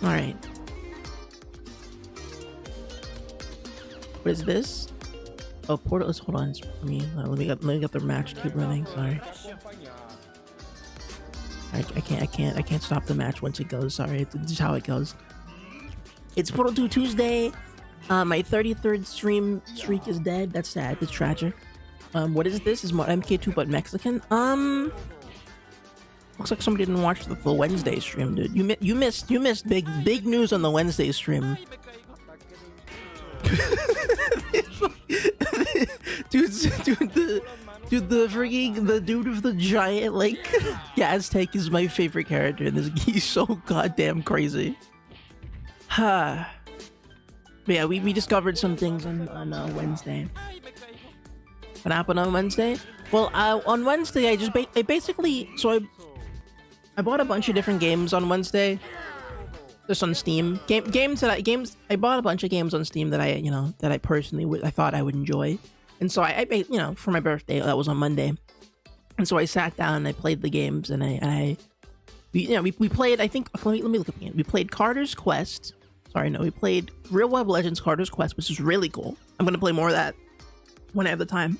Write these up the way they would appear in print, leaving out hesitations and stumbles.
All right. What is this? Oh, Portal. Let's hold on. Let me get the match keep running. Sorry. I can't stop the match once it goes. Sorry, it's just how it goes. It's Portal 2 Tuesday. My 33rd stream streak is dead. That's sad. It's tragic. What is this? Is more MK2 but Mexican? Looks like somebody didn't watch the Wednesday stream, dude. You missed big news on the Wednesday stream. dude, the freaking dude with the giant like gas tank is my favorite character in this. He's so goddamn crazy. But yeah, we discovered some things on Wednesday. What happened on Wednesday? Well, on Wednesday I basically I bought a bunch of different games on Wednesday. Just on Steam. I bought a bunch of games on Steam that I personally I thought I would enjoy. And so I for my birthday, that was on Monday. And so I sat down and I played the games and we played, I think, let me look at it. We played Carter's Quest. We played Real Web Legends Carter's Quest, which is really cool. I'm going to play more of that when I have the time.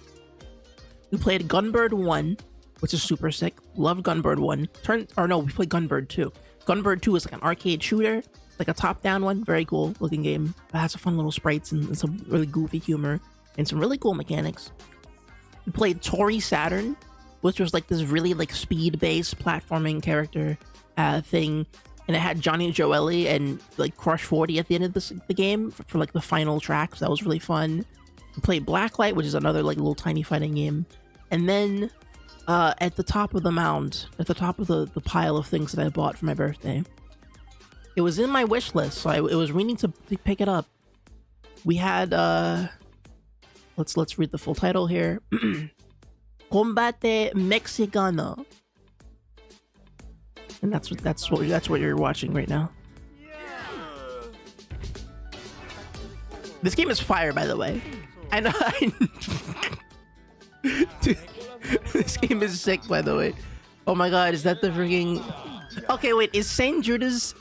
We played Gunbird 1, which is super sick. Love Gunbird 1. We played Gunbird 2. Gunbird 2 is like an arcade shooter, like a top-down one. Very cool looking game. It has some fun little sprites and some really goofy humor and some really cool mechanics. We played Tori Saturn, which was like this really like speed-based platforming character thing, and it had Johnny Joeli and like Crush 40 at the end of the game for like the final track. So that was really fun. We played Blacklight, which is another like little tiny fighting game, and then at the top of the mound, at the top of the pile of things that I bought for my birthday, it was in my wish list, so it was meaning to pick it up. We had let's read the full title here. Combate Mexicano, and that's what you're watching right now. This game is fire, by the way. I know. Dude, this game is sick, by the way. Oh my god, is that the freaking... Okay, wait, is Saint Judas...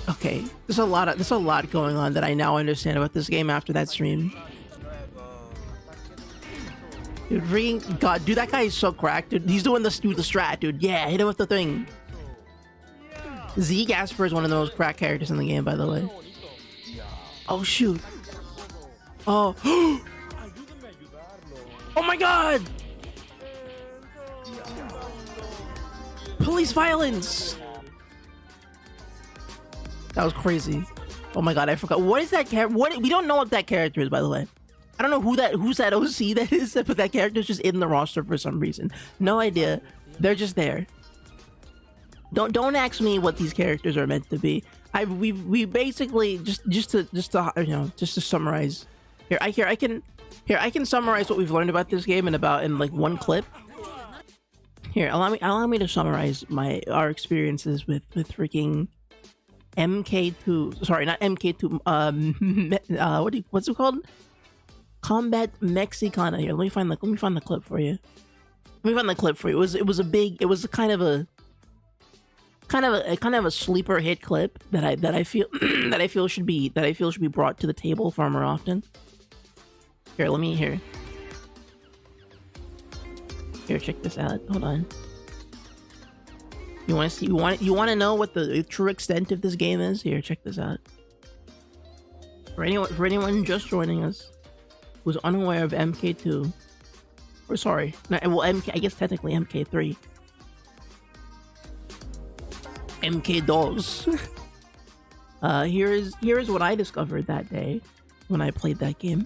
Okay, there's a lot going on that I now understand about this game after that stream. Dude, freaking god, dude, that guy is so cracked, dude. He's doing the strat, dude. Yeah, hit him with the thing. Z Gasper is one of the most cracked characters in the game, by the way. Oh shoot. Oh. Oh my god! Police violence! That was crazy. Oh my god, I forgot. What is that character? We don't know what that character is, by the way. I don't know who's that OC that is, but that character's just in the roster for some reason. No idea. They're just there. Don't ask me what these characters are meant to be. We basically just to summarize. Here, I can summarize what we've learned about this game in like one clip. Here, allow me to summarize our experiences with freaking MK2. Sorry, not MK2. What's it called? Combat Mexicana. Here, let me find the clip for you. It was kind of a sleeper hit clip that I feel should be brought to the table far more often. Here, check this out. Hold on. You want to know what the true extent of this game is? Here, check this out. For anyone just joining us who's unaware of MK2, or sorry, MK, I guess technically MK3. MK2. Here is what I discovered that day when I played that game.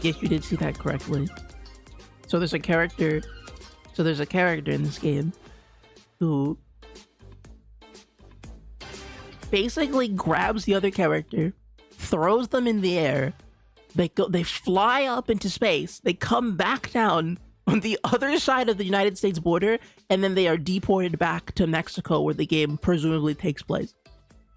Yes, you did see that correctly. So there's a character in this game who basically grabs the other character, throws them in the air, they fly up into space, they come back down on the other side of the United States border, and then they are deported back to Mexico where the game presumably takes place.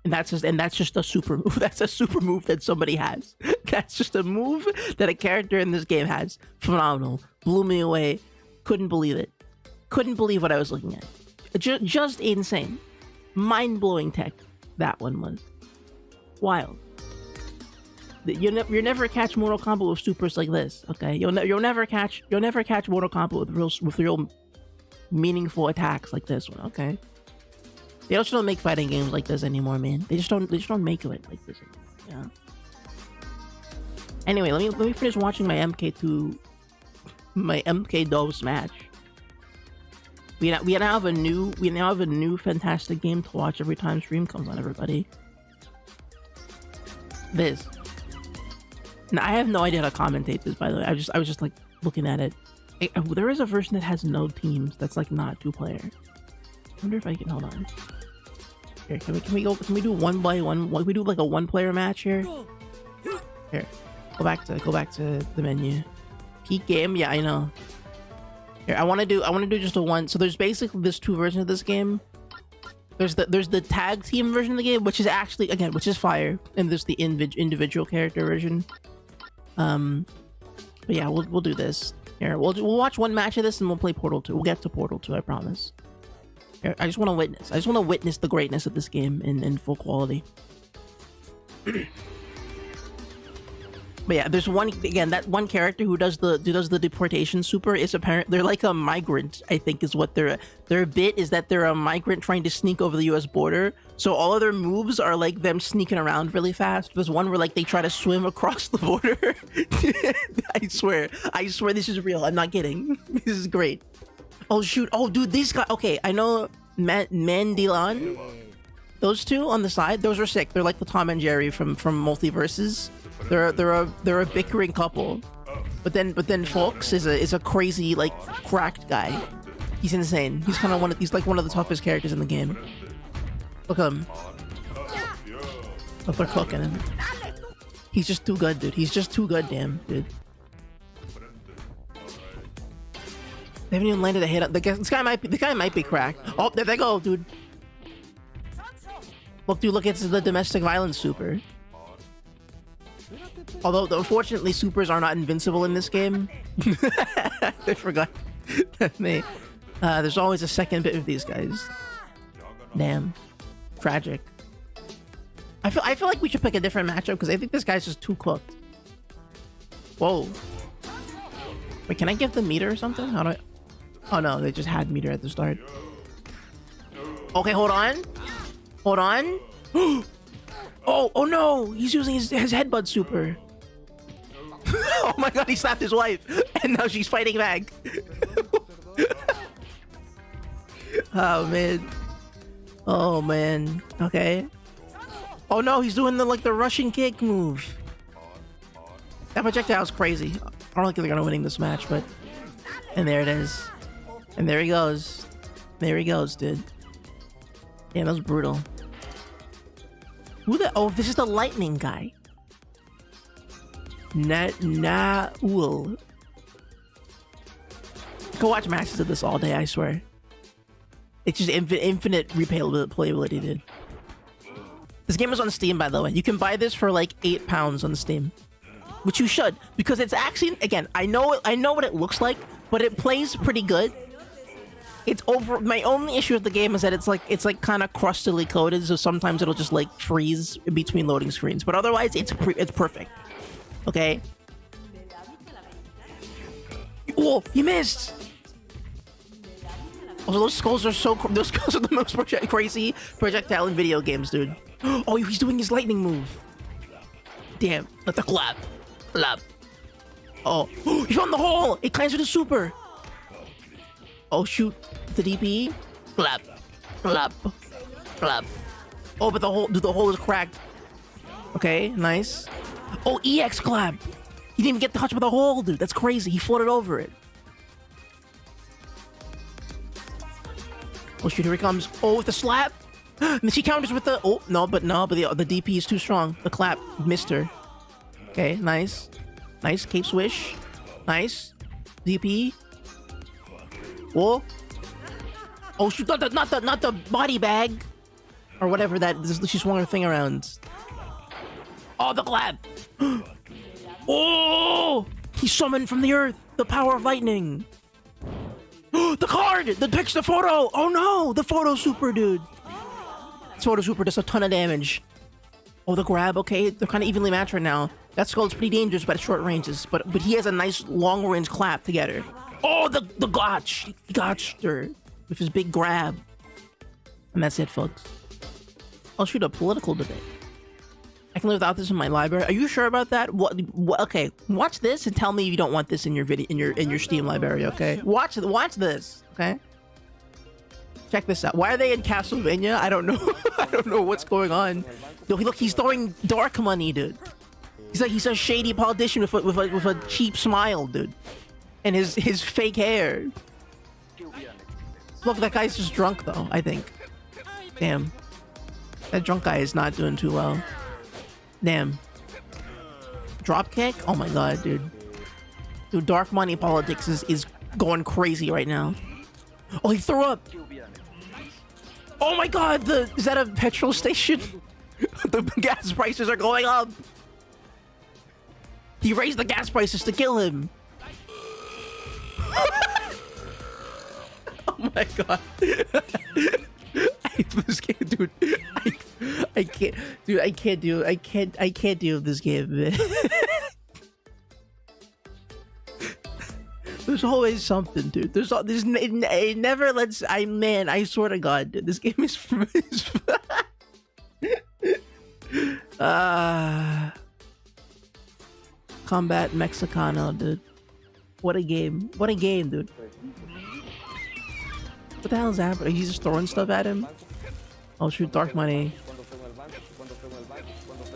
And that's just a super move. That's a super move that somebody has. That's just a move that a character in this game has. Phenomenal. Blew me away. Couldn't believe it. Couldn't believe what I was looking at. Just insane. Mind-blowing tech. That one was. Wild. You'll never catch Mortal Kombat with supers like this, okay? You'll never catch Mortal Kombat with real meaningful attacks like this one, okay? They also don't make fighting games like this anymore, man. They just don't make it like this anymore. Yeah. Anyway, let me finish watching my MK2 match. We now have a new fantastic game to watch every time stream comes on, everybody. This. Now, I have no idea how to commentate this, by the way. I was just like looking at it. There is a version that has no teams. That's like not 2-player. I wonder if I can hold on. Here, can we do 1x1? Can we do like a 1-player match here? Here, go back to the menu. Peak game, yeah, I know. Here, I want to do just a one. So there's basically there's 2 versions of this game. There's the tag team version of the game, which is fire, and there's the individual character version. But yeah, we'll do this. Here, we'll watch one match of this and we'll play Portal 2. We'll get to Portal 2, I promise. Here, I just want to witness the greatness of this game in full quality. But yeah, there's that one character who does the deportation super is apparent. They're like a migrant, I think is what their bit is, that they're a migrant trying to sneak over the US border. So all of their moves are like them sneaking around really fast. There's one where like they try to swim across the border. I swear this is real. I'm not kidding. This is great. Oh shoot. Oh dude, these guys. Okay, I know Mandilan. Those two on the side, those are sick. They're like the Tom and Jerry from Multiverses. They're a bickering couple, but then Fox is a crazy like cracked guy. He's insane. He's kind of he's like one of the toughest characters in the game. Look at him. Look, they're cooking him. He's just too good, dude. He's just too goddamn, dude. They haven't even landed a hit. This guy might be cracked. Oh, there they go, dude. Look, dude. Look, it's the domestic violence super. Although, unfortunately, supers are not invincible in this game. I forgot. There's always a second bit of these guys. Damn. Tragic. I feel like we should pick a different matchup because I think this guy's just too cooked. Whoa. Wait, can I give the meter or something? How do I... Oh no, they just had meter at the start. Okay, hold on. Hold on. Oh no! He's using his headbutt super. Oh my god, he slapped his wife, and now she's fighting back. Oh man. Oh man. Okay. Oh no, he's doing the Russian kick move. That projectile's crazy. I don't think they're gonna winning this match, but and there it is. And there he goes. There he goes, dude. Yeah, that was brutal. Who the... Oh, this is the lightning guy. Naul. Go watch matches of this all day, I swear. It's just infinite replayability, dude. This game is on Steam, by the way. You can buy this for like £8 on Steam. Which you should, because it's actually... Again, I know what it looks like, but it plays pretty good. It's over. My only issue with the game is that it's like kind of crustily coded, so sometimes it'll just like freeze in between loading screens. But otherwise, it's perfect. Okay. Oh, you missed. Oh, those skulls are so. Those skulls are the most crazy projectile in video games, dude. Oh, he's doing his lightning move. Damn! Let the clap. Oh, he found the hole. It climbs with a super. Oh shoot, the DP. Flap. Oh, but the hole is cracked. Okay, nice. Oh, EX clap. He didn't even get touched by the hole, dude. That's crazy. He floated over it. Oh shoot, here he comes. Oh, with the slap. And she counters with the... Oh, no, but the DP is too strong. The clap missed her. Okay, nice. Nice, cape swish. Nice. DP. Whoa. Oh shoot, not the body bag. Or whatever that, she swung her thing around. Oh, the clap! Oh! He summoned from the earth the power of lightning. The card that picks the photo. Oh no, the photo super, dude. This photo super does a ton of damage. Oh, the grab. Okay, they're kind of evenly matched right now. That skull's pretty dangerous, but at short ranges. But he has a nice long range clap to get her. Oh, the gotch. He gotched her with his big grab. And that's it, folks. I'll shoot a political debate. I can live without this in my library. Are you sure about that? What? Okay, watch this and tell me you don't want this in your video in your Steam library. Okay, watch this. Okay, check this out. Why are they in Castlevania? I don't know. I don't know what's going on. Yo, look, he's throwing dark money, dude. He's a shady politician with a cheap smile, dude, and his fake hair. Look, that guy's just drunk though. I think. Damn, that drunk guy is not doing too well. Damn. Drop kick? Oh my god, dude. Dude, dark money politics is going crazy right now. Oh, he threw up. Oh my god, is that a petrol station? The gas prices are going up. He raised the gas prices to kill him. Oh my god. I hate this game, dude. I can't, dude. I can't do this game, man. There's always something, dude. It never lets. Man, I swear to God, dude, this game is. Combat Mexicano, dude. What a game! What a game, dude. What the hell is happening? He's just throwing stuff at him. Oh shoot, dark money.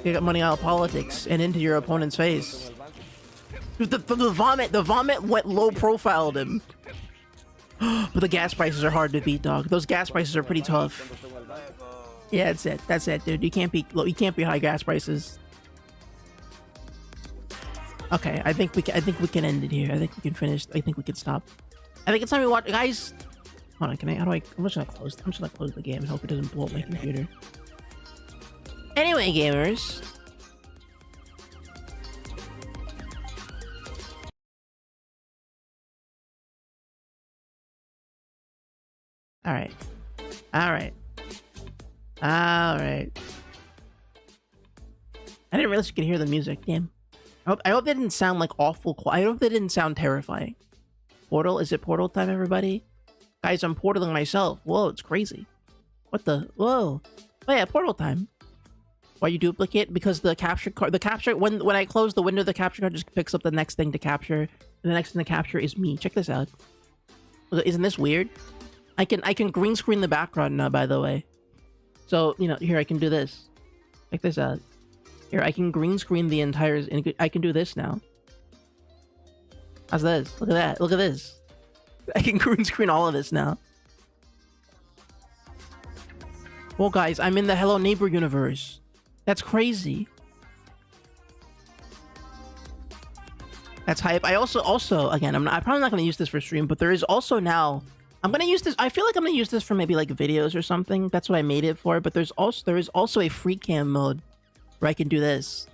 You got money out of politics and into your opponent's face. Dude, the vomit went low profiled him. But the gas prices are hard to beat, dog. Those gas prices are pretty tough. Yeah, that's it, dude. You can't beat high gas prices. Okay, I think we can end it here. I think we can finish. I think we can stop. I think it's time we watch, guys. Hold on, I'm just gonna close the game and hope it doesn't blow up my computer. Anyway, gamers. Alright. I didn't realize you could hear the music. Damn. I hope that didn't sound like awful. I hope that didn't sound terrifying. Portal? Is it portal time, everybody? Guys, I'm portaling myself. Whoa, it's crazy. What the? Whoa. Oh yeah, portal time. Why you duplicate? Because the capture card, when I close the window, the capture card just picks up the next thing to capture, and the next thing to capture is me. Check this out. Isn't this weird? I can green screen the background now, by the way. So, you know, here I can do this. Check this out. Here, I can green screen the entire, and I can do this now. How's this? Look at that. Look at this. I can green screen all of this now. Well, guys, I'm in the Hello Neighbor universe. That's crazy. That's hype. I also again, I'm probably not going to use this for stream, but there is also now. I'm going to use this. I feel like I'm going to use this for maybe like videos or something. That's what I made it for. But there is also a free cam mode where I can do this.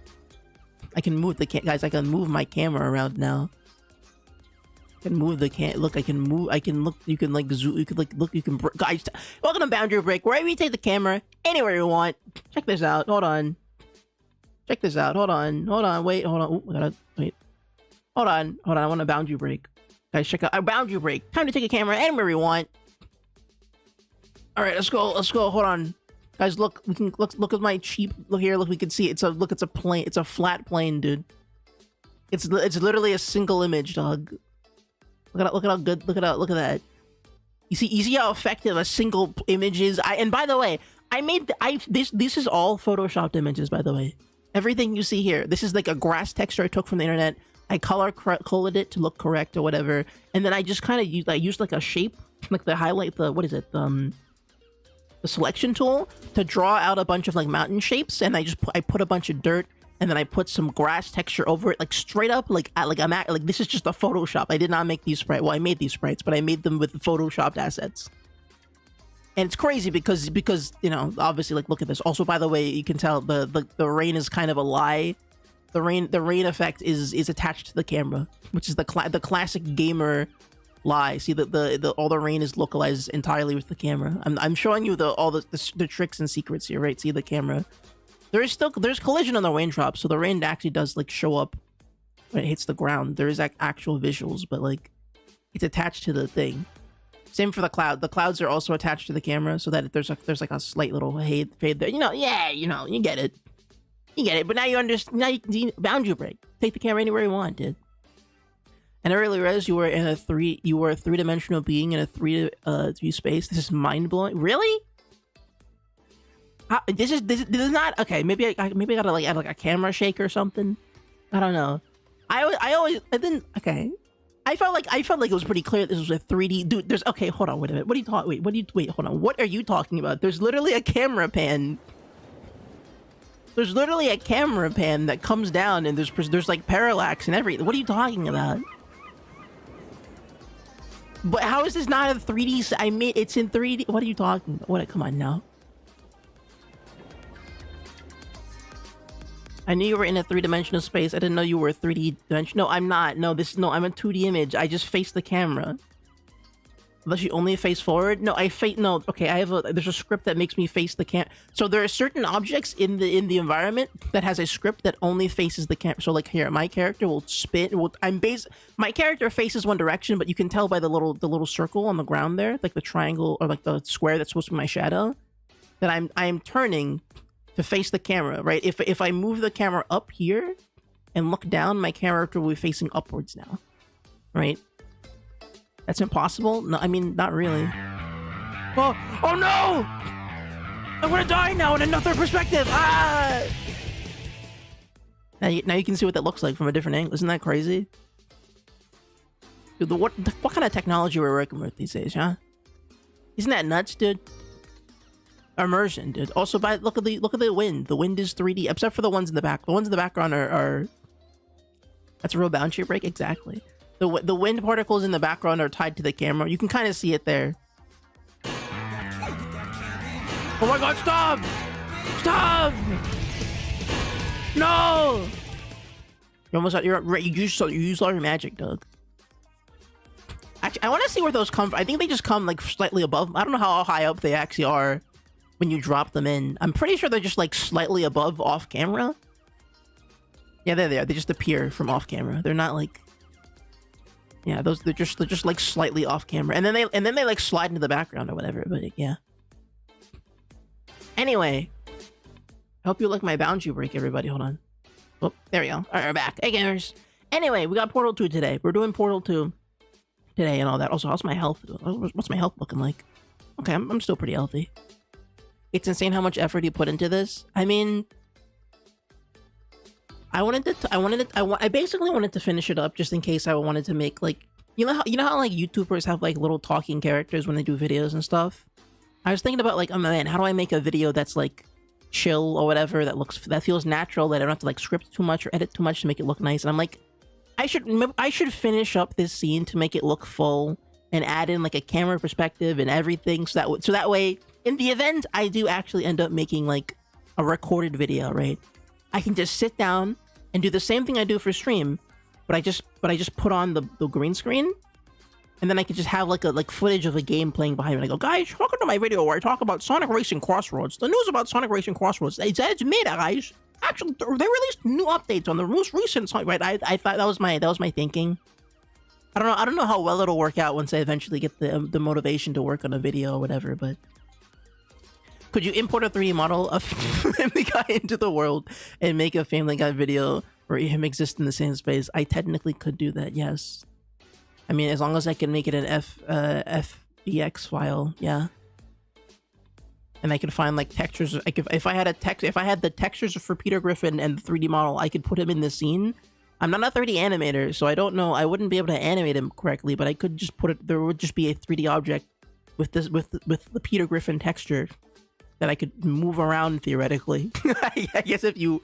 I can move the guys. I can move my camera around now. I can move the look. I can move. I can look. You can like zoom. You can like look. You can guys. Welcome to Boundary Break, wherever you take the camera, anywhere you want. Check this out. Hold on. Check this out. Hold on. Hold on. Wait. Hold on. Ooh, I gotta wait. Hold on. Hold on. I want a Boundary Break. Guys, check out our Boundary Break. Time to take a camera anywhere you want. All right, let's go. Let's go. Hold on, guys. Look. We can look at my cheap. Look here. Look. We can see. It's a plane. It's a flat plane, dude. It's literally a single image, dog. Look at how good. Look at that. You see how effective a single image is. And by the way, this is all photoshopped images, by the way. Everything you see here, this is like a grass texture I took from the internet. I colored it to look correct or whatever, and then I just kind of used like a shape, like the highlight, the selection tool to draw out a bunch of like mountain shapes, and I put a bunch of dirt, and then I put some grass texture over it, like straight up, like this is just a Photoshop. I did not make these sprites. Well, I made these sprites, but I made them with photoshopped assets. And it's crazy because you know, obviously, like, look at this. Also, by the way, you can tell the rain is kind of a lie. The rain effect is attached to the camera, which is the classic gamer lie. See, the all the rain is localized entirely with the camera. I'm showing you all the tricks and secrets here, right? See the camera. There's collision on the raindrop, so the rain actually does like show up when it hits the ground. There is actual visuals, but like it's attached to the thing. Same for the cloud. The clouds are also attached to the camera, so that there's like a slight little fade there. You know, yeah, you know, you get it. You get it. But now you understand. Now you can boundary break. Take the camera anywhere you want, dude. And earlier, as you were a three-dimensional being in a three space. This is mind blowing. Really? This is not okay. Maybe I gotta like add like a camera shake or something. I don't know. I didn't. Okay. I felt like it was pretty clear this was a 3D. Dude, there's okay. Hold on. Wait a minute. What are you talking? Wait. Hold on. What are you talking about? There's literally a camera pan. There's literally a camera pan that comes down, and there's like parallax and everything. What are you talking about? But how is this not a 3D? I mean, it's in 3D. What are you talking about? What? Come on now. I knew you were in a three-dimensional space. I didn't know you were a 3D dimension. No, I'm not. No, I'm a 2D image. I just face the camera. Unless you only face forward? No, no, okay, there's a script that makes me face the cam. So there are certain objects in the environment that has a script that only faces the camera. So like here, my character will spin. My character faces one direction, but you can tell by the little circle on the ground there, like the triangle or like the square that's supposed to be my shadow, that I'm turning to face the camera, right? If I move the camera up here and look down, my character will be facing upwards now, right? That's impossible? No, I mean, not really. Oh no! I'm gonna die now in another perspective! Ah! Now you can see what that looks like from a different angle. Isn't that crazy? Dude, what kind of technology we're working with these days, huh? Isn't that nuts, dude? Immersion, dude. Also, look at the wind. The wind is 3D, except for the ones in the back. The ones in the background are that's a real boundary break, exactly. The wind particles in the background are tied to the camera. You can kind of see it there. Oh my god, stop! Stop! No! You used all your magic, Doug. Actually, I want to see where those come from. I think they just come like slightly above. I don't know how high up they actually are when you drop them in. I'm pretty sure they're just like slightly above off camera. Yeah, there they are. They just appear from off camera. They're not like, yeah, they're just like slightly off camera, and then they like slide into the background or whatever. But yeah. Anyway, I hope you like my boundary break, everybody. Hold on. Oh, there we go. All right, we're back. Hey, gamers. Anyway, we got Portal 2 today. We're doing Portal 2 today and all that. Also, how's my health? What's my health looking like? Okay, I'm still pretty healthy. It's insane how much effort you put into this. I mean, I basically wanted to finish it up just in case I wanted to make like, you know how like YouTubers have like little talking characters when they do videos and stuff. I was thinking about like, oh man, how do I make a video that's like chill or whatever, that feels natural, that I don't have to like script too much or edit too much to make it look nice. And I'm like, I should finish up this scene to make it look full and add in like a camera perspective and everything, so that way in the event I do actually end up making like a recorded video, right? I can just sit down and do the same thing I do for stream, but I just put on the green screen, and then I can just have like footage of a game playing behind me. And I go, guys, welcome to my video where I talk about Sonic Racing Crossroads. The news about Sonic Racing Crossroads. It's made, guys. Actually, they released new updates on the most recent Sonic. Right? I thought that was my thinking. I don't know how well it'll work out once I eventually get the motivation to work on a video or whatever, but. Could you import a 3D model of Family Guy into the world and make a Family Guy video where him exists in the same space? I technically could do that, yes. I mean, as long as I can make it an FBX file, yeah. And I could find like textures. If I had the textures for Peter Griffin and the 3D model, I could put him in the scene. I'm not a 3D animator, so I don't know. I wouldn't be able to animate him correctly, but I could just put it. There would just be a 3D object with the Peter Griffin texture that I could move around theoretically. I guess if you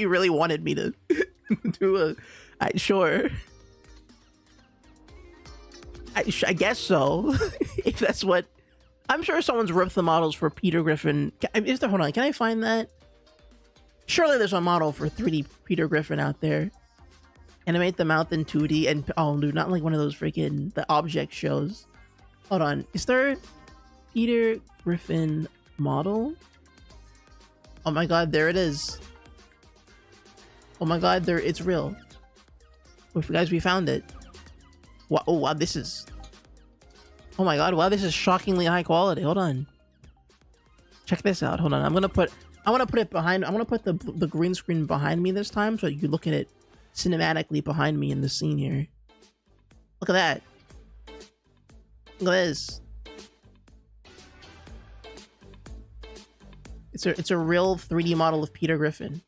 really wanted me to do sure. I guess so. If that's what I'm sure someone's ripped the models for Peter Griffin. Is there? Hold on. Can I find that? Surely there's a model for 3D Peter Griffin out there. Animate the mouth in 2D and oh, dude, not like one of those freaking the object shows. Hold on. Is there Peter Griffin model? Oh my god, there it is. Oh my god, there it's real. Oh, guys, we found it. Wow, oh wow, this is. Oh my god, wow, this is shockingly high quality. Hold on. Check this out. Hold on. I want to put it behind. I want to put the green screen behind me this time so you can look at it cinematically behind me in the scene here. Look at that. Look at this. It's a real 3D model of Peter Griffin.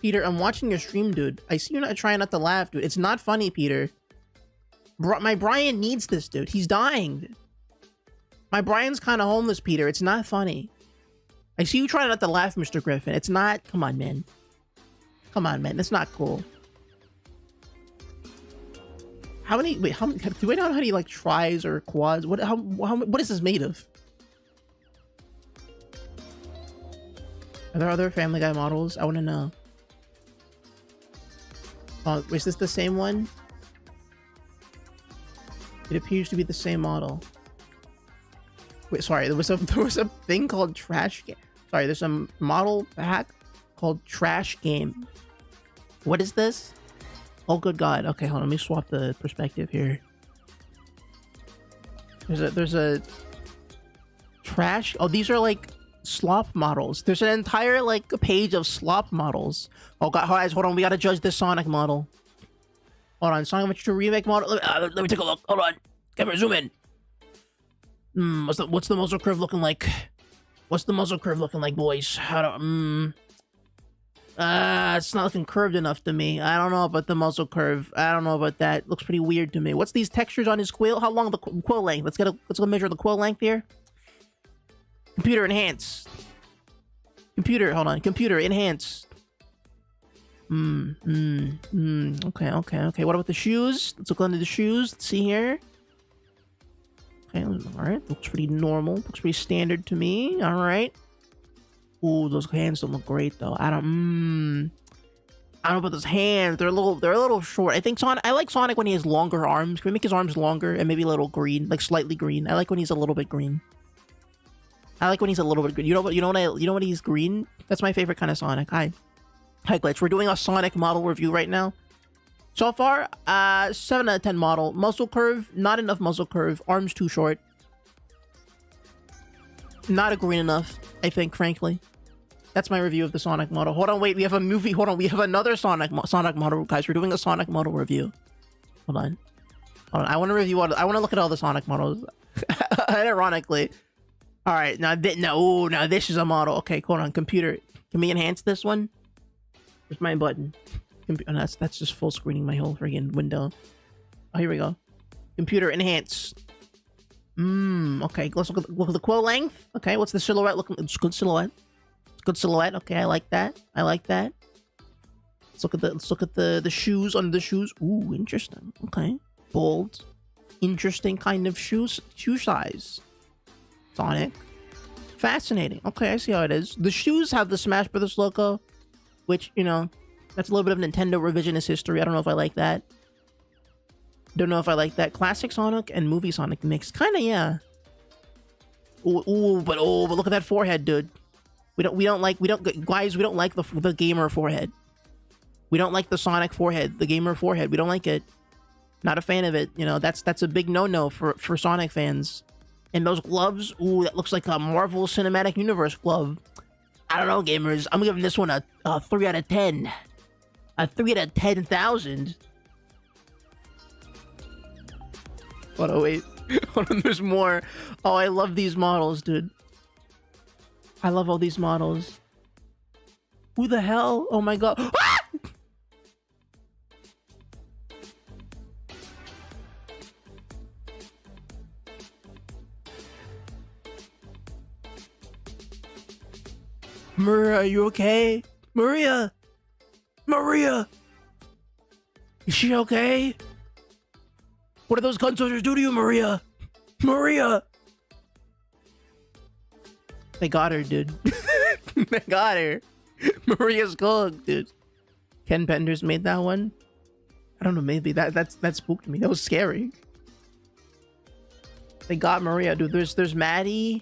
Peter, I'm watching your stream, dude. I see you're not trying not to laugh, dude. It's not funny, Peter. My Brian needs this, dude. He's dying. My Brian's kind of homeless, Peter. It's not funny. I see you trying not to laugh, Mr. Griffin. It's not. Come on, man. Come on, man. That's not cool. How many? Wait, how many? Do we know how many like tries or quads? What? What is this made of? Are there other Family Guy models? I want to know. Oh, is this the same one? It appears to be the same model. Wait, sorry. There was a thing called Trash Game. Sorry, there's a model pack called Trash Game. What is this? Oh, good God. Okay, hold on. Let me swap the perspective here. There's a trash. Oh, these are like slop models. There's an entire like page of slop models. Oh God, guys, hold on. We gotta judge this Sonic model. Hold on, Sonic Adventure remake model. Let me take a look. Hold on. Camera, zoom in. What's the muzzle curve looking like? What's the muzzle curve looking like, boys? It's not looking curved enough to me. I don't know about the muzzle curve. I don't know about that. Looks pretty weird to me. What's these textures on his quill? How long the quill length? Let's go measure the quill length here. Computer enhance. Computer, hold on. Computer enhance. Okay. What about the shoes? Let's look under the shoes. Let's see here. Okay, alright. Looks pretty normal. Looks pretty standard to me. Alright. Ooh, those hands don't look great though. I don't know about those hands. They're a little short. I think I like Sonic when he has longer arms. Can we make his arms longer and maybe a little green, like slightly green? I like when he's a little bit green. I like when he's a little bit green. You know when he's green? That's my favorite kind of Sonic. Hi Glitch. We're doing a Sonic model review right now. So far, 7 out of 10 model. Muscle curve, not enough muscle curve. Arms too short. Not a green enough, I think, frankly. That's my review of the Sonic model. Hold on, wait, we have a movie. Hold on, we have another Sonic model, guys. We're doing a Sonic model review. Hold on. I want to review I want to look at all the Sonic models. Ironically. All right, now this is a model. Okay, hold on, computer. Can we enhance this one? Where's my button? Oh, that's just full screening my whole friggin' window. Oh, here we go. Computer enhance. Okay, let's look at the quill length. Okay, what's the silhouette looking? It's good silhouette. It's good silhouette. Okay, I like that. Let's look at the shoes under the shoes. Ooh, interesting. Okay, bold, interesting kind of shoe size. Sonic, fascinating. Okay, I see how it is. The shoes have the Smash Brothers logo, which that's a little bit of Nintendo revisionist history. I don't know if I like that. Classic Sonic and movie Sonic mix. Kinda, yeah. But look at that forehead, dude. We don't like the gamer forehead. We don't like the Sonic forehead, the gamer forehead. We don't like it. Not a fan of it. That's a big no-no for Sonic fans. And those gloves, ooh, that looks like a Marvel Cinematic Universe glove. I don't know, gamers. I'm giving this one a 3 out of 10. A 3 out of 10,000. Hold on, wait. Hold on, there's more. Oh, I love these models, dude. I love all these models. Who the hell? Oh my god. Ah! Maria, are you okay? Maria! Is she okay? What did those gun soldiers do to you, Maria? Maria! They got her, dude. They got her. Maria's cooked, dude. Ken Penders made that one. I don't know, maybe that spooked me. That was scary. They got Maria, dude. There's Maddie.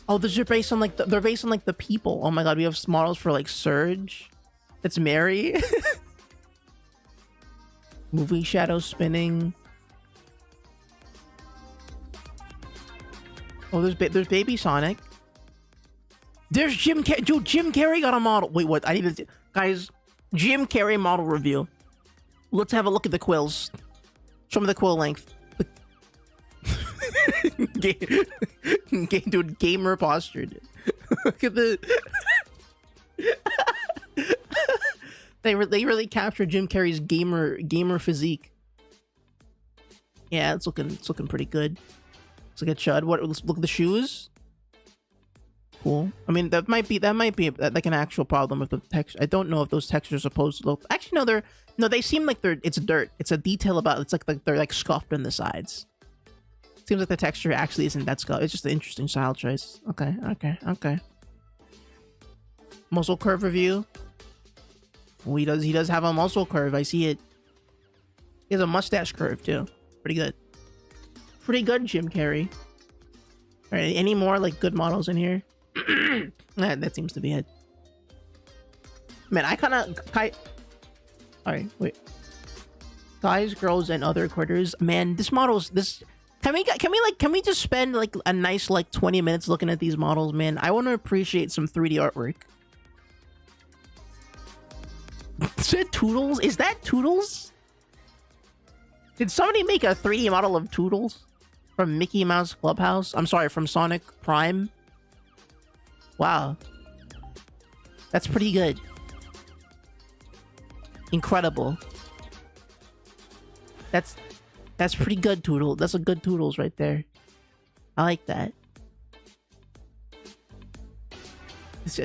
Oh, those are based on like they're based on like the people. Oh my god, we have models for like Surge. That's Mary. Moving shadow spinning. Oh, there's Baby Sonic. There's Jim Carrey. Dude, Jim Carrey got a model. Wait, what? I need to... Guys, Jim Carrey model review. Let's have a look at the quills. Show me the quill length. Dude, gamer posture, dude. Look at the... They really captured Jim Carrey's gamer physique. Yeah, it's looking pretty good. Looks like a chud. What? Look at the shoes. Cool. I mean, that might be like an actual problem with the texture. I don't know if those textures are supposed to look. Actually, no. They seem like it's dirt. It's a detail about. It's like they're like scuffed on the sides. Seems like the texture actually isn't that scuffed. It's just an interesting style choice. Okay. Muscle curve review. Oh, he does have a muscle curve. I see it. He has a mustache curve too. Pretty good. Pretty good, Jim Carrey. All right, any more like good models in here? That seems to be it. Man, I kind of... Alright, wait. Guys, girls, and other critters. Man, this model's... Can we just spend like a nice like 20 minutes looking at these models, man? I want to appreciate some 3D artwork. Is it Toodles? Is that Toodles? Did somebody make a 3D model of Toodles? From Mickey Mouse Clubhouse? I'm sorry, from Sonic Prime? Wow. That's pretty good. Incredible. That's pretty good, Toodle. That's a good Toodles right there. I like that.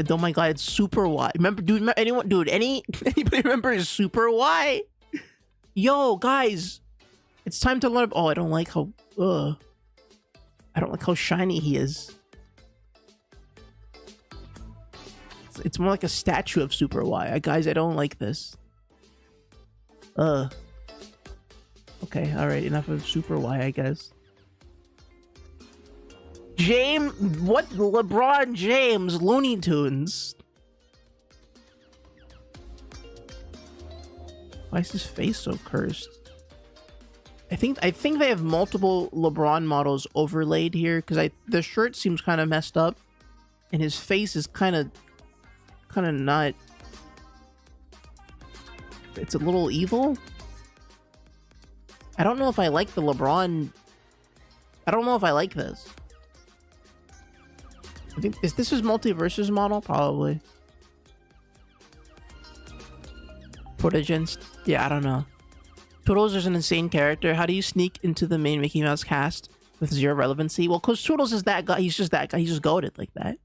Oh my god, it's Super Y. Remember, dude, anybody remember Super Y? Yo, guys. It's time to learn. Oh, I don't like how... I don't like how shiny he is. It's more like a statue of Super Y. Guys, I don't like this. Okay, alright, enough of Super Y, I guess. What? LeBron James, Looney Tunes. Why is his face so cursed? I think they have multiple LeBron models overlaid here because the shirt seems kind of messed up, and his face is kind of not. It's a little evil. I don't know if I like the LeBron. I don't know if I like this. I think this is Multiverse's model, probably. Protagonist. Yeah, I don't know. Toodles is an insane character. How do you sneak into the main Mickey Mouse cast with zero relevancy? Well, because Toodles is that guy. He's just that guy. He's just goated like that.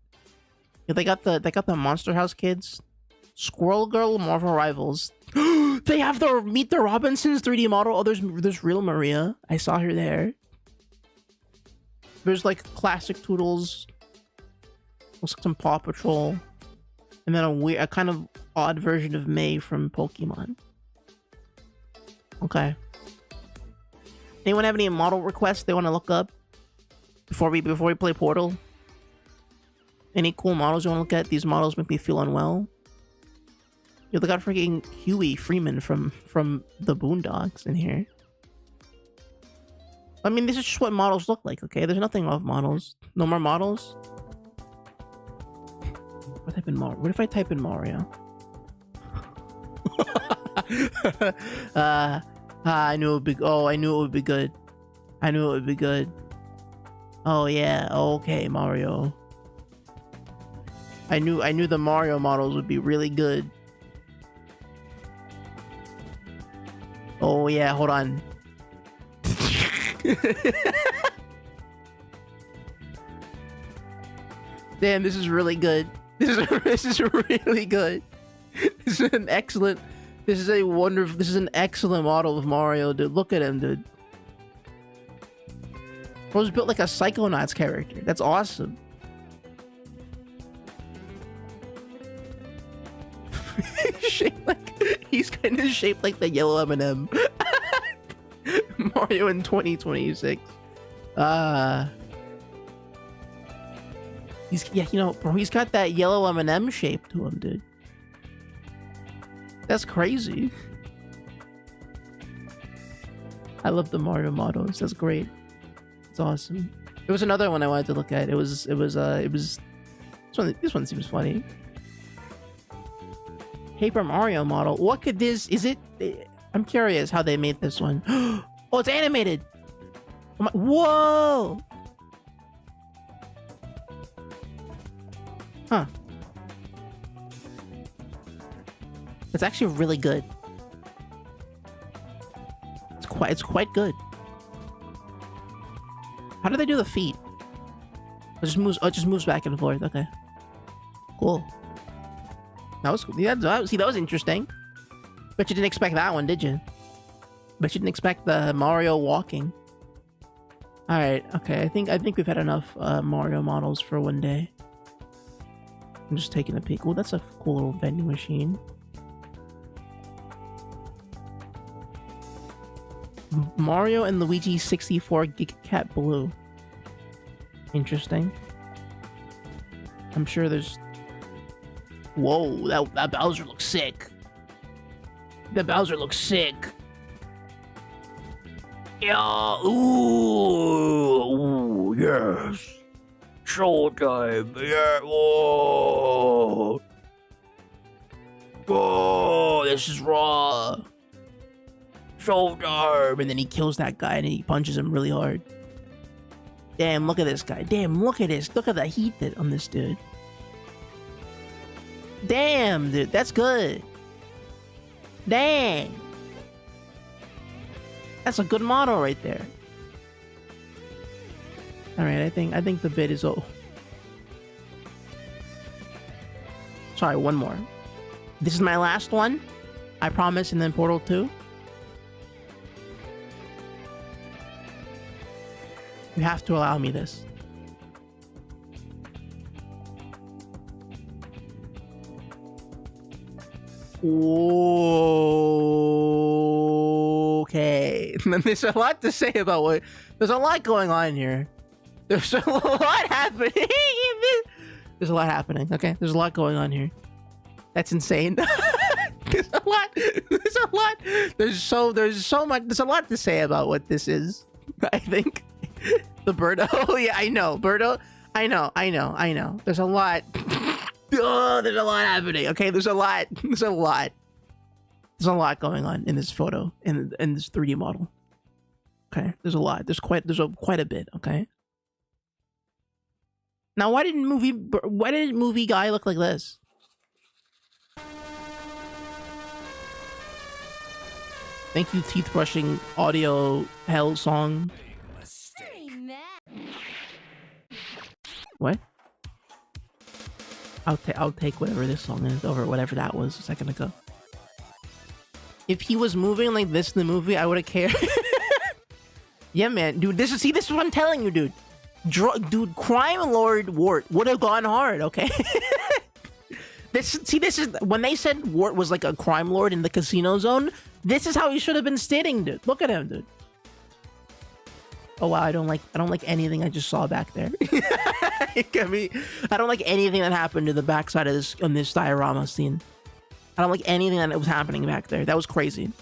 Yeah, they got the Monster House kids. Squirrel Girl, Marvel Rivals. They have the Meet the Robinsons 3D model. Oh, there's real Maria. I saw her there. There's like classic Toodles. Looks like some Paw Patrol. And then a kind of odd version of May from Pokemon. Okay. Anyone have any model requests they want to look up before we play Portal? Any cool models you want to look at? These models make me feel unwell. Yo, they got freaking Huey Freeman from the Boondocks in here. I mean, this is just what models look like, okay? There's nothing wrong with models. No more models? What if I type in Mario? I knew it would be... Oh, I knew it would be good. I knew it would be good. Oh, yeah. Okay, Mario. I knew the Mario models would be really good. Oh, yeah. Hold on. Damn, this is really good. This is really good. This is an excellent This is a wonderful, this is an excellent model of Mario, dude. Look at him, dude. Bro's built like a Psychonauts character. That's awesome. Shaped like, he's kind of shaped like the yellow M&M. Mario in 2026. Yeah, you know, bro, he's got that yellow M&M shape to him, dude. That's crazy. I love the Mario models. That's great. It's awesome. There was another one I wanted to look at. This one seems funny. Paper Mario model. What could this? Is it? I'm curious how they made this one. Oh, it's animated. Oh my, whoa. Huh. It's actually really good. It's quite good. How do they do the feet? It just moves. Oh, it just moves back and forth. Okay. Cool. That was cool. Yeah. See, that was interesting. Bet you didn't expect that one, did you? Bet you didn't expect the Mario walking. All right. Okay. I think we've had enough Mario models for one day. I'm just taking a peek. Oh, that's a cool little vending machine. Mario and Luigi 64 Cat Blue. Interesting. I'm sure there's... Whoa, that Bowser looks sick. That Bowser looks sick. Yeah, ooh, yes. Showtime, yeah, whoa. Whoa, this is raw. Showtime. And then he kills that guy and he punches him really hard. Damn, look at this guy. Damn, look at this. Look at the heat that on this dude. Damn, dude, that's good. Dang. That's a good model right there. All right, I think the bid is over. Sorry, one more. This is my last one. I promise, and then Portal 2. You have to allow me this. Okay. There's a lot to say about what... There's a lot going on here. There's a lot happening. There's a lot happening. Okay, there's a lot going on here. That's insane. There's a lot. There's a lot. There's so much. There's a lot to say about what this is. I think the Birdo. Oh yeah, I know Birdo. I know. There's a lot. Oh, there's a lot happening. Okay, there's a lot. There's a lot going on in this photo, in this 3D model. Okay, there's a lot. There's quite a bit. Okay. Now, why didn't movie guy look like this? Thank you, teeth brushing audio hell song. What? I'll take whatever this song is over whatever that was a second ago. If he was moving like this in the movie, I would have cared. Yeah, man, dude. This is what I'm telling you, dude. Dude, Crime Lord Wart would have gone hard. Okay. This is when they said Wart was like a crime lord in the casino zone. This is how he should have been sitting, dude. Look at him, dude. Oh wow, I don't like anything I just saw back there. I don't like anything that happened to the backside of this diorama scene. I don't like anything that was happening back there. That was crazy.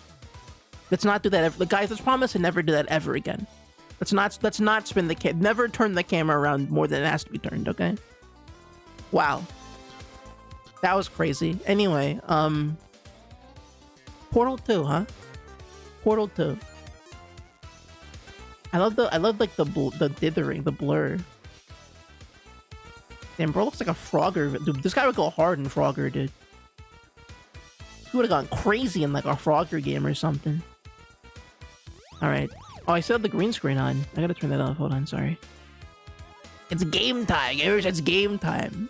Let's not do that ever. Guys, let's promise to never do that ever again. Let's not spin the never turn the camera around more than it has to be turned, okay? Wow. That was crazy. Anyway, Portal 2, huh? Portal 2. I love like the dithering, the blur. Damn, bro looks like a Frogger. Dude, this guy would go hard in Frogger, dude. He would have gone crazy in like a Frogger game or something. Alright. Oh, I still have the green screen on. I gotta turn that off. Hold on, sorry. It's game time, gamers. It's game time.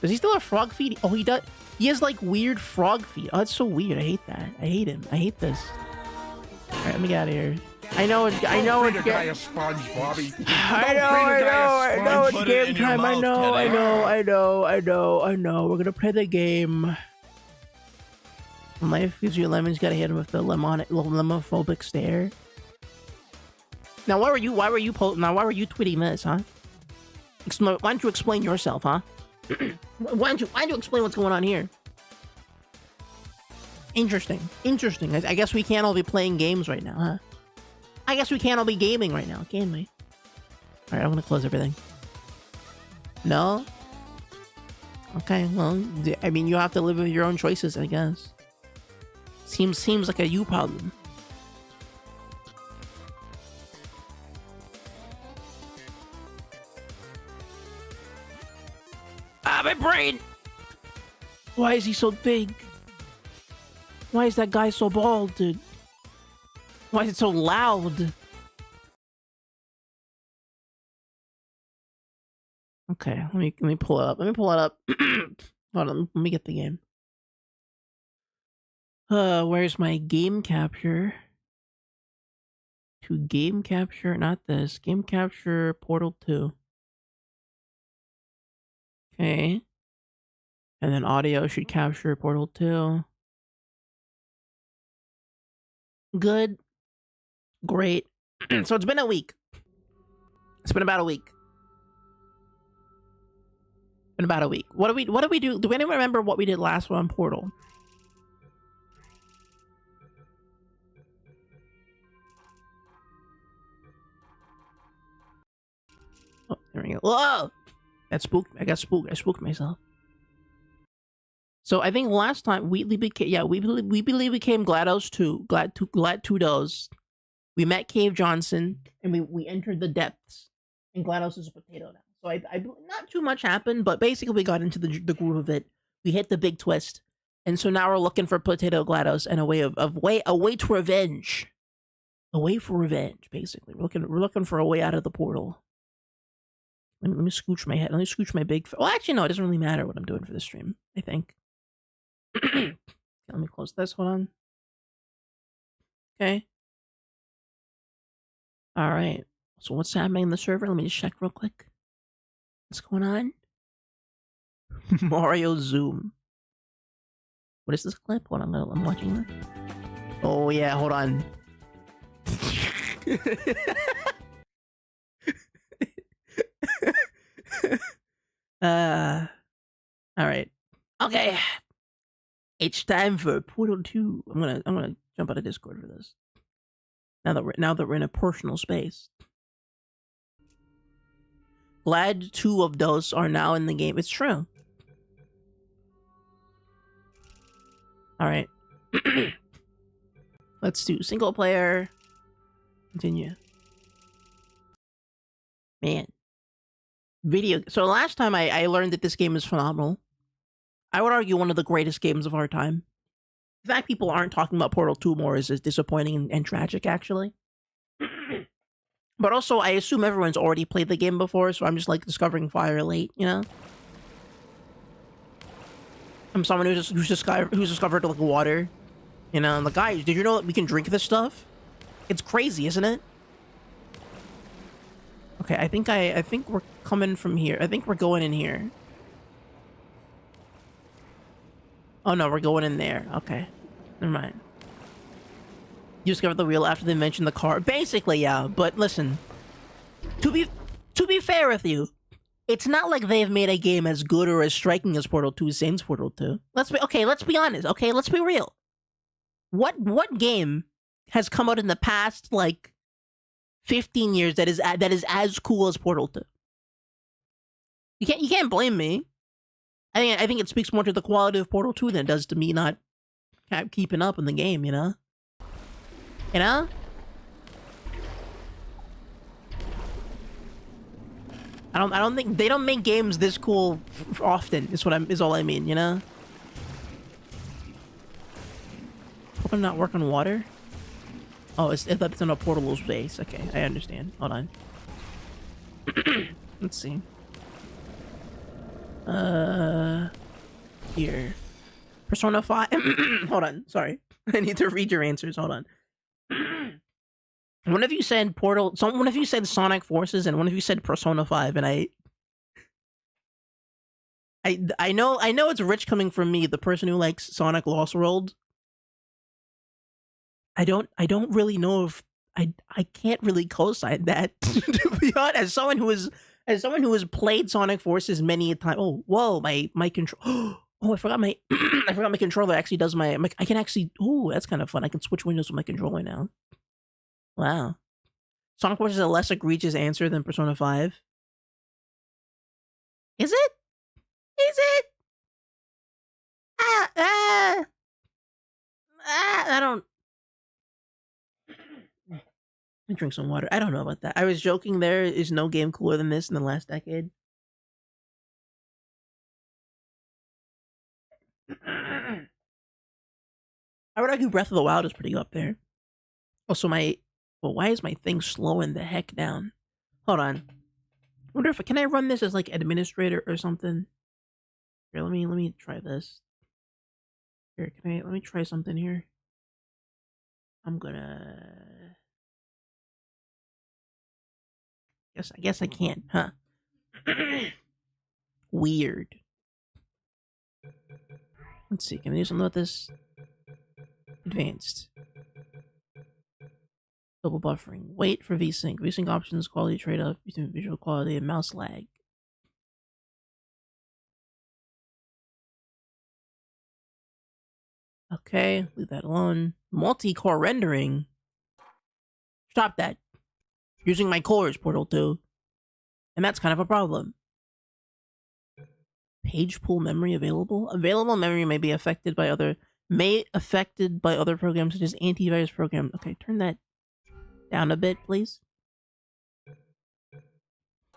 Does he still have frog feet? Oh, he does. He has like weird frog feet. Oh, that's so weird. I hate that. I hate him. I hate this. All right, let me get out of here. I know it's I know it's game time. I know. We're gonna play the game. When life gives you lemons, gotta hit him with the lemophobic stare. Now, why were you tweeting this, huh? Why don't you explain yourself, huh? why don't you explain what's going on here? Interesting. I guess we can't all be playing games right now, huh? I guess we can't all be gaming right now, can we? All right, I'm gonna close everything. No? Okay, well, I mean, you have to live with your own choices, I guess. Seems like a you problem. Ah, my brain! Why is he so big? Why is that guy so bald, dude? Why is it so loud? Okay, let me pull it up. Hold on, let me get the game. Where's my game capture? To game capture, not this. Game capture Portal 2. Okay. And then audio should capture Portal 2. Good. Great. So it's been a week. It's been about a week. What do we do? Do anyone remember what we did last one on Portal? Oh, there we go. Whoa! That spooked me. I got spooked. I spooked myself. So I think last time we became GLaDOS 2. GLaDOS. We met Cave Johnson and we entered the depths. And GLaDOS is a potato now. So I not too much happened, but basically we got into the groove of it. We hit the big twist. And so now we're looking for Potato GLaDOS and a way to revenge. A way for revenge, basically. We're looking for a way out of the portal. Let me scooch my head. Let me scooch my big... Well, actually, no, it doesn't really matter what I'm doing for this stream, I think. Let me close this. Hold on. Okay. All right. So what's happening in the server? Let me just check real quick. What's going on? Mario Zoom. What is this clip? Hold on, I'm watching this. Oh yeah, hold on. All right. Okay. It's time for Portal 2. I'm gonna jump out of Discord for this. Now that we're in a personal space. Glad 2 of those are now in the game. It's true. All right. Let's do single player. Continue. Man. So last time I learned that this game is phenomenal. I would argue one of the greatest games of our time. The fact people aren't talking about Portal 2 more is disappointing and tragic, actually. But also, I assume everyone's already played the game before, so I'm just like discovering fire late, you know? I'm someone who's discovered like water, you know? And the guys, did you know that we can drink this stuff? It's crazy, isn't it? Okay, I think we're coming from here. I think we're going in here. Oh no, we're going in there. Okay, never mind. You discovered the wheel after they mentioned the car. Basically, yeah. But listen, to be fair with you, it's not like they've made a game as good or as striking as Portal 2 Saints Portal 2. Let's be honest. Okay, let's be real. What game has come out in the past like 15 years that is as cool as Portal 2? You can't blame me. I think it speaks more to the quality of Portal 2 than it does to me not keeping up in the game, you know? You know? I don't think they don't make games this cool often. Is all I mean, you know? Hope I'm not working water. Oh, it's in a portable space. Okay, I understand. Hold on. Let's see. Here. Persona 5. Hold on. Sorry. I need to read your answers. Hold on. One of you said Portal. One of you said Sonic Forces, and one of you said Persona 5, and I know it's rich coming from me, the person who likes Sonic Lost World. I don't really know if I can't really co-sign that, to be honest. As someone who has played Sonic Forces many a time. Oh, whoa, my control. Oh, I forgot my I forgot my controller actually does my I can actually. Oh, that's kind of fun. I can switch windows with my controller now. Wow. Sonic Forces is a less egregious answer than Persona 5. Is it? Is it? I don't. Let me drink some water. I don't know about that. I was joking. There is no game cooler than this in the last decade. I would argue Breath of the Wild is pretty up there. Also, well, why is my thing slowing the heck down? Hold on. I wonder if can I run this as like administrator or something? Here, let me try this. Here, let me try something here. I'm gonna. I guess I can't, huh? Weird. Let's see. Can I do something about this? Advanced. Double buffering. Wait for VSync. VSync options, quality trade-off between visual quality and mouse lag. Okay, leave that alone. Multi-core rendering. Stop that. Using my cores, Portal 2. And that's kind of a problem. Page pool memory available? Available memory may be affected by other programs such as antivirus programs. Okay, turn that down a bit, please.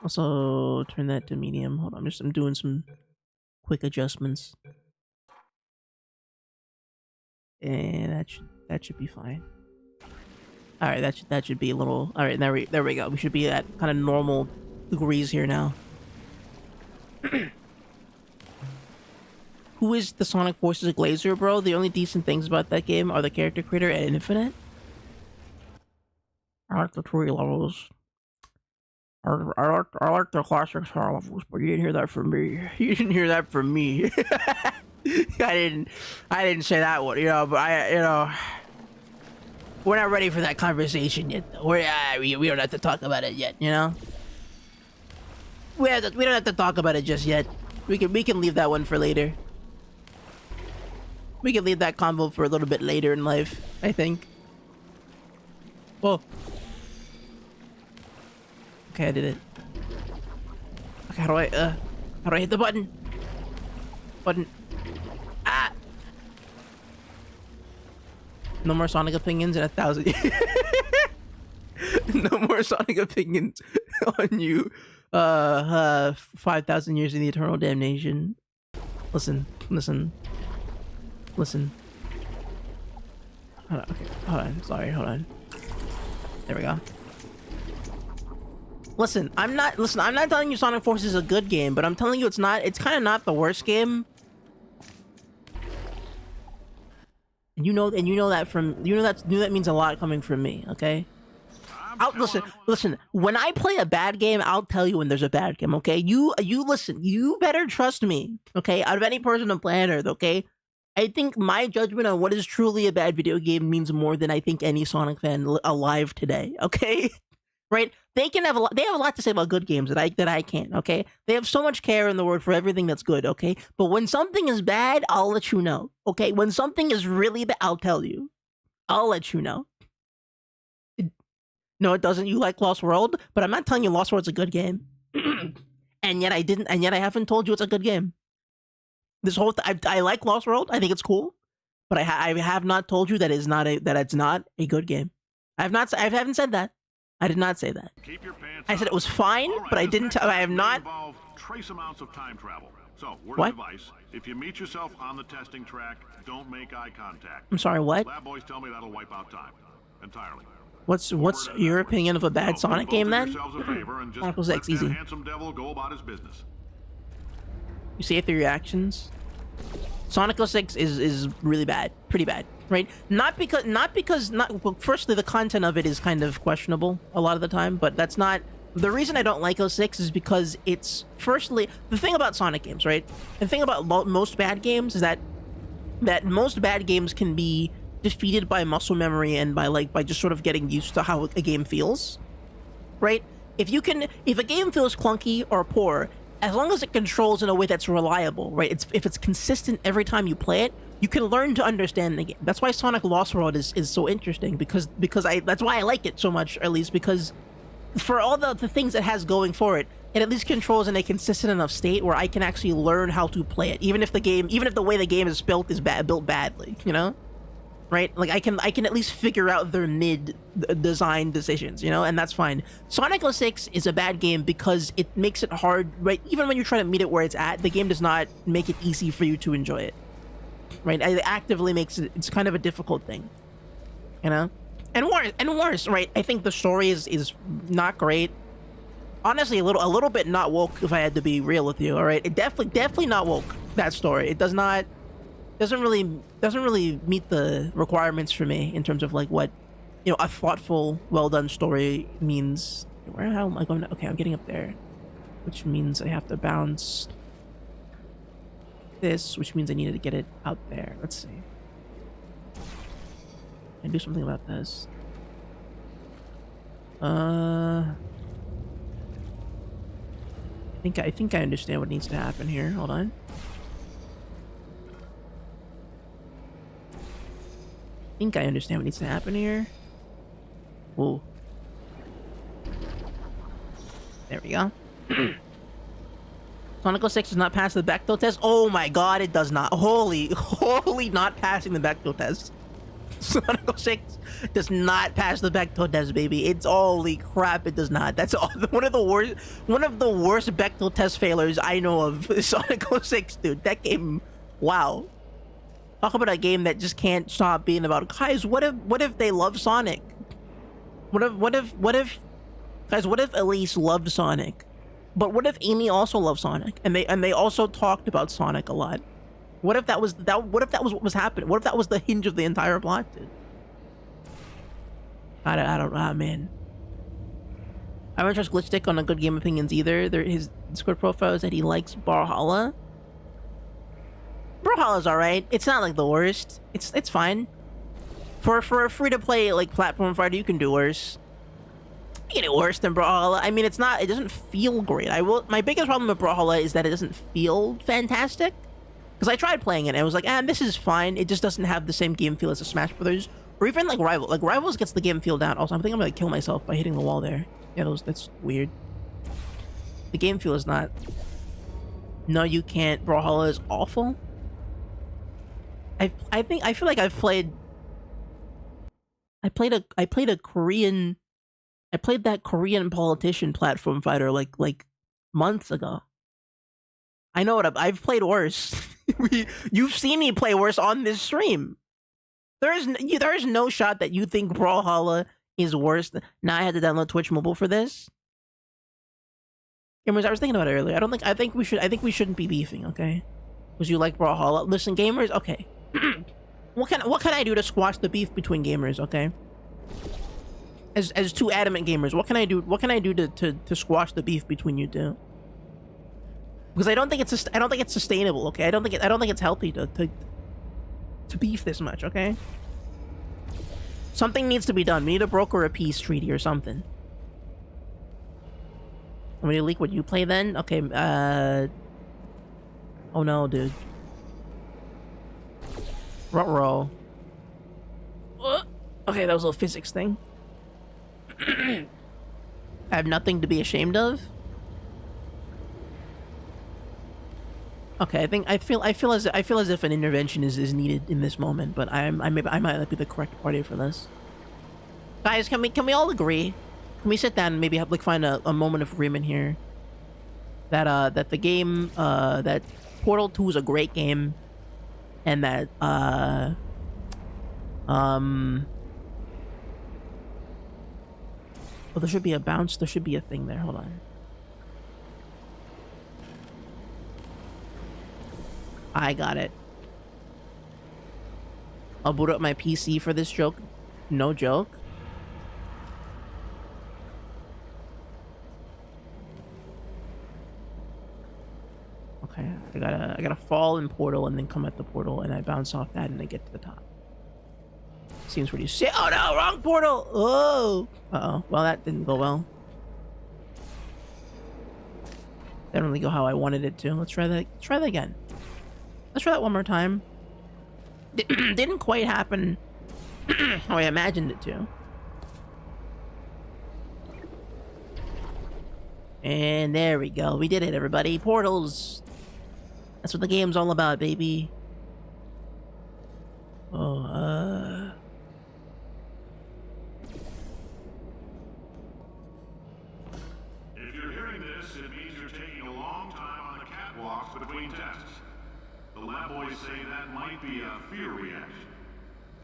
Also, turn that to medium. Hold on, I'm doing some quick adjustments. And that should be fine. All right, that should be a little. All right, there we go. We should be at kind of normal degrees here now. Who is the Sonic Forces Glazer, bro? The only decent things about that game are the character creator and Infinite. I like the tree levels. I like the classic star levels, but you didn't hear that from me. You didn't hear that from me. I didn't say that one, but we're not ready for that conversation yet. We don't have to talk about it yet, We don't have to talk about it just yet. We can leave that one for later. We can leave that convo for a little bit later in life, I think. Whoa. Okay, I did it. Okay, how do I hit the button? Ah! No more Sonic opinions in 1,000 years. No more Sonic opinions on you. 5,000 years in the eternal damnation. Listen. Hold on, okay, hold on. Sorry, hold on. There we go. Listen, I'm not telling you Sonic Forces is a good game, but I'm telling you it's kind of not the worst game. And you know that means a lot coming from me, okay? Listen, when I play a bad game, I'll tell you when there's a bad game, okay? You listen, you better trust me, okay? Out of any person on planet Earth, okay? I think my judgment on what is truly a bad video game means more than I think any Sonic fan alive today, okay? Right? They have a lot to say about good games that I can't, okay? They have so much care in the world for everything that's good, okay? But when something is bad, I'll let you know, okay? When something is really bad, I'll tell you. I'll let you know. No, it doesn't. You like Lost World, but I'm not telling you Lost World's a good game. And yet I haven't told you it's a good game. I like Lost World. I think it's cool, but I have not told you that it's not a good game. I haven't said that. I did not say that. I said it was fine, but I didn't. I have not. Trace amounts of time travel. So, word What? of advice: if you meet yourself on the testing track, don't make eye contact. I'm sorry. What? Lab boys tell me that'll wipe out time entirely. What's your opinion of a bad Sonic game then? Yourselves a favor and just Chronicles let X that easy. handsome devil go about his business. You see it through your actions. Sonic 06 is really bad, pretty bad, right? Not because well, firstly, the content of it is kind of questionable a lot of the time, but that's not the reason I don't like 06 is because it's firstly the thing about Sonic games, right? The thing about most bad games is that most bad games can be defeated by muscle memory and by just sort of getting used to how a game feels, right? If a game feels clunky or poor, as long as it controls in a way that's reliable, right? If it's consistent every time you play it, you can learn to understand the game. That's why Sonic Lost World is so interesting because that's why I like it so much, at least because for all the things it has going for it, it at least controls in a consistent enough state where I can actually learn how to play it, even if the way the game is built is built badly, you know? Right? Like I can at least figure out their design decisions, you know, and that's fine. Sonic 06 is a bad game because it makes it hard, right? Even when you try to meet it where it's at, the game does not make it easy for you to enjoy it, right? It actively makes it's kind of a difficult thing, you know. And worse, right? I think the story is not great. Honestly, a little bit not woke, if I had to be real with you. All right, it definitely not woke. That story, it doesn't really meet the requirements for me in terms of like what, you know, a thoughtful, well done story means. How am I going to, okay, I'm getting up there, which means I have to bounce this, which means I needed to get it out there. Let's see. Can I do something about this? I think I understand what needs to happen here. Hold on. I think I understand what needs to happen here. Whoa. There we go. Sonic 06 does not pass the Bechdel test. Oh my god, it does not. Holy not passing the Bechdel test. Sonic 06 does not pass the Bechdel test, baby. It's holy crap, it does not. That's one of the worst Bechdel test failures I know of. Sonic 06, dude. That game, wow. Talk about a game that just can't stop being about, guys, what if they love Sonic? What if Elise loved Sonic? But what if Amy also loved Sonic? And they also talked about Sonic a lot. What if that was what was happening? What if that was the hinge of the entire plot, dude? I don't know, man. I don't trust Glitchstick on a good game opinions either. His Discord profile said he likes Brawlhalla. Brawlhalla's alright. It's not like the worst. It's fine. For a free to play like platform fighter, you can do worse. You can do worse than Brawlhalla. I mean, it doesn't feel great. My biggest problem with Brawlhalla is that it doesn't feel fantastic. Because I tried playing it and I was like, this is fine. It just doesn't have the same game feel as a Smash Brothers. Or even like Rivals. Like Rivals gets the game feel down. Also, I think I'm gonna kill myself by hitting the wall there. Yeah, that's weird. The game feel is not. No, you can't. Brawlhalla is awful. I feel like I played that Korean politician platform fighter like months ago. I know I've played worse. You've seen me play worse on this stream. There is no shot that you think Brawlhalla is worse. Now I had to download Twitch Mobile for this. Gamers, I was thinking about it earlier. I think we shouldn't be beefing, okay? Because you like Brawlhalla. Listen, gamers, okay. What can I do to squash the beef between gamers, okay? As two adamant gamers, what can I do to squash the beef between you two? Because I don't think it's sustainable, okay? I don't think it's healthy to beef this much, okay? Something needs to be done. We need to broker a peace treaty or something. I'm gonna leak what you play then? Okay, oh no, dude. Ruh-roh. Okay, that was a little physics thing. I have nothing to be ashamed of. Okay, I feel as if an intervention is needed in this moment, but I might not be the correct party for this. Guys, can we all agree? Can we sit down and maybe find a moment of agreement here? That the game that Portal 2 is a great game, and that oh, there should be a bounce. There should be a thing there. Hold on. I got it. I'll boot up my PC for this joke. No joke. Okay, I gotta fall in portal and then come at the portal, and I bounce off that and I get to the top. Seems pretty sick. Oh no, wrong portal! Oh! Uh-oh. Well, that didn't go well. Didn't really go how I wanted it to. Let's try that. Let's try that again. Let's try that one more time. Didn't quite happen how I imagined it to. And there we go. We did it, everybody. Portals. That's what the game's all about, baby. Oh, If you're hearing this, it means you're taking a long time on the catwalks between tests. The lab boys say that might be a fear reaction.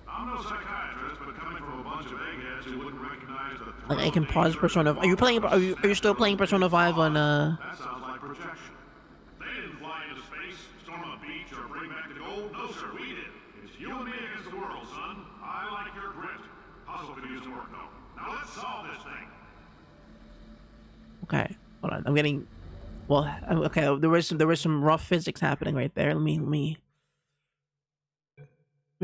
I'm no psychiatrist, but coming from a bunch of eggheads who wouldn't recognize the thrill I can pause Persona. Are you playing? Are you still playing Persona 5 on That sounds like projection. They didn't fly into space, storm a beach, or bring back the gold. No, sir, we did. It's you and me against the world, son. I like your grit. Hustle could use some work, though. Now let's solve this thing. Okay, hold on. I'm getting. Well, okay. There was some rough physics happening right there. Let me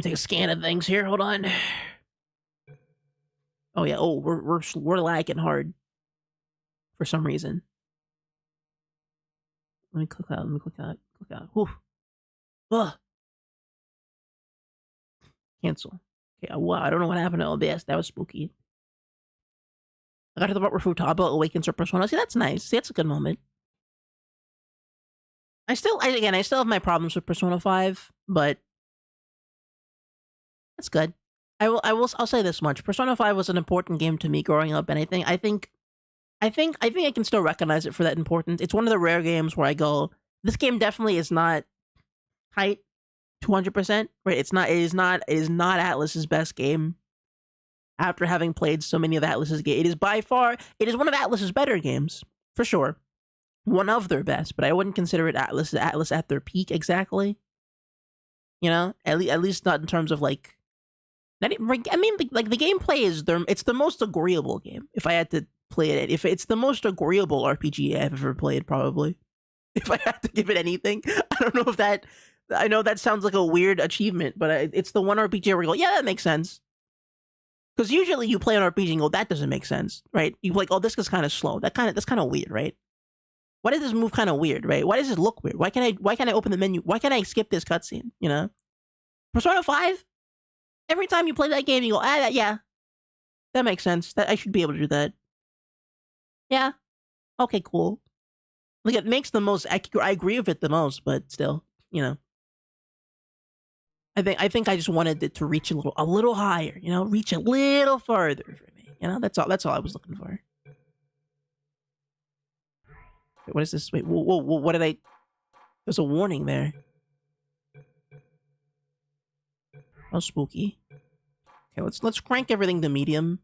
take a scan of things here. Hold on. Oh yeah. Oh, we're lagging hard for some reason. Let me click out. Let me click out. Click out. Whew. Ugh. Cancel. Okay. Wow. I don't know what happened to OBS. That was spooky. I got to the part where Futaba awakens her persona. See, that's nice. See, that's a good moment. I still have my problems with Persona 5, but that's good. I'll say this much. Persona 5 was an important game to me growing up, and I think I can still recognize it for that importance. It's one of the rare games where I go, this game definitely is not tight 200%, right? It is not Atlus's best game. After having played so many of Atlus's games, it is one of Atlus's better games, for sure. One of their best, but I wouldn't consider it Atlus at their peak exactly. You know, at least not in terms of like. I mean, like the gameplay is it's the most agreeable game. If I had to play it, if it's the most agreeable RPG I've ever played, probably. If I had to give it anything, I don't know if that. I know that sounds like a weird achievement, but it's the one RPG where you go, yeah, that makes sense. Because usually you play an RPG and go, that doesn't make sense, right? You like, oh, this is kind of slow. That's kind of weird, right? Why does this move kind of weird, right? Why does this look weird? Why can't I open the menu? Why can't I skip this cutscene? You know, Persona 5. Every time you play that game, you go, yeah, that makes sense. That I should be able to do that. Yeah, okay, cool. Like it makes the most. I agree with it the most, but still, you know. I think I just wanted it to reach a little higher, you know, reach a little farther for me. You know, that's all I was looking for. Wait, what is this? Wait, whoa, what did I? There's a warning there. Oh, spooky. Okay, let's crank everything to medium,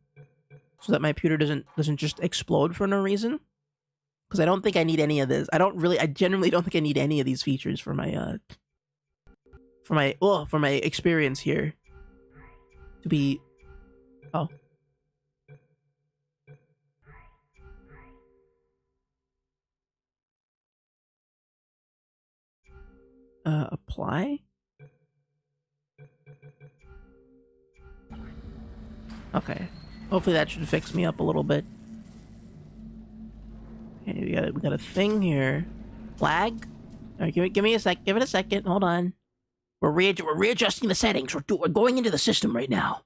so that my computer doesn't just explode for no reason. Because I don't think I need any of this. I genuinely don't think I need any of these features for my for my experience here to be. Oh. Apply? Okay. Hopefully that should fix me up a little bit. Okay, we got a thing here. Flag? Alright, give me a sec. Give it a second. Hold on. We're readjusting the settings. We're going into the system right now.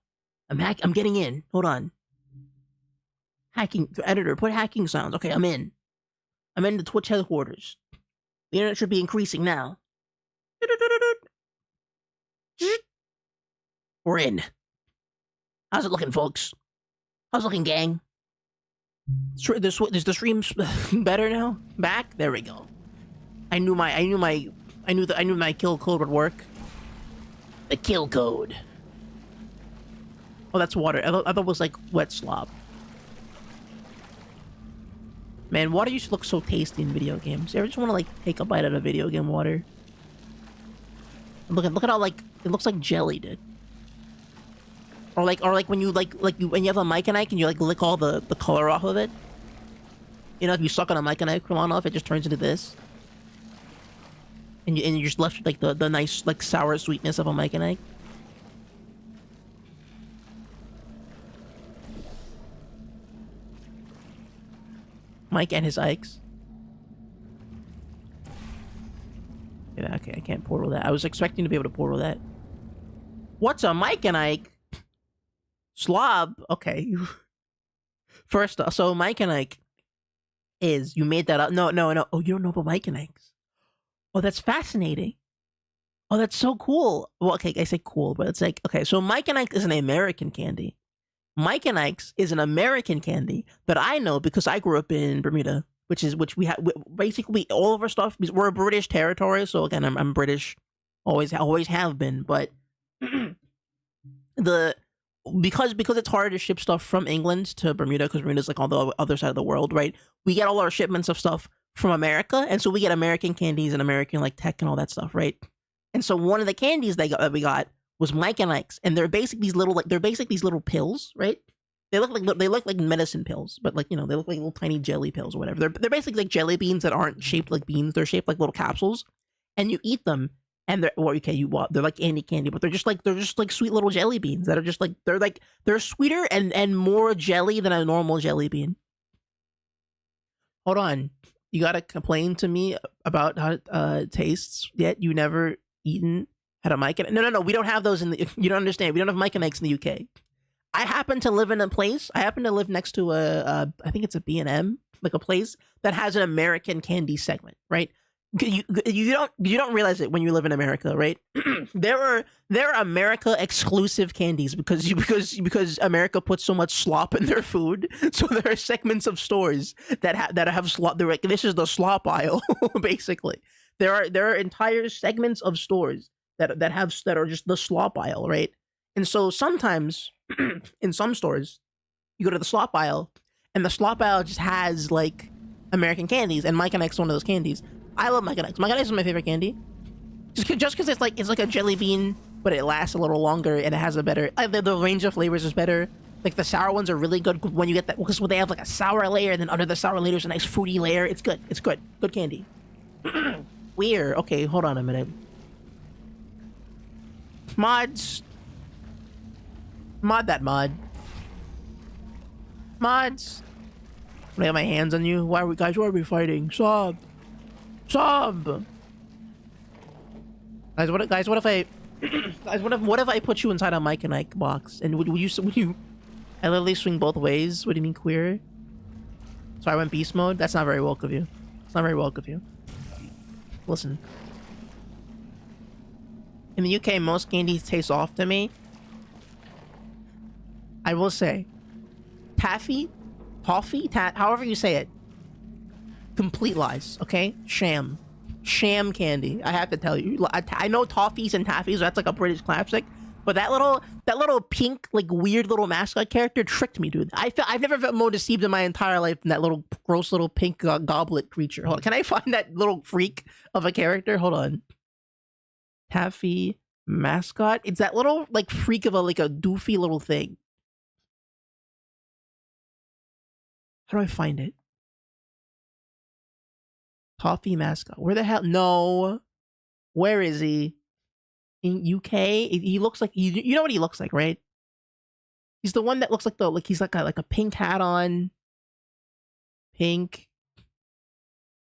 I'm getting in. Hold on. Hacking editor. Put hacking sounds. Okay, I'm in. I'm in the Twitch headquarters. The internet should be increasing now. We're in. How's it looking, folks? How's it looking, gang? Is the stream better now? Back? There we go. I knew my kill code would work. The kill code. Oh, that's water. I thought it was like wet slop. Man, water used to look so tasty in video games. You ever just want to like take a bite out of video game water? Look at how like it looks like jelly, dude. Or like when you when you have a Mike and Ike and you like lick all the color off of it. You know, if you suck on a Mike and Ike from on off, it just turns into this. And you're just left with like the nice like sour sweetness of a Mike and Ike. Mike and his Ikes. Yeah, okay, I can't portal that. I was expecting to be able to portal that. What's a Mike and Ike? Slob. Okay. First, so Mike and Ike is you made that up. No. Oh, you don't know about Mike and Ike's. Oh, that's fascinating. Oh, that's so cool. Well, okay, I say cool, but it's like okay. So Mike and Ike is an American candy. Mike and Ike's is an American candy that I know because I grew up in Bermuda, which we have basically all of our stuff. We're a British territory, so again, I'm British, always have been. But because it's harder to ship stuff from England to Bermuda because Bermuda's like on the other side of the world, right? We get all our shipments of stuff from America, and so we get American candies and American like tech and all that stuff, right? And so one of the candies that we got was Mike and Ike's, and they're basically these little pills, right? They look like medicine pills, but like they look like little tiny jelly pills or whatever. They're basically like jelly beans that aren't shaped like beans. They're shaped like little capsules, and you eat them, and they're like candy, but they're just like sweet little jelly beans that are just like they're sweeter and more jelly than a normal jelly bean. Hold on, you gotta complain to me about how it tastes, yet you never eaten. Had a Mike and no, we don't have those in the. You don't understand. We don't have Mike and Ike's in the UK. I happen to live in a place. I happen to live next to I think it's a B&M, like a place that has an American candy segment, right? You don't realize it when you live in America, right? there are America exclusive candies because America puts so much slop in their food. So there are segments of stores that have slop. They're like, this is the slop aisle, basically. There are entire segments of stores that are just the slop aisle, right? And so sometimes in some stores, you go to the slop aisle, and the slop aisle just has like American candies, and Mike and Ike's one of those candies. I love Mike and Ike's. Mike and Ike's is my favorite candy, just because it's like a jelly bean, but it lasts a little longer and it has a better the range of flavors is better. Like the sour ones are really good when you get that because they have like a sour layer, and then under the sour layer is a nice fruity layer. It's good. It's good candy. Weird. Okay, hold on a minute. Mods. Mod that mod. Mods. I have my hands on you. Why are we fighting? Sob. Guys, what if I what if I put you inside a Mike and Ike box? And would you I literally swing both ways? What do you mean queer? So I went beast mode? That's not very woke of you. It's not very woke of you. Listen. In the UK, most candies taste off to me. I will say, toffee, however you say it, complete lies, okay? Sham candy. I have to tell you. I know toffees and taffies, that's like a British classic, but that little pink, like weird little mascot character tricked me, dude. I've never felt more deceived in my entire life than that little gross little pink goblet creature. Hold on, can I find that little freak of a character? Hold on. Taffy mascot. It's that little like freak of a doofy little thing. How do I find it? Toffee mascot. Where the hell? No. Where is he? In UK? He looks like you know what he looks like, right? He's the one that looks like he's like a pink hat on. Pink.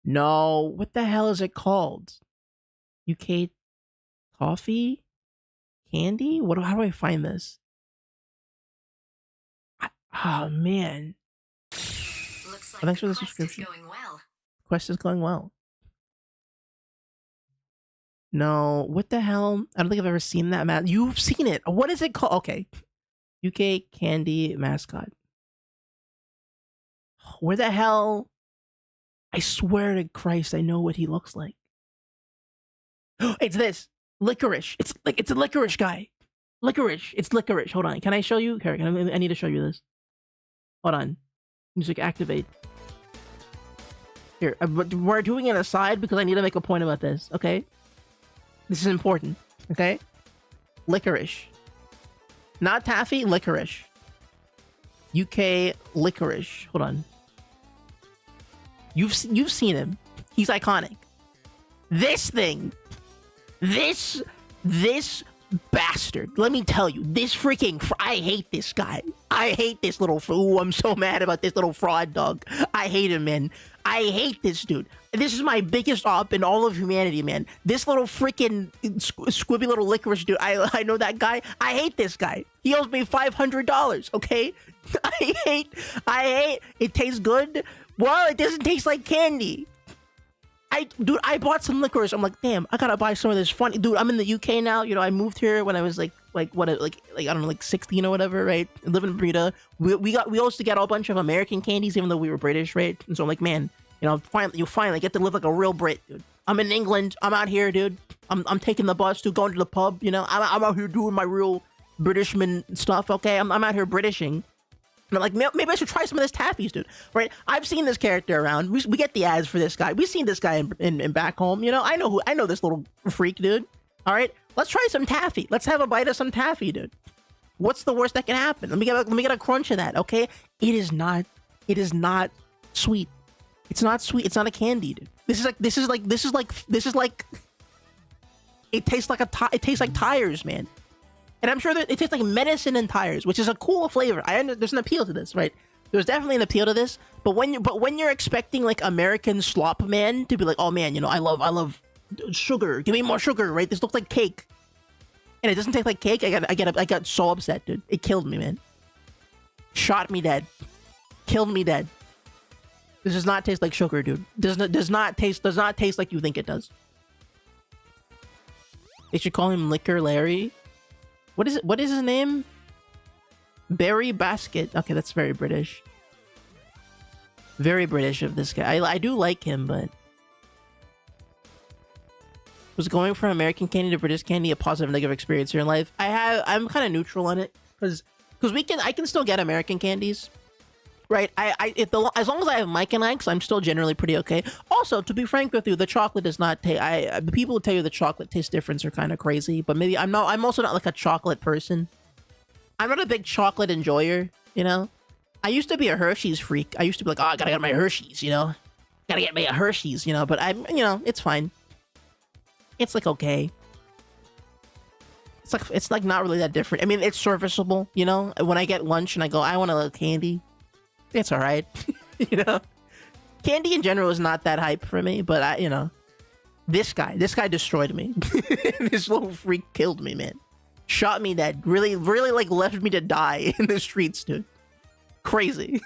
No. What the hell is it called? UK toffee? Candy? How do I find this? Oh man. Looks like Thanks for the quest subscription. is going well. Quest is going well. No, what the hell? I don't think I've ever seen that You've seen it. What is it called? Okay. UK candy mascot. Where the hell? I swear to Christ, I know what he looks like. It's this. Licorice. It's a licorice guy. Licorice. It's licorice. Hold on. Can I show you? Here, I need to show you this. Hold on. Music activate. Here, we're doing it aside because I need to make a point about this, okay? This is important. Okay? Licorice. Not taffy, licorice. UK licorice. Hold on. You've seen him. He's iconic. This thing. This bastard. Let me tell you, this freaking... I hate this guy. I hate this little... Ooh, I'm so mad about this little fraud dog. I hate him, man. I hate this dude. This is my biggest op in all of humanity, man. This little freaking squibby little licorice dude. I know that guy. I hate this guy. He owes me $500, okay? I hate... It tastes good. Well, it doesn't taste like candy. Dude, I bought some licorice. I'm like, damn, I gotta buy some of this funny. Dude, I'm in the UK now. You know, I moved here when I was like I don't know, like 16 or whatever, right? I live in Bermuda. We used to get a bunch of American candies, even though we were British, right? And so I'm like, man, you know, you finally get to live like a real Brit, dude. I'm in England. I'm out here, dude. I'm taking the bus to going to the pub. You know, I'm out here doing my real Britishman stuff. Okay, I'm out here Britishing. And I'm like, maybe I should try some of this taffies, dude. Right? I've seen this character around. We get the ads for this guy. We've seen this guy in back home. You know, I know this little freak, dude. All right, let's try some taffy. Let's have a bite of some taffy, dude. What's the worst that can happen? Let me get a crunch of that, okay? It is not sweet. It's not sweet. It's not a candy, dude. This is like. It tastes like tires, man. And I'm sure that it tastes like medicine and tires, which is a cool flavor. There's an appeal to this, right? There's definitely an appeal to this. But when you're expecting like American slop man to be like, oh man, you know, I love sugar. Give me more sugar, right? This looks like cake, and it doesn't taste like cake. I got so upset, dude. It killed me, man. Shot me dead. Killed me dead. This does not taste like sugar, dude. Does not taste like you think it does. They should call him Liquor Larry. What is his name? Berry Basket. Okay, that's very British. Very British of this guy. I do like him, but was going from American candy to British candy a positive or negative experience in your life? I'm kind of neutral on it because I can still get American candies. Right, as long as I have Mike and Ike's, I'm still generally pretty okay. Also, to be frank with you, the chocolate does not taste. The people who tell you the chocolate tastes different are kind of crazy. But maybe I'm also not like a chocolate person. I'm not a big chocolate enjoyer. You know, I used to be a Hershey's freak. I used to be like, oh, I gotta get my Hershey's. You know, gotta get me a Hershey's. You know, but it's fine. It's like okay. It's like not really that different. I mean, it's serviceable. You know, when I get lunch and I go, I want a little candy. It's all right. You know, candy in general is not that hype for me, but this guy destroyed me. This little freak killed me, man. Shot me dead. Really, really like left me to die in the streets, dude. Crazy.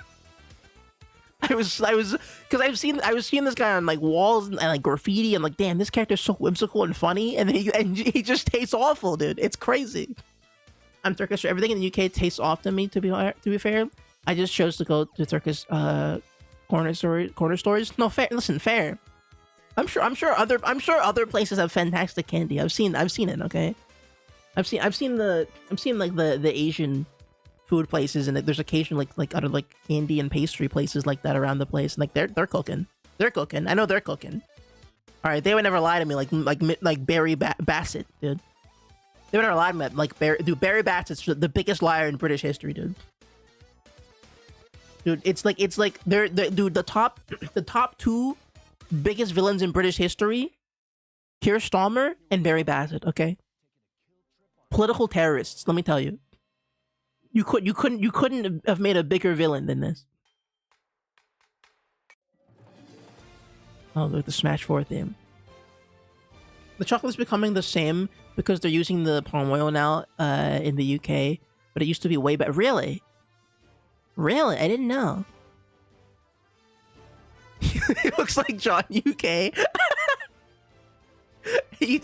I was because I was seeing this guy on like walls and like graffiti and like, damn, this character's so whimsical and funny, and he just tastes awful, dude. It's crazy. I'm Turkish. Everything in the UK tastes off to me. To be fair. I just chose to go to Turkish corner stores. No, fair. Listen, fair. I'm sure other places have fantastic candy. I've seen it. Okay, I've seen like the Asian food places, and there's occasionally like other like candy and pastry places like that around the place. And like they're cooking. They're cooking. I know they're cooking. All right, they would never lie to me like Barry Bassett, dude. They would never lie to me like Barry Bassett's the biggest liar in British history, dude. Dude, it's like the top two biggest villains in British history, Keir Starmer and Barry Bassett. Okay, political terrorists. Let me tell you, you couldn't have made a bigger villain than this. Oh, look, the Smash 4 theme. The chocolate's becoming the same because they're using the palm oil now in the UK, but it used to be way better. Really? Really? I didn't know. It looks like John UK. I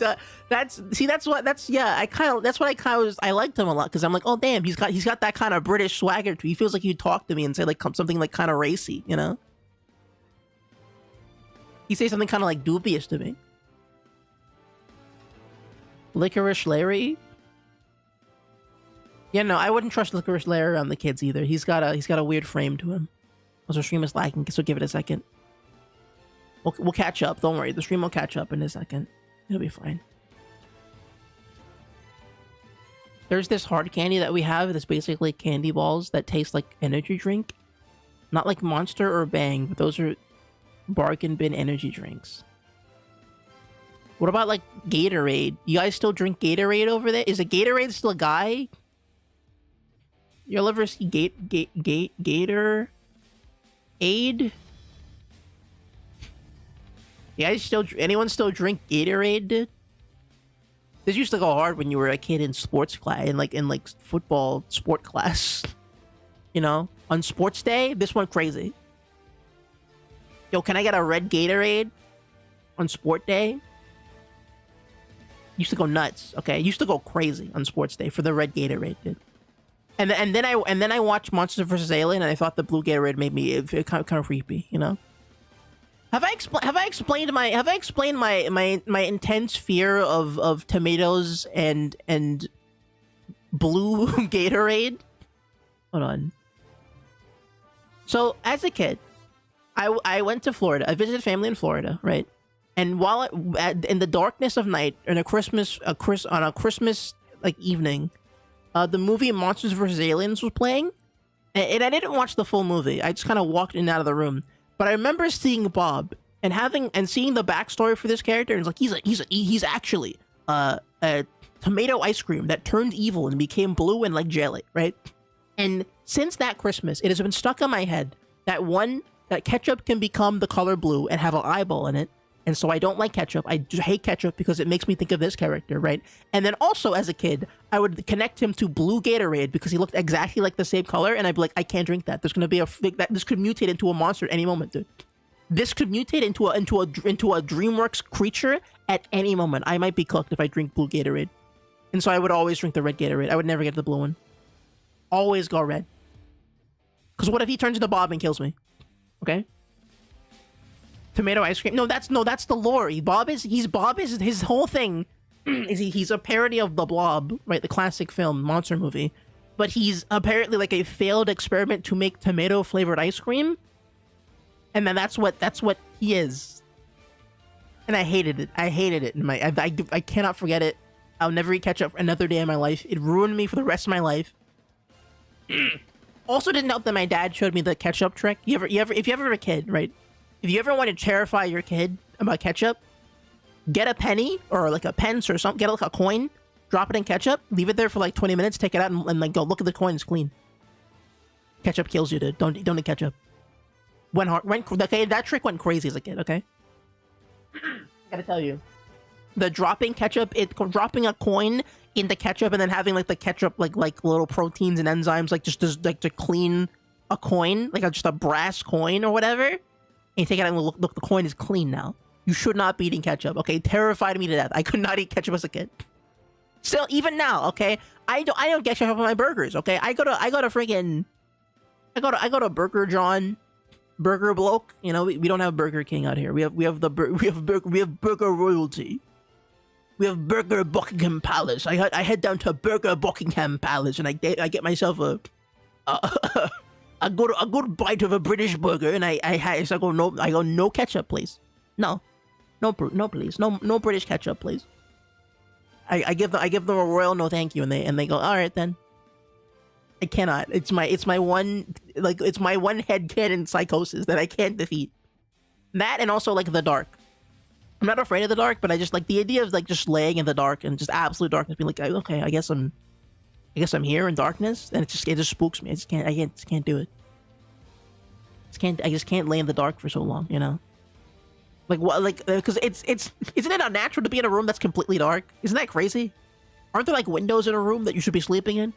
liked him a lot because I'm like, oh damn, he's got that kind of British swagger to. He feels like he'd talk to me and say like something like kind of racy, you know? He say something kind of like dubious to me. Licorice Larry. Yeah, no, I wouldn't trust Licorice Larry around the kids either. He's got a weird frame to him. Also, stream is lagging, so give it a second. We'll catch up. Don't worry, the stream will catch up in a second. It'll be fine. There's this hard candy that we have that's basically candy balls that taste like energy drink. Not like Monster or Bang, but those are bargain bin energy drinks. What about like Gatorade? You guys still drink Gatorade over there? Is a Gatorade still a guy? You'll ever see Gator Aid? You guys still, anyone still drink Gatorade, dude? This used to go hard when you were a kid in sports class, in like football sport class. You know, on sports day, this went crazy. Yo, can I get a red Gatorade on sport day? Used to go nuts. Okay, used to go crazy on sports day for the red Gatorade, dude. And then I watched Monsters vs. Alien, and I thought the blue Gatorade made me kind of creepy. You know. Have I explained my intense fear of tomatoes and blue Gatorade? Hold on. So as a kid, I went to Florida. I visited family in Florida, right? And while in the darkness of night, on a Christmas like evening, the movie Monsters vs. Aliens was playing, and I didn't watch the full movie. I just kind of walked in and out of the room. But I remember seeing Bob and seeing the backstory for this character, and it's like he's actually a tomato ice cream that turned evil and became blue and like jelly, right? And since that Christmas, it has been stuck in my head that ketchup can become the color blue and have an eyeball in it. And so I don't like ketchup. I just hate ketchup because it makes me think of this character, right? And then also as a kid, I would connect him to blue Gatorade because he looked exactly like the same color, and I'd be like, I can't drink that. There's gonna be this could mutate into a monster at any moment, dude. This could mutate into a DreamWorks creature at any moment. I might be cooked if I drink blue Gatorade. And so I would always drink the red Gatorade. I would never get the blue one. Always go red. Because what if he turns into Bob and kills me? Okay? Tomato ice cream. No, that's the lore. Bob is his whole thing is he's a parody of The Blob, right? The classic film monster movie. But he's apparently like a failed experiment to make tomato flavored ice cream. And then that's what he is. And I hated it. I cannot forget it. I'll never eat ketchup another day in my life. It ruined me for the rest of my life. Also didn't help that my dad showed me the ketchup trick. If you ever were a kid, right? If you ever want to terrify your kid about ketchup, get a penny or like a pence or something, get like a coin, drop it in ketchup, leave it there for like 20 minutes, take it out and like go look at the coin, it's clean. Ketchup kills you, dude. Don't eat ketchup. Okay, that trick went crazy as a kid, okay? Gotta tell you. The dropping dropping a coin into ketchup and then having like the ketchup like little proteins and enzymes like just like to clean a coin, like just a brass coin or whatever. And you take it out and look, the coin is clean now. You should not be eating ketchup, okay? Terrified me to death. I could not eat ketchup as a kid. Still, even now, okay? I don't get ketchup on my burgers, okay? I go to Burger John, Burger Bloke. You know, we don't have Burger King out here. We have Burger Royalty. We have Burger Buckingham Palace. I head down to Burger Buckingham Palace and I get myself a good bite of a British burger, and I go no ketchup, please. No, please, no British ketchup, please. I give them a royal no thank you, and they go, all right then. I cannot. It's my one headcanon psychosis that I can't defeat. That and also like the dark. I'm not afraid of the dark, but I just like the idea of like just laying in the dark and just absolute darkness, being like, okay, I guess I'm here in darkness, and it just spooks me. I just can't do it. I just can't lay in the dark for so long, you know? Like what? Like because isn't it unnatural to be in a room that's completely dark? Isn't that crazy? Aren't there like windows in a room that you should be sleeping in?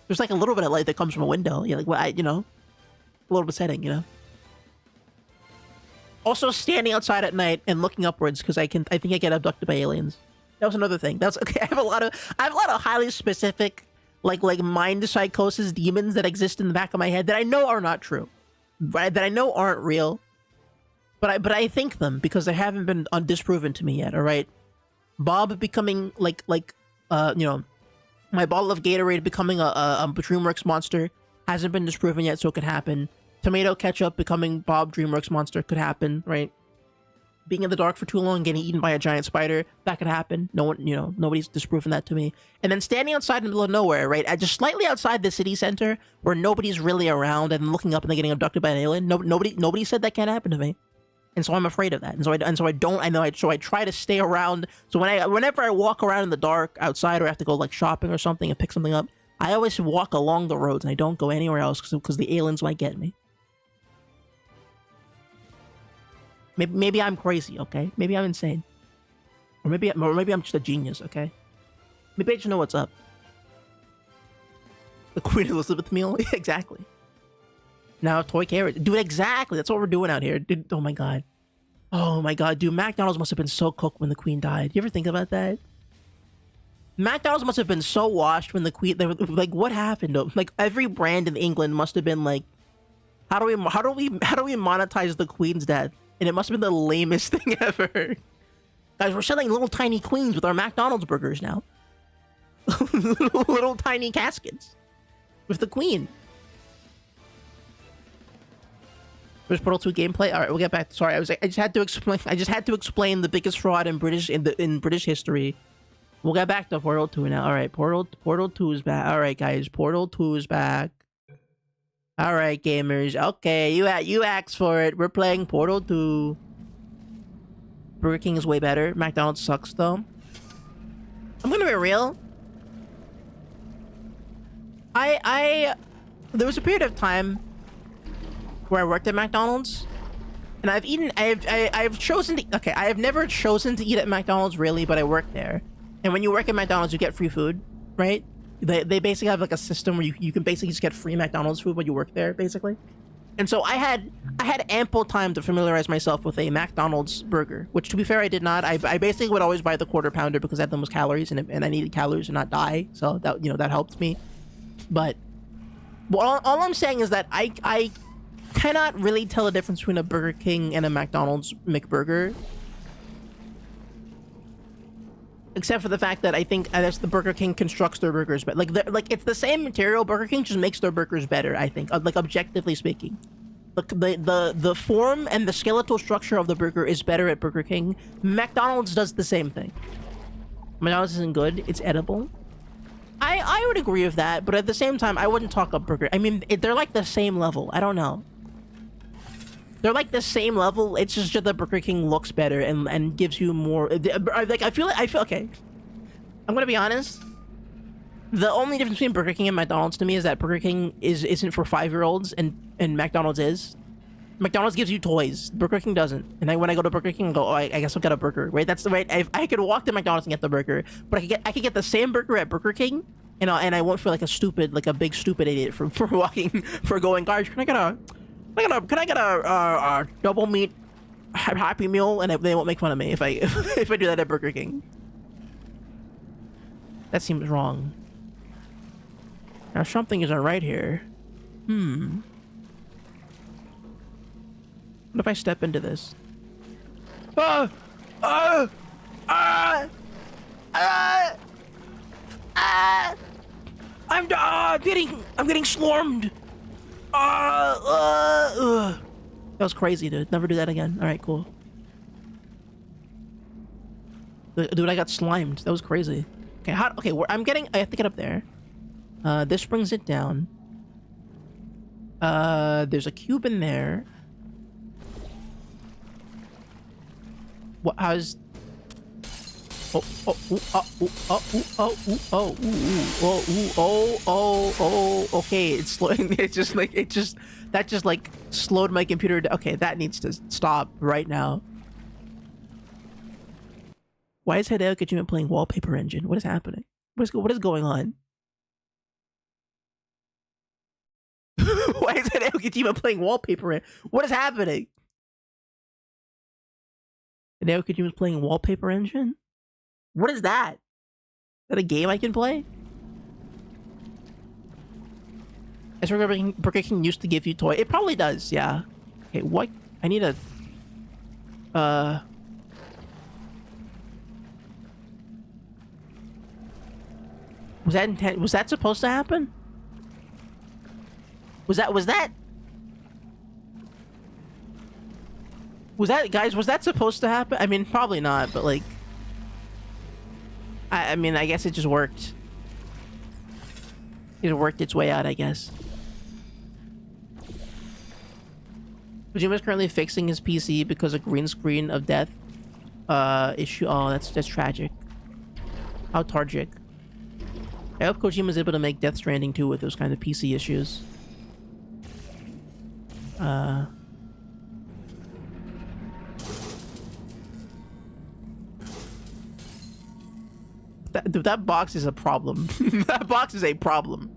There's like a little bit of light that comes from a window. You're like, well, a little bit setting, you know? Also, standing outside at night and looking upwards because I think I get abducted by aliens. That was another thing. That's okay. I have a lot of highly specific like mind psychosis demons that exist in the back of my head that I know are not true, right? That I know aren't real, but I think them because they haven't been disproven to me yet. All right, Bob becoming my bottle of Gatorade becoming a DreamWorks monster hasn't been disproven yet, so it could happen. Tomato ketchup becoming Bob DreamWorks monster could happen, right? being in the dark for too long, getting eaten by a giant spider, that could happen. No one, nobody's disproving that to me. And then standing outside in the middle of nowhere, right, just slightly outside the city center, where nobody's really around, and looking up and then getting abducted by an alien. Nobody said that can't happen to me, and so I'm afraid of that. So I try to stay around. So whenever I walk around in the dark outside, or I have to go like shopping or something and pick something up, I always walk along the roads and I don't go anywhere else because the aliens might get me. Maybe I'm crazy, okay? Maybe I'm insane. Or maybe I'm just a genius, okay? Maybe I just know what's up. The Queen Elizabeth meal? Exactly. Now toy carrot. Dude, exactly. That's what we're doing out here. Dude, oh my god. Oh my god, dude. McDonald's must have been so cooked when the Queen died. You ever think about that? McDonald's must have been so washed when the Queen... Like, what happened? Like, every brand in England must have been like... How do we monetize the Queen's death? And it must have been the lamest thing ever. Guys, we're selling little tiny queens with our McDonald's burgers now. little tiny caskets. With the Queen. There's Portal 2 gameplay. Alright, we'll get back. Sorry, I just had to explain the biggest fraud in British history. We'll get back to Portal 2 now. Alright, Portal 2 is back. Alright, guys, Portal 2 is back. Alright, gamers. Okay, you asked for it. We're playing Portal 2. Burger King is way better. McDonald's sucks, though. I'm gonna be real. There was a period of time where I worked at McDonald's, and I have never chosen to eat at McDonald's, really, but I worked there. And when you work at McDonald's, you get free food, right? They basically have like a system where you can basically just get free McDonald's food when you work there, basically. And so I had ample time to familiarize myself with a McDonald's burger, which, to be fair, I did not. I basically would always buy the quarter pounder because that had the most calories, and I needed calories to not die. So that that helped me. But all I'm saying is that I cannot really tell the difference between a Burger King and a McDonald's McBurger. Except for the fact that I think that's the Burger King constructs their burgers, but like it's the same material. Burger King just makes their burgers better, I think. Like, objectively speaking, the form and the skeletal structure of the burger is better at Burger King. McDonald's does the same thing. McDonald's isn't good. It's edible. I would agree with that, but at the same time, I wouldn't talk up burger. I mean, they're like the same level. I don't know. They're like the same level. It's just that the Burger King looks better and gives you more. Like I feel okay. I'm gonna be honest. The only difference between Burger King and McDonald's to me is that Burger King isn't for 5-year-olds and McDonald's is. McDonald's gives you toys. Burger King doesn't. And then when I go to Burger King, I go, oh, I guess I'll get a burger. Right? That's the right. I could walk to McDonald's and get the burger, but I could get the same burger at Burger King, and I won't feel like a big stupid idiot for going. Guys, can I get a double meat Happy Meal? And they won't make fun of me if I do that at Burger King. That seems wrong. Now something isn't right here. What if I step into this? I'm getting swarmed. That was crazy, dude. Never do that again. All right, cool. Dude, I got slimed. That was crazy. Okay, I have to get up there. This brings it down. There's a cube in there. What? How's? Okay, it's slowing. That just like slowed my computer down. Okay, that needs to stop right now. Why is Hideo Kojima playing Wallpaper Engine? What is happening? What is going on? Why is Hideo Kojima playing Wallpaper Engine? What is happening? Hideo Kojima's playing Wallpaper Engine? What is that? Is that a game I can play? I swear Burger King used to give you toy. It probably does, yeah. Okay, what? I need a... Was that supposed to happen? Was Was that supposed to happen? I mean, probably not, but like, I mean, I guess it just worked. It worked its way out, I guess. Kojima's currently fixing his PC because of green screen of death issue. Oh, that's tragic. How tragic. I hope Kojima's able to make Death Stranding 2 with those kind of PC issues. That box is a problem. That box is a problem.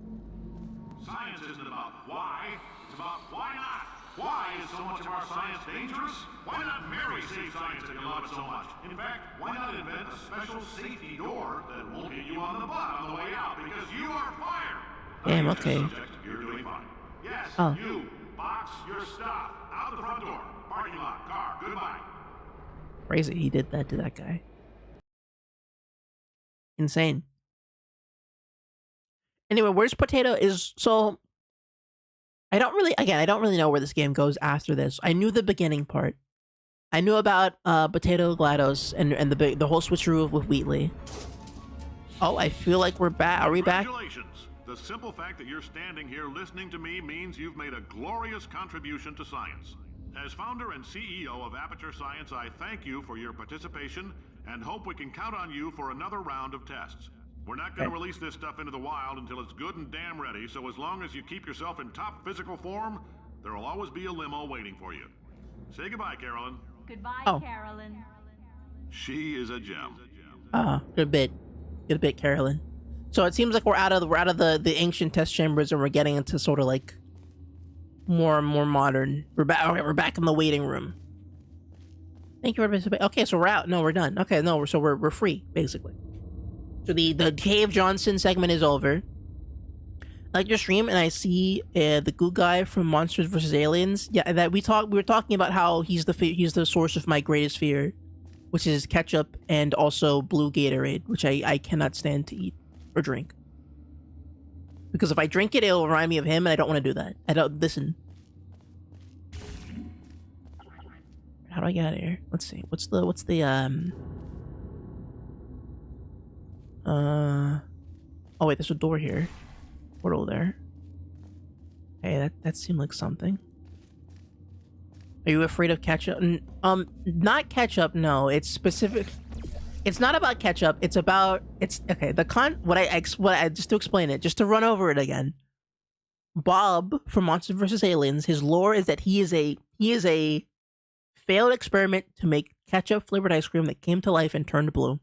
Science isn't about why, it's about why not. Why is so much of our science dangerous? Why not marry safe science if you love it so much? In fact, why not invent a special safety door that won't hit you on the butt on the way out because you are fired? Damn, okay. You're doing fine. Yes, Oh. you. Box your stuff. Out the front door. Parking lot. Car. Goodbye. Crazy, he did that to that guy. Insane. Anyway, where's Potato is so I don't really know where this game goes after this. I knew the beginning part. I knew about Potato GLaDOS and the whole switcheroo with Wheatley. Oh, I feel like we're back. Are we back? Congratulations. The simple fact that you're standing here listening to me means you've made a glorious contribution to science. As founder and CEO of Aperture Science, I thank you for your participation and hope we can count on you for another round of tests. We're not going to release this stuff into the wild until it's good and damn ready, so as long as you keep yourself in top physical form, there will always be a limo waiting for you. Say goodbye, Carolyn. Goodbye, Oh. Carolyn. She is a gem. Good bit, Carolyn. So it seems like we're out of the ancient test chambers and we're getting into sort of like more modern. We're back. Okay, we're back in the waiting room. Thank you for participating. Okay, so we're out. No, we're done. Okay, no, we're free basically. So the Cave Johnson segment is over. I like your stream, and I see the good guy from Monsters vs. Aliens. Yeah, that we were talking about how he's the source of my greatest fear, which is ketchup and also blue Gatorade, which I cannot stand to eat or drink. Because if I drink it, it'll remind me of him, and I don't want to do that. I don't listen. How do I get out of here? Let's see. What's the oh wait, there's a door here. Portal there. Hey, that seemed like something. Are you afraid of ketchup? Not ketchup, no. It's specific. It's not about ketchup. It's about okay. Just to explain it, just to run over it again. Bob from Monsters vs. Aliens, his lore is that he is a failed experiment to make ketchup flavored ice cream that came to life and turned blue.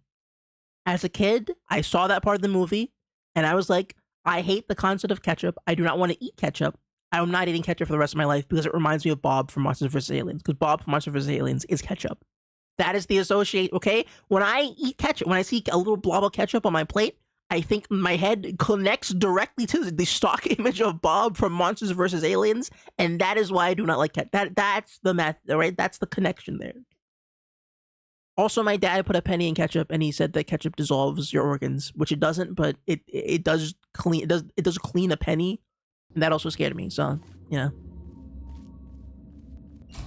As a kid, I saw that part of the movie, and I was like, I hate the concept of ketchup. I do not want to eat ketchup. I'm not eating ketchup for the rest of my life because it reminds me of Bob from Monsters vs. Aliens, because Bob from Monsters vs. Aliens is ketchup. That is the associate, okay? When I eat ketchup, when I see a little blob of ketchup on my plate, I think my head connects directly to the stock image of Bob from Monsters vs. Aliens, and that is why I do not like ketchup. That's the math, right? That's the connection there. Also, my dad put a penny in ketchup, and he said that ketchup dissolves your organs, which it doesn't, but it does clean. It does clean a penny, and that also scared me. So, you know,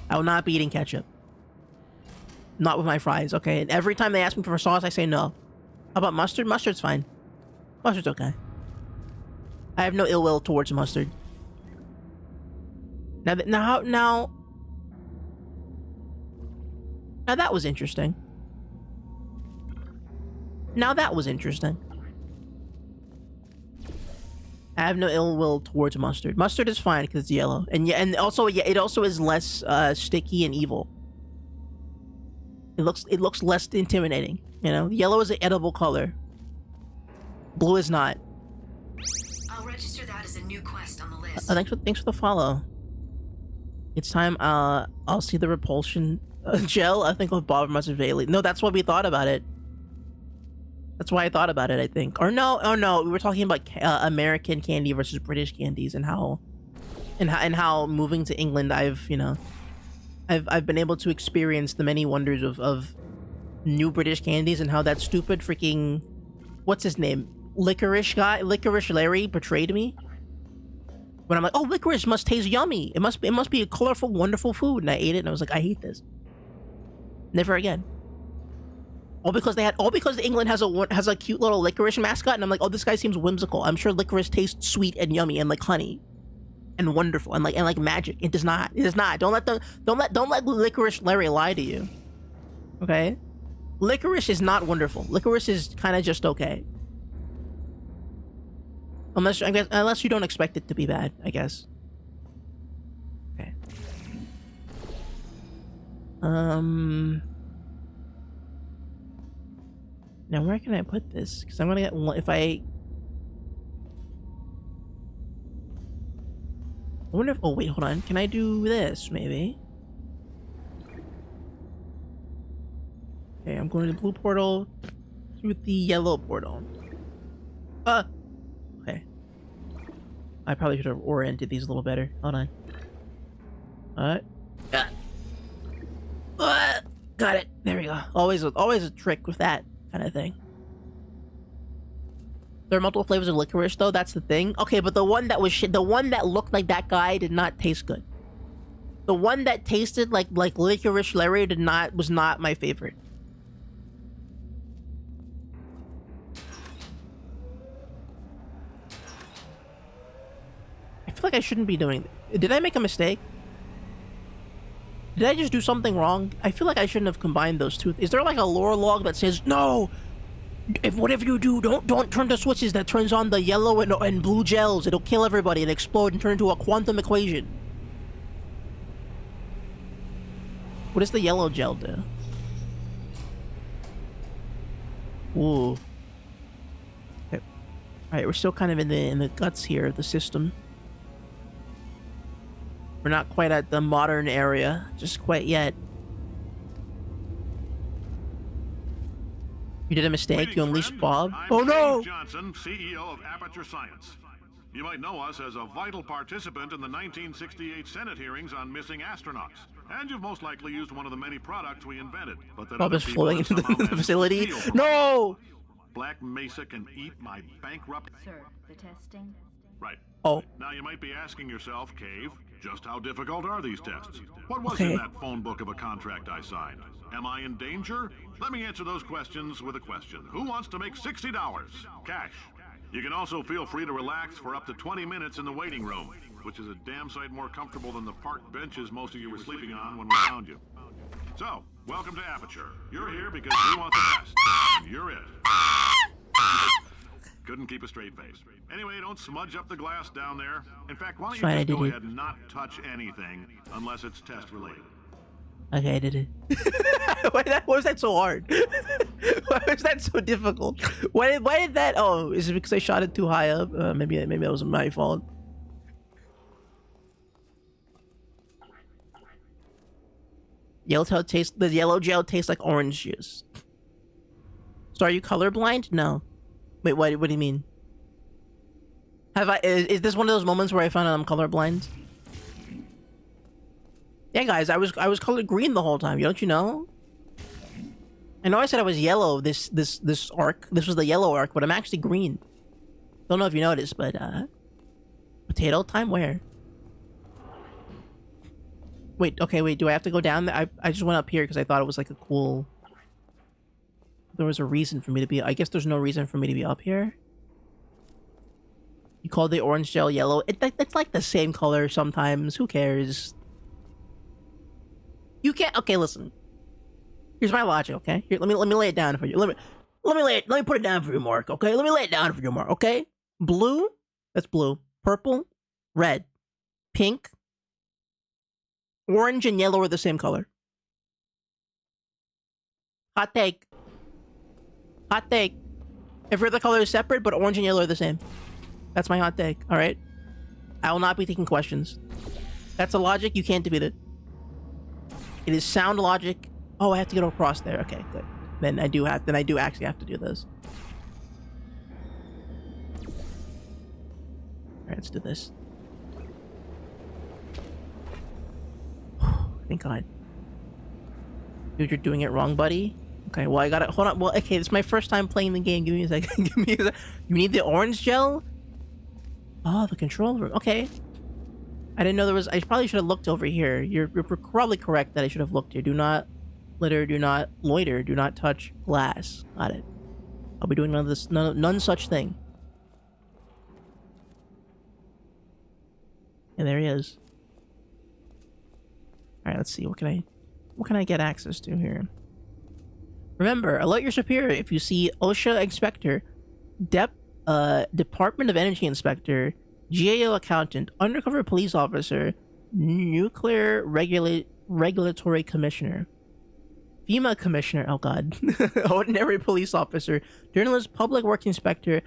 I will not be eating ketchup. Not with my fries, okay? And every time they ask me for sauce, I say no. How about mustard? Mustard's fine. Mustard's okay. I have no ill will towards mustard. Now that was interesting. Now that was interesting. I have no ill will towards mustard. Mustard is fine because it's yellow, and also it also is less sticky and evil. It looks less intimidating. You know, yellow is an edible color. Blue is not. I'll register that as a new quest on the list. Thanks for the follow. It's time. I'll see the repulsion gel. I think with Bob Monsters vs. Aliens. No, that's what we thought about it. That's why I thought about it. I think. Or no. Oh no. We were talking about American candy versus British candies, and how moving to England, I've been able to experience the many wonders of new British candies, and how that stupid freaking what's his name, Licorice Larry betrayed me. When I'm like, oh, licorice must taste yummy. It must be a colorful, wonderful food, and I ate it, and I was like, I hate this. Never again. All because England has a cute little licorice mascot, and I'm like, oh, this guy seems whimsical. I'm sure licorice tastes sweet and yummy and like honey, and wonderful and like magic. It does not. It does not. Don't let Licorice Larry lie to you. Okay, licorice is not wonderful. Licorice is kind of just okay. Unless you don't expect it to be bad, I guess. Okay. Now where can I put this? Because I'm gonna get one if I wonder if, oh wait, hold on. Can I do this maybe? Okay, I'm going to the blue portal through the yellow portal. Okay. I probably should have oriented these a little better. Hold on. Got it. There we go. Always a trick with that kind of thing. There are multiple flavors of licorice, though. That's the thing. Okay, but the one that was the one that looked like that guy did not taste good. The one that tasted like Licorice Larry was not my favorite. I feel like I shouldn't be doing. Did I make a mistake? Did I just do something wrong? I feel like I shouldn't have combined those two. Is there like a lore log that says, no, if whatever you do, don't turn the switches that turns on the yellow and blue gels. It'll kill everybody and explode and turn into a quantum equation. What does the yellow gel do? Ooh. Okay. Alright, we're still kind of in the guts here of the system. We're not quite at the modern area, just quite yet. You did a mistake. You unleashed Bob. Oh no! Dave Johnson, CEO of Aperture Science. You might know us as a vital participant in the 1968 Senate hearings on missing astronauts. And you've most likely used one of the many products we invented. But that Bob is flowing into the facility. No! Black Mesa can eat my bankrupt... Sir, the testing? Right. Oh. Now you might be asking yourself, Cave, just how difficult are these tests? What was in that phone book of a contract I signed? Am I in danger? Let me answer those questions with a question. Who wants to make $60? Cash. You can also feel free to relax for up to 20 minutes in the waiting room, which is a damn sight more comfortable than the park benches most of you were sleeping on when we found you. So, welcome to Aperture. You're here because we want the best, and you're it. Couldn't keep a straight face. Anyway, don't smudge up the glass down there. In fact, why don't you just go ahead and not touch anything unless it's test related. Okay, I did it. Why was that so hard? Why was that so difficult? Why did that? Oh, is it because I shot it too high up? Maybe that was my fault. The yellow gel tastes like orange juice. So are you colorblind? No. Wait, what do you mean? Is this one of those moments where I found out I'm colorblind? Yeah, guys, I was colored green the whole time. Don't you know? I know I said I was yellow this arc. This was the yellow arc, but I'm actually green. Don't know if you noticed, but potato time where? Wait, okay, wait. Do I have to go down there? I just went up here because I thought it was like a cool. There was a reason for me to be. I guess there's no reason for me to be up here. You call the orange gel yellow. It's like the same color sometimes. Who cares? You can't. Okay, listen. Here's my logic. Okay, here. Let me lay it down for you. Let me put it down for you, Mark. Okay, let me lay it down for you, Mark. Okay, blue. That's blue. Purple, red, pink, orange, and yellow are the same color. Hot take. Hot take. Every other color is separate, but orange and yellow are the same. That's my hot take. All right. I will not be taking questions. That's a logic. You can't defeat it. It is sound logic. Oh, I have to get across there. Okay, good. Then I do actually have to do this. All right, let's do this. Thank God. Dude, you're doing it wrong, buddy. Okay, well, I gotta hold on. Well, okay, this is my first time playing the game. Give me a second. Give me a second. You need the orange gel? Oh, the control room. Okay. I didn't know there was. I probably should have looked over here. You're probably correct that I should have looked here. Do not Litter, do not loiter. Do not touch glass. Got it. I'll be doing none of this. None such thing. And there he is. All right, let's see. What can I get access to here? Remember, alert your superior if you see OSHA inspector, Department of Energy inspector, GAO accountant, undercover police officer, nuclear regulatory commissioner, FEMA commissioner. Oh god, ordinary police officer, journalist, public works inspector,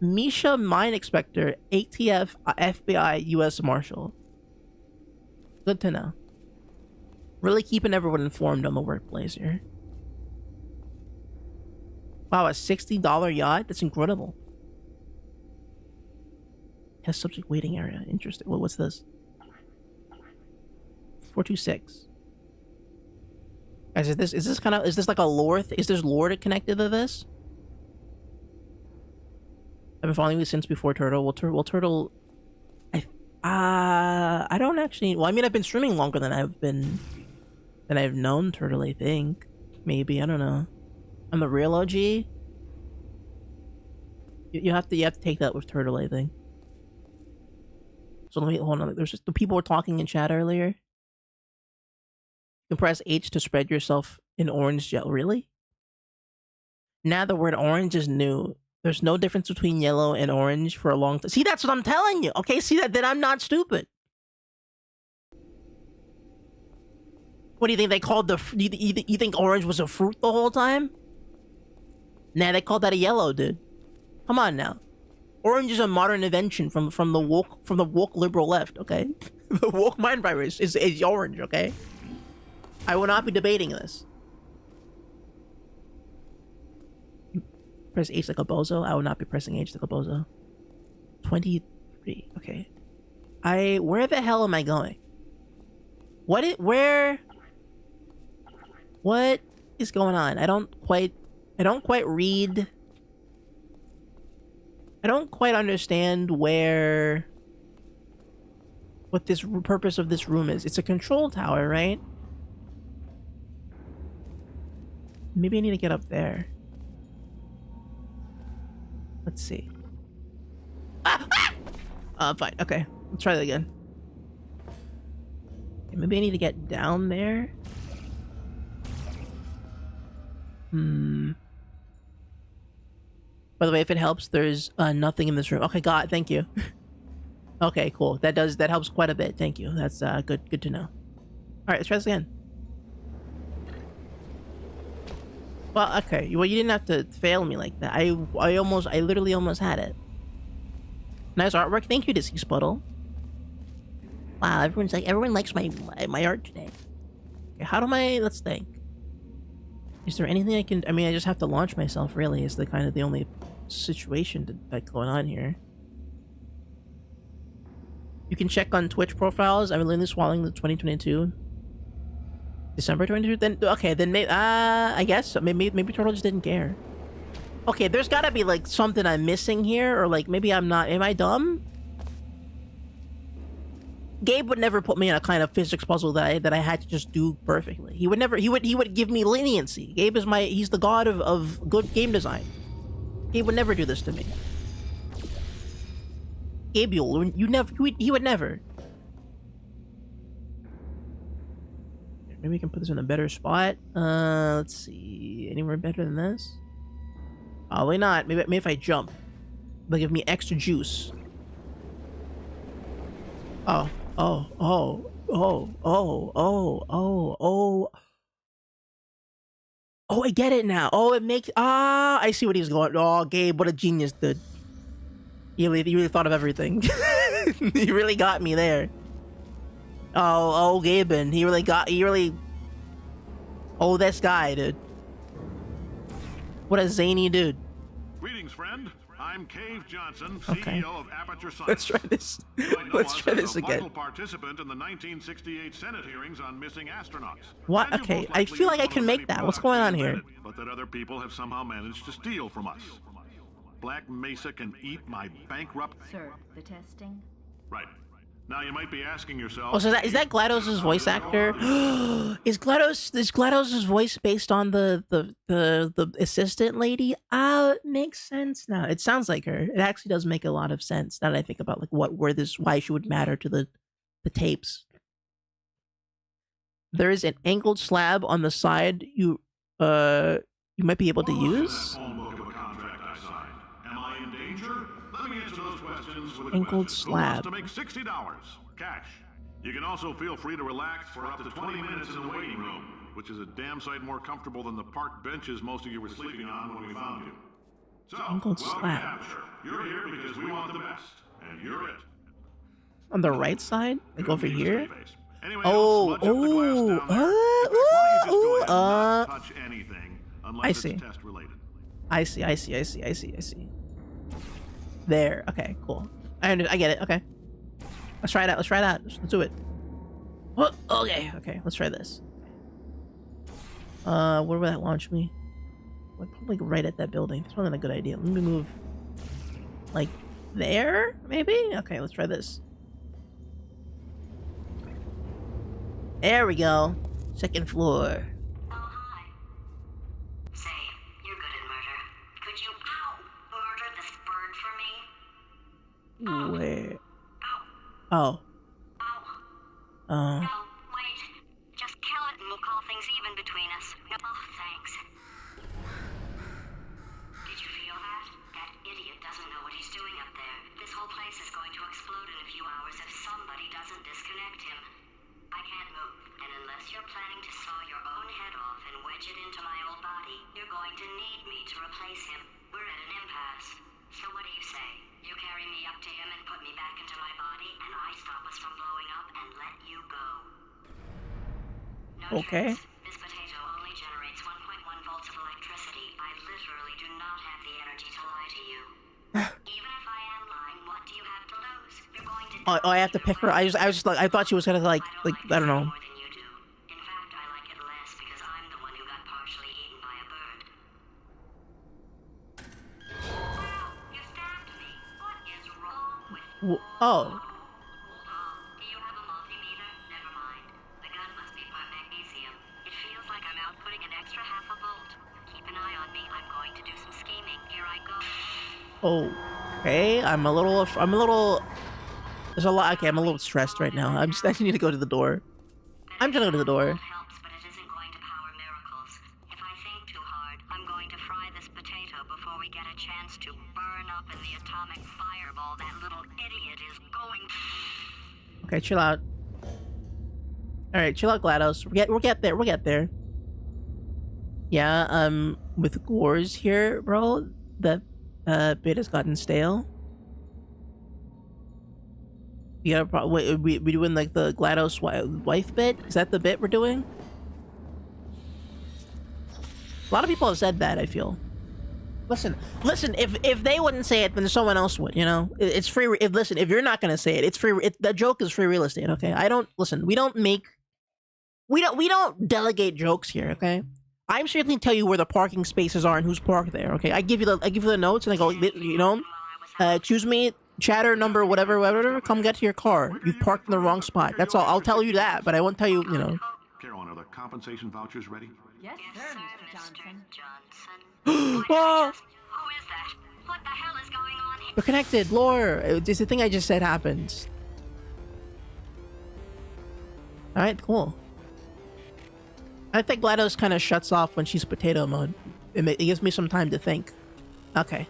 Misha mine inspector, ATF, FBI, U.S. Marshal. Good to know. Really keeping everyone informed on the workplace here. Wow, a $60 yacht? That's incredible. Test subject waiting area. Interesting. Well, what's this? 426. Guys, is this like a lore? Is there lore connected to this? I've been following you since before Turtle. Well, Turtle. I don't actually. Well, I mean, I've been streaming longer than I've known Turtle. I think maybe, I don't know. I'm the real OG. You have to take that with Turtle, I think. So let me hold on. There's just the people were talking in chat earlier. You can press H to spread yourself in orange gel. Really? Now the word orange is new. There's no difference between yellow and orange for a long time. See, that's what I'm telling you. Okay, see that I'm not stupid. What do you think they called the? You think orange was a fruit the whole time? Nah, they called that a yellow, dude. Come on now. Orange is a modern invention from the woke liberal left. Okay, the woke mind virus is orange. Okay, I will not be debating this. Press H like a bozo. I will not be pressing H like a bozo. 23. Okay. Where the hell am I going? What is going on? I don't quite read. I don't quite understand what this purpose of this room is. It's a control tower, right? Maybe I need to get up there. Let's see. Fine. Okay. Let's try that again. Okay, maybe I need to get down there. By the way, if it helps, there's nothing in this room. Okay, God, thank you. Okay, cool. That helps quite a bit. Thank you. That's good to know. All right, let's try this again. Well, okay. Well, you didn't have to fail me like that. I literally almost had it. Nice artwork. Thank you, Deceased Puddle. Wow, everyone likes my art today. Okay, how do let's think. Is there anything I can? I mean, I just have to launch myself. Really, is the only situation that's going on here. You can check on Twitch profiles. I'm literally swallowing the 2022. December 22. Then okay, then maybe I guess maybe Turtle just didn't care. Okay, there's gotta be like something I'm missing here, or like maybe I'm not. Am I dumb? Gabe would never put me in a kind of physics puzzle that I had to just do perfectly. He would never. He would give me leniency. Gabe is he's the god of good game design. Gabe would never do this to me. Gabe, he would never. Maybe we can put this in a better spot. Let's see. Anywhere better than this? Probably not. Maybe if I jump, they'll give me extra juice. Oh, I get it now. Oh, it makes... I see what he's going... Oh, Gabe, what a genius, dude. He really thought of everything. He really got me there. Oh, Gaben. He really... Oh, this guy, dude. What a zany dude. Greetings, friend. I'm Cave Johnson, Okay. CEO of Aperture Science. Let's try this. Let's try this a again. vital participant in the 1968 Senate hearings on missing astronauts. What? And you Okay, most I likely feel like I use can one of make many that. What's products going on we here? invented, but that other people have somehow managed to steal from us. Black Mesa can eat my bankrupt... Sir, the testing? Right. Now you might be asking yourself, Oh, so is that GLaDOS's voice actor? is GLaDOS's voice based on the assistant lady? It makes sense now. It sounds like her. It actually does make a lot of sense now that I think about like why she would matter to the tapes. There is an angled slab on the side you might be able to use. Phone book of a contract I signed. Am I in danger? Let me answer those questions with a Angled question. Who wants slab. to make $60 cash? You can also feel free to relax for up to 20 minutes in the waiting room, which is a damn sight more comfortable than the park benches most of you were sleeping on when we found you. So, Angled welcome slab. to Aperture. You're here because we want the best, and you're it. On the right side? Like over Good news, here? Stayface. Anyway, Oh, don't smudge up the glass down there. In fact, why don't you just go ahead and not touch anything unless I it's see. test related. I see. There. Okay, cool. I get it. Okay. Let's try it out. Let's do it. What? Okay. Let's try this. Where will that launch me? Like probably right at that building. It's probably not a good idea. Let me move like there, maybe? Okay, let's try this. There we go. Second floor. Oh, hi. Say, you're good at murder. Could you, murder this bird for me? Where? Ow. Oh. Ow. No, wait. Just kill it and we'll call things even between us. Oh, thanks. Did you feel that? That idiot doesn't know what he's doing up there. This whole place is going to explode in a few hours if somebody doesn't disconnect him. I can't move, and unless you're planning to saw your own head off and wedge it into my old body, you're going to need me to replace him. We're at an impasse. So what do you say? You carry me up to him and put me back into my body, and I stop us from blowing up and let you go. No Okay. tricks. This potato only generates 1.1 volts of electricity. I literally do not have the energy to lie to you. Even if I am lying, what do you have to lose? You're going to Oh, I have to pick her. I was just like I thought she was gonna like I don't know. more than you do. In fact, I like it less because I'm the one who got partially eaten by a bird. Wow, you stabbed me. What is wrong with Oh. Hold on. Do you have a multimeter? Never mind. The gun must be part magnesium. It feels like I'm outputting an extra half a volt. Keep an eye on me. I'm going to do some scheming. Here I go. Okay, I'm a little. There's a lot. Okay, I'm a little stressed right now. I just need to go to the door. I'm trying to go to the door. Helps, but it isn't going to power miracles. If I think too hard, I'm going to fry this potato before we get a chance to burn up in the atomic fireball that little idiot is going to. Okay, chill out. All right, chill out, GLaDOS. We'll get there. Yeah, with Gores here, bro. That bit has gotten stale. Yeah, probably we doing like the GLaDOS wife bit. Is that the bit we're doing? A lot of people have said that. I feel. Listen. If they wouldn't say it, then someone else would. You know, it's free. If you're not gonna say it, it's free. The joke is free real estate. Okay, I don't listen. We don't delegate jokes here. Okay, I'm certainly tell you where the parking spaces are and who's parked there. Okay, I give you the notes and I go, you know, excuse me, chatter number whatever. Come get to your car. You've parked in the wrong spot. That's all. I'll tell you that, but I won't tell you. You know. Carolyn, are the compensation vouchers ready? Yes, Yes, sir, sir, Mr. Johnson. Johnson. Oh, Who is that? What the hell is going on here? we're connected. Lore. It's the thing I just said happens. All right, cool. I think GLaDOS kind of shuts off when she's potato mode. It gives me some time to think. Okay.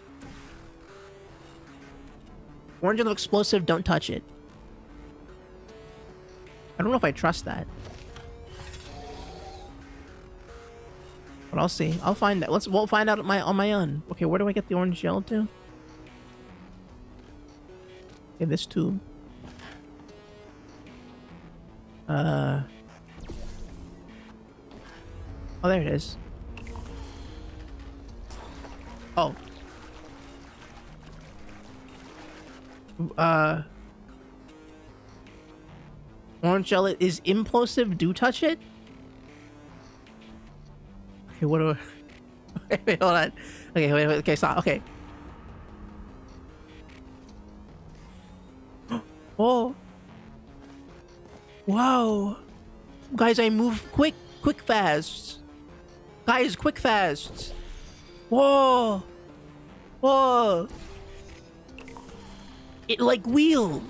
Orange and explosive, don't touch it. I don't know if I trust that. But I'll see. I'll find that. We'll find out on my own. Okay, where do I get the orange gel to? Okay, this tube. Oh, there it is. Oh. Orange gel is implosive. Do touch it. Okay, what do I... wait, hold on. Okay, wait, okay, stop. Okay. Whoa. Guys, I move quick fast. Guys, quick fast. Whoa. Whoa. It like wheel.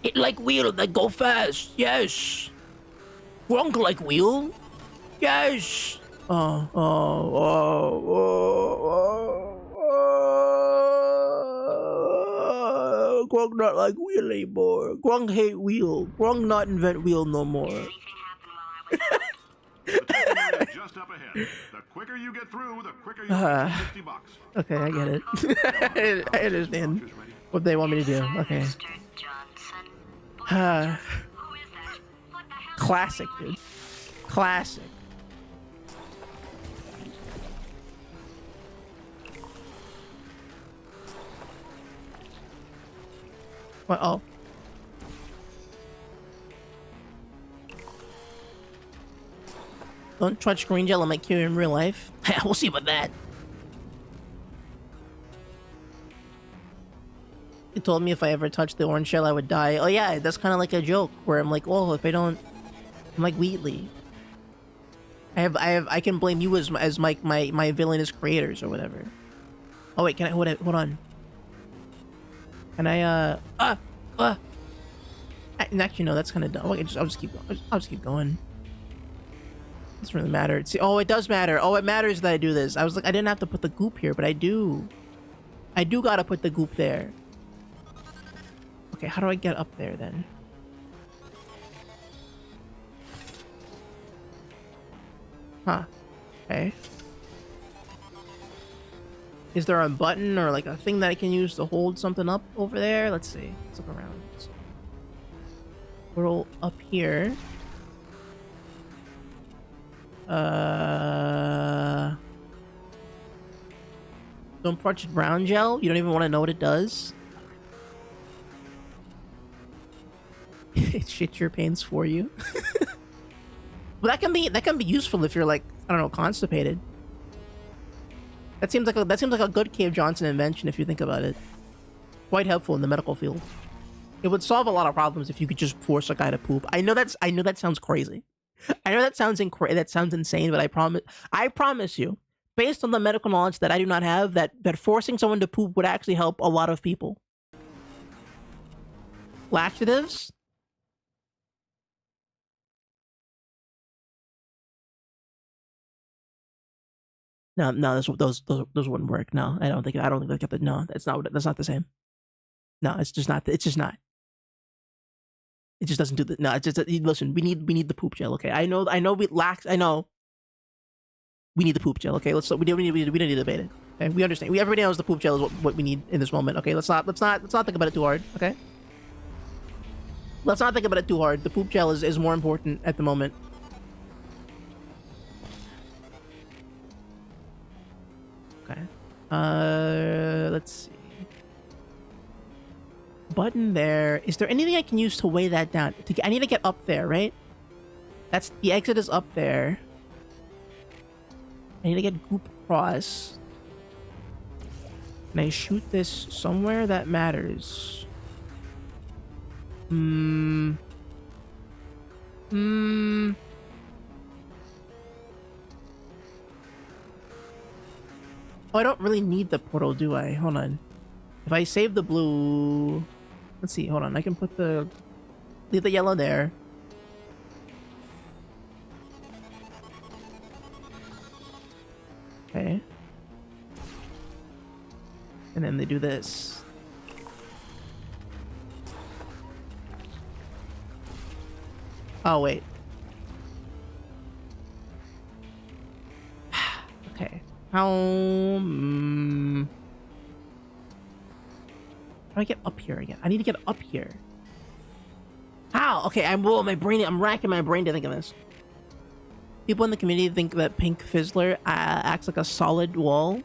It like wheel that go fast. Yes. Grunk like wheel. Yes. Grunk not like wheel anymore. Grunk hate wheel. Grunk not invent wheel no more. Anything happen while I was The toll area is just up ahead. The quicker you get through, the quicker you get $60. Okay, I get it. I understand what they want me to do. Okay. Mr. Johnson? Uh, Who is that? What the hell? classic, dude. Classic. What? Oh. Don't touch green gel, I might kill you in real life. We'll see about that. He told me if I ever touched the orange shell, I would die. Oh yeah, that's kind of like a joke where I'm like, oh, if I don't, I'm like Wheatley. I can blame you as my villainous creators or whatever. Oh wait, can I hold on? Can I actually no, that's kind of dumb. Okay, I'll just keep going. I'll just keep going. Doesn't really matter. See, oh, it does matter. Oh, it matters that I do this. I was like, I didn't have to put the goop here, but I do. I do gotta put the goop there. Okay, how do I get up there then? Huh. Okay. Is there a button or like a thing that I can use to hold something up over there? Let's see. Let's look around. Roll up here. Don't touch brown gel? You don't even want to know what it does? It shits your pains for you. Well, that can be useful if you're like, I don't know, constipated. That seems like a good Cave Johnson invention if you think about it. Quite helpful in the medical field. It would solve a lot of problems if you could just force a guy to poop. I know that sounds crazy. I know that sounds insane, but I promise you, based on the medical knowledge that I do not have, that forcing someone to poop would actually help a lot of people. Laxatives? No, those wouldn't work. No, I don't think that. No, that's not the same. No, it's just not. It's just not. It just doesn't do the. No, it's just listen. We need the poop gel. Okay, I know. I know. We need the poop gel. Okay, we don't need to debate it. Okay, we understand. Everybody knows the poop gel is what we need in this moment. Okay, let's not think about it too hard. Okay, let's not think about it too hard. The poop gel is more important at the moment. Okay. Let's see. Button there. Is there anything I can use to weigh that down? I need to get up there, right? That's the exit is up there. I need to get goop across. Can I shoot this somewhere that matters? Oh, I don't really need the portal, do I? Hold on. If I save the blue... Let's see, hold on. I can put the... Leave the yellow there. Okay. And then they do this. Oh, wait. Okay. How do I get up here again? I need to get up here. How? Okay, I'm racking my brain to think of this. People in the community think that Pink Fizzler acts like a solid wall.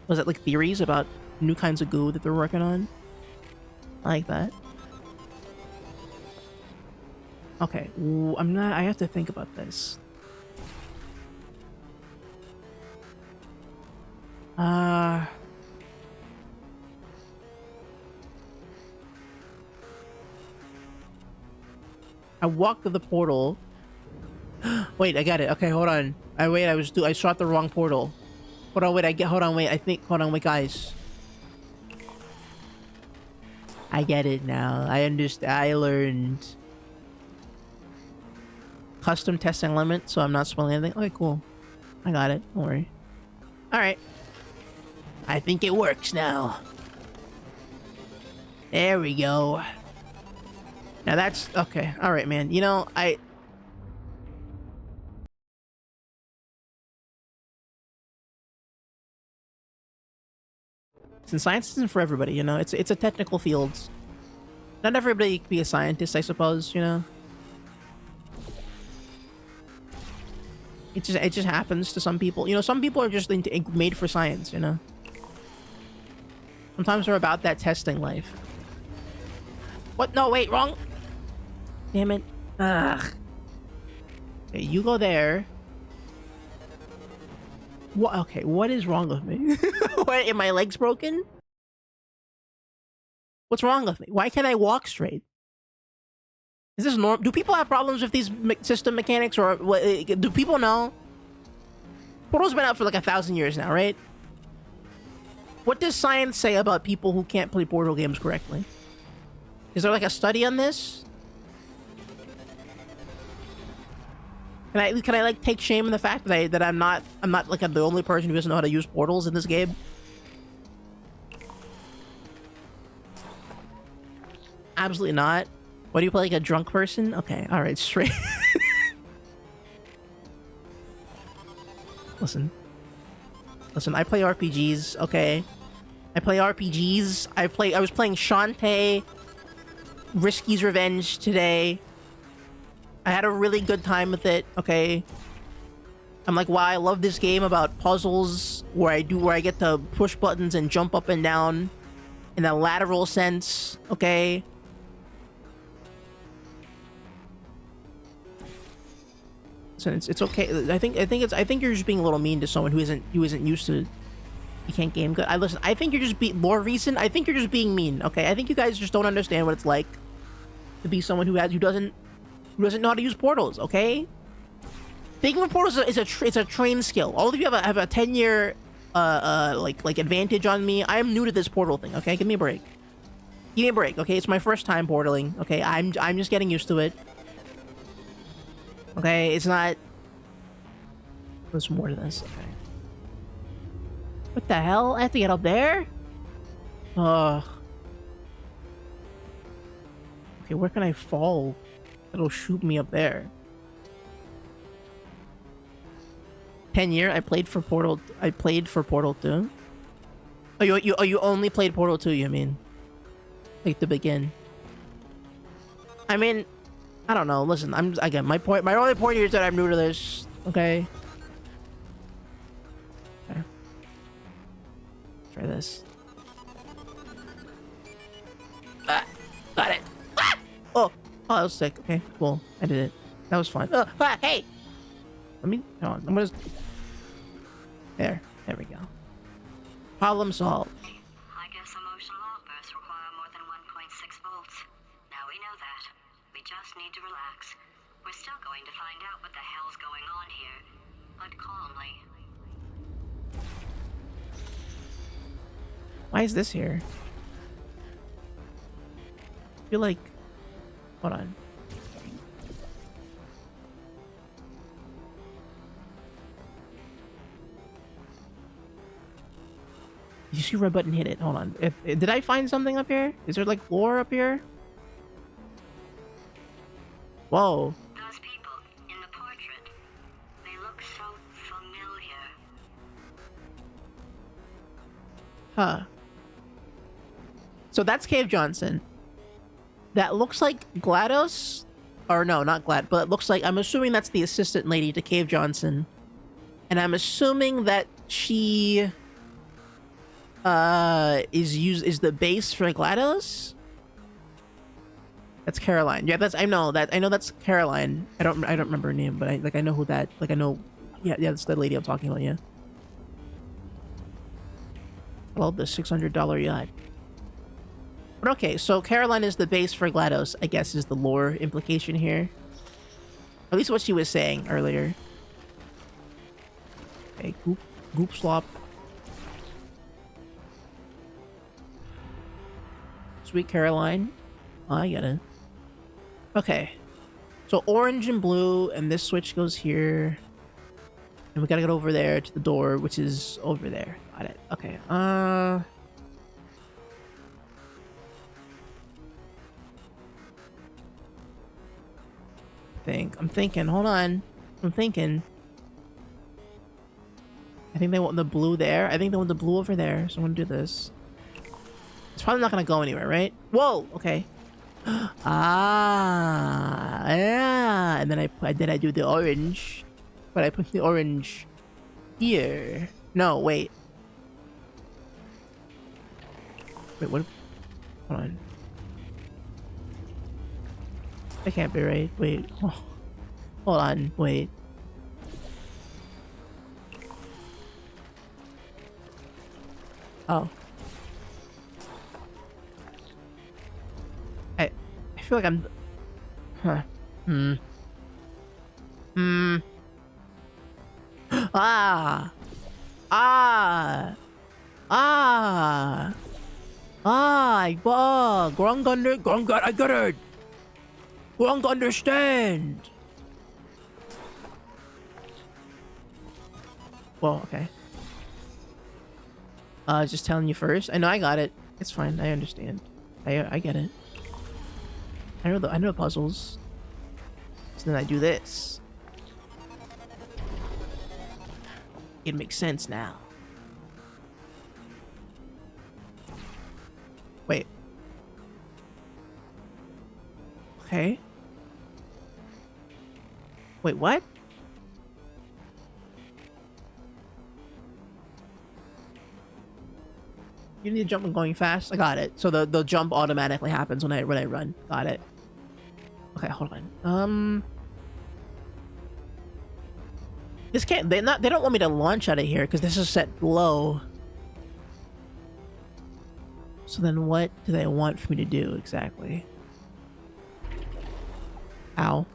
Was it like theories about new kinds of goo that they're working on? I like that. Okay, I have to think about this. I walked to the portal. Wait, I got it. Okay, hold on. I shot the wrong portal. Hold on, wait, hold on, wait, guys. I get it now. I understand. I learned. Custom testing limit, so I'm not spoiling anything. Okay, cool. I got it. Don't worry. Alright. I think it works now. There we go. Now that's... Okay. Alright, man. You know, since science isn't for everybody, you know, it's a technical field. Not everybody can be a scientist, I suppose, you know. It just happens to some people. You know, some people are just made for science, you know. Sometimes they're about that testing life. What? No, wait, wrong. Damn it. Ugh. Okay, you go there. What? Okay, what is wrong with me? What? Are my legs broken? What's wrong with me? Why can't I walk straight? Is this normal? Do people have problems with these system mechanics, or do people know? Portal's been out for like 1,000 years now, right? What does science say about people who can't play Portal games correctly? Is there like a study on this? Can I like take shame in the fact that I'm not like the only person who doesn't know how to use portals in this game? Absolutely not. What do you play, like a drunk person? Okay, alright, straight. Listen, I play RPGs, okay? I play RPGs. I was playing Shantae Risky's Revenge today. I had a really good time with it, okay? I'm like, wow, I love this game about puzzles where I get to push buttons and jump up and down in a lateral sense, okay? So it's okay. I think you're just being a little mean to someone who isn't used to. You can't game good. Listen. I think you're just more recent. I think you're just being mean. Okay. I think you guys just don't understand what it's like to be someone who doesn't know how to use portals. Okay. Thinking of portals is a trained skill. All of you have a 10-year like advantage on me. I am new to this portal thing. Okay. Give me a break. Give me a break. Okay. It's my first time portaling. Okay. I'm just getting used to it. Okay, it's not... There's more to this, okay. What the hell? I have to get up there? Ugh. Okay, where can I fall? That'll shoot me up there. 10-year? I played for Portal 2? Oh, you only played Portal 2, you mean? Like, to begin. I mean... I don't know. Listen, my only point here is that I'm new to this. Okay. Okay. Try this. Ah, got it. Ah! Oh, that was sick. Okay, cool. I did it. That was fun. Hey. Let me. Hold on. I'm gonna. There we go. Problem solved. I guess emotional outbursts require more than 1.6 volts. Now we know that. We just need to relax. We're still going to find out what the hell's going on here, but calmly. Why is this here? I feel like... Hold on. Did you see red button hit it? Hold on. Did I find something up here? Is there like lore up here? Whoa. Those people in the portrait, they look so familiar. Huh. So that's Cave Johnson. That looks like GLaDOS. Or no, not Glad, but it looks like... I'm assuming that's the assistant lady to Cave Johnson. And I'm assuming that she... is the base for GLaDOS? That's Caroline. Yeah, I know that's Caroline. I don't remember her name, but I know who that. Like I know. Yeah, that's the lady I'm talking about. Yeah. I love the $600 yacht. But okay, so Caroline is the base for GLaDOS, I guess is the lore implication here. At least what she was saying earlier. Okay, goop slop. Sweet Caroline. Oh, I get it. Okay. So orange and blue, and this switch goes here. And we gotta get over there to the door, which is over there. Got it. Okay. I'm thinking. Hold on. I'm thinking. I think they want the blue there. I think they want the blue over there. So I'm gonna do this. It's probably not gonna go anywhere, right? Whoa. Okay. Ah. Yeah. And then I do the orange, but I put the orange here. No. Wait. Wait. What? Hold on. That can't be right. Wait. Oh. Hold on. Wait. Oh. I feel like I'm... Huh. Ah! Ah! Ah! Ah! Grung, I got it! Grung, understand! Well, okay. Just telling you first. I know I got it. It's fine. I understand. I get it. I know the puzzles. So then I do this. It makes sense now. Wait. Okay. Wait, what? You need to jump when going fast? I got it. So the jump automatically happens when I run. Got it. Okay, hold on. This can't... They don't want me to launch out of here because this is set low. So then what do they want for me to do exactly? Ow.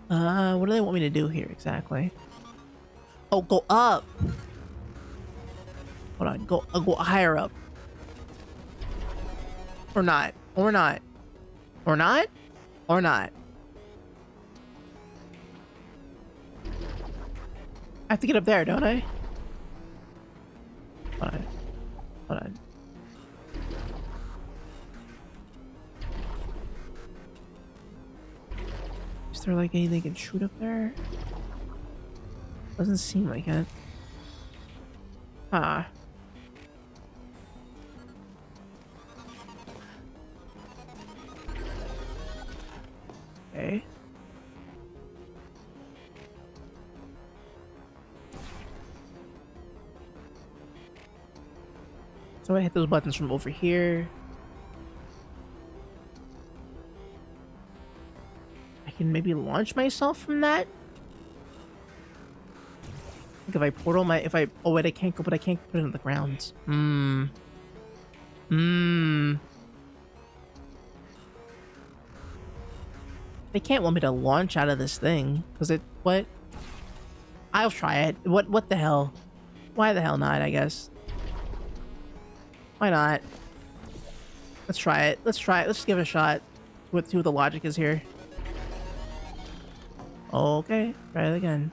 What do they want me to do here exactly? Oh, go up. Hold on, go higher up. Or not. Or not. Or not? Or not. I have to get up there, don't I? Hold on. Hold on. Is there like anything they can shoot up there? Doesn't seem like it. Ah. Okay. So I hit those buttons from over here. I can maybe launch myself from that. If I portal oh wait, I can't go, but I can't put it in the ground. They can't want me to launch out of this thing, cause what? I'll try it. What the hell? Why the hell not, I guess. Why not? Let's try it. Let's just give it a shot. See what the logic is here. Okay, try it again.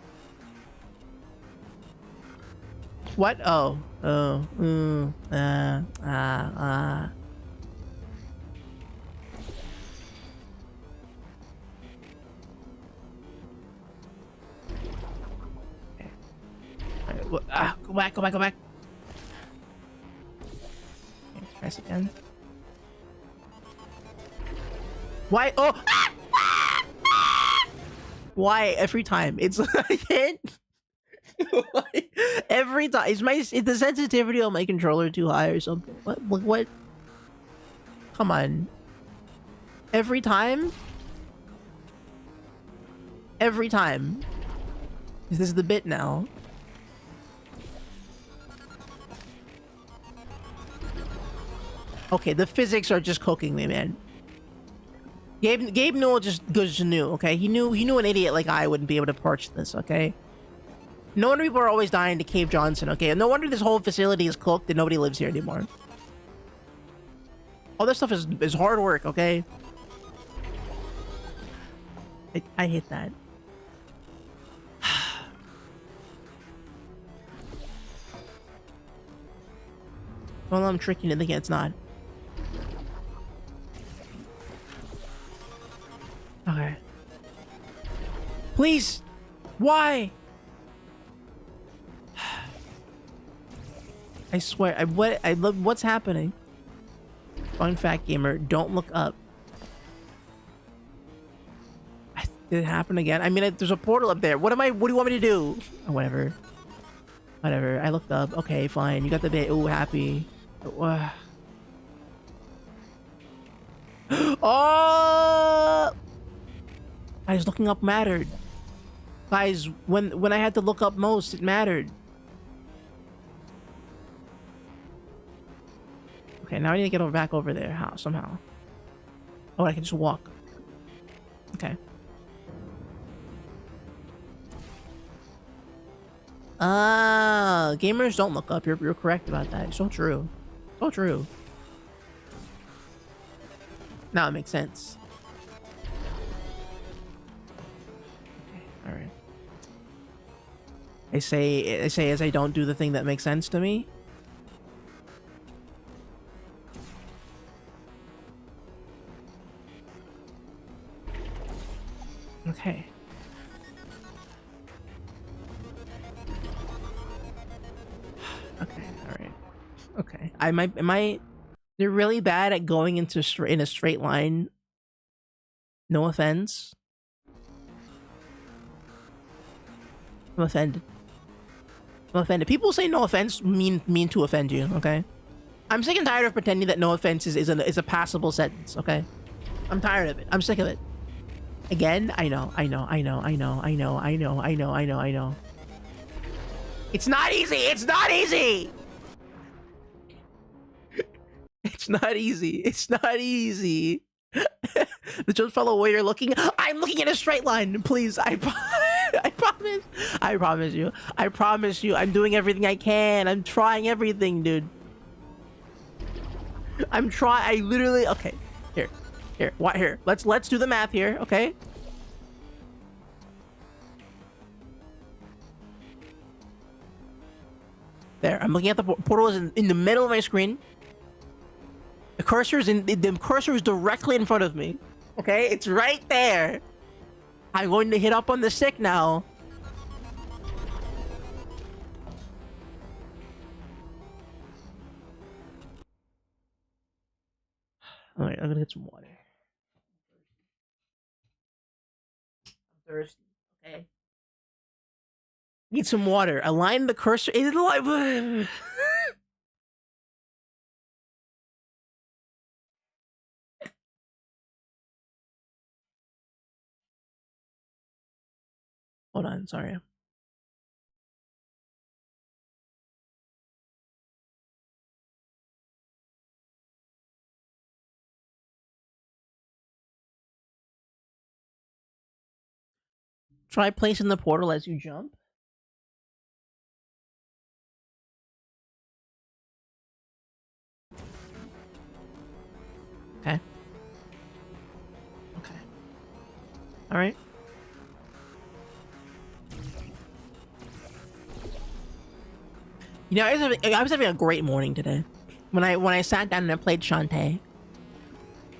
What? Oh. Go back. Okay, try this again. Why? Oh! Why every time? It's I can't. Every time is the sensitivity on my controller too high or something? What? Come on. Every time? Every time. This is the bit now. Okay, the physics are just cooking me, man. Gabe Newell just knew, okay? He knew an idiot like I wouldn't be able to purchase this, okay? No wonder people are always dying to Cave Johnson, okay? No wonder this whole facility is cooked and nobody lives here anymore. All this stuff is hard work, okay? I hate that. Well, I'm tricking it thinking it's not. Okay. Please! Why? I swear, I love what's happening. Fun fact, gamer, don't look up. Did it happen again? I mean, there's a portal up there. What do you want me to do? Oh, whatever. Whatever. I looked up. Okay, fine. You got the bit. Ooh, happy. Oh! Guys, looking up mattered. Guys, when I had to look up most, it mattered. Okay, now I need to get back over there. How? Somehow. Oh, I can just walk. Okay. Gamers don't look up. You're correct about that. It's so true. So true. Now it makes sense. Okay, alright. They say as I don't do the thing that makes sense to me. Okay. Okay, alright. Okay. Am I they're really bad at going into in a straight line. No offense. I'm offended. I'm offended. People say no offense mean to offend you, okay? I'm sick and tired of pretending that no offense is a passable sentence, okay? I'm tired of it. I'm sick of it. Again, I know. It's not easy! It's not easy! It's not easy. It's not easy. The Jones fellow warrior looking. I'm looking in a straight line. Please, I promise. I promise you. I promise you. I'm doing everything I can. I'm trying everything, dude. I literally. Okay, here. What here? Let's do the math here. Okay. There. I'm looking at the portal is in the middle of my screen. The cursor is directly in front of me. Okay, it's right there. I'm going to hit up on the stick now. All right, I'm gonna get some water. I'm thirsty. Okay. Need some water. Align the cursor. Hold on, sorry. Try placing the portal as you jump. Okay. Okay. All right. You know, I was having a great morning today when I sat down and I played Shantae,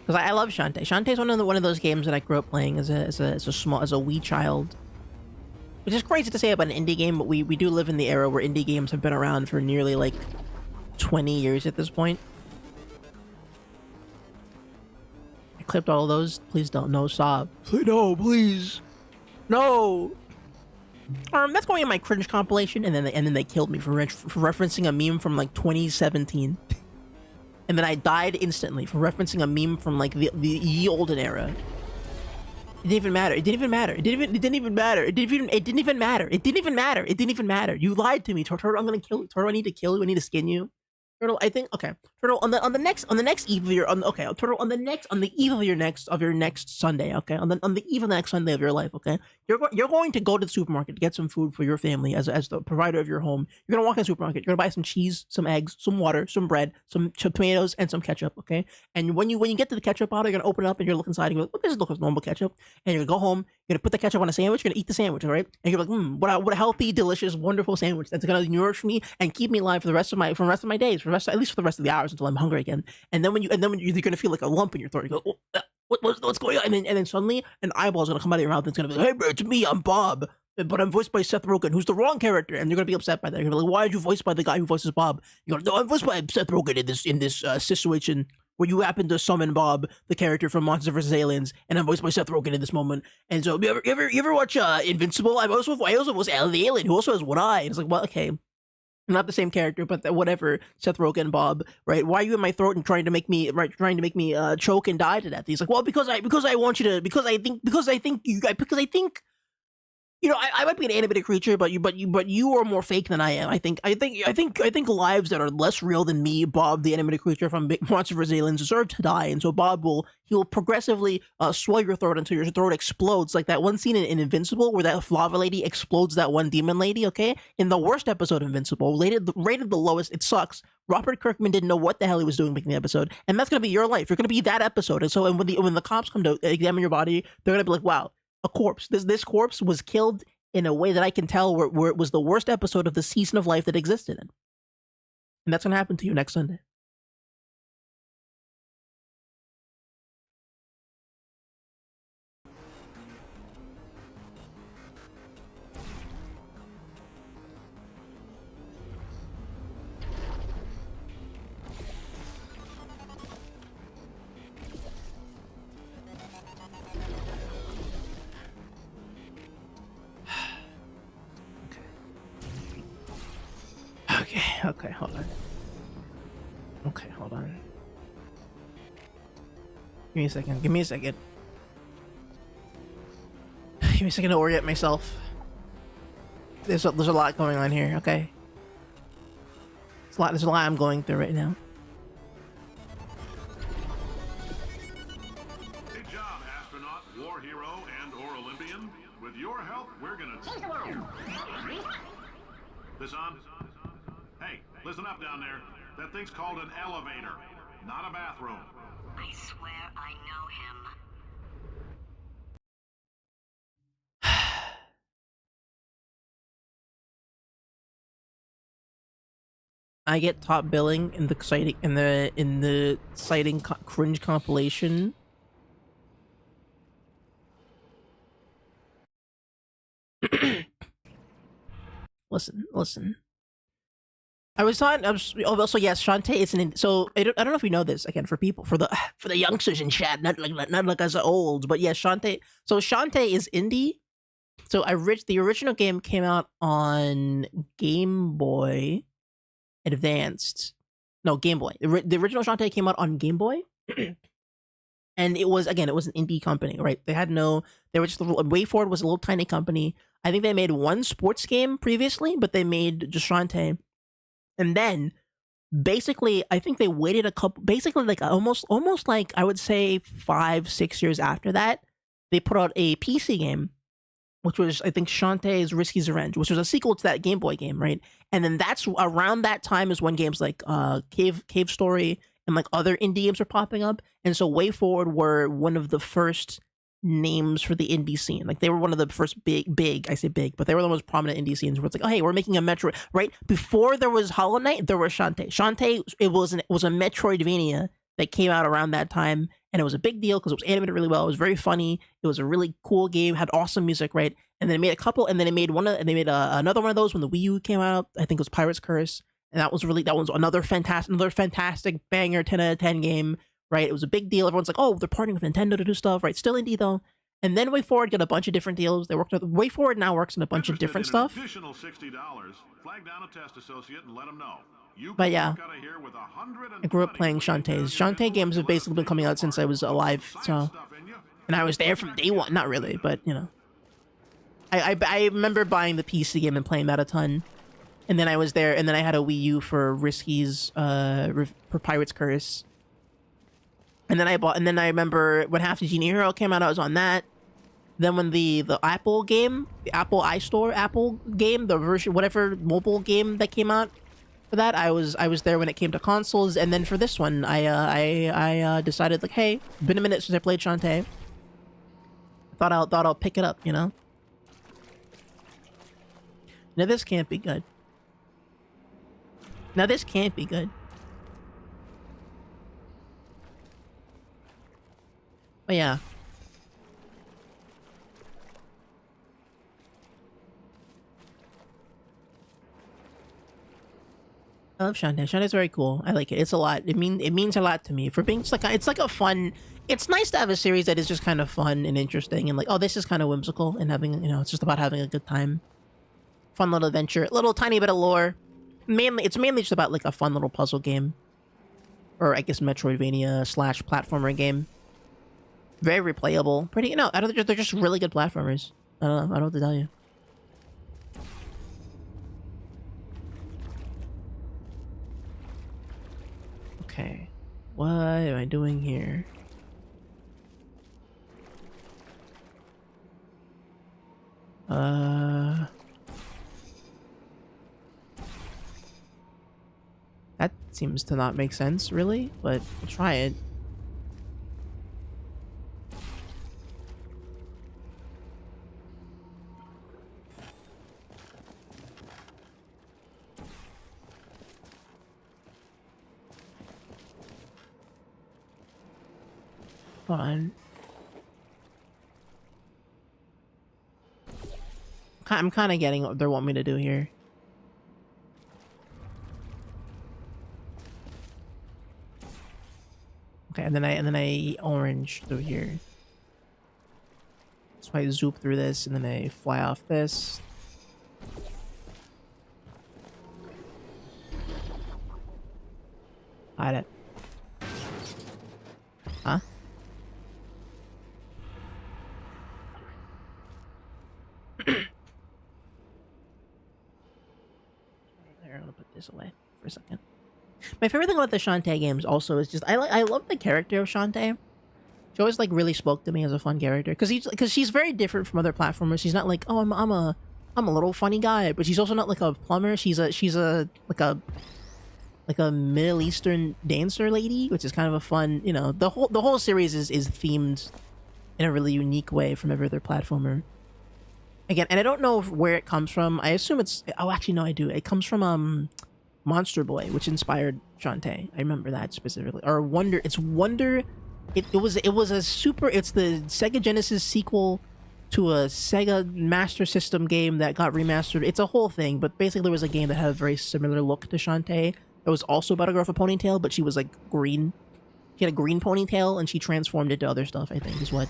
because I love Shantae. Shantae is one of those games that I grew up playing as a wee child, which is crazy to say about an indie game, but we do live in the era where indie games have been around for nearly like 20 years at this point. I clipped all of those. Please don't. No, stop. No, please. No. That's going in my cringe compilation, and then they killed me for referencing a meme from like 2017, and then I died instantly for referencing a meme from like the ye olden era. It didn't even matter. It didn't even matter. It didn't even matter. It didn't even matter. It didn't even matter. It didn't even matter. You lied to me, Totoro. I'm gonna kill you. Totoro, I need to kill you. I need to skin you. Turtle, I think okay. Turtle on the next eve of your okay. Turtle on the eve of your next Sunday. Okay, on the eve of the next Sunday of your life. Okay, you're going to go to the supermarket to get some food for your family as the provider of your home. You're gonna walk in the supermarket. You're gonna buy some cheese, some eggs, some water, some bread, some tomatoes, and some ketchup. Okay, and when you get to the ketchup bottle, you're gonna open it up and you're gonna look inside and you're like, "Look, this looks like normal ketchup." And you're gonna go home. You're gonna put the ketchup on a sandwich. You're gonna eat the sandwich, all right? And you're like, what a healthy, delicious, wonderful sandwich that's gonna nourish me and keep me alive for the rest of my days, at least for the rest of the hours until I'm hungry again. And then when you're gonna feel like a lump in your throat, you go, oh, what's going on? And then suddenly an eyeball's gonna come out of your mouth and it's gonna be like, hey, bro, it's me, I'm Bob. But I'm voiced by Seth Rogen, who's the wrong character, and you're gonna be upset by that. You're gonna be like, "Why did you voice by the guy who voices Bob?" You go, "No, I'm voiced by Seth Rogen in this situation where you happen to summon Bob, the character from Monsters vs. Aliens, and I'm voiced by Seth Rogen in this moment." And so, you ever watch Invincible? I also was Al the alien who also has one eye. And it's like, well, okay, not the same character, but whatever. Seth Rogen, Bob, right? Why are you in my throat and trying to make me choke and die to death? He's like, well, because I want you to, because I think. You know, I might be an animated creature, but you are more fake than I am. I think lives that are less real than me, Bob, the animated creature from Monsters vs. Aliens, deserve to die. And so Bob he'll progressively swell your throat until your throat explodes, like that one scene in Invincible where that lava lady explodes that one demon lady. Okay, in the worst episode of Invincible, rated the lowest. It sucks. Robert Kirkman didn't know what the hell he was doing making the episode, and that's gonna be your life. You're gonna be that episode. And so, when the cops come to examine your body, they're gonna be like, wow. A corpse. This corpse was killed in a way that I can tell where it was the worst episode of the season of life that existed. And that's going to happen to you next Sunday. Okay, hold on. Give me a second. Give me a second to orient myself. There's a lot going on here, okay? There's a lot I'm going through right now. Good job, astronaut, war hero, and/or Olympian. With your help, we're gonna change the world. This on? Hey, listen up down there. That thing's called an elevator, not a bathroom. I swear I know him. I get top billing in the citing cringe compilation. Listen. Also, yes, Shantae is so I don't know if you know this, again, for the youngsters in chat, not like us old, but yes, Shantae. So Shantae is indie. So the original game came out on Game Boy Advanced. No, Game Boy. The original Shantae came out on Game Boy. And it was an indie company, right? They were just WayForward was a little tiny company. I think they made one sports game previously, but they made just Shantae. And then, basically, I think they waited like almost like, I would say 5-6 years after that, they put out a PC game, which was, I think, Shantae's Risky's Revenge, which was a sequel to that Game Boy game, right? And then that's around that time is when games like Cave Story and like other indie games were popping up. And so WayForward were one of the first names for the indie scene. Like, they were one of the first big, I say big, but they were the most prominent indie scenes where it's like, oh, hey, we're making a Metroid, right? Before there was Hollow Knight, there was Shantae. Shantae, it was a Metroidvania that came out around that time, and it was a big deal because it was animated really well. It was very funny. It was a really cool game, had awesome music, right? And then they made a couple, and then they made another one of those when the Wii U came out. I think it was Pirate's Curse, and that was another fantastic banger, 10 out of 10 game. Right, it was a big deal. Everyone's like, "Oh, they're partnering with Nintendo to do stuff." Right, still indie though. And then WayForward got a bunch of different deals. WayForward now works on a bunch of different stuff. Additional $60. Flag down a test associate and let them know. But yeah, I grew up playing Shantae's. Shantae games have basically been coming out since I was alive. So, and I was there from day one. Not really, but you know, I remember buying the PC game and playing that a ton. And then I was there, and then I had a Wii U for Risky's, for Pirate's Curse. And then I remember when Half the Genie Hero came out, I was on that. Then when the Apple game, the Apple iStore Apple game, the version, whatever mobile game that came out for that, I was there when it came to consoles. And then for this one, I decided, like, hey, been a minute since I played Shantae. Thought I'll pick it up, you know? Now this can't be good. Now this can't be good. But yeah. I love Shantae. Shantae's very cool. I like it. It's a lot. It means a lot to me. For being just like it's like a fun. It's nice to have a series that is just kind of fun and interesting and like, oh, this is kind of whimsical and having, you know, it's just about having a good time. Fun little adventure, little tiny bit of lore. It's mainly just about like a fun little puzzle game, or I guess Metroidvania / platformer game. Very replayable. Pretty, you know, they're just really good platformers. I don't know what to tell you. Okay, what am I doing here? That seems to not make sense, really, but we'll try it. Hold on. I'm kind of getting what they want me to do here. Okay, and then I orange through here. So I zoop through this, and then I fly off this. Hide it. Huh? There, I'm gonna put this away for a second. My favorite thing about the Shantae games also is just I love the character of Shantae. She always like really spoke to me as a fun character because she's very different from other platformers. She's not like, oh, I'm a little funny guy, but she's also not like a plumber. She's a Middle Eastern dancer lady, which is kind of a fun, you know, the whole series is themed in a really unique way from every other platformer. Again, and I don't know where it comes from. I assume it's, oh, actually no, I do. It comes from Monster Boy, which inspired Shantae. I remember that specifically. Or Wonder, it's Wonder. It was the Sega Genesis sequel to a Sega Master System game that got remastered. It's a whole thing, but basically there was a game that had a very similar look to Shantae. It was also about a girl with a ponytail, but she was like green. She had a green ponytail, and she transformed into other stuff, I think, is what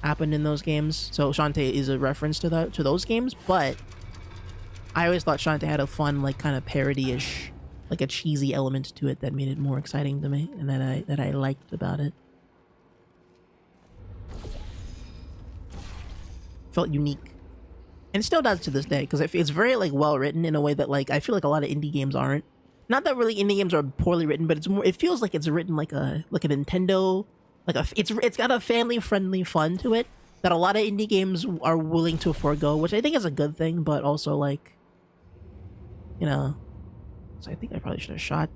happened in those games. So Shantae is a reference to those games, but I always thought Shantae had a fun, like, kind of parody-ish, like a cheesy element to it that made it more exciting to me, and that I liked about it. Felt unique. And it still does to this day, because it's very, like, well written in a way that, like, I feel like a lot of indie games aren't. Not that really indie games are poorly written, but it feels like it's written like a Nintendo, it's got a family-friendly fun to it that a lot of indie games are willing to forego, which I think is a good thing, but also, like, you know, so I think I probably should have shot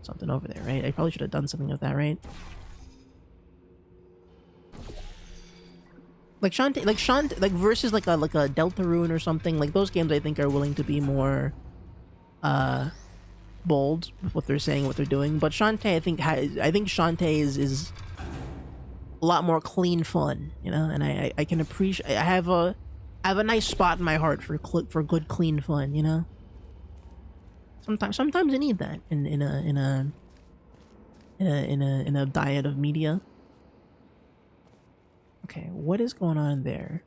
something over there, right? I probably should have done something with that, right? Like Shantae, like versus like a Deltarune or something, like those games I think are willing to be more bold with what they're saying, what they're doing. But Shantae, I think Shantae is a lot more clean fun, you know, and I can appreciate. I have a nice spot in my heart for good clean fun, you know. Sometimes you need that in a diet of media. Okay, what is going on there?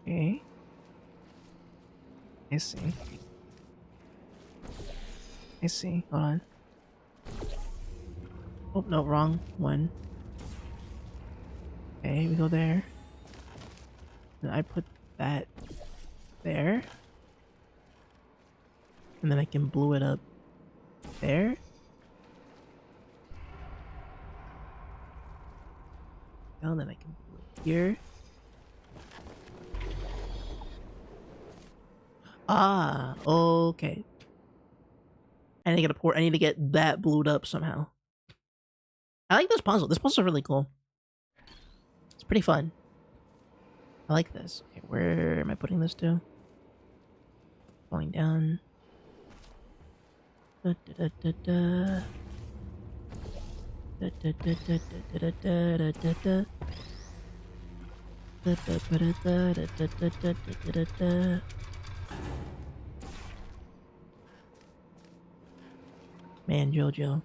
Okay. I see. Hold on. Oh, no, wrong one. Okay, we go there. And I put that there. And then I can blow it up there. And then I can blow it here. Ah, okay. I need to get a port. I need to get that blued up somehow. I like this puzzle. This puzzle is really cool. It's pretty fun. I like this. Okay, where am I putting this to? Going down. Da, da, da, da, da. Da, da, da, da, da, da, da, da, da. Da, da, da, da, da, da, da, da, da. Man, Jojo.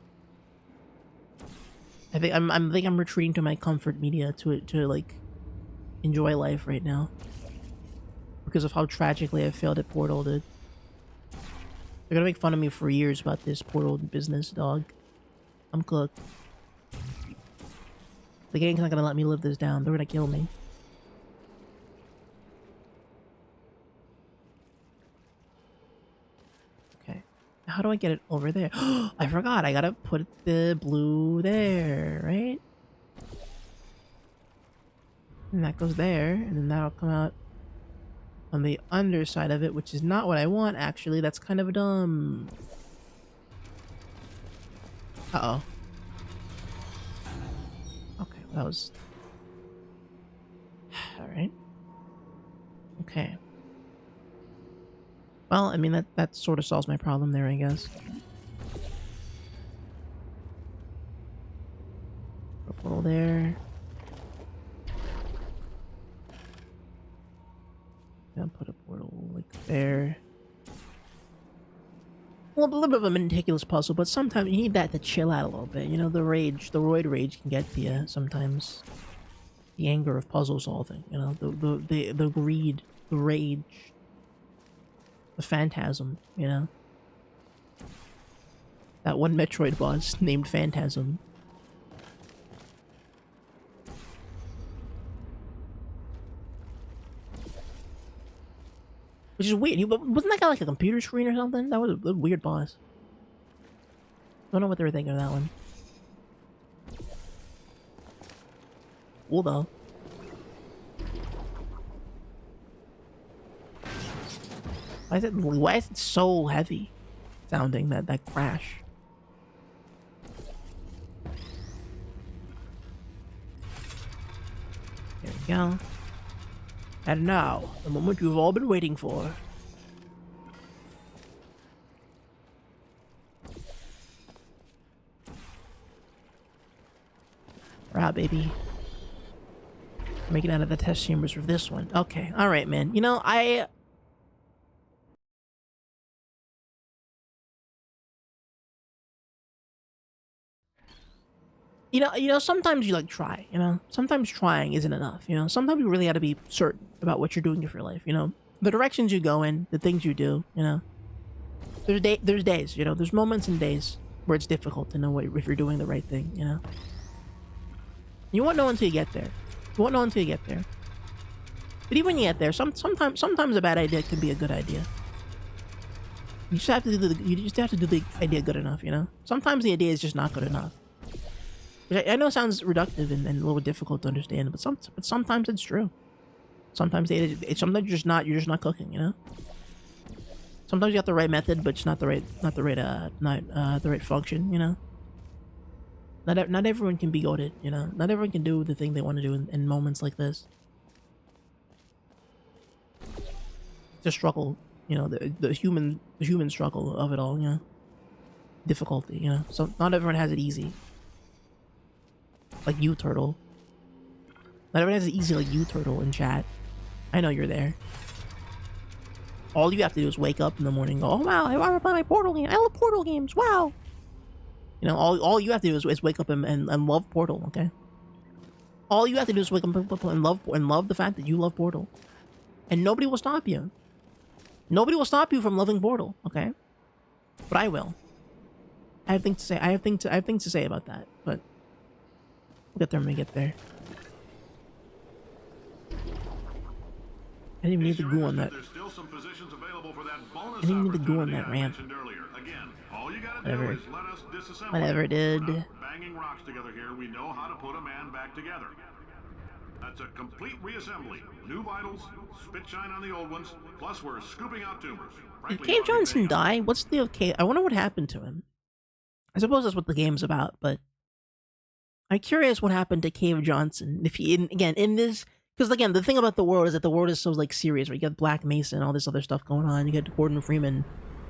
I think I'm retreating to my comfort media to like enjoy life right now because of how tragically I failed at Portal, dude. They're gonna make fun of me for years about this Portal business, dog. I'm cooked. The gang's not gonna let me live this down. They're gonna kill me. Okay. How do I get it over there? I forgot. I gotta put the blue there, right? And that goes there, and then that'll come out on the underside of it, which is not what I want, actually. That's kind of dumb. Uh-oh. Okay, that was... Alright. Okay. Well, I mean, that sort of solves my problem there, I guess. Put a portal there. And put a portal like there. Well, a little bit of a meticulous puzzle, but sometimes you need that to chill out a little bit. You know, the roid rage can get to you sometimes. The anger of puzzle solving, you know, the greed, the rage, the phantasm, you know. That one Metroid boss named Phantasm. Which is weird. Wasn't that guy like a computer screen or something? That was a weird boss. Don't know what they were thinking of that one. Cool though. Why is it so heavy sounding, that crash? There we go. And now, the moment you've all been waiting for. Right, baby. Making out of the test chambers for this one. Okay, alright, man. You know, You know, sometimes you like try, you know? Sometimes trying isn't enough, you know? Sometimes you really gotta be certain about what you're doing with your life, you know? The directions you go in, the things you do, you know? There's days, you know? There's moments and days where it's difficult to know if you're doing the right thing, you know? You won't know until you get there. You won't know until you get there. But even when you get there, sometimes a bad idea can be a good idea. You just have to do the idea good enough, you know? Sometimes the idea is just not good enough. Which I know sounds reductive and a little difficult to understand, but sometimes it's true. Sometimes sometimes you're just not cooking, you know. Sometimes you got the right method, but it's not the right function, you know. Not everyone can be goated, you know. Not everyone can do the thing they want to do in moments like this. It's a struggle, you know, the human struggle of it all, you know. Difficulty, you know. So not everyone has it easy. Like you, Turtle. Not everyone has it easy like you, Turtle, in chat. I know you're there. All you have to do is wake up in the morning and go, oh wow, I want to play my Portal game. I love Portal games, wow. You know, all you have to do is wake up and love Portal, okay? All you have to do is wake up and love the fact that you love Portal. And nobody will stop you. Nobody will stop you from loving Portal, okay? But I will. I have things to say. I have things to say about that, but we'll get there when we get there. I didn't even need the goo on that. There's still some positions available for that bonus I didn't need the goo on opportunity that I ramp. mentioned earlier. Again, all you gotta Whatever. do is let us disassemble. Whatever, dude. We're not banging rocks together here. We know how to put a man back together. That's a complete reassembly. New vitals, spit shine on the old ones, plus we're scooping out tumors. Did Frankly, Cave Harvey Johnson Payne- die? What's the deal with Cave? I wonder what happened to him. I suppose that's what the game's about, but I'm curious what happened to Cave Johnson. If he, in this, because again, the thing about the world is that the world is so like serious, right? You got Black Mesa and all this other stuff going on. You got Gordon Freeman,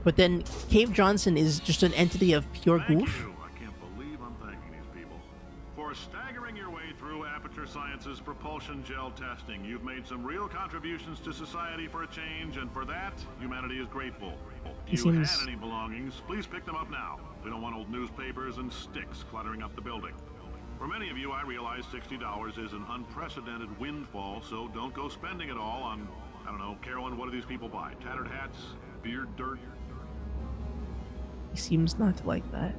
but then Cave Johnson is just an entity of pure Thank goof. you. I can't believe I'm thanking these people. For staggering your way through Aperture Science's propulsion gel testing, you've made some real contributions to society for a change, and for that, humanity is grateful. If you had any belongings, please pick them up now. We don't want old newspapers and sticks cluttering up the building. For many of you, I realize $60 is an unprecedented windfall, so don't go spending it all on, I don't know, Carolyn, what do these people buy? Tattered hats? Beard dirt? He seems not to like that.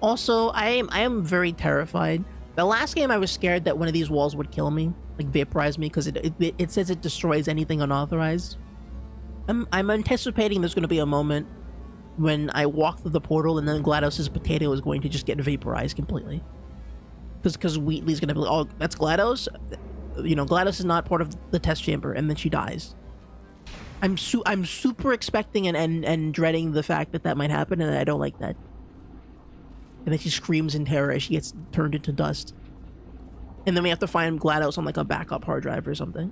Also, I am very terrified. The last game I was scared that one of these walls would kill me, like vaporize me, because it says it destroys anything unauthorized. I'm anticipating there's going to be a moment when I walk through the portal and then GLaDOS' potato is going to just get vaporized completely. Because Wheatley's going to be like, oh, that's GLaDOS? You know, GLaDOS is not part of the test chamber, and then she dies. I'm super expecting and dreading the fact that might happen, and I don't like that. And then she screams in terror as she gets turned into dust. And then we have to find GLaDOS on like a backup hard drive or something.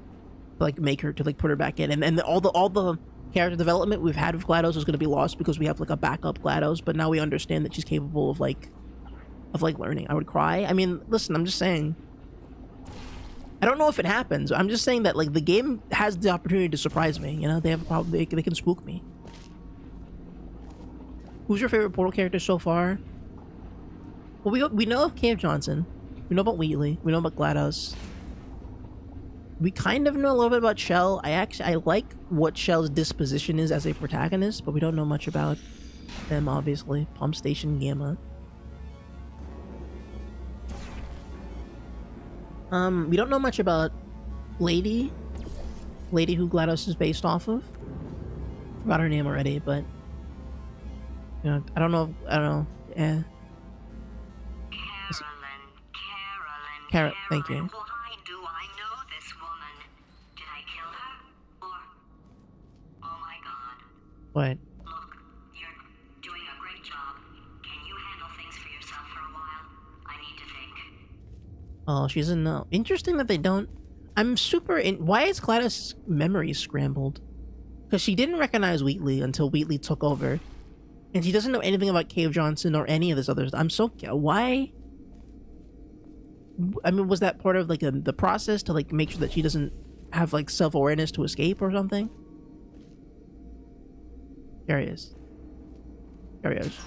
To like make her, to like put her back in. And all the character development we've had with GLaDOS is going to be lost because we have like a backup GLaDOS, but now we understand that she's capable of like learning. I would cry. I mean, listen, I'm just saying. I don't know if it happens. I'm just saying that like the game has the opportunity to surprise me. You know, they have a problem. They can spook me. Who's your favorite Portal character so far? Well, we know of Cave Johnson. We know about Wheatley. We know about GLaDOS. We kind of know a little bit about Shell. I like what Shell's disposition is as a protagonist, but we don't know much about them, obviously. Pump Station Gamma. We don't know much about Lady who GLaDOS is based off of. Forgot her name already, but you know, I don't know. Carolyn, Carrot, thank you. Why do I know this woman? Did I kill her? Or... Oh my god. What? Look, you're doing a great job. Can you handle things for yourself for a while? I need to think. Oh, she's in no. Interesting that they don't. I'm super in. Why is GLaDOS' memory scrambled? Because she didn't recognize Wheatley until Wheatley took over, and she doesn't know anything about Cave Johnson or any of this others. I'm so why. I mean, was that part of like the process to like make sure that she doesn't have like self-awareness to escape or something? There he is. There he is.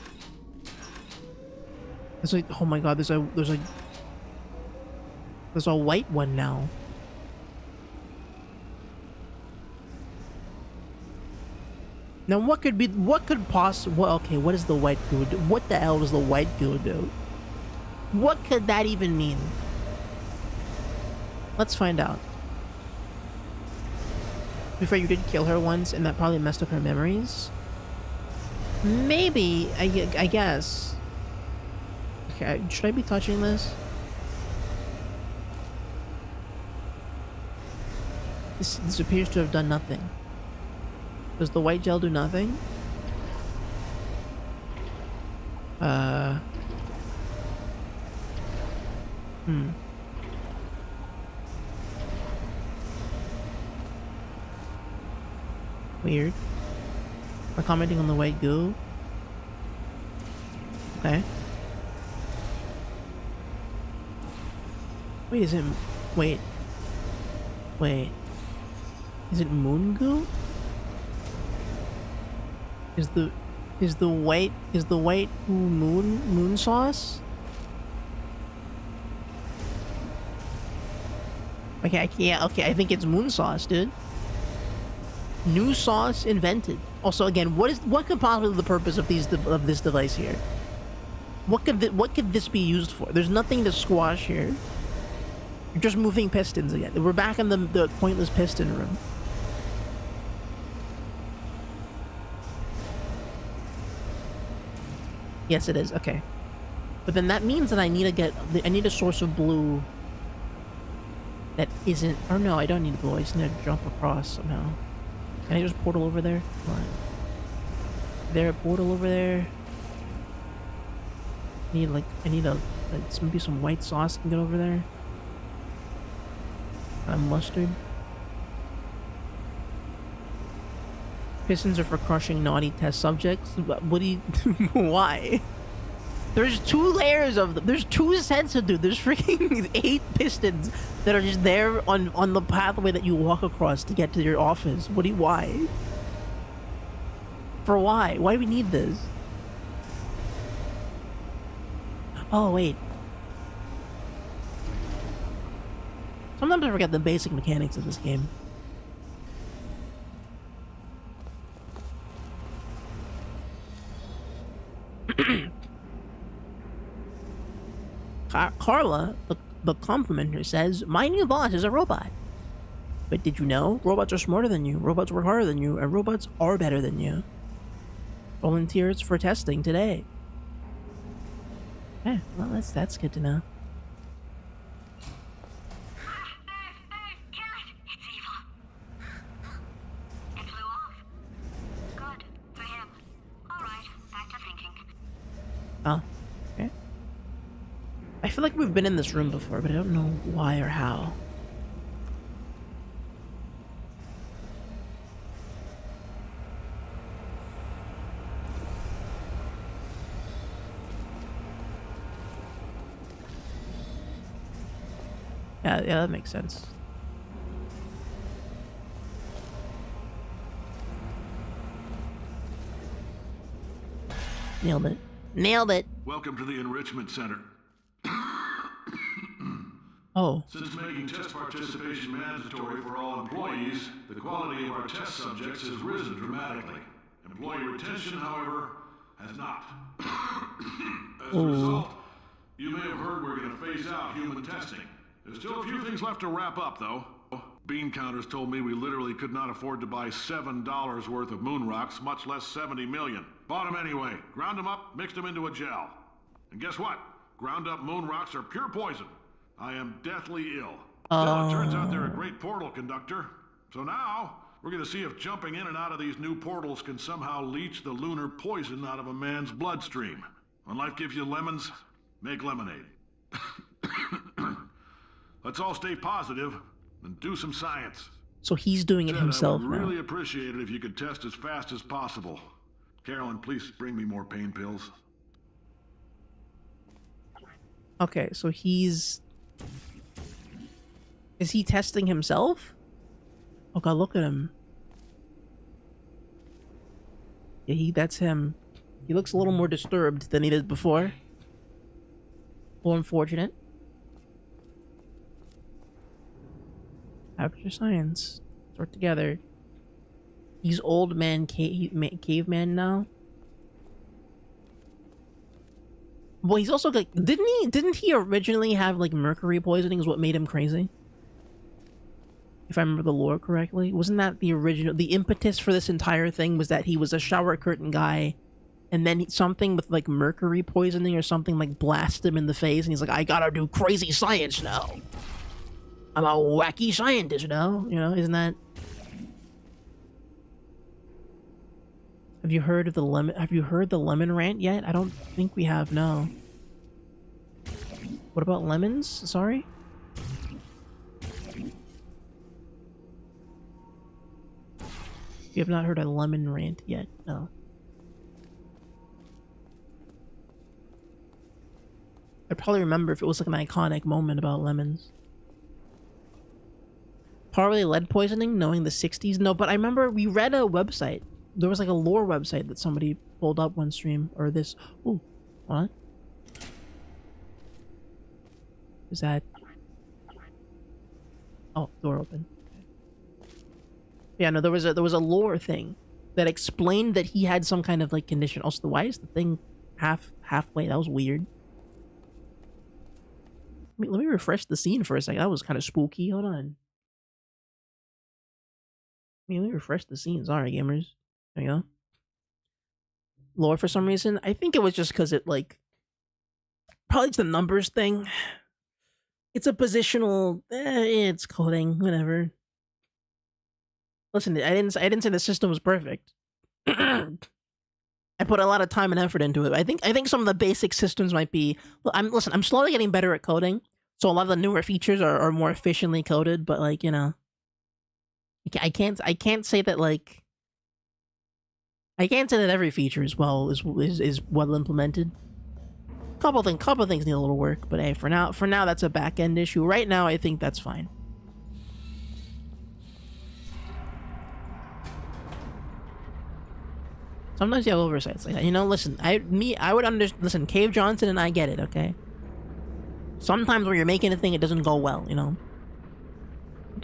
It's like, oh my god, there's a white one now. Now what could possibly, well, okay, what is the white goo do? What the hell does the white goo do? What could that even mean? Let's find out. Before, you did kill her once, and that probably messed up her memories. Maybe, I guess. Okay, should I be touching this? This appears to have done nothing. Does the white gel do nothing? Weird. We're commenting on the white goo. Okay. Wait, is it... Wait. Is it moon goo? Is the white goo moon sauce? Okay, okay, I think it's moon sauce, dude. New sauce invented. Also, again, what could possibly be the purpose of this device here? What could this be used for? There's nothing to squash here. You're just moving pistons again. We're back in the pointless piston room. Yes, it is. Okay. But then that means that I need a source of blue that isn't, or no, I don't need blue. I just need to jump across somehow. Can I just portal over there? Come on. There a portal over there? I need maybe some white sauce can get over there. Mustard. Pistons are for crushing naughty test subjects. What do you... Why? There's 2 layers of them. There's 2 sets of dude. There's freaking 8 pistons that are just there on the pathway that you walk across to get to your office. Why? For why? Why do we need this? Oh, wait. Sometimes I forget the basic mechanics of this game. Carla, the complimenter, says, my new boss is a robot. But did you know? Robots are smarter than you, robots work harder than you, and robots are better than you. Volunteers for testing today. Yeah, well, that's good to know. Kill it! It's evil. It flew off. Good. For him. Alright, back to thinking. Oh, okay. I feel like we've been in this room before, but I don't know why or how. Yeah, that makes sense. Nailed it. Nailed it. Welcome to the Enrichment Center. Oh. Since making test participation mandatory for all employees, the quality of our test subjects has risen dramatically. Employee retention, however, has not. As a result, you may have heard we're going to phase out human testing. There's still a few things left to wrap up, though. Bean counters told me we literally could not afford to buy $7 worth of moon rocks, much less 70 million. Bought them anyway, ground them up, mixed them into a gel. And guess what? Ground up moon rocks are pure poison. I am deathly ill. Still, it turns out they're a great portal conductor. So now, we're gonna see if jumping in and out of these new portals can somehow leach the lunar poison out of a man's bloodstream. When life gives you lemons, make lemonade. Let's all stay positive and do some science. So he's doing it himself I would now. really appreciate it if you could test as fast as possible. Carolyn, please bring me more pain pills. Okay, so he's... Is he testing himself? Oh god, look at him. Yeah, that's him. He looks a little more disturbed than he did before. More unfortunate. After science. Sort together. He's old man caveman now. Well, he's also like, didn't he originally have like mercury poisoning is what made him crazy? If I remember the lore correctly. Wasn't that the impetus for this entire thing was that he was a shower curtain guy and then something with like mercury poisoning or something like blasted him in the face and he's like, I gotta do crazy science now. I'm a wacky scientist now, you know, isn't that? Have you heard of the lemon rant yet? I don't think we have, no. What about lemons? Sorry? You have not heard a lemon rant yet, no. I'd probably remember if it was like an iconic moment about lemons. Probably lead poisoning, knowing the 60s? No, but I remember we read a website. There was like a lore website that somebody pulled up one stream, or this. Ooh, what? Is that? Oh, door open. Yeah, no, there was a lore thing that explained that he had some kind of like condition. Also, why is the thing halfway? That was weird. Let me refresh the scene for a second. That was kind of spooky. Hold on. Let me refresh the scene. Sorry, gamers. There you go. lower for some reason. I think it was just because it like probably it's the numbers thing. It's a positional. It's coding, whatever. Listen, I didn't say the system was perfect. I put a lot of time and effort into it. I think some of the basic systems might be. I'm slowly getting better at coding, so a lot of the newer features are more efficiently coded. But like, you know, I can't say that like I can't say that every feature is well implemented. Couple things need a little work, but hey, for now that's a back end issue. Right now, I think that's fine. Sometimes you have oversights like that. You know, listen, I would understand. Listen, Cave Johnson and I get it, okay? Sometimes when you're making a thing, it doesn't go well, you know?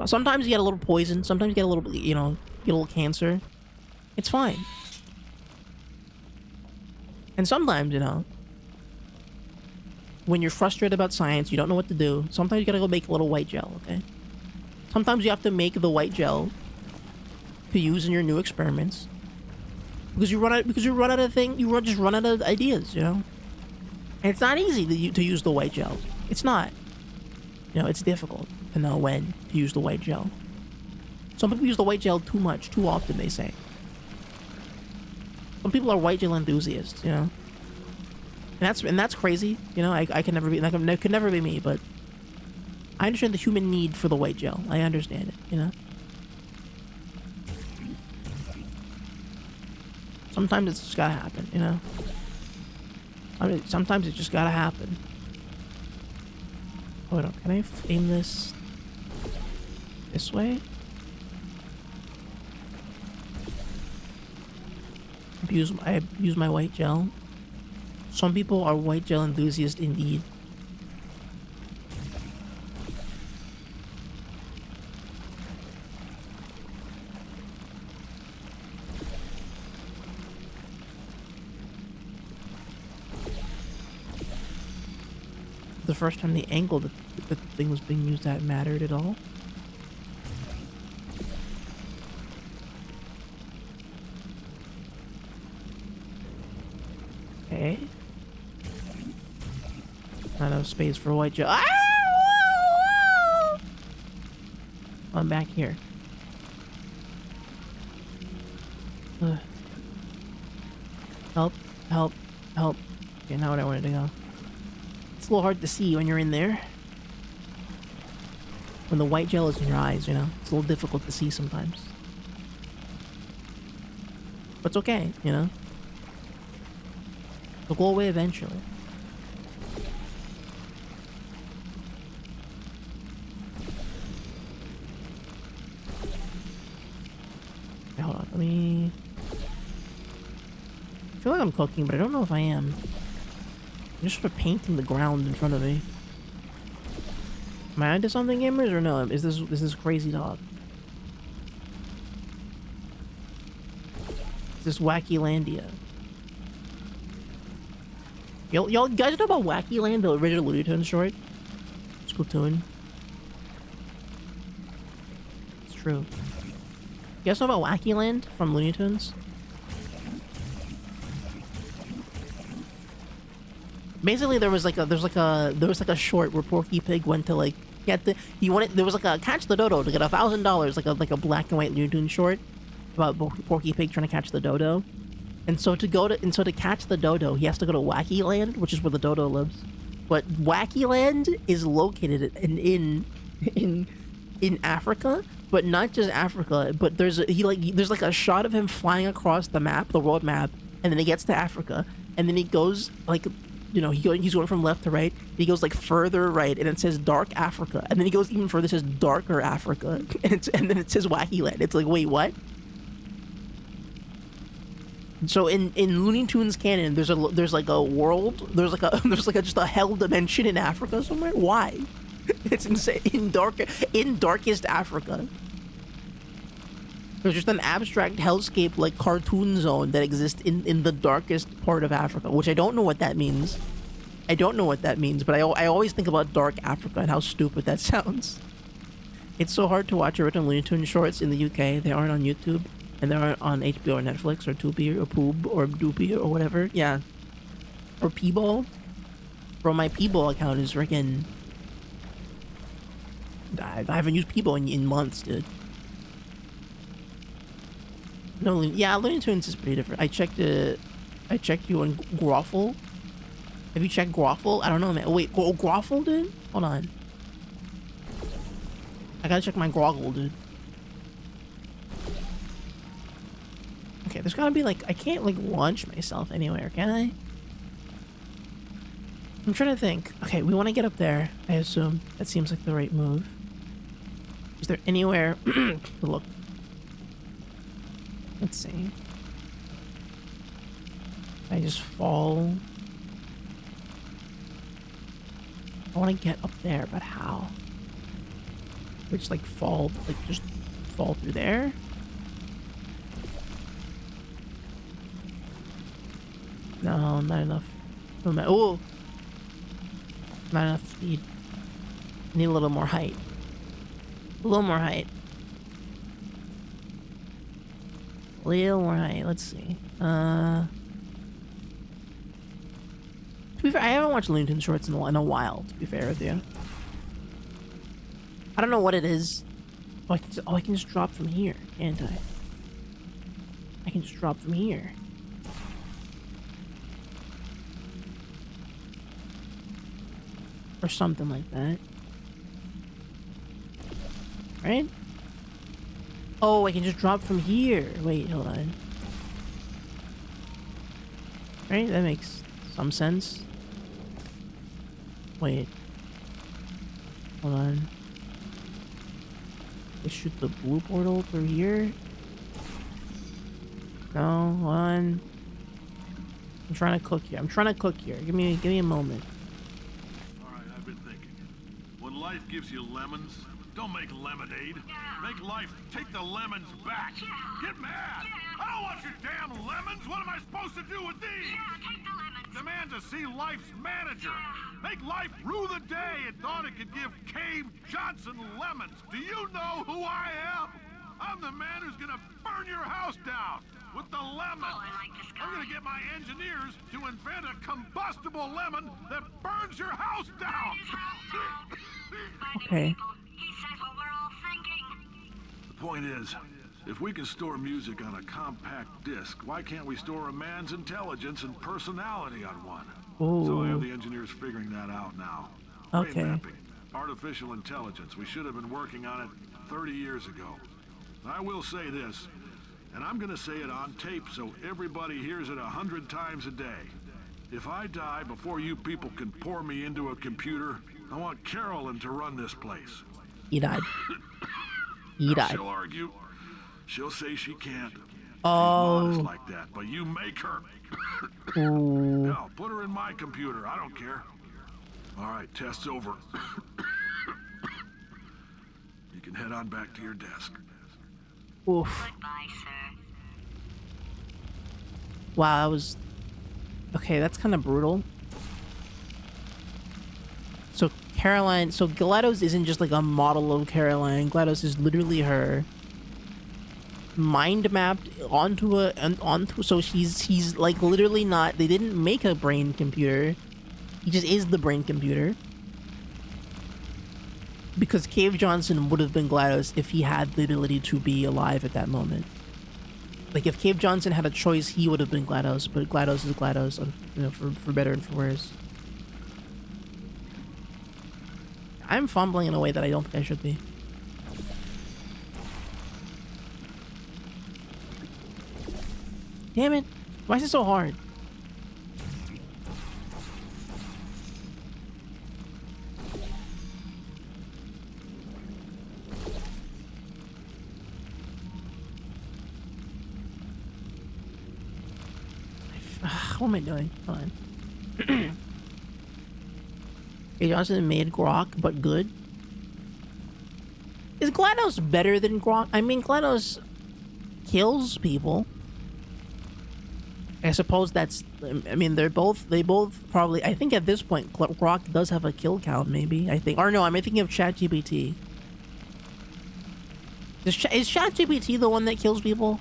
Sometimes you get a little poison. Sometimes you get a little, you know, get a little cancer. It's fine. And sometimes, you know, when you're frustrated about science, you don't know what to do, sometimes you gotta go make a little white gel, okay? Sometimes you have to make the white gel to use in your new experiments. Because you run out of ideas, you know? And it's not easy to use the white gel. It's not. You know, it's difficult to know when to use the white gel. Some people use the white gel too much, too often, they say. Some people are white gel enthusiasts, you know? And that's crazy, you know? I can never be, that could never be me, but I understand the human need for the white gel. I understand it, you know? Sometimes it's just gotta happen, you know? I mean, sometimes it just gotta happen. Hold on, can I aim this way? I use my white gel. Some people are white gel enthusiasts indeed. The first time the angle that the thing was being used at mattered at all. Okay. Not enough space for white gel. Ah! I'm back here. Help, help, help. Okay, now where I wanted to go. It's a little hard to see when you're in there. When the white gel is in your eyes, you know? It's a little difficult to see sometimes. But it's okay, you know? It'll go away eventually. Okay, hold on, let me... I feel like I'm cooking, but I don't know if I am. I'm just sort of painting the ground in front of me. Am I onto something, gamers, or no? Is this crazy dog? Is this Wacky Landia? Y'all guys know about Wacky Land, the original Looney Tunes short? Splatoon. It's true. You guys know about Wacky Land from Looney Tunes? Basically, there was like a short where Porky Pig went to like there was like a Catch the Dodo to get $1,000, like a black and white Looney Tunes short about Porky Pig trying to catch the dodo. And so to catch the dodo, he has to go to Wacky Land, which is where the dodo lives. But Wacky Land is located in Africa, but not just Africa. But there's like a shot of him flying across the map, the world map, and then he gets to Africa, and then he goes like, you know, he's going from left to right. He goes like further right, and it says Dark Africa, and then he goes even further, it says Darker Africa, and then it says Wacky Land. It's like, wait, what? So in Looney Tunes canon, there's like a world, there's like just a hell dimension in Africa somewhere. Why? It's insane. In darkest Africa, there's just an abstract hellscape like cartoon zone that exists in the darkest part of Africa, which I don't know what that means. I don't know what that means, but I always think about Dark Africa and how stupid that sounds. It's so hard to watch original Looney Tunes shorts in the UK. They aren't on YouTube. and they're on HBO or Netflix or Tubi or Poob or Doopy or whatever. Yeah, or Peebo. Bro, my Peebo account is freaking. I haven't used Peebo in months, dude. No, yeah, Looney Tunes is pretty different. I checked you on Groffle. Have you checked Groffle? I don't know, man. Oh, wait, Groffle, dude? Hold on. I gotta check my Groffle, dude. Okay, there's gotta be like, I can't like launch myself anywhere, can I? I'm trying to think. Okay, we want to get up there, I assume. That seems like the right move. Is there anywhere to look? Let's see. I just fall. I want to get up there, but how? Which like fall, like just fall through there? No, not enough. Oh, not enough speed. Need a little more height. A little more height. A little more height. Let's see. To be fair, I haven't watched Looney Tunes shorts in a while, to be fair with you. I don't know what it is. Oh, I can just drop from here, can't I? I can just drop from here. Or something like that. Right? Oh, I can just drop from here. Wait, hold on. Right? That makes some sense. Wait. Hold on. Let's shoot the blue portal through here. No, hold on. I'm trying to cook here. Give me a moment. Alright, I've been thinking. When life gives you lemons, don't make lemonade. Make life take the lemons back. Get mad! I don't want your damn lemons! What am I supposed to do with these? Take the lemons. Demand to see life's manager. Make life rue the day it thought it could give Cave Johnson lemons. Do you know who I am? I'm the man who's gonna burn your house down with the lemons. Oh, I like this guy. I'm gonna get my engineers to invent a combustible lemon that burns your house down. Okay. He says what we're all thinking. The point is, if we can store music on a compact disc, why can't we store a man's intelligence and personality on one? So I have the engineers figuring that out now. Okay. Brain mapping, artificial intelligence. We should have been working on it 30 years ago. I will say this, and I'm gonna say it on tape so everybody hears it 100 times a day. If I die before you people can pour me into a computer, I want Carolyn to run this place. He died. He Now, died. she'll argue. She'll say she can't. Oh. She's modest like that, but you make her. Ooh. No, put her in my computer. I don't care. All right, test's over. You can head on back to your desk. Oof. Goodbye, sir. Wow, that was... Okay, that's kind of brutal. So Caroline... So GLaDOS isn't just like a model of Caroline. GLaDOS is literally her. Mind mapped onto a... So he's like literally not... They didn't make a brain computer. He just is the brain computer. Because Cave Johnson would have been GLaDOS if he had the ability to be alive at that moment. Like, if Cave Johnson had a choice, he would have been GLaDOS, but GLaDOS is GLaDOS, you know, for better and for worse. I'm fumbling in a way that I don't think I should be. Damn it! Why is it so hard? What am I doing? Hold on. Cave Johnson made Grok, but good. Is GLaDOS better than Grok? I mean, GLaDOS kills people. I suppose that's... I mean, they both probably... I think at this point, Grok does have a kill count, maybe. I think. Or no, I'm thinking of ChatGPT. Is ChatGPT the one that kills people?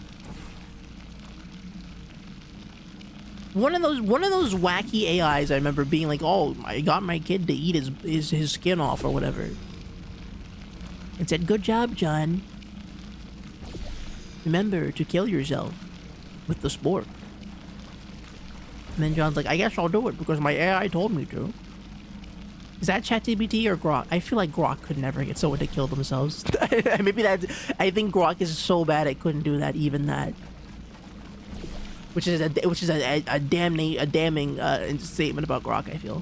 one of those wacky AIs I remember being like, oh, I got my kid to eat his skin off or whatever. It said, good job, John. Remember to kill yourself with the sport. And then John's like, I guess I'll do it because my AI told me to. Is that ChatGPT or Grok? I feel like Grok could never get someone to kill themselves. Maybe that's... I think Grok is so bad it couldn't do that, even that. Which is a damning statement about Grok, I feel.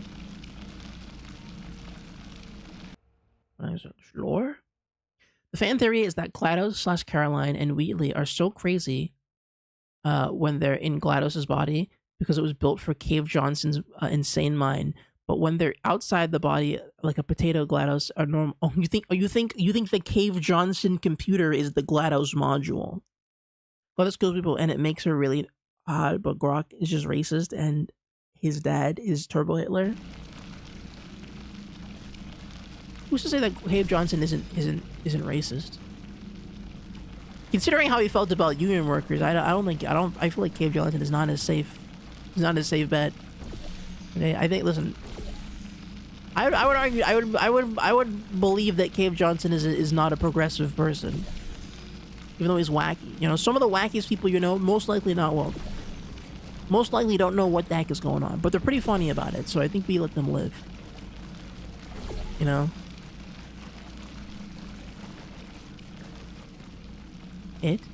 Lore? The fan theory is that GLaDOS / Caroline and Wheatley are so crazy when they're in GLaDOS's body because it was built for Cave Johnson's insane mind. But when they're outside the body, like a potato, GLaDOS are normal. Oh, you think the Cave Johnson computer is the GLaDOS module? GLaDOS kills people, and it makes her really odd. But Grok is just racist, and his dad is Turbo Hitler. Who's to say that Cave Johnson isn't racist? Considering how he felt about union workers, I feel like Cave Johnson is not as safe. He's not a safe bet. Okay, I think. Listen. I would argue. I would believe that Cave Johnson is not a progressive person, even though he's wacky. You know, some of the wackiest people you know most likely don't know what the heck is going on, but they're pretty funny about it. So I think we let them live. You know.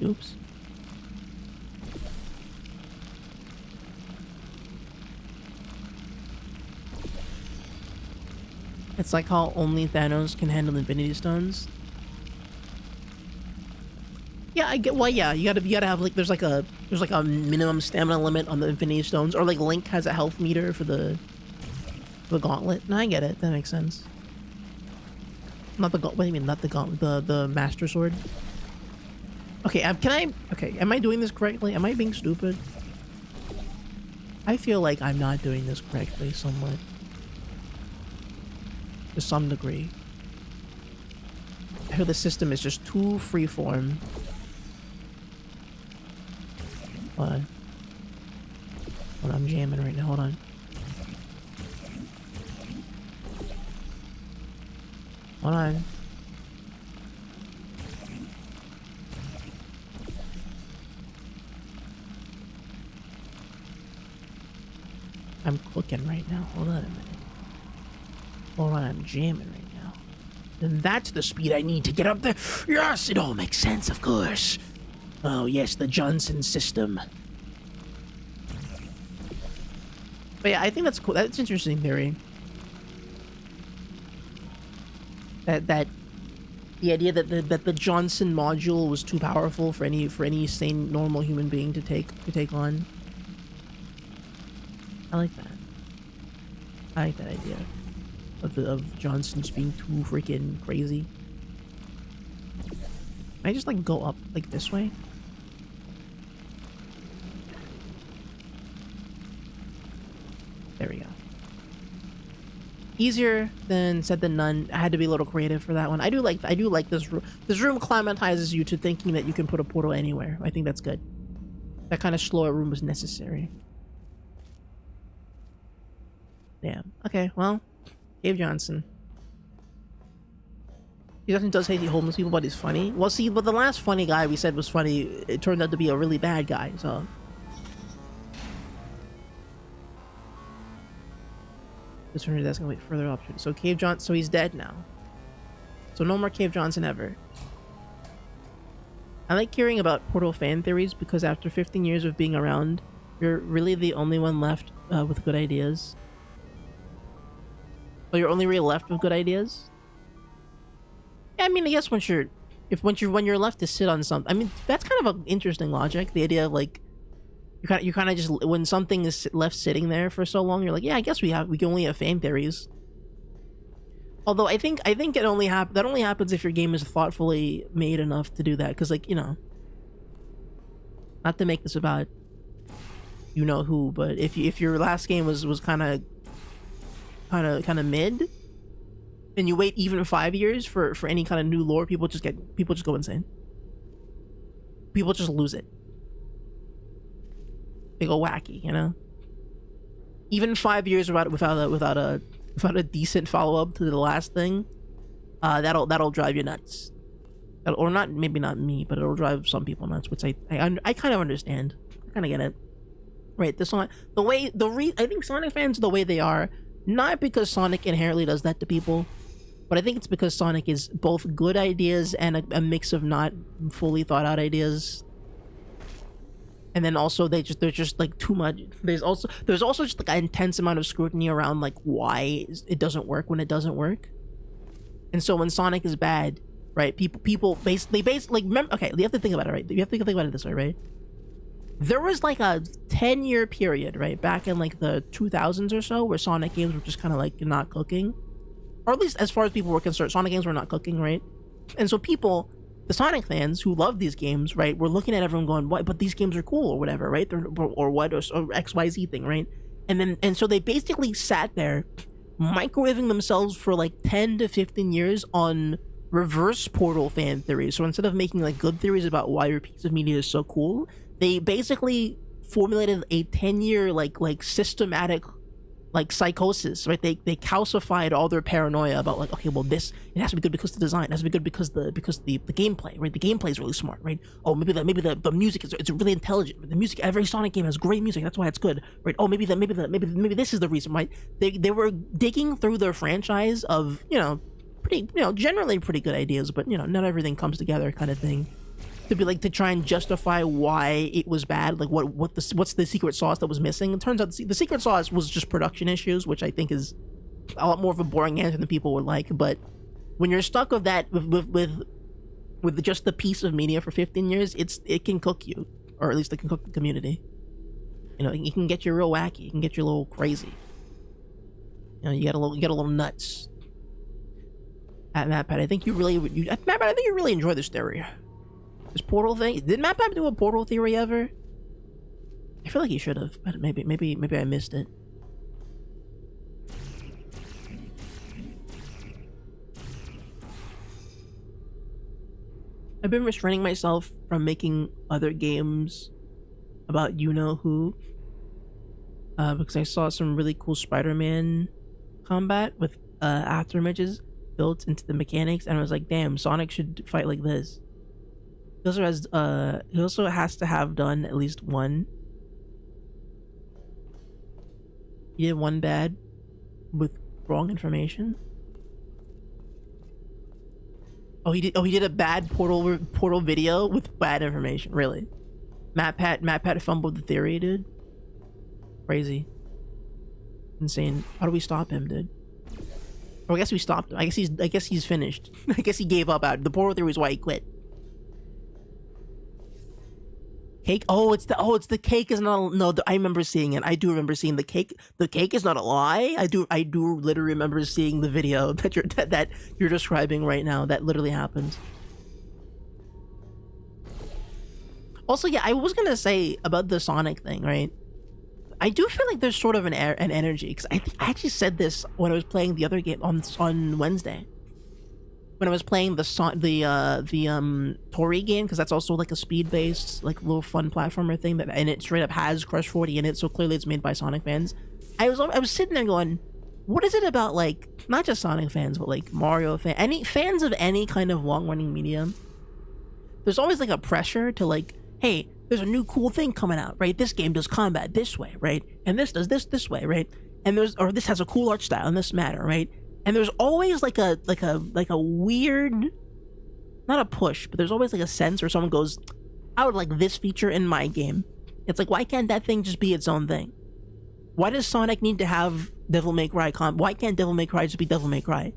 Oops. It's like how only Thanos can handle Infinity Stones. Yeah, I get. Well, yeah, you gotta have like there's like a minimum stamina limit on the Infinity Stones, or like Link has a health meter for the gauntlet. No, I get it. That makes sense. Not the gauntlet. What do you mean? Not the gauntlet. The Master Sword. Okay, am I doing this correctly? Am I being stupid? I feel like I'm not doing this correctly somewhat. To some degree. I feel the system is just too freeform. Hold on. I'm jamming right now. Hold on. Hold on. I'm cooking right now. Hold on a minute. Hold on, I'm jamming right now. And that's the speed I need to get up there. Yes, it all makes sense, of course. Oh, yes, the Johnson system. But yeah, I think that's cool. That's an interesting theory. That the idea that the Johnson module was too powerful for any sane normal human being to take on. I like that. I like that idea of Johnson just being too freaking crazy. Can I just like go up like this way? There we go. Easier than said than none. I had to be a little creative for that one. I do like this room. This room acclimatizes you to thinking that you can put a portal anywhere. I think that's good. That kind of slower room was necessary. Damn. Okay, well, Cave Johnson. He does hate the homeless people, but he's funny. Well, see, but the last funny guy we said was funny, it turned out to be a really bad guy, so. Just turn your desk and wait further option. So Cave Johnson, so he's dead now. So no more Cave Johnson ever. I like hearing about Portal fan theories because after 15 years of being around, you're really the only one left with good ideas. Oh, you're only really left with good ideas? Yeah, I mean, I guess when you're left to sit on something, I mean, that's kind of an interesting logic. The idea of like, you kind of just, when something is left sitting there for so long, you're like, yeah, I guess we can only have fan theories. Although I think it only happens if your game is thoughtfully made enough to do that. Because like, you know, not to make this about you know who, but if your last game was kind of mid, and you wait even 5 years for any kind of new lore, people just go insane. People just lose it. They go wacky, you know? even 5 years without a decent follow-up to the last thing, that'll drive you nuts. Or not, maybe not me, but it'll drive some people nuts, which I kind of understand. I kind of get it. Right, I think Sonic fans are the way they are, not because Sonic inherently does that to people, but I think it's because Sonic is both good ideas and a mix of not fully thought out ideas. And then also they're just like too much. There's also just like an intense amount of scrutiny around like why it doesn't work when it doesn't work. And so when Sonic is bad, right, people basically remember, okay, you have to think about it, right? You have to think about it this way, right? There was like a 10-year period, right, back in like the 2000s or so, where Sonic games were just kind of like not cooking, or at least as far as people were concerned, Sonic games were not cooking, right? And so people, the Sonic fans who love these games, right, were looking at everyone going, "What? But these games are cool," or whatever, right? Or XYZ thing, right? And so they basically sat there, microwaving themselves for like 10 to 15 years on reverse Portal fan theories. So instead of making like good theories about why your piece of media is so cool, they basically formulated a 10-year like systematic like psychosis, right? They calcified all their paranoia about like, okay, well, it has to be good because the design, it has to be good because the gameplay, right? The gameplay is really smart, right? Oh, maybe the music is, it's really intelligent. The music, every Sonic game has great music, that's why it's good, right? Oh, maybe this is the reason, right? They were digging through their franchise of, generally pretty good ideas, but not everything comes together kind of thing, to be like, to try and justify why it was bad, like what's the secret sauce that was missing. It turns out the secret sauce was just production issues, which I think is a lot more of a boring answer than people would like. But when you're stuck with that with just the piece of media for 15 years, it can cook you, or at least it can cook the community. It can get you real wacky, it can get you a little crazy. You get a little nuts. MatPat, I think you really enjoy this theory. This Portal thing. Did MatPat do a Portal theory ever? I feel like he should have, but maybe I missed it. I've been restraining myself from making other games about you-know-who, because I saw some really cool Spider-Man combat with after images built into the mechanics, and I was like, damn, Sonic should fight like this. He also has to have done at least one. He did one bad with wrong information. Oh, he did a bad portal video with bad information. Really? MatPat fumbled the theory, dude. Crazy. Insane. How do we stop him, dude? Oh, I guess we stopped him. I guess he's finished. I guess he gave up out. The portal theory is why he quit. Cake? Oh, it's the cake is not. No, I remember seeing it. I do remember seeing the cake. The cake is not a lie. I do literally remember seeing the video that you're describing right now. That literally happened. Also, yeah, I was gonna say about the Sonic thing, right? I do feel like there's sort of an energy, because I actually said this when I was playing the other game on Wednesday. When I was playing the Tori game, because that's also like a speed-based, like little fun platformer thing, and it straight up has Crush 40 in it, so clearly it's made by Sonic fans. I was sitting there going, what is it about, like, not just Sonic fans, but like Mario fans, any fans of any kind of long-running medium? There's always like a pressure to like, hey, there's a new cool thing coming out, right? This game does combat this way, right? And this does this way, right? And this has a cool art style in this manner, right? And there's always like a weird, not a push, but there's always like a sense where someone goes, I would like this feature in my game. It's like, why can't that thing just be its own thing? Why does Sonic need to have Devil May Cry why can't Devil May Cry just be Devil May Cry?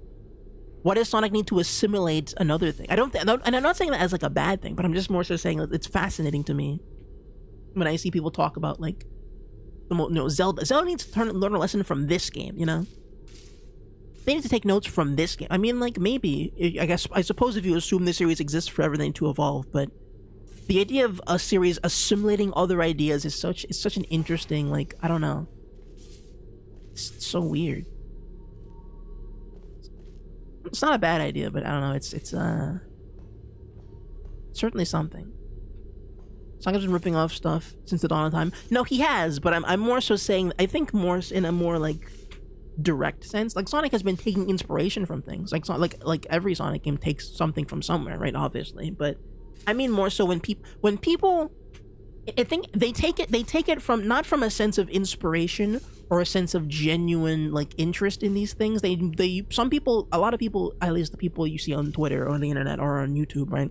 Why does Sonic need to assimilate another thing? And I'm not saying that as like a bad thing, but I'm just more so saying that it's fascinating to me when I see people talk about like, Zelda needs to learn a lesson from this game, They need to take notes from this game. I mean, like, maybe, I suppose if you assume the series exists for everything to evolve, but the idea of a series assimilating other ideas is such an interesting, like, I don't know. It's so weird. It's not a bad idea, but I don't know, it's certainly something. Sonic's been ripping off stuff since the dawn of time. No, he has, but I'm more so saying, I think more in a more like direct sense. Like Sonic has been taking inspiration from things. Like every Sonic game takes something from somewhere, right? Obviously, but I mean more so when people, I think they take it from not from a sense of inspiration or a sense of genuine like interest in these things. Some people, a lot of people, at least the people you see on Twitter or on the internet or on YouTube, right?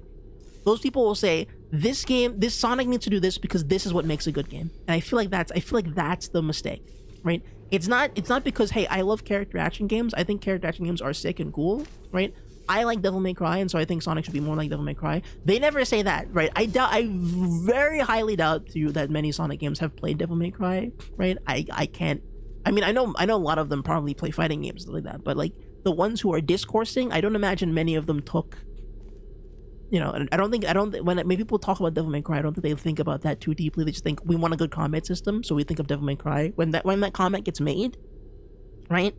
Those people will say this Sonic needs to do this because this is what makes a good game. And I feel like that's the mistake, right? It's not because, hey, I love character action games. I think character action games are sick and cool, right? I like Devil May Cry, and so I think Sonic should be more like Devil May Cry. They never say that, right? I very highly doubt to you that many Sonic games have played Devil May Cry, right? I can't. I mean, I know a lot of them probably play fighting games like that, but like the ones who are discoursing, I don't imagine many of them took. You know, and I don't think when people talk about Devil May Cry, I don't think they think about that too deeply. They just think we want a good combat system, so we think of Devil May Cry. When that comment gets made, right?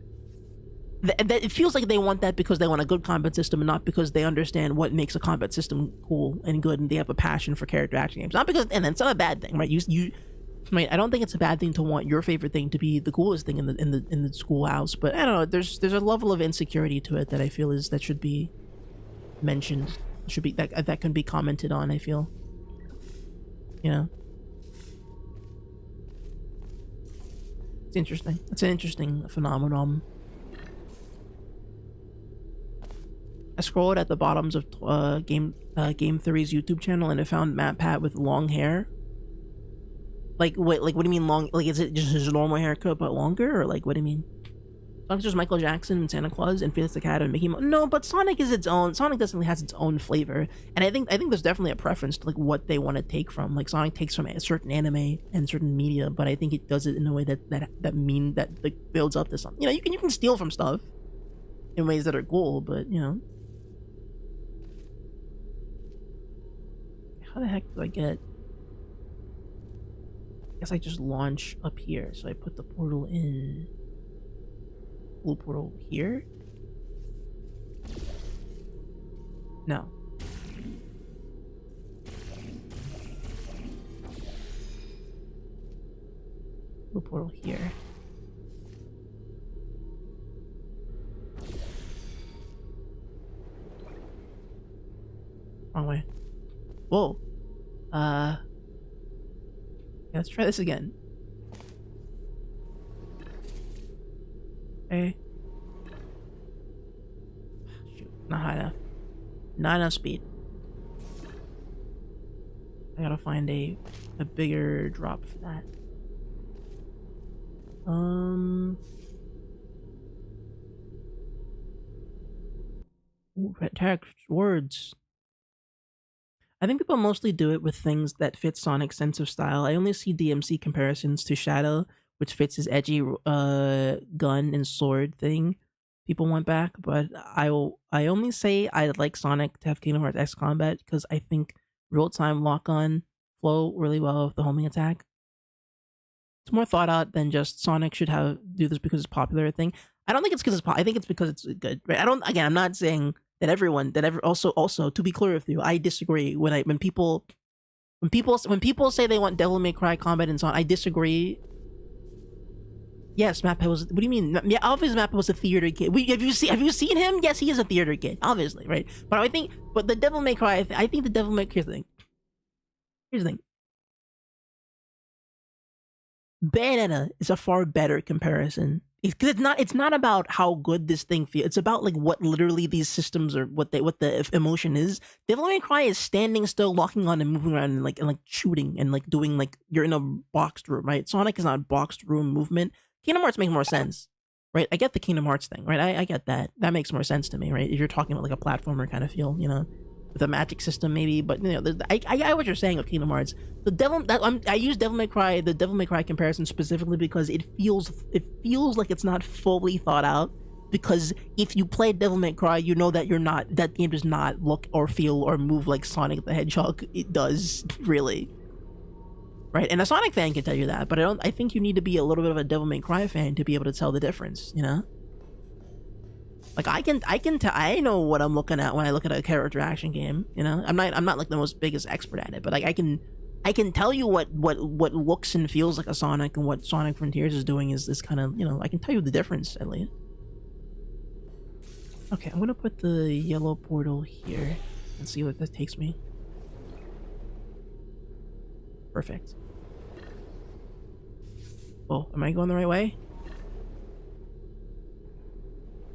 That it feels like they want that because they want a good combat system, and not because they understand what makes a combat system cool and good, and they have a passion for character action games. Not because, and it's not a bad thing, right? Right? I don't think it's a bad thing to want your favorite thing to be the coolest thing in the schoolhouse, but I don't know. There's a level of insecurity to it that I feel that should be mentioned. Should be that can be commented on. I feel, you know, it's interesting. It's an interesting phenomenon. I scrolled at the bottoms of Game Theory's YouTube channel and I found MatPat with long hair. Like, wait, like what do you mean long? Like, is it just his normal haircut but longer, or like what do you mean? Sonic's just Michael Jackson and Santa Claus and Felix the Cat and Mickey Mouse. No, but Sonic is its own. Sonic definitely has its own flavor, and I think there's definitely a preference to like what they want to take from. Like Sonic takes from a certain anime and certain media, but I think it does it in a way that like builds up to something. You know, you can steal from stuff in ways that are cool, but you know, how the heck do I get? I guess I just launch up here, so I put the portal in. Blue portal here? No. Blue portal here. Wrong way. Whoa. Yeah, let's try this again. Okay. Shoot, not high enough. Not enough speed. I gotta find a bigger drop for that. Ooh, text, words. I think people mostly do it with things that fit Sonic's sense of style. I only see DMC comparisons to Shadow, which fits his edgy gun and sword thing people want back, but I only say I'd like Sonic to have Kingdom Hearts X combat because I think real-time lock-on flow really well with the homing attack. It's more thought out than just Sonic should do this because it's popular thing. I don't think it's because I think it's because it's good. Right? I'm not saying that also to be clear with you, I disagree when people say they want Devil May Cry combat and so on. I disagree. Yes, MatPat was. What do you mean? Yeah, obviously MatPat was a theater kid. Have you seen him? Yes, he is a theater kid, obviously, right? But the Devil May Cry. I think the Devil May Cry thing. Here's the thing. Bayonetta is a far better comparison because it's not about how good this thing feels. It's about like what literally these systems are, what the emotion is. Devil May Cry is standing still, locking on and moving around and like shooting and like doing like you're in a boxed room, right? Sonic is not boxed room movement. Kingdom Hearts makes more sense, right? I get the Kingdom Hearts thing, right? I get that. That makes more sense to me, right? If you're talking about like a platformer kind of feel, you know, with a magic system maybe, but you know, I get what you're saying of Kingdom Hearts. I use the Devil May Cry comparison specifically because it feels like it's not fully thought out. Because if you play Devil May Cry, you know that that game does not look or feel or move like Sonic the Hedgehog. It does really. Right, and a Sonic fan can tell you that, but I think you need to be a little bit of a Devil May Cry fan to be able to tell the difference, you know? Like I know what I'm looking at when I look at a character action game, you know? I'm not like the most biggest expert at it, but like I can I can tell you what looks and feels like a Sonic, and what Sonic Frontiers is doing is this kind of, you know, I can tell you the difference at least. Okay, I'm gonna put the yellow portal here and see what that takes me. Perfect. Oh, am I going the right way?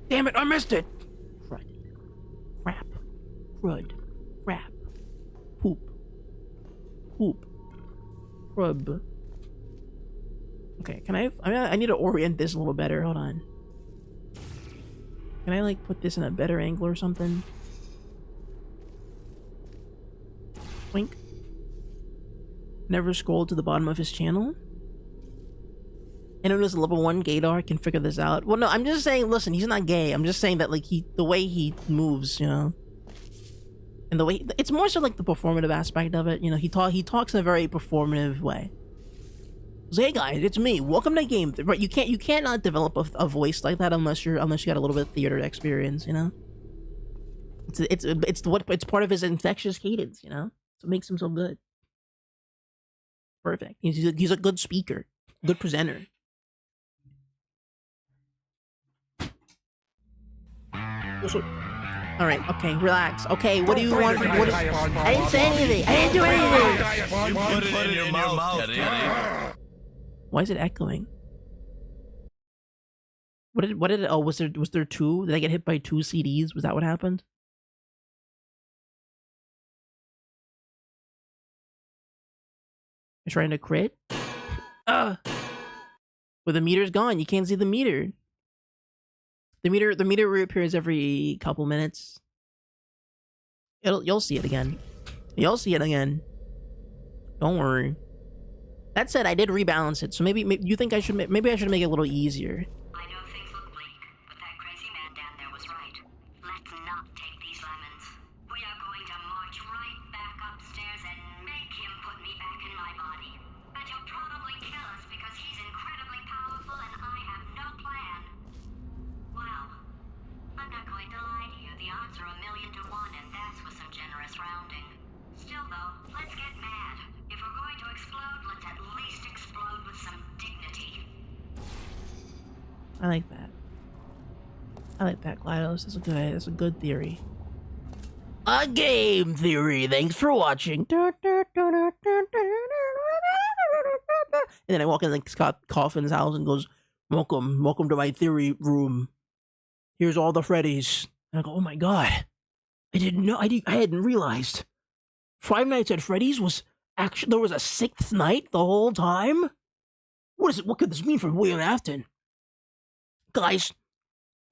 Damn it, I missed it! Crud. Crap. Crud. Crap. Poop. Poop. Crub. Okay, can I need to orient this a little better. Hold on. Can I, like, put this in a better angle or something? Wink. Never scrolled to the bottom of his channel. Anyone who's a level 1 gaydar can figure this out. Well, no, I'm just saying, listen, he's not gay. I'm just saying that, like, the way he moves, you know? And the way, it's more so like the performative aspect of it, you know, he talks in a very performative way. So, hey guys, it's me. Welcome to Game Right? You cannot develop a voice like that unless you got a little bit of theater experience, you know? It's part of his infectious cadence, you know? So it makes him so good. Perfect. He's a good speaker, good presenter. All right. Okay. Relax. Okay. What do you want? I didn't say anything. I didn't do anything. You put it in your mouth, Teddy. Why is it echoing? What did? Oh, was there two? Did I get hit by 2 CDs? Was that what happened? You're trying to crit? Well, the meter's gone. You can't see the meter. The meter reappears every couple minutes. You'll see it again. You'll see it again. Don't worry. That said, I did rebalance it, so maybe you think I should maybe I should make it a little easier. I know things look bleak, but that crazy man down there was right. Let's not take these lemons. We are going to march right back upstairs and make him put me back in my body. And he'll probably kill us because he's incredibly powerful and I have no plan. Well, I'm not going to lie to you. The odds are 1,000,000 to 1, and that's with some generous rounding. Still, though, let's get mad. If we're going to explode, let's at least explode with some dignity. I like that. I like that, GLaDOS. That's a good theory. A game theory. Thanks for watching. And then I walk in like Scott Cawthon's house and goes, "Welcome to my theory room. Here's all the Freddy's." And I go, "Oh my god, I didn't know. I hadn't realized. Five Nights at Freddy's was actually, there was a 6th night the whole time. What could this mean for William Afton? Guys,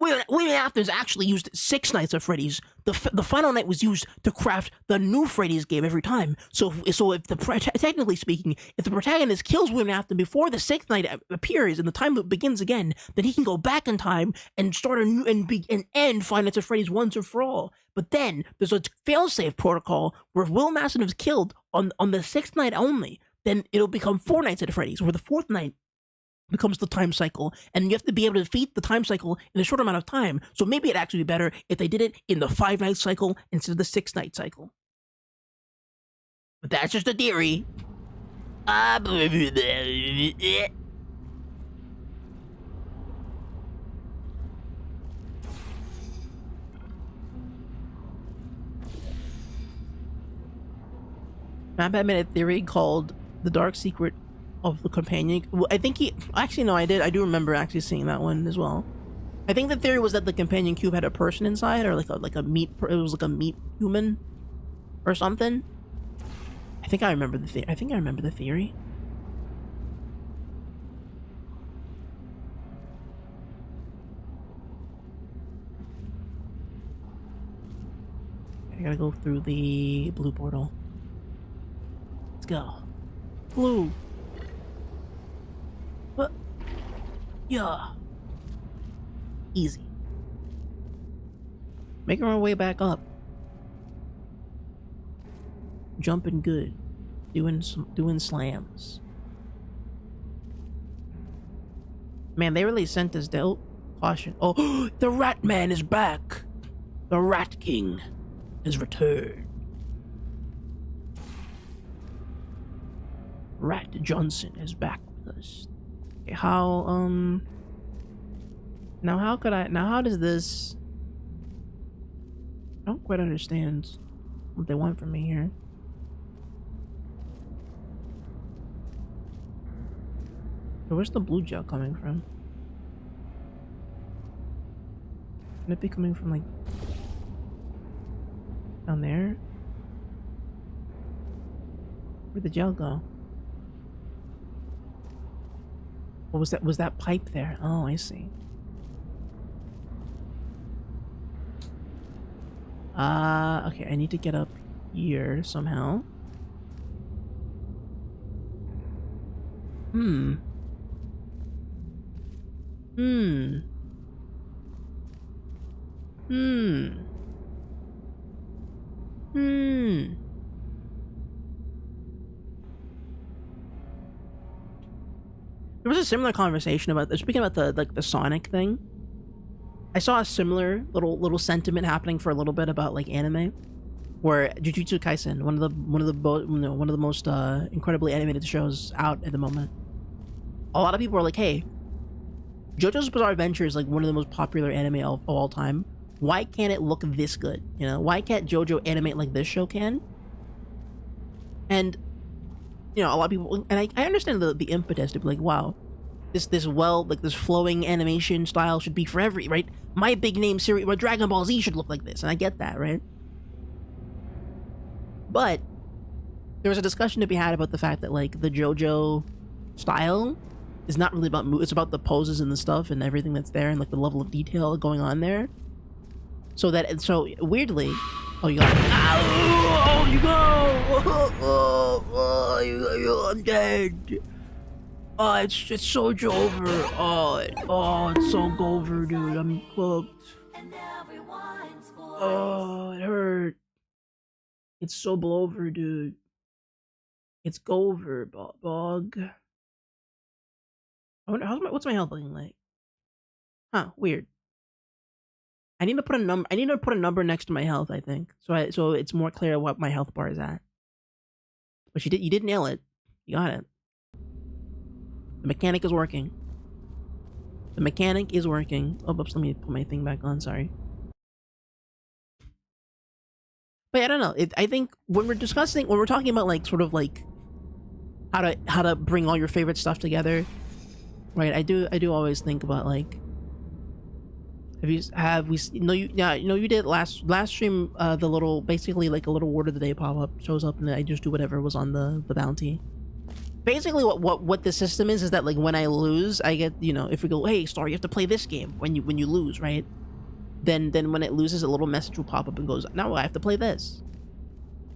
William Afton's actually used 6 Nights at Freddy's. The final night was used to craft the new Freddy's game every time. So if technically speaking, if the protagonist kills William Afton before the 6th night appears and the time loop begins again, then he can go back in time and start a new and end Five Nights at Freddy's once and for all. But then there's a failsafe protocol where if William Afton is killed on the 6th night only, then it'll become 4 Nights at Freddy's, where the 4th night becomes the time cycle, and you have to be able to defeat the time cycle in a short amount of time. So maybe it'd actually be better if they did it in the 5 night cycle instead of the 6 night cycle. But that's just a theory. Maphead made a theory called The Dark Secret of the Companion. Well, I think actually no, I do remember actually seeing that one as well. I think the theory was that the companion cube had a person inside, or like a meat, it was like a meat human or something. I think I remember the theory. I gotta go through the blue portal. Let's go. Blue. What? Yeah. Easy. Making our way back up. Jumping good. Doing slams. Man, they really sent us dealt caution. Oh, the Rat Man is back. The Rat King has returned. Rat Johnson is back with us. Okay, how, now how does this... I don't quite understand what they want from me here. So where's the blue gel coming from? Can it be coming from, like, down there? Where'd the gel go? What was that? Was that pipe there? Oh, I see. Okay, I need to get up here somehow. Hmm. There was a similar conversation about, speaking about the Sonic thing. I saw a similar little sentiment happening for a little bit about like anime, where Jujutsu Kaisen, one of the most incredibly animated shows out at the moment. A lot of people are like, "Hey, JoJo's Bizarre Adventure is like one of the most popular anime of all time. Why can't it look this good? You know, why can't JoJo animate like this show can?" And you know, a lot of people, and I understand the impetus to be like, wow, this flowing animation style should be for right? My big name series, where Dragon Ball Z should look like this, and I get that, right? But there was a discussion to be had about the fact that like the JoJo style is not really about it's about the poses and the stuff and everything that's there and like the level of detail going on there. So weirdly, oh, you got it. Oh, you go. I'm dead. Oh, it's Soju over. Oh, it's so over, dude. I'm cooked. Oh, it hurt. It's so blowover, dude. It's go over, bog. I wonder what's my health looking like? Huh, weird. I need to put a number next to my health, I think. So it's more clear what my health bar is at. But you did nail it. You got it. The mechanic is working. The mechanic is working. Oh, oops, let me put my thing back on, sorry. But I don't know. I think when we're talking about like sort of like how to bring all your favorite stuff together, right? I do always think about like, you did last stream, the little, basically like a little word of the day pop-up shows up and I just do whatever was on the bounty. Basically what the system is that like when I lose, I get, you know, if we go, hey Star, you have to play this game when you lose, right? Then when it loses, a little message will pop up and goes, no, I have to play this.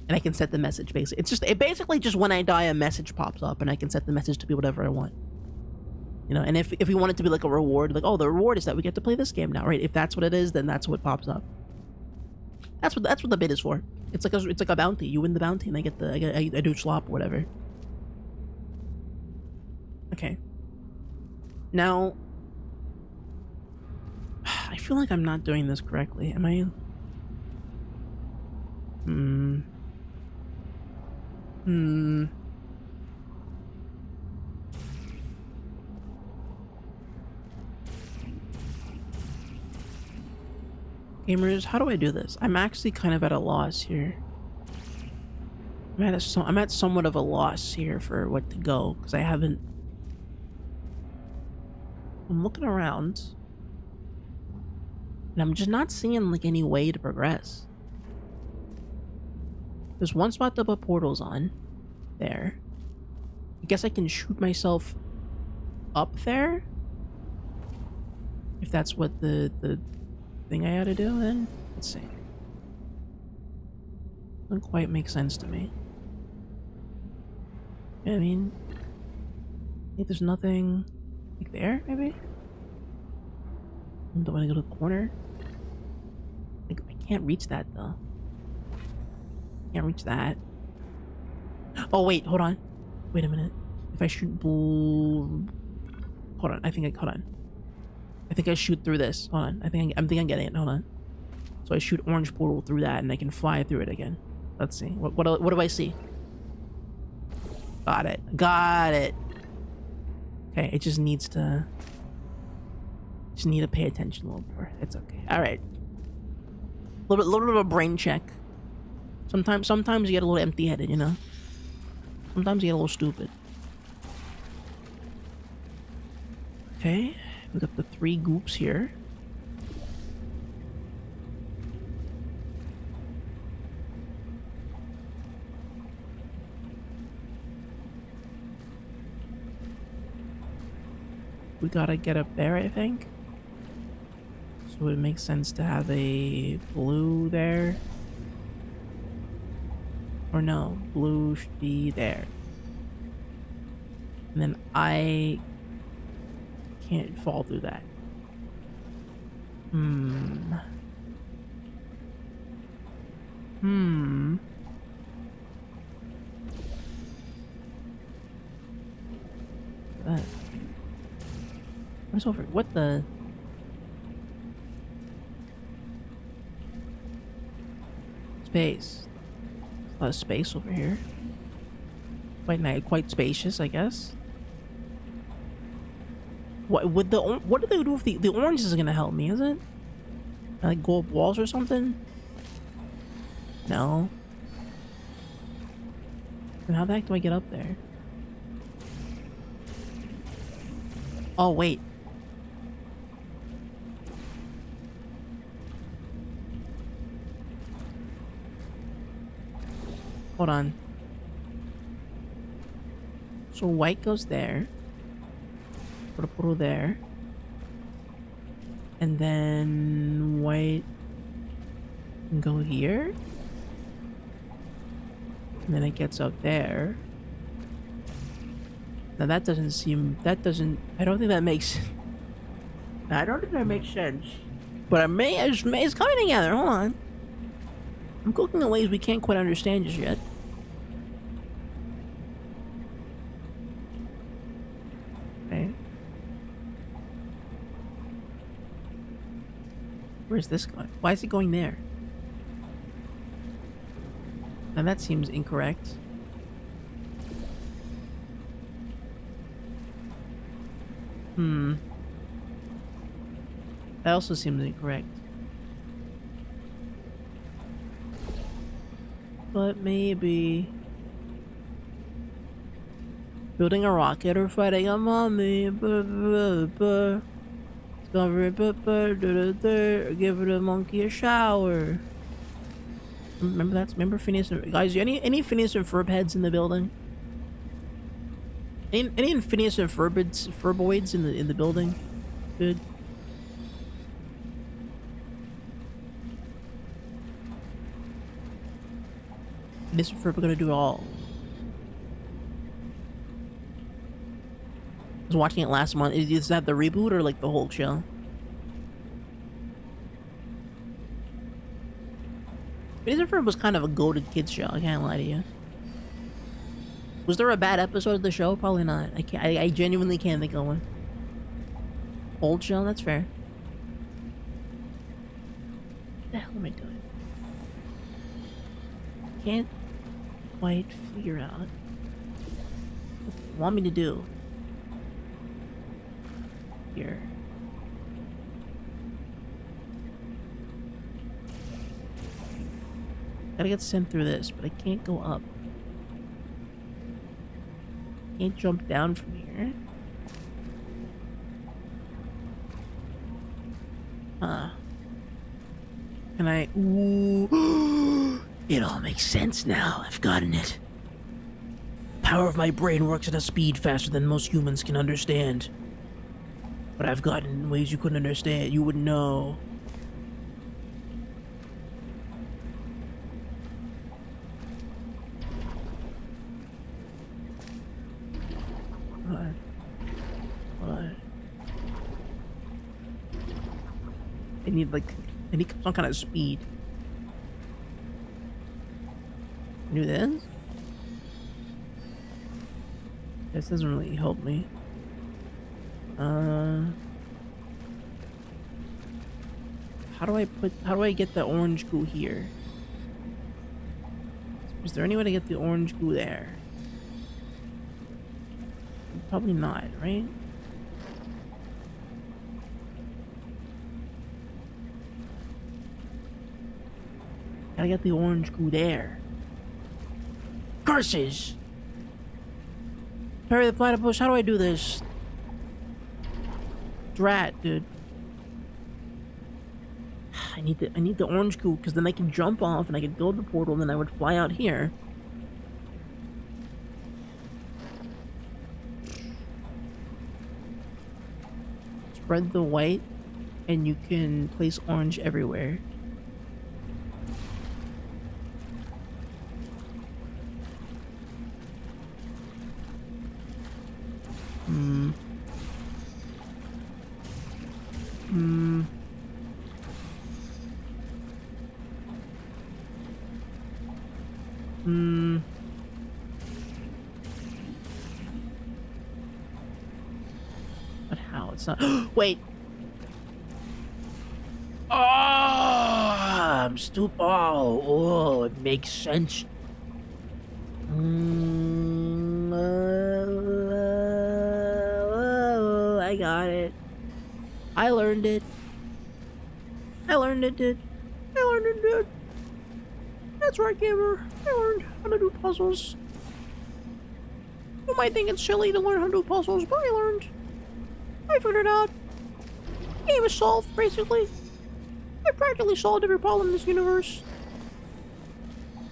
And I can set the message basically. It basically just when I die, a message pops up and I can set the message to be whatever I want. You know, and if we want it to be like a reward, like, oh, the reward is that we get to play this game now, right? If that's what it is, then that's what pops up. That's what the bid is for. It's like a bounty. You win the bounty, and I do slop or whatever. Okay. Now, I feel like I'm not doing this correctly. Am I? Gamers, how do I do this? I'm actually kind of at a loss here. I'm at somewhat of a loss here for what to go, because I'm looking around and I'm just not seeing like any way to progress. There's one spot to put portals on there. I guess I can shoot myself up there if that's what the thing I had to do. Then let's see. Doesn't quite make sense to me. Yeah, I mean, I think there's nothing like there, maybe? Don't want to go to the corner. I can't reach that though. Can't reach that. Oh wait, hold on. Wait a minute. If I shoot blue, hold on. I think I shoot through this. Hold on. I think I'm getting it. Hold on. So I shoot orange portal through that, and I can fly through it again. Let's see. What do I see? Got it. Got it. Okay, it just needs to... Just need to pay attention a little more. It's okay. Alright. Little bit of a brain check. Sometimes you get a little empty-headed, you know? Sometimes you get a little stupid. Okay. We got the 3 goops here. We gotta get up there, I think. So it makes sense to have a blue there. Or no, blue should be there. And then I can't fall through that. What's over? What the? Space. A lot of space over here. Quite nice, quite spacious, I guess. What would the? What do they do if the orange is gonna help me? Is it like go up walls or something? No. Then how the heck do I get up there? Oh wait. Hold on. So white goes there. Purple there. And then white can go here. And then it gets up there. Now that doesn't seem... That doesn't... I don't think that makes... I don't think that makes sense. But it's coming together. Hold on. I'm cooking in ways we can't quite understand just yet. Okay. Where's this going? Why is it going there? Now that seems incorrect. That also seems incorrect. But maybe... Building a rocket or fighting a mommy. Discover give the monkey a shower. Remember that? Remember Phineas and... Guys, any Phineas and Ferb heads in the building? Any Phineas and Ferboids in the building? Good. Phineas and Ferb are gonna do it all. I was watching it last month. Is that the reboot or like the whole show? Phineas and Ferb was kind of a goated kids show. I can't lie to you. Was there a bad episode of the show? Probably not. I genuinely can't think of one. Old show? That's fair. What the hell am I doing? Can't quite figure out what they want me to do. Here. Gotta get sent through this, but I can't go up. Can't jump down from here. Huh. Can I... Ooh. It all makes sense now. I've gotten it. Power of my brain works at a speed faster than most humans can understand. But I've gotten in ways you couldn't understand. You wouldn't know. I need some kind of speed. Do this? This doesn't really help me. How do I get the orange goo here? Is there any way to get the orange goo there? Probably not, right? Gotta get the orange goo there. Curses! Perry the platypus, how do I do this? Drat, dude. I need the orange goo because then I can jump off and I can build the portal and then I would fly out here. Spread the white and you can place orange everywhere. But how? It's not. Wait. Oh, I'm stupid. Oh, it makes sense. I got it. I learned it. I learned it, dude. I learned it, dude. That's right, gamer. I learned how to do puzzles. You might think it's silly to learn how to do puzzles, but I learned. I figured it out. Game is solved, basically. I practically solved every problem in this universe.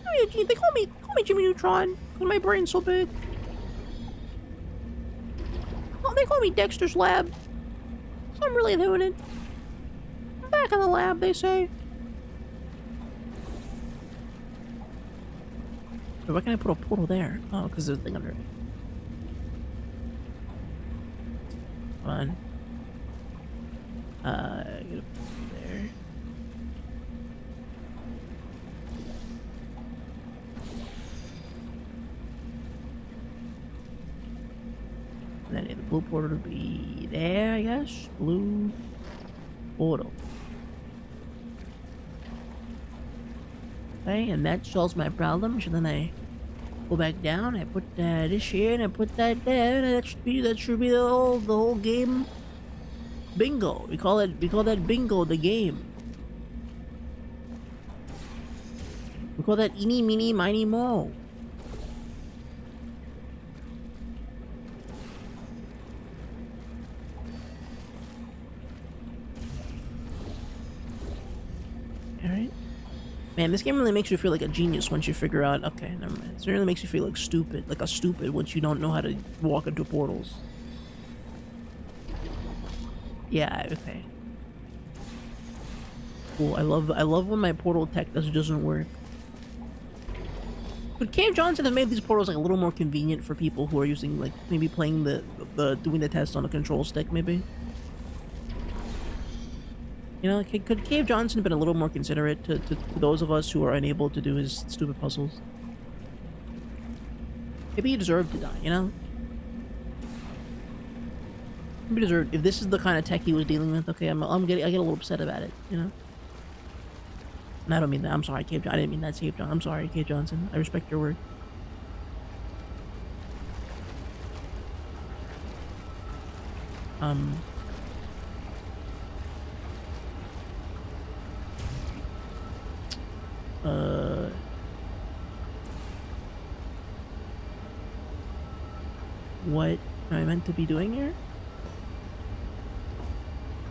Oh yeah, gee, they call me Jimmy Neutron, because my brain's so big. Oh, they call me Dexter's Lab. So I'm really doing it. I'm back in the lab, they say. So why can't I put a portal there? Oh, because there's a thing under it. Fun. Get a portal there. And then the blue portal to be there, I guess. Blue portal. Okay, and that solves my problem. So then I go back down. I put this here, and I put that there. And that should be the whole game. Bingo. We call that bingo the game. We call that eeny, meeny, miny, mo. Alright. Man, this game really makes you feel like a genius once you figure out... Okay, never mind. It really makes you feel like stupid. Like a stupid once you don't know how to walk into portals. Yeah, okay. Cool. I love when my portal tech doesn't work. Could Cave Johnson have made these portals like a little more convenient for people who are using like maybe playing doing the test on a control stick maybe? You know, could Cave Johnson have been a little more considerate to those of us who are unable to do his stupid puzzles? Maybe he deserved to die, you know? Maybe he deserved. If this is the kind of tech he was dealing with, okay, I get a little upset about it, you know? And I don't mean that. I'm sorry, Cave Johnson. I didn't mean that, Cave Johnson. I'm sorry, Cave Johnson. I respect your word. What am I meant to be doing here?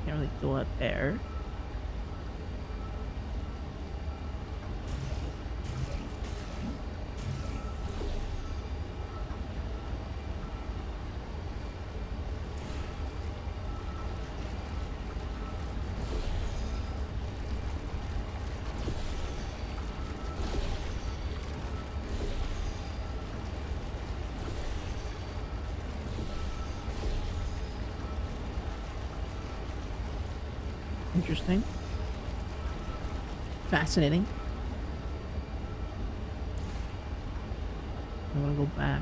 Can't really go up there. Interesting. Fascinating. I want to go back.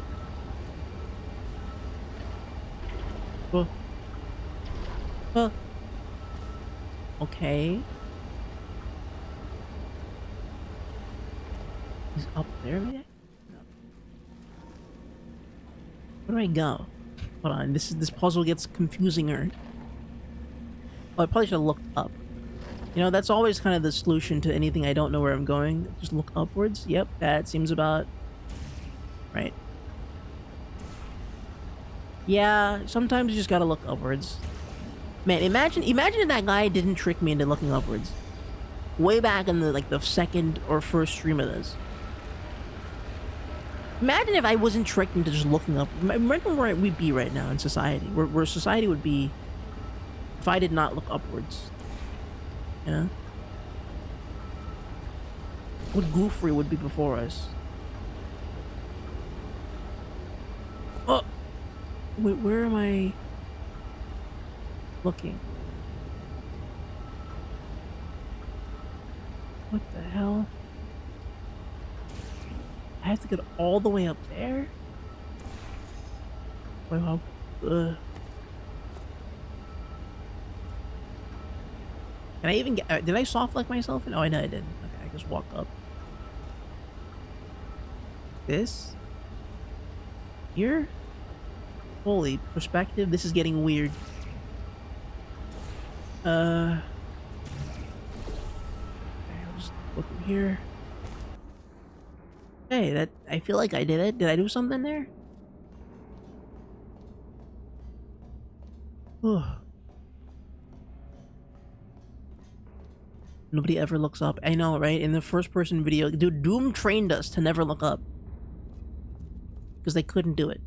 Okay. He's up there, maybe? No. Where do I go? Hold on, this puzzle gets confusinger. Oh, I probably should have looked up. You know, that's always kind of the solution to anything I don't know where I'm going. Just look upwards. Yep, that seems about right. Yeah, sometimes you just gotta look upwards. Man, imagine if that guy didn't trick me into looking upwards. Way back in the second or first stream of this. Imagine if I wasn't tricked into just looking up. Imagine where we'd be right now in society. Where society would be if I did not look upwards. You know? What goofery would be before us. Oh! Wait, where am I looking? What the hell? I have to get all the way up there? Wait, how? Can I even get? Did I soft lock myself? No, I know I didn't. Okay, I just walked up. This? Here? Holy perspective, this is getting weird. Okay, I'll just look in here. Hey, that I feel like I did it. Did I do something there? Oh. Nobody ever looks up. I know, right? In the first person video, dude, Doom trained us to never look up. Because they couldn't do it.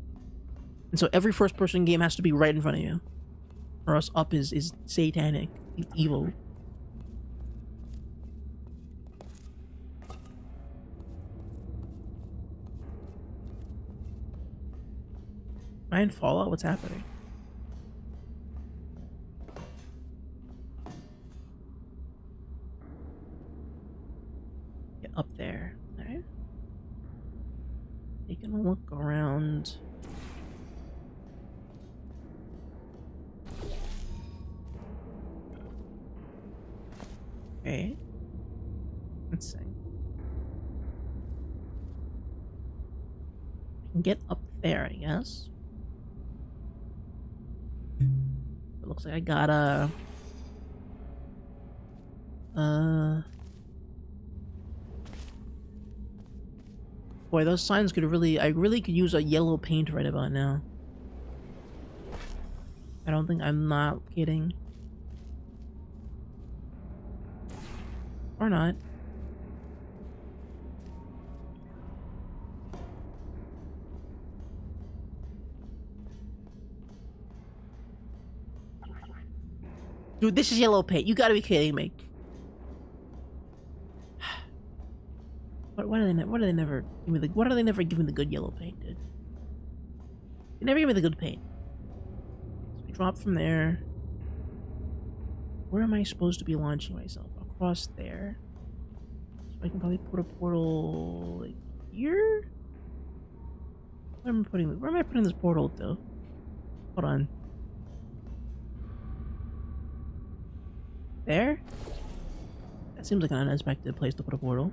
And so every first person game has to be right in front of you. Or else up is satanic, evil. Am I in Fallout? What's happening? Get up there. Alright. Taking a look around. Okay. Let's see. I can get up there, I guess. It looks like I gotta... Boy, those signs could really... I really could use a yellow paint right about now. I don't think... I'm not kidding. Or not. Dude, this is yellow paint. You gotta be kidding me. Why do they never give me the? Why do they never give me the good yellow paint, dude? They never give me the good paint. So we drop from there. Where am I supposed to be launching myself? Across there. So I can probably put a portal like here. Where am I putting this portal to? Hold on. There? That seems like an unexpected place to put a portal.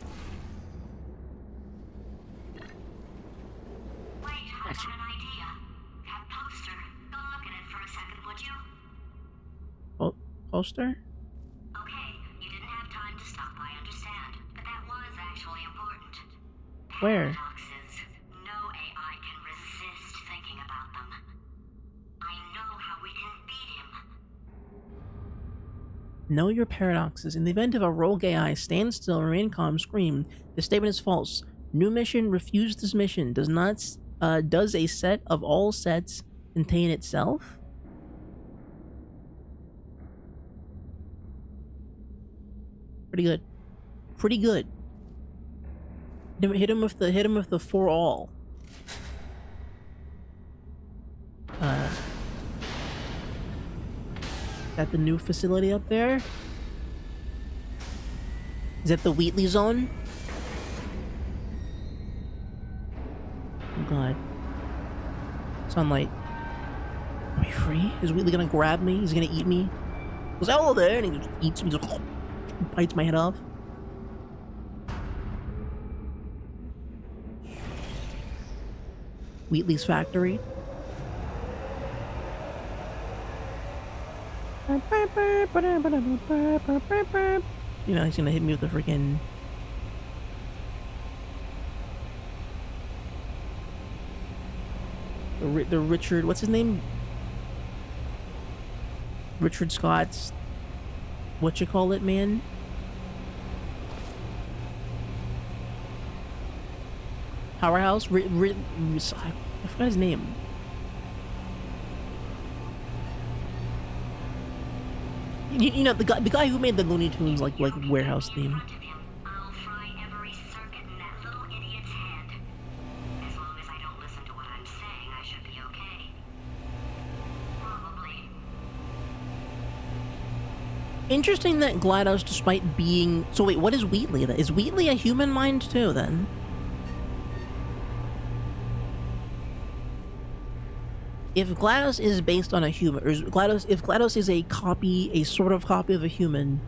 Wait, I got an idea. That poster. Go look at it for a second, would you? Oh, poster? Okay, you didn't have time to stop, I understand. But that was actually important. Where? Paradoxes. No AI can resist thinking about them. I know how we can beat him. Know your paradoxes. In the event of a rogue AI, stand still, remain calm, scream. This statement is false. New mission, refuse this mission. Does a set of all sets contain itself? Pretty good. Pretty good. Hit him with the for all. Is that the new facility up there? Is that the Wheatley zone? Oh god. Sunlight. Are we free? Is Wheatley gonna grab me? He's gonna eat me? He goes, hello there, and he just eats me, just bites my head off. Wheatley's factory. You know, he's gonna hit me with the freaking. The Richard, what's his name? Richard Scott's, what you call it, man? Powerhouse? I forgot his name. You know, the guy who made the Looney Tunes like warehouse theme. I'll fry every circuit in that little idiot's head. As long as I don't listen to what I'm saying, I should be okay. Probably. Interesting that GLaDOS, despite being... So wait, what is Wheatley then? Is Wheatley a human mind too then? If GLaDOS is based on a human, or if GLaDOS is a copy, a sort of copy of a human,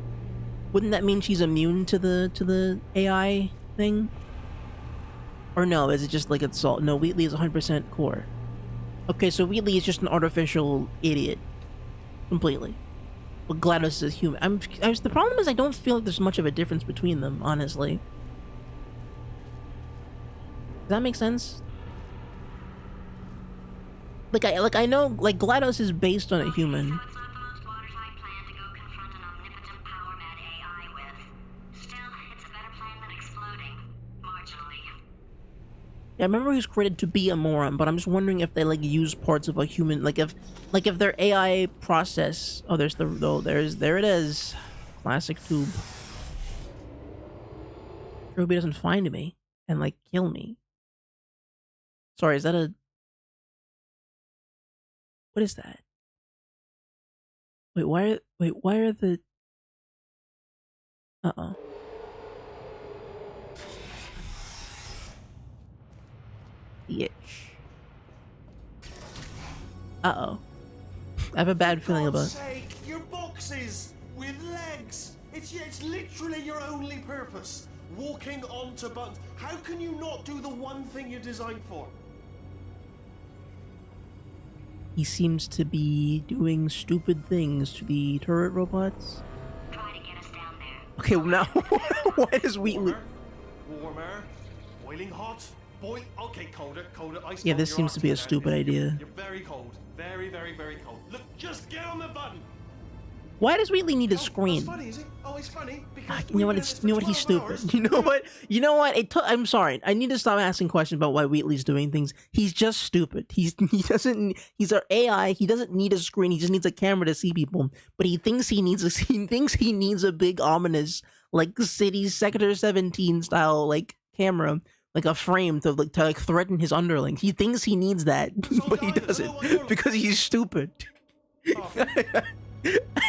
wouldn't that mean she's immune to the AI thing? Or no, is it just like it's all... No, Wheatley is 100% core. Okay, so Wheatley is just an artificial idiot. Completely. But GLaDOS is human. The problem is I don't feel like there's much of a difference between them, honestly. Does that make sense? I know, like, GLaDOS is based on a human. So it's not the most watertight plan to go confront an omnipotent power-mad AI with. Still, it's a better plan than exploding. Marginally. Yeah, I remember he was created to be a moron, but I'm just wondering if they, like, use parts of a human, like if their AI process... Oh, there it is. Classic tube. I hope he doesn't find me and, like, kill me. Sorry, is that a... What is that? Wait, why are the... Uh-oh. Bitch. Uh-oh. I have a bad feeling about... Sake, your boxes with legs. It's literally your only purpose. Walking onto buttons. How can you not do the one thing you're designed for? He seems to be doing stupid things to the turret robots. Try to get us down there. Okay, well now, why is Wheatley... Warmer. Boiling hot. Okay, colder. Ice Yeah, cold. this You're seems to be a Arctic now. stupid idea. You're very cold. Very, very, very cold. Look, just get on the button. Why does Wheatley need a That's screen? funny, is it? Oh, it's funny because Ah, we've been at this for he's 12 stupid. hours. You know what? I'm sorry. I need to stop asking questions about why Wheatley's doing things. He's just stupid. He's our AI. He doesn't need a screen. He just needs a camera to see people. But he thinks he needs a big ominous like Cities Sector 17 style like camera, like a frame to threaten his underlings. He thinks he needs that, but he doesn't because he's stupid. Oh,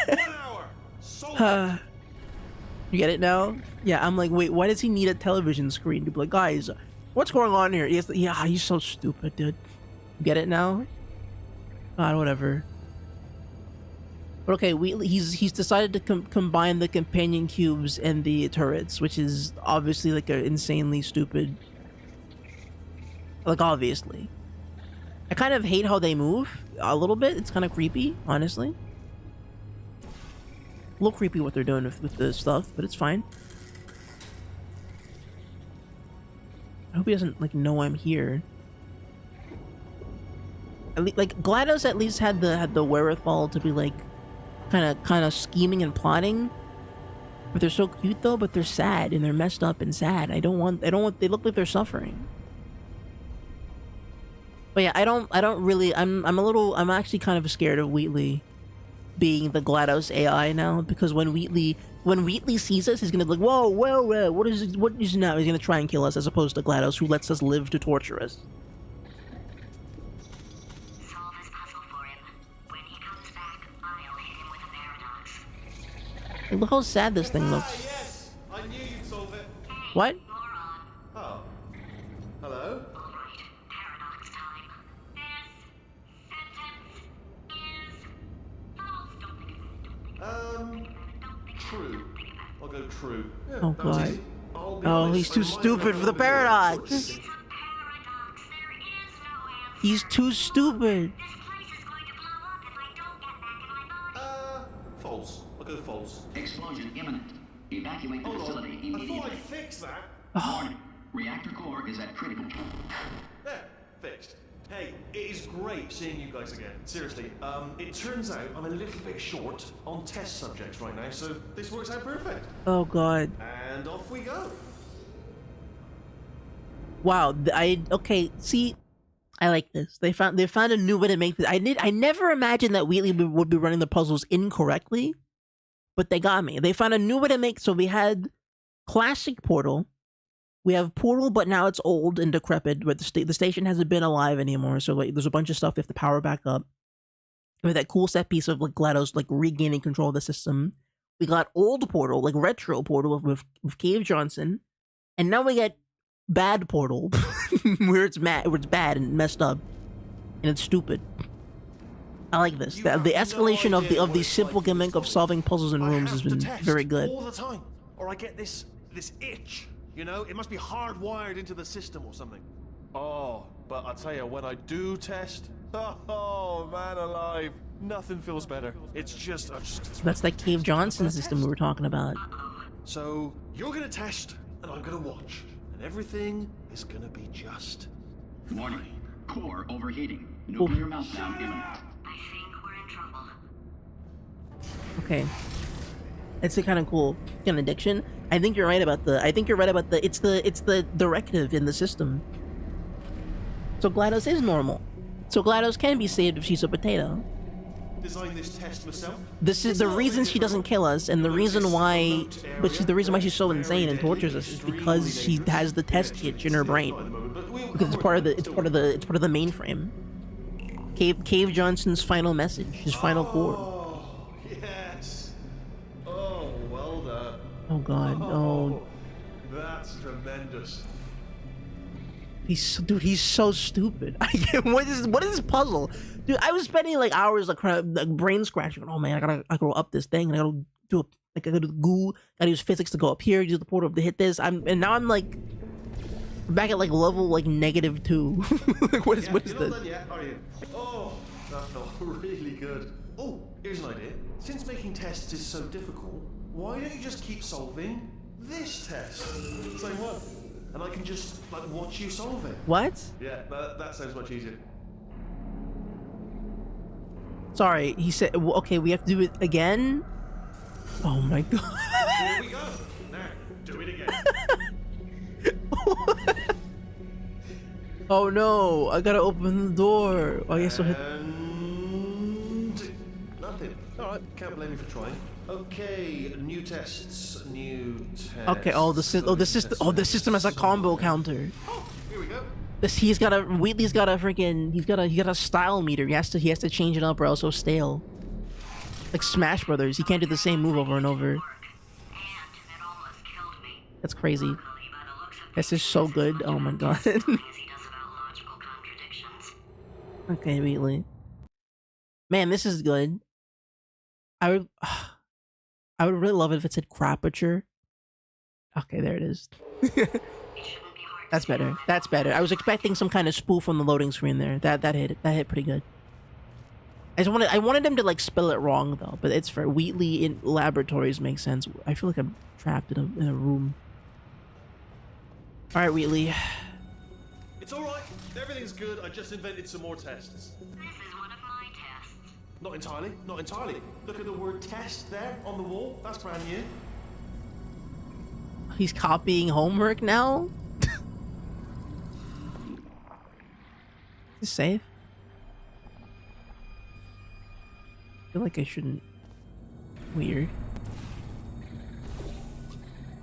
1 hour. So You get it now? Yeah, I'm like, wait, why does he need a television screen to be like, guys, what's going on here? Yeah, he's so stupid, dude. You get it now? God, whatever. But okay, he's decided to combine the companion cubes and the turrets, which is obviously like an insanely stupid. Like, obviously. I kind of hate how they move a little bit. It's kind of creepy, honestly. A little creepy what they're doing with the stuff, but it's fine. I hope he doesn't like know I'm here. Like GLaDOS at least had the wherewithal to be like kind of scheming and plotting. But they're so cute though, but they're sad and they're messed up and sad. They look like they're suffering. But yeah, I'm actually kind of scared of Wheatley being the GLaDOS AI now, because when Wheatley sees us, he's gonna be like, whoa, what is now? He's gonna try and kill us, as opposed to GLaDOS, who lets us live to torture us. Solve his puzzle for him. When he comes back, I'll hit him with a paradox. Look how sad this thing looks. yes, I knew you'd solve it. What? Moron. Oh, hello. All right, paradox time. This sentence is false. Don't think about it. True. I'll go true. Yeah, Oh, that was God. easy. I'll be Oh, honest, he's too I might stupid have for the a bit of a paradox. It's a paradox. There is no answer. He's too stupid. This place is going to blow up if I don't get back in my body. false. I'll go false. Explosion imminent. Evacuate the Hold on. facility I thought immediately. I fixed that. Warning. Reactor core is at critical. There, fixed. Hey, it is great seeing you guys again. Seriously, it turns out I'm a little bit short on test subjects right now, so this works out perfect. Oh god. And off we go. Wow. Okay. See, I like this. They found a new way to make this. I never imagined that Wheatley would be running the puzzles incorrectly, but they got me. They found a new way to make. So we had classic Portal. We have Portal, but now it's old and decrepit. But the station hasn't been alive anymore. So like, there's a bunch of stuff they have to power back up. We have that cool set piece of like GLaDOS like regaining control of the system. We got old Portal, like retro Portal with Cave Johnson, and now we get bad Portal, where it's bad and messed up, and it's stupid. I like this. The escalation of the simple gimmick of solving puzzles in rooms has been very good. All the time, or I get this itch. You know, it must be hardwired into the system or something. Oh, but I tell you, when I do test, oh man alive, nothing feels better. It's just, That's that Cave Johnson system we were talking about. So you're gonna test, and I'm gonna watch, and everything is gonna be just. Warning. Core overheating. Nuclear meltdown imminent. I think we're in trouble. Okay. It's a kind of cool kind of addiction. I think you're right about the. It's the directive in the system. So GLaDOS is normal. So GLaDOS can be saved if she's a potato. Design this test myself. This is the reason she doesn't kill us, and the reason why. But the reason why she's so insane and tortures us is because she has the test itch in her brain. Because it's part of the mainframe. Cave Johnson's final message, his final core. Oh, yes. Oh, well done. Oh god, oh. That's tremendous. He's so stupid. I get what is this puzzle? Dude, I was spending like hours like brain scratching. Oh man, I gotta go up this thing, and I gotta do I gotta do goo, gotta use physics to go up here, use the portal to hit this. And now I'm like back at like level like -2. Like what is You're this? not done yet, are you? Oh, that felt really good. Oh, here's an idea. Since making tests is so difficult, why don't you just keep solving this test? Say what? And I can just like watch you solve it. What? Yeah, that sounds much easier. Sorry, he said. Okay, we have to do it again. Oh my god. Here we go. Now, do it again. Oh no! I gotta open the door. I guess I'll hit. And nothing. All right, can't blame you for trying. Okay, new tests. New tests. Okay. The system has a combo counter. Oh, here we go. Wheatley's got a style meter. He has to change it up or else it'll stale. Like Smash Brothers, he can't do the same move over and over. And it almost killed me. That's crazy. Luckily, by the looks of This is so good. Oh my god. as he does about logical contradictions. Okay, Wheatley. Man, this is good. I would really love it if it said crapature. Okay, there it is. It shouldn't be hard to That's better. That's better. I was expecting some kind of spoof on the loading screen there. That hit pretty good. I wanted him to like spell it wrong though, but it's for Wheatley in laboratories makes sense. I feel like I'm trapped in a room. All right, Wheatley. It's all right. Everything's good. I just invented some more tests. This is one of my tests. Not entirely. Not entirely. Look at the word test there on the wall. That's brand new. He's copying homework now. Is this safe? I feel like I shouldn't. Weird.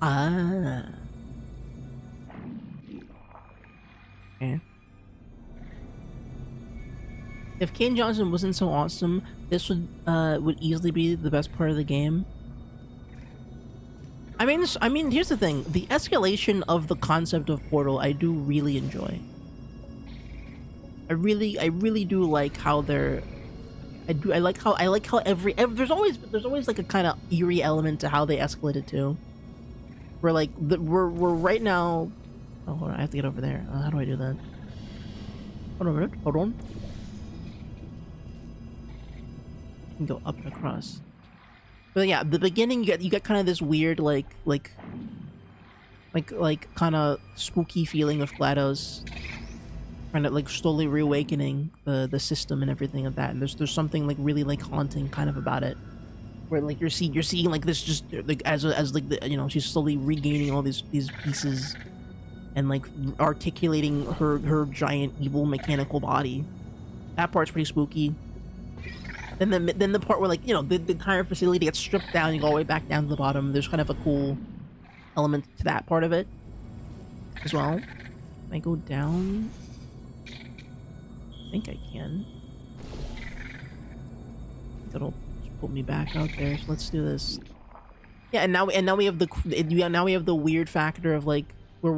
Ah. Okay. If Kane Johnson wasn't so awesome, this would easily be the best part of the game. I mean, here's the thing: the escalation of the concept of Portal, I do really enjoy. I really do like how they're. I like how every there's always like a kind of eerie element to how they escalate it too. We're like we're right now. Oh, hold on, I have to get over there. How do I do that? Hold on a minute. Hold on. I can go up and across. But yeah, the beginning you get kind of this weird like kind of spooky feeling of GLaDOS kind of like slowly reawakening the system and everything of that. And there's something like really like haunting kind of about it, where like you're seeing like this just like as like the, you know, she's slowly regaining all these pieces and like articulating her giant evil mechanical body. That part's pretty spooky. Then the part where like, you know, the entire facility gets stripped down, you go all the way back down to the bottom. There's kind of a cool element to that part of it as well. Can I go down? I think I can. That'll just put me back out there. So let's do this. Yeah, and now we have the weird factor of like we're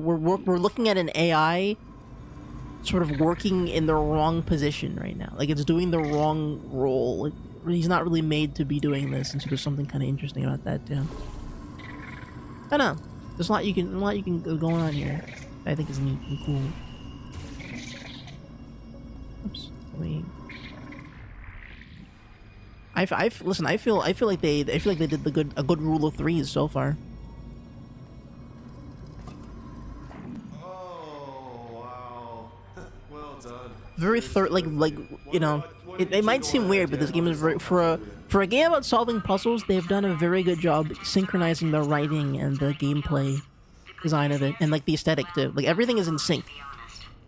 looking at an AI sort of working in the wrong position right now. Like it's doing the wrong role. Like, he's not really made to be doing this, and so there's something kind of interesting about that too. I don't know. There's a lot you can go on here. I think is neat and cool. Oops. Wait. Listen. I feel like they did a good rule of threes so far. Very like you know, it might seem weird, but this game is very for a game about solving puzzles. They've done a very good job synchronizing the writing and the gameplay design of it, and like the aesthetic too. Like everything is in sync.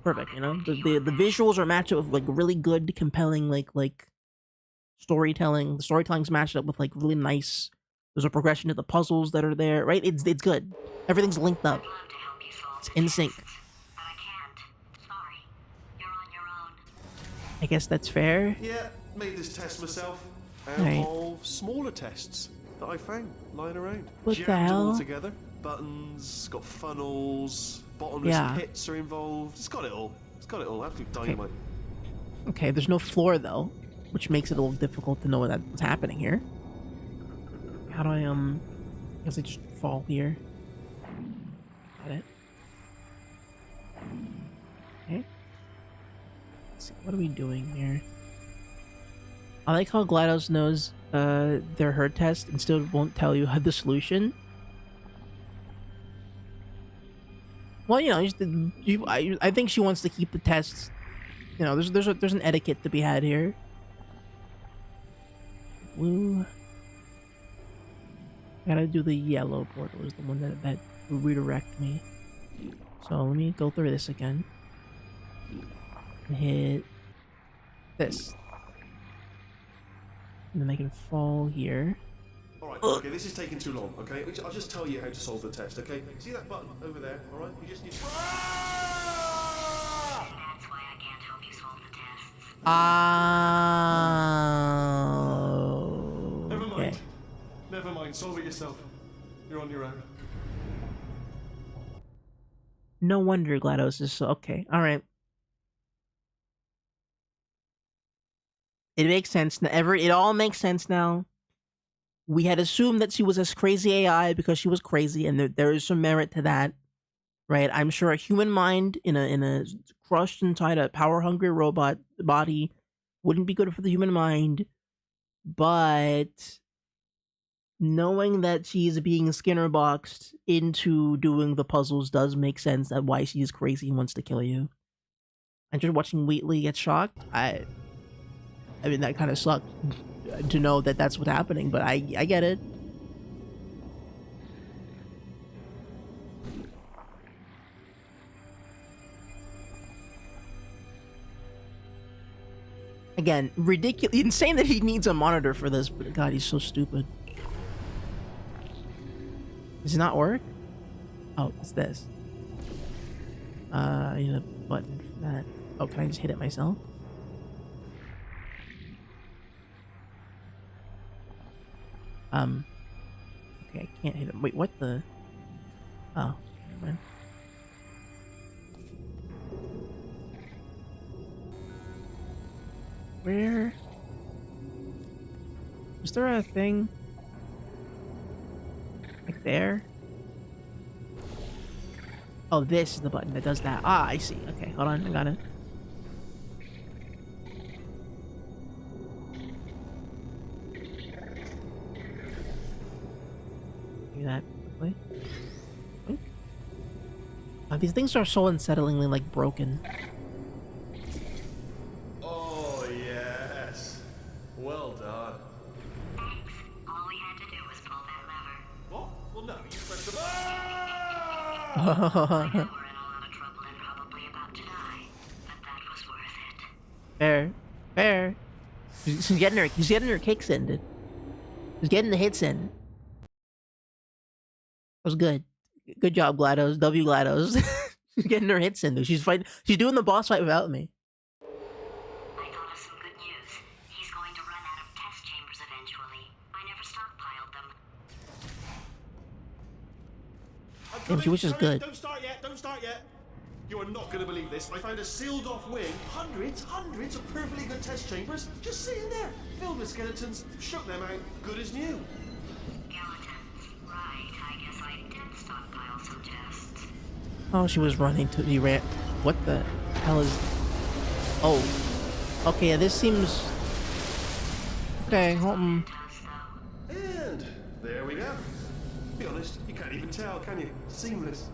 Perfect, you know. The visuals are matched up with like really good, compelling like storytelling. The storytelling's matched up with like really nice. There's a progression to the puzzles that are there, right? It's good. Everything's linked up. It's in sync. I guess that's fair. Yeah, made this test myself. Right. Of smaller tests that I found lying around. What the Jammed hell? all together. Buttons, got funnels, bottomless Yeah. pits are involved. It's got it all. It's got it all. Absolute dynamite. Okay, there's no floor though, which makes it a little difficult to know what's happening here. How do I guess I just fall here. Got it. Okay. Let's see, what are we doing here? I like how GLaDOS knows their herd test and still won't tell you the solution. Well, you know, I think she wants to keep the tests. You know, there's an etiquette to be had here. Blue. Gotta do the yellow portal is the one that will redirect me. So let me go through this again. And hit this. And then I can fall here. Alright, okay, this is taking too long, okay? I'll just tell you how to solve the test, okay? See that button over there, alright? You just need... That's why I can't help you solve the tests. Never Okay. mind. Never mind, solve it yourself. You're on your own. No wonder GLaDOS is so... Okay, alright. It makes sense. It all makes sense now. We had assumed that she was a crazy AI because she was crazy, and there is some merit to that, right? I'm sure a human mind in a crushed inside a power-hungry robot body wouldn't be good for the human mind, but knowing that she's being Skinner boxed into doing the puzzles does make sense. That why she's crazy and wants to kill you. And just watching Wheatley get shocked, I mean, that kind of sucked to know that that's what's happening, but I get it. Again, ridiculous, insane that he needs a monitor for this, but God, he's so stupid. Does it not work? Oh, it's this. I need a button for that. Oh, can I just hit it myself? Okay, I can't hit it. Wait, what the? Oh, never mind. Where? Is there a thing? Like there? Oh, this is the button that does that. Ah, I see. Okay, hold on, I got it. do that quickly. Oink. These things are so unsettlingly like broken. Oh, yes. Well done. Thanks. All we had to do was pull that lever. What? Well, no, you pressed the I know we're in a lot of trouble and probably about to die, but that was worth it. Fair. Fair. She's getting her kicks in, dude. She's getting the hits in. That was good. Good job, GLaDOS. W GLaDOS. She's getting her hits in, dude. She's doing the boss fight without me. I thought of some good news. He's going to run out of test chambers eventually. I never stockpiled them. Damn, she wishes good. Don't start yet, don't start yet. You are not going to believe this. I found a sealed off wing. Hundreds of perfectly good test chambers just sitting there. Filled with skeletons. Shook them out. Good as new. Skeletons. Right, I guess I did stockpile some tests. Oh, she was running to the ramp. What the hell is... Oh. Okay, yeah, this seems... Okay, Does though. And there we go. Be honest, you can't even tell, can you? Seamless.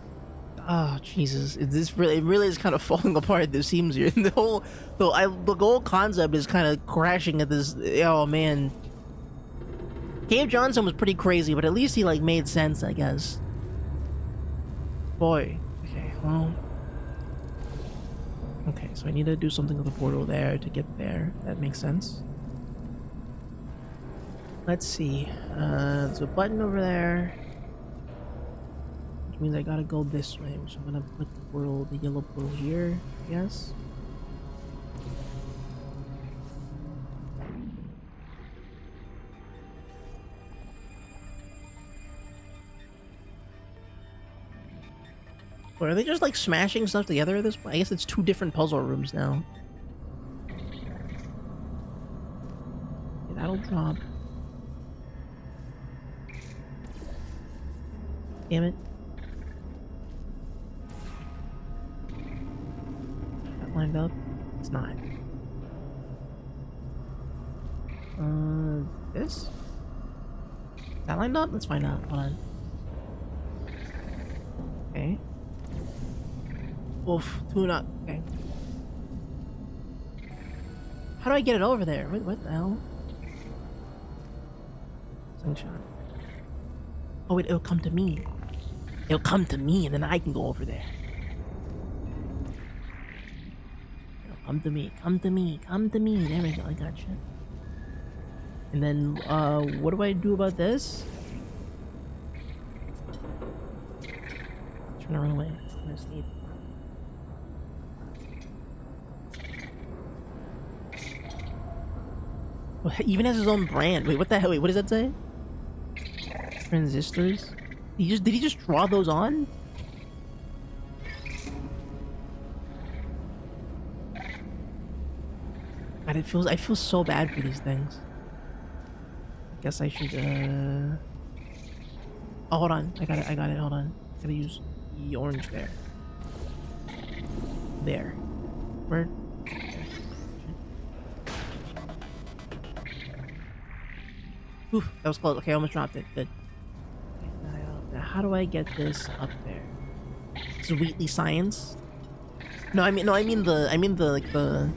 Oh Jesus! It really is kind of falling apart. This seems here. The whole concept is kind of crashing at this. Oh man, Cave Johnson was pretty crazy, but at least he like made sense, I guess. Boy. Okay. Well. Okay, so I need to do something with the portal there to get there. That makes sense. Let's see. There's a button over there. Means I gotta go this way, which I'm gonna put the portal, the yellow portal here, yes. Or are they just like smashing stuff together at this point? I guess it's two different puzzle rooms now. Okay, that'll drop. Damn it. Lined up? It's not. This? Is that lined up? Let's find out. Hold on. Okay. Oof. Two not. Okay. How do I get it over there? What the hell? Slingshot. Oh wait, it'll come to me. It'll come to me and then I can go over there. Come to me, come to me, come to me. There we go, I gotcha. And then, what do I do about this? Trying to run away. I'm gonna escape. Oh, he even has his own brand. Wait, what the hell? Wait, what does that say? Transistors? Did he just draw those on? God, I feel so bad for these things. I guess I should, Oh, hold on. I got it, hold on. Gotta use the orange there. There. Where? Oof, that was close. Okay, I almost dropped it. Good. Okay, now how do I get this up there? Sweetly science? No, I mean the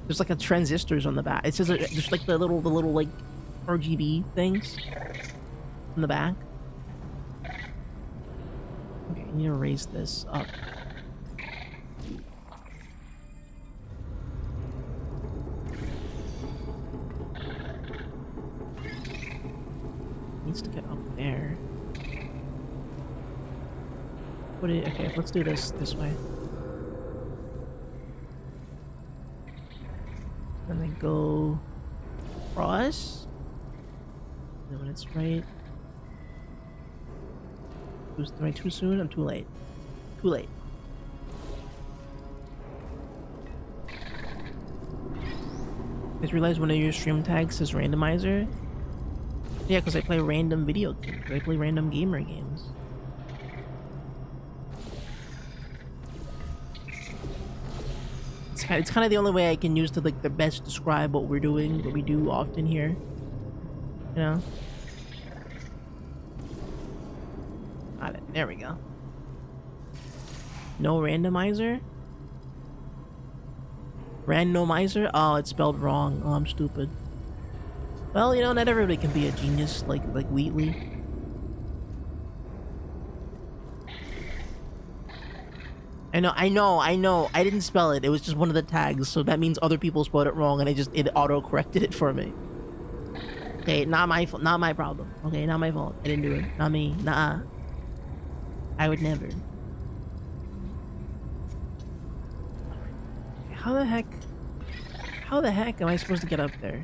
there's like a transistors on the back. It says just like the little like RGB things on the back. Okay, I need to raise this up. Needs to get up there. Okay, let's do this way. And then go across. And when it's right. Am I too soon? I'm too late. Too late. I just realized one of your stream tags says randomizer. Yeah, because I play random video games. I play random gamer games. It's kind of the only way I can use to like the best describe what we're doing, what we do often here. You know? Got it. There we go. No randomizer? Randomizer? Oh, it's spelled wrong. Oh, I'm stupid. Well, you know, not everybody can be a genius like Wheatley. I know. I didn't spell it. It was just one of the tags, so that means other people spelled it wrong, and it auto-corrected it for me. Okay, not my problem. Okay, not my fault. I didn't do it. Not me. Nah. I would never. How the heck am I supposed to get up there?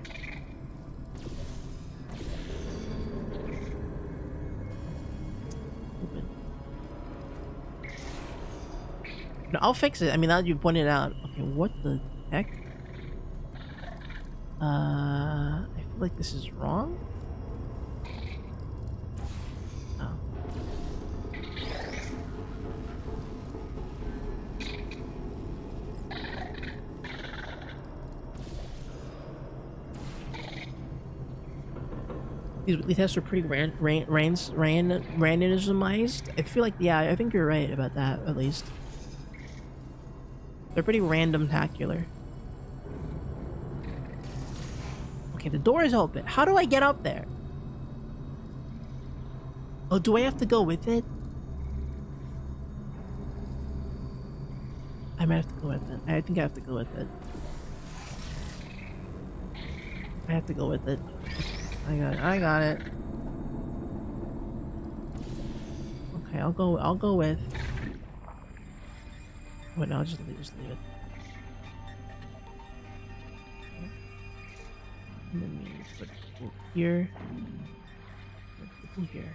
No, I'll fix it. I mean, now that you pointed it out. Okay, what the heck? I feel like this is wrong. Oh. These tests are pretty randomized. I feel like, yeah, I think you're right about that, at least. They're pretty random-tacular. Okay, the door is open. How do I get up there? Oh, do I have to go with it? I might have to go with it. I think I have to go with it. I have to go with it. I got it. Okay, I'll go with... Wait, no, I'll just leave it. And then we put it here. Put it here.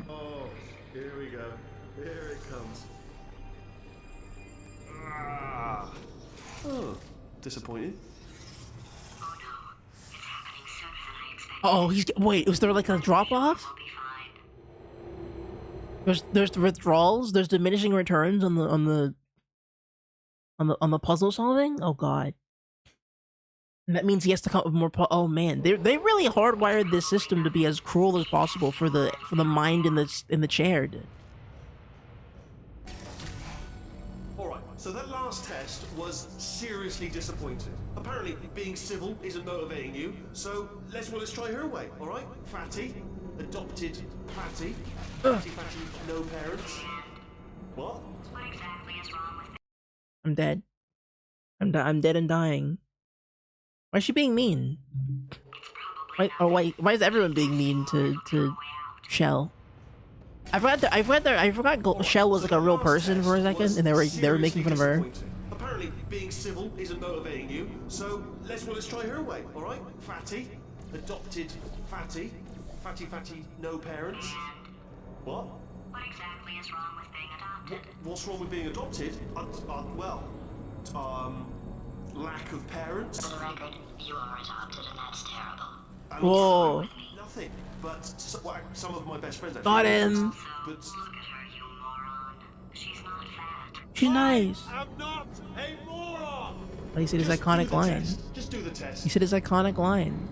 Oh, here we go. Here it comes. Ah. Oh, disappointed. Oh no, it's happening sooner than I expected. Oh, wait, was there like a drop off? We'll be fine. There's the withdrawals, there's diminishing returns on the puzzle solving? Oh god. And that means he has to come up with more oh man, they really hardwired this system to be as cruel as possible for the mind in the chair. Alright, so that last test was seriously disappointing. Apparently, being civil isn't motivating you, so let's try her way, alright? Fatty, adopted Fatty. Fatty, no parents. What? What exactly is wrong with I'm dead. I'm dead and dying. Why is she being mean? Why is everyone being mean to Shell? I forgot Shell was like a real person for a second, and they were making fun of her. Apparently, being civil isn't motivating you, so let's try her way, all right? Fatty, adopted Fatty, Fatty, no parents. What? What exactly is wrong with being adopted? What's wrong with being adopted? Lack of parents. For the record, you are adopted and that's terrible. Whoa. Nothing, but some of my best friends actually. Got him. So, But look at her, you moron. She's not fat. She's nice. I'm not a moron. Oh, he said his iconic line. Just do the test. He said his iconic line.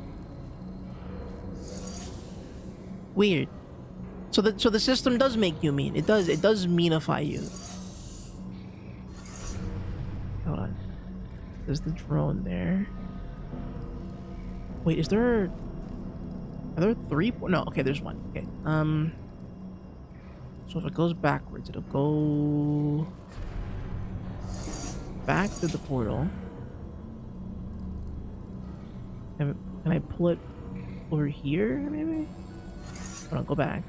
Weird. So the system does make you mean. It does meanify you. Hold on. There's the drone there. Wait, are there 3? No, okay, there's 1. Okay. So if it goes backwards, it'll go back to the portal. Can I pull it over here, maybe? Hold on, go back.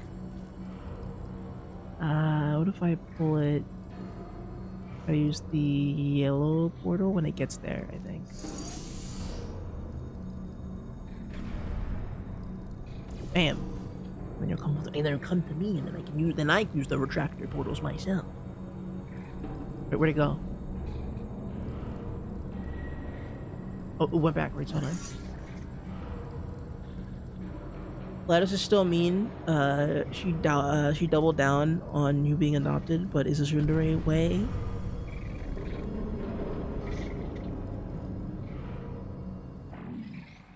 What if I pull it? I use the yellow portal when it gets there, I think. Bam. Then you'll come to me, and then I can use the retractor portals myself. Wait, where'd it go? Oh, it went backwards. Hold on. Gladys is still mean. She doubled down on you being adopted, but is this Tsundere way?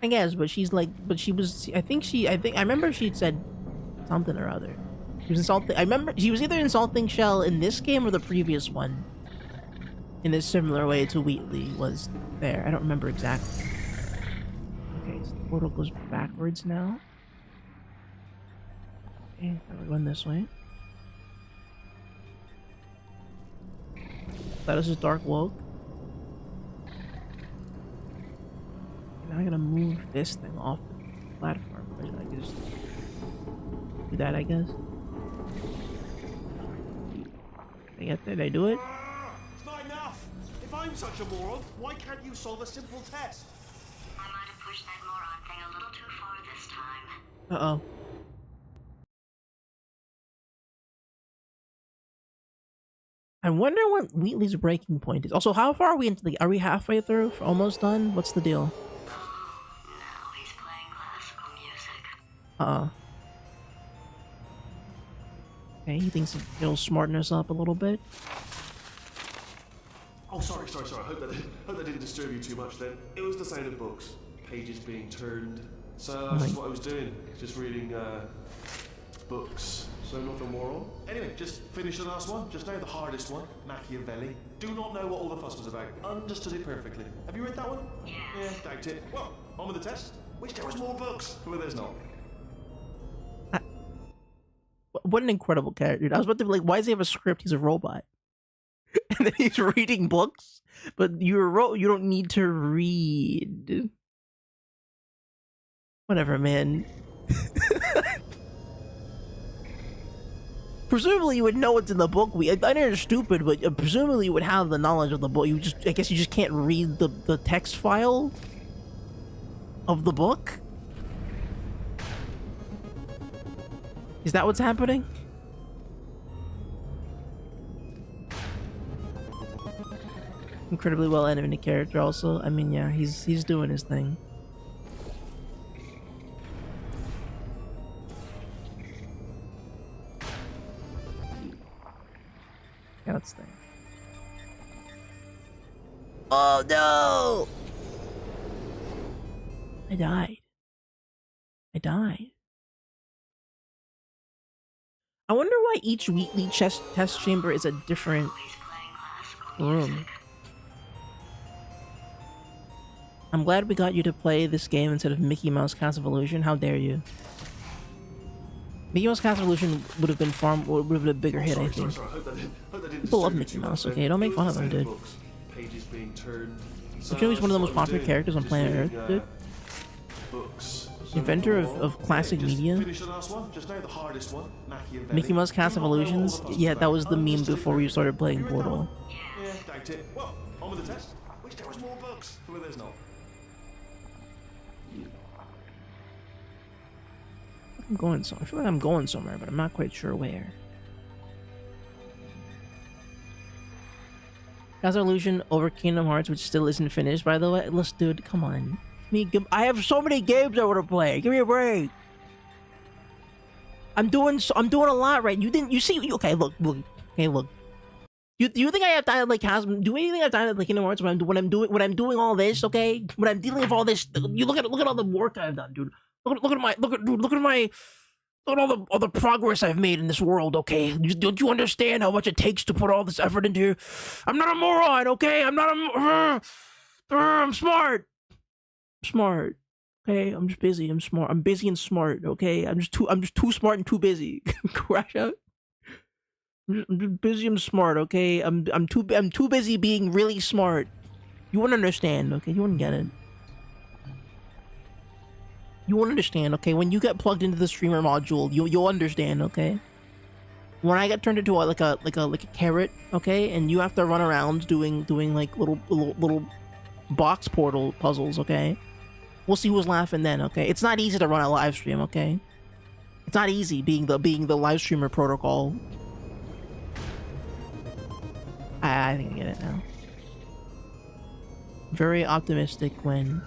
I guess, but she's like, I remember she said something or other. He was insulting. I remember he was either insulting Shell in this game or the previous one. In a similar way to Wheatley was there. I don't remember exactly. Okay, so the portal goes backwards now. Okay, gotta run this way. That is a dark woke. Now I gotta move this thing off the platform. I can just do that, I guess. I get that. I do it. It's not enough! If I'm such a moron, why can't you solve a simple test? I might have pushed that moron thing a little too far this time. Uh-oh. I wonder what Wheatley's breaking point is. Also, how far are we into the... Are we halfway through? Almost done? What's the deal? Now he's playing classical music. Uh-oh. Okay, he thinks he'll smarten us up a little bit. Oh, sorry. I hope that didn't disturb you too much then. It was the sound of books. Pages being turned. So that's just what I was doing. Just reading, books. So nothing moral. Anyway, just finished the last one. Just now the hardest one. Machiavelli. Do not know what all the fuss was about. Understood it perfectly. Have you read that one? Yes. Yeah, doubt it. Well, on with the test. Wish there was more books. Well, there's not. What an incredible character. I was about to be like, why does he have a script? He's a robot. And then he's reading books? But you don't need to read. Whatever, man. Presumably you would know what's in the book. I know you're stupid, but presumably you would have the knowledge of the book. I guess you just can't read the text file of the book? Is that what's happening? Incredibly well animated character also. I mean, yeah, he's doing his thing. Yeah, let's think. Oh no! I died. I wonder why each Wheatley test chamber is a different room. I'm glad we got you to play this game instead of Mickey Mouse Cast of Illusion. How dare you? Mickey Mouse Cast of Illusion would have been a bigger hit, I think. People love Mickey Mouse, okay? Don't make fun of him, dude. Pages being turned. You know he's one of the most popular characters on planet Earth, dude? Inventor of classic media. Mickey Mouse Cast of Illusions? Yeah, that was the meme before we started playing Portal. Yeah, doubt it. Well, on with the test. Wish there was more books. Well, there's not. I feel like I'm going somewhere, but I'm not quite sure where. Cast of Illusion over Kingdom Hearts, which still isn't finished, by the way. Let's, dude, come on. I have so many games I want to play. Give me a break. I'm doing a lot right. You see? Okay, look. You think I have time to like do anything I have time to like Kingdom Hearts when I'm doing all this? Okay, when I'm dealing with all this, you look at all the work I've done, dude. Look at all the progress I've made in this world. Okay, don't you understand how much it takes to put all this effort into here? I'm not a moron. Okay, I'm smart. Smart. Okay, I'm just busy. I'm smart. I'm busy and smart. Okay, I'm just too smart and too busy. Crash out. I'm just busy and smart. Okay, I'm too busy being really smart. You wouldn't understand. Okay, you wouldn't get it. You won't understand. Okay, when you get plugged into the streamer module, you'll understand. Okay. When I get turned into like a carrot. Okay, and you have to run around doing like little box portal puzzles. Okay. We'll see who's laughing then, okay? It's not easy to run a live stream, okay? It's not easy being the live streamer protocol. I think I get it now. Very optimistic when...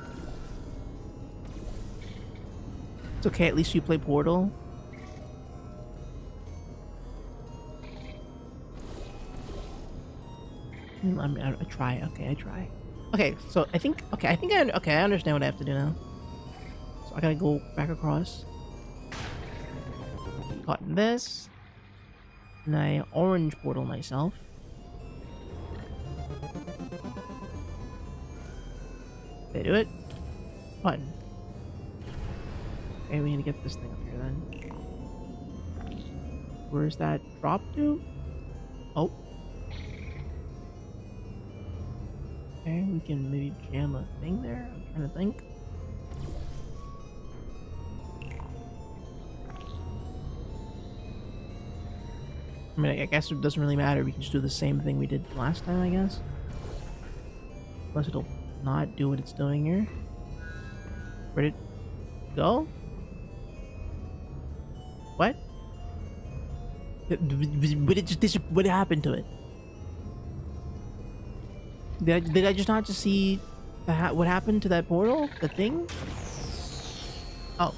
It's okay, at least you play Portal. I try, okay, I try. Okay, so I think I understand what I have to do now. So I gotta go back across. Caught in this. And I orange portal myself. Did I do it? Button. Okay, we need to get this thing up here then. Where's that drop to? Oh. Okay, we can maybe jam a thing there. I'm trying to think. I mean, I guess it doesn't really matter. We can just do the same thing we did last time, I guess. Unless it'll not do what it's doing here. Where'd it go? What? What happened to it? Did I just not just see what happened to that portal? The thing? Oh.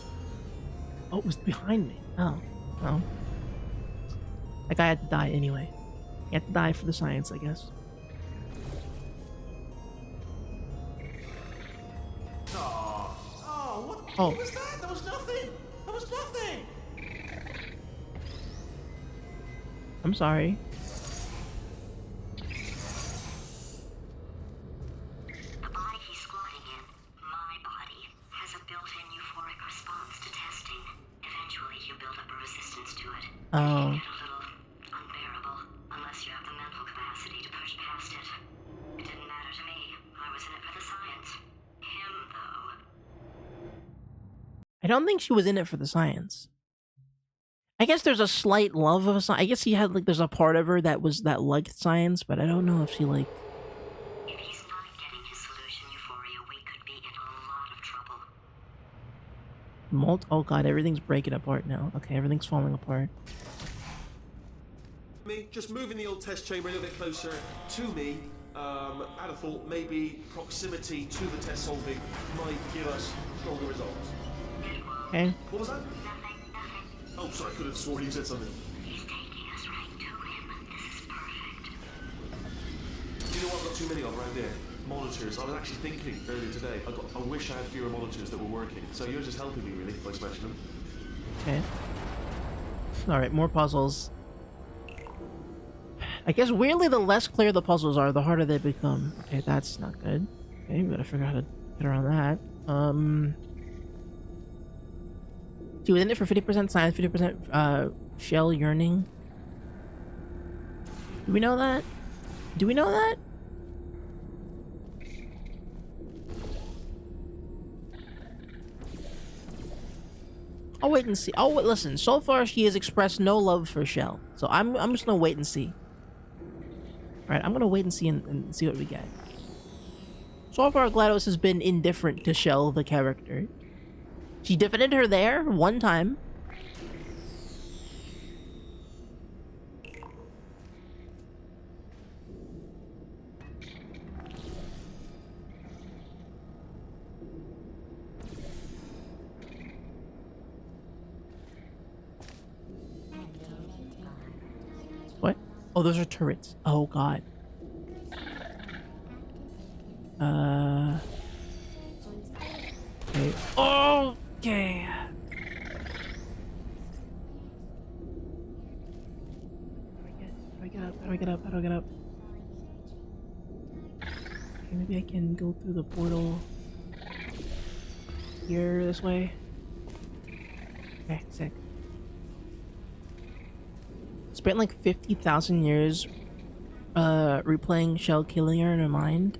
Oh, it was behind me. Oh. Oh. That guy had to die anyway. He had to die for the science, I guess. Oh, what Oh. was that? That was nothing! That was nothing! I'm sorry. The body he's squatting in, my body, has a built-in euphoric response to testing. Eventually, you build up a resistance to it. Oh. It get a little unbearable, unless you have the mental capacity to push past it. It didn't matter to me. I was in it for the science. Him, though. I don't think she was in it for the science. I guess there's a slight love of science. I guess he had, like, there's a part of her that liked science, but I don't know if she, like... If he's not getting his solution, Euphoria, we could be in a lot of trouble. Oh god, everything's breaking apart now. Okay, everything's falling apart. Me, just moving the old test chamber a little bit closer to me. I'd have thought maybe proximity to the test solving might give us stronger results. Okay. What was that? Oh, sorry, I could have sworn you said something. He's taking us right to him. This is perfect. You know what? I've got too many of around here. Monitors. I was actually thinking earlier today. I wish I had fewer monitors that were working. So you're just helping me really by smashing them. Okay. Alright, more puzzles. I guess weirdly the less clear the puzzles are, the harder they become. Okay, that's not good. Okay, we gotta figure out how to get around that. She was in it for 50% science, 50% shell yearning. Do we know that? Do we know that? I'll wait and see. Oh, listen. So far, she has expressed no love for Shell, so I'm just gonna wait and see. All right, I'm gonna wait and see and see what we get. So far, GLaDOS has been indifferent to Shell, the character. She defended her there one time. What? Oh, those are turrets. Oh, God. Okay. Okay. How do I get up? How do I get up? How do I get up? Okay, maybe I can go through the portal here this way. Okay, sick. Spent like 50,000 years replaying Shell killing her in her mind.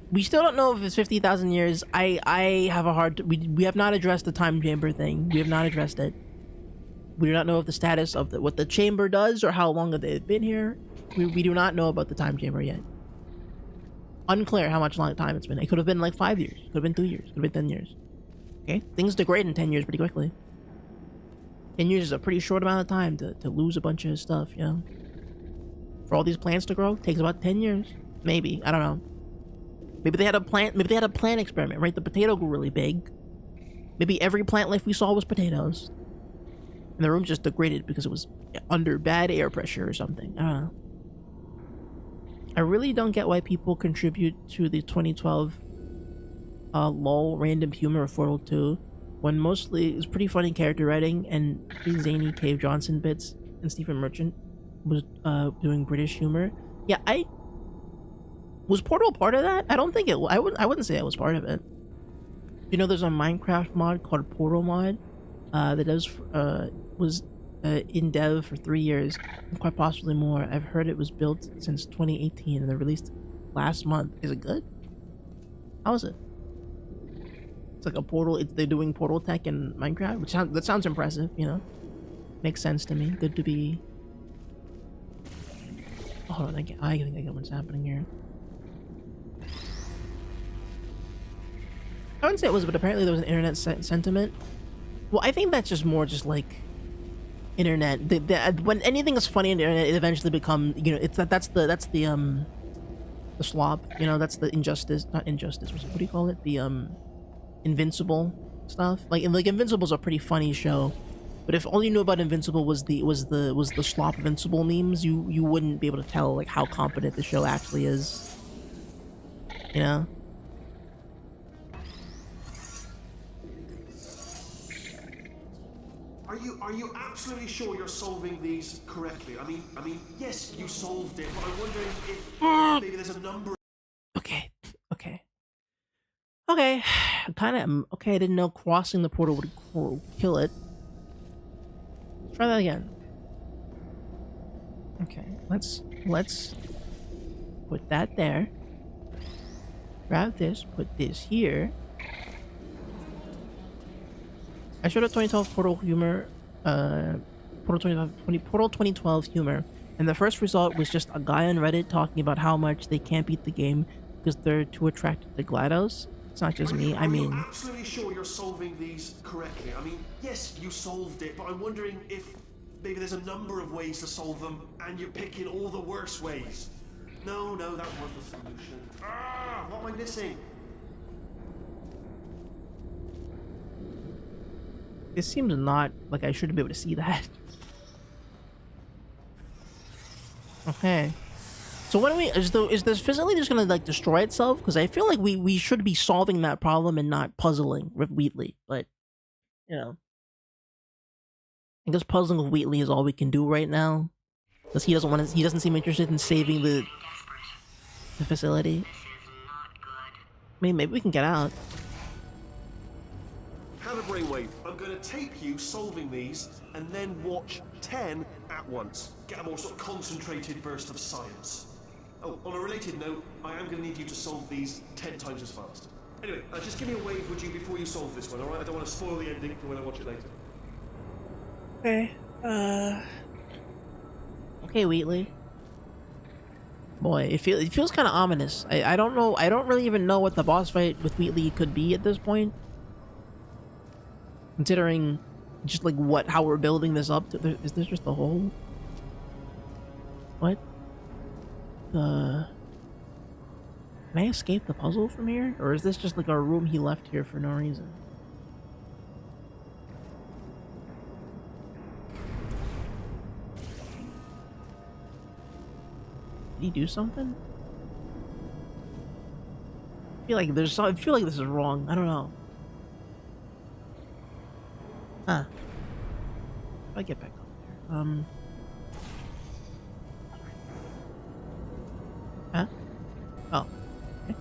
We still don't know if it's 50,000 years. I have a hard... We have not addressed the time chamber thing. We have not addressed it. We do not know of the status of what the chamber does or how long they've been here. We do not know about the time chamber yet. Unclear how much long time it's been. It could have been like 5 years. Could have been 2 years. Could have been 10 years. Okay? Things degrade in 10 years pretty quickly. 10 years is a pretty short amount of time to lose a bunch of stuff, you know? For all these plants to grow, takes about 10 years. Maybe. I don't know. Maybe they had a plant experiment, right? The potato grew really big. Maybe every plant life we saw was potatoes. And the room just degraded because it was under bad air pressure or something. I don't know. I really don't get why people contribute to the 2012 LOL random humor of Portal 2 when mostly it's pretty funny character writing and pretty zany Cave Johnson bits and Stephen Merchant. was doing British humor. Yeah, was Portal part of that? I don't think it. I wouldn't say I was part of it. You know, there's a Minecraft mod called Portal mod that was in dev for 3 years, and quite possibly more. I've heard it was built since 2018 and they released last month. Is it good? How is it? It's like a portal. They're doing portal tech in Minecraft, which sounds impressive. You know, makes sense to me. Good to be. Hold on, I think I get what's happening here. I wouldn't say it was, but apparently there was an internet sentiment. Well, I think that's just more just like internet. When anything is funny on the internet, it eventually becomes, you know, that's the slop. You know, that's the not injustice. What do you call it? The Invincible stuff. Like Invincible's a pretty funny show, but if all you knew about Invincible was the slop Invincible memes, you wouldn't be able to tell like how competent the show actually is. You know. Are you absolutely sure you're solving these correctly? I mean, yes, you solved it, but I'm wondering if maybe there's a number. Okay. Kind of okay. I didn't know crossing the portal would kill it. Let's try that again. Okay, let's put that there. Grab this, put this here. I showed up 2012 Portal humor, Portal 2012 humor, and the first result was just a guy on Reddit talking about how much they can't beat the game because they're too attracted to GLaDOS. It's not just me. I mean, are you absolutely sure you're solving these correctly? I mean, yes, you solved it, but I'm wondering if maybe there's a number of ways to solve them, and you're picking all the worst ways. No, that was the solution. What am I missing? it seems not like I shouldn't be able to see that. Okay. So what do we, is this facility just gonna like destroy itself? Because I feel like we should be solving that problem and not puzzling with Wheatley, but you know. I guess puzzling with Wheatley is all we can do right now. Because he doesn't seem interested in saving the facility. I mean, maybe we can get out. Have a brainwave. I'm going to tape you solving these, and then watch 10 at once. Get a more sort of concentrated burst of science. Oh, on a related note, I am going to need you to solve these 10 times as fast. Anyway, just give me a wave, would you, before you solve this one, alright? I don't want to spoil the ending for when I watch it later. Okay, okay, Wheatley. Boy, it feels kind of ominous. I don't know. I don't really even know what the boss fight with Wheatley could be at this point. Considering just like how we're building this up to. Is this just the hole? What? Can I escape the puzzle from here? Or is this just like a room he left here for no reason? Did he do something? I feel like this is wrong. I don't know. Huh. If I get back up there. Huh? Oh. Okay.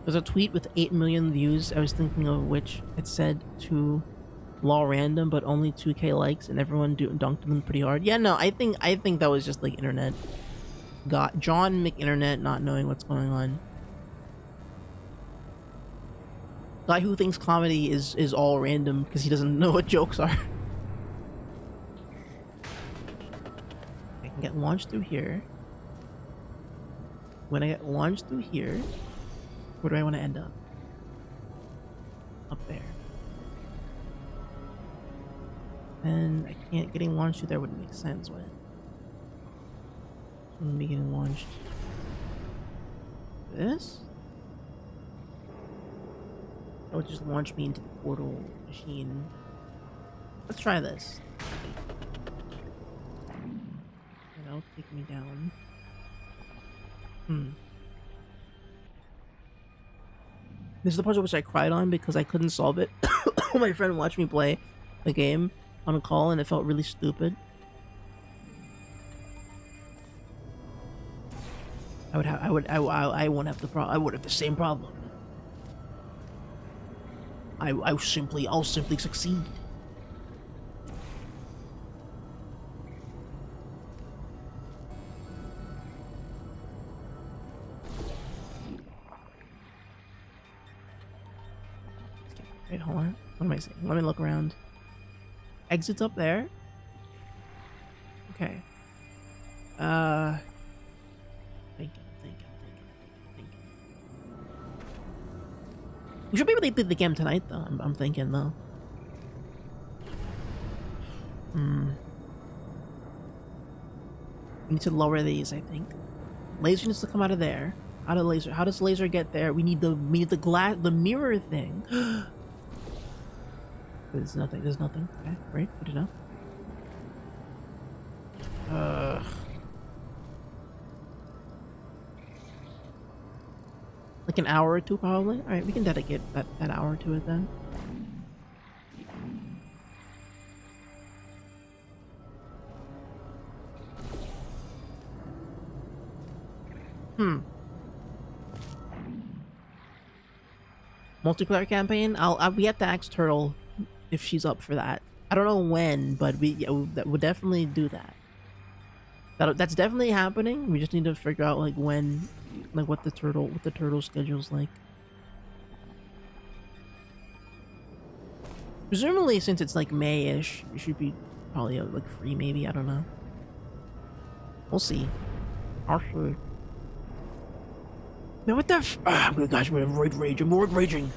There's a tweet with 8 million views. I was thinking of which it said to law random, but only 2K likes, and everyone dunked them pretty hard. Yeah, no, I think that was just like internet. Got John McInternet not knowing what's going on. Guy who thinks comedy is all random because he doesn't know what jokes are. I can get launched through here. When I get launched through here, where do I want to end up? Up there. And I can't, getting launched through there wouldn't make sense, would it? So me getting launched. This? That would just launch me into the portal machine. Let's try this. And that'll take me down. This is the puzzle which I cried on because I couldn't solve it. My friend watched me play the game on a call and it felt really stupid. I won't have the problem. I would have the same problem. I'll simply succeed. Wait, hold on. What am I saying? Let me look around. Exit's up there. Okay. Thinking. We should be able to beat the game tonight, though. I'm thinking, though. We need to lower these, I think. Laser needs to come out of there. How does laser get there? We need the mirror thing. There's nothing. Okay, great. Good to know. Like an hour or two, probably. All right, we can dedicate that hour to it then. Multiplayer campaign. We have to ask Turtle if she's up for that. I don't know when, but we'll definitely do that. That's definitely happening. We just need to figure out like when, like what the turtle schedule's like. Presumably, since it's like May-ish, we should be probably like free. Maybe, I don't know. We'll see. I'll see. Man, what the guys, we're roid raging.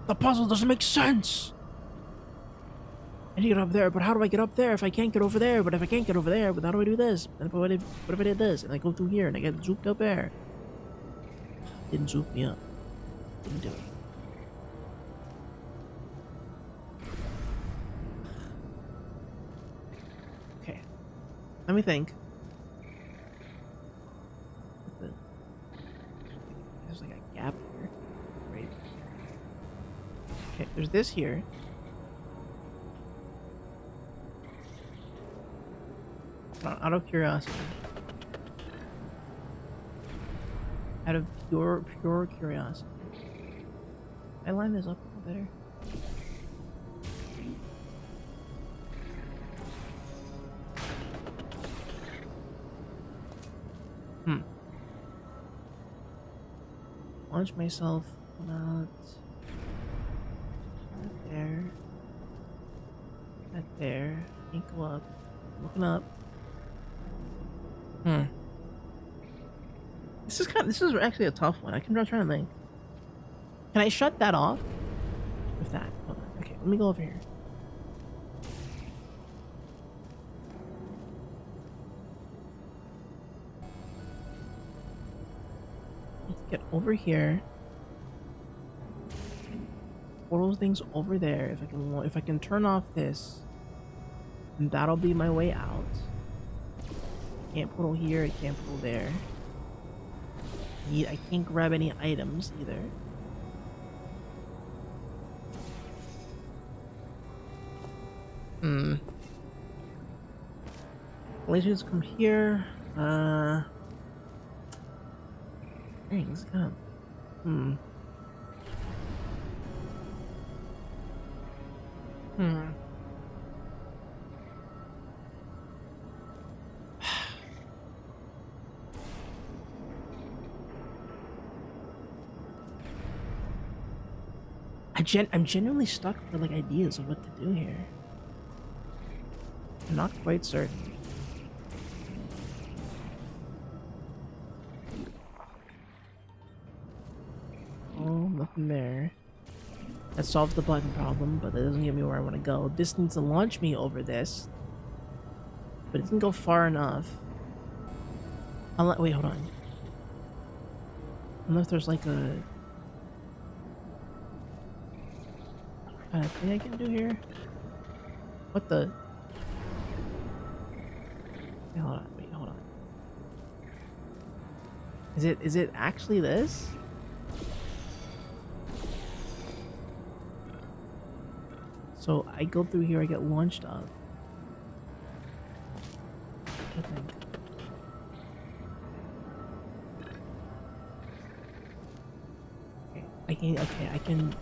The puzzle doesn't make sense. I need to get up there, but how do I get up there if I can't get over there? But if I can't get over there, but how do I do this? And what if I did this? And I go through here and I get zooped up there. Didn't zoop me up. Didn't do it. Okay. Let me think. There's like a gap here. Right. Okay, there's this here. Out of curiosity. Out of pure curiosity. I line this up a little better. Launch myself about right there. Right there. Can't go up. Looking up. This is actually a tough one. I'm trying to think. Can I shut that off? With that. Hold on. Okay, let me go over here. Let's get over here. Portal things over there. If I can turn off this, then that'll be my way out. Can't portal here, I can't portal there. I can't grab any items either. Lasers come here. Things come. I'm genuinely stuck for like ideas of what to do here. I'm not quite certain. Oh, nothing there. That solves the button problem, but that doesn't get me where I want to go. This needs to launch me over this, but it doesn't go far enough. Wait, hold on. I don't know if there's like a kind of thing I can do here. What the? Wait, hold on. Is it actually this? So I go through here, I get launched up. I think. I can. Okay, I can.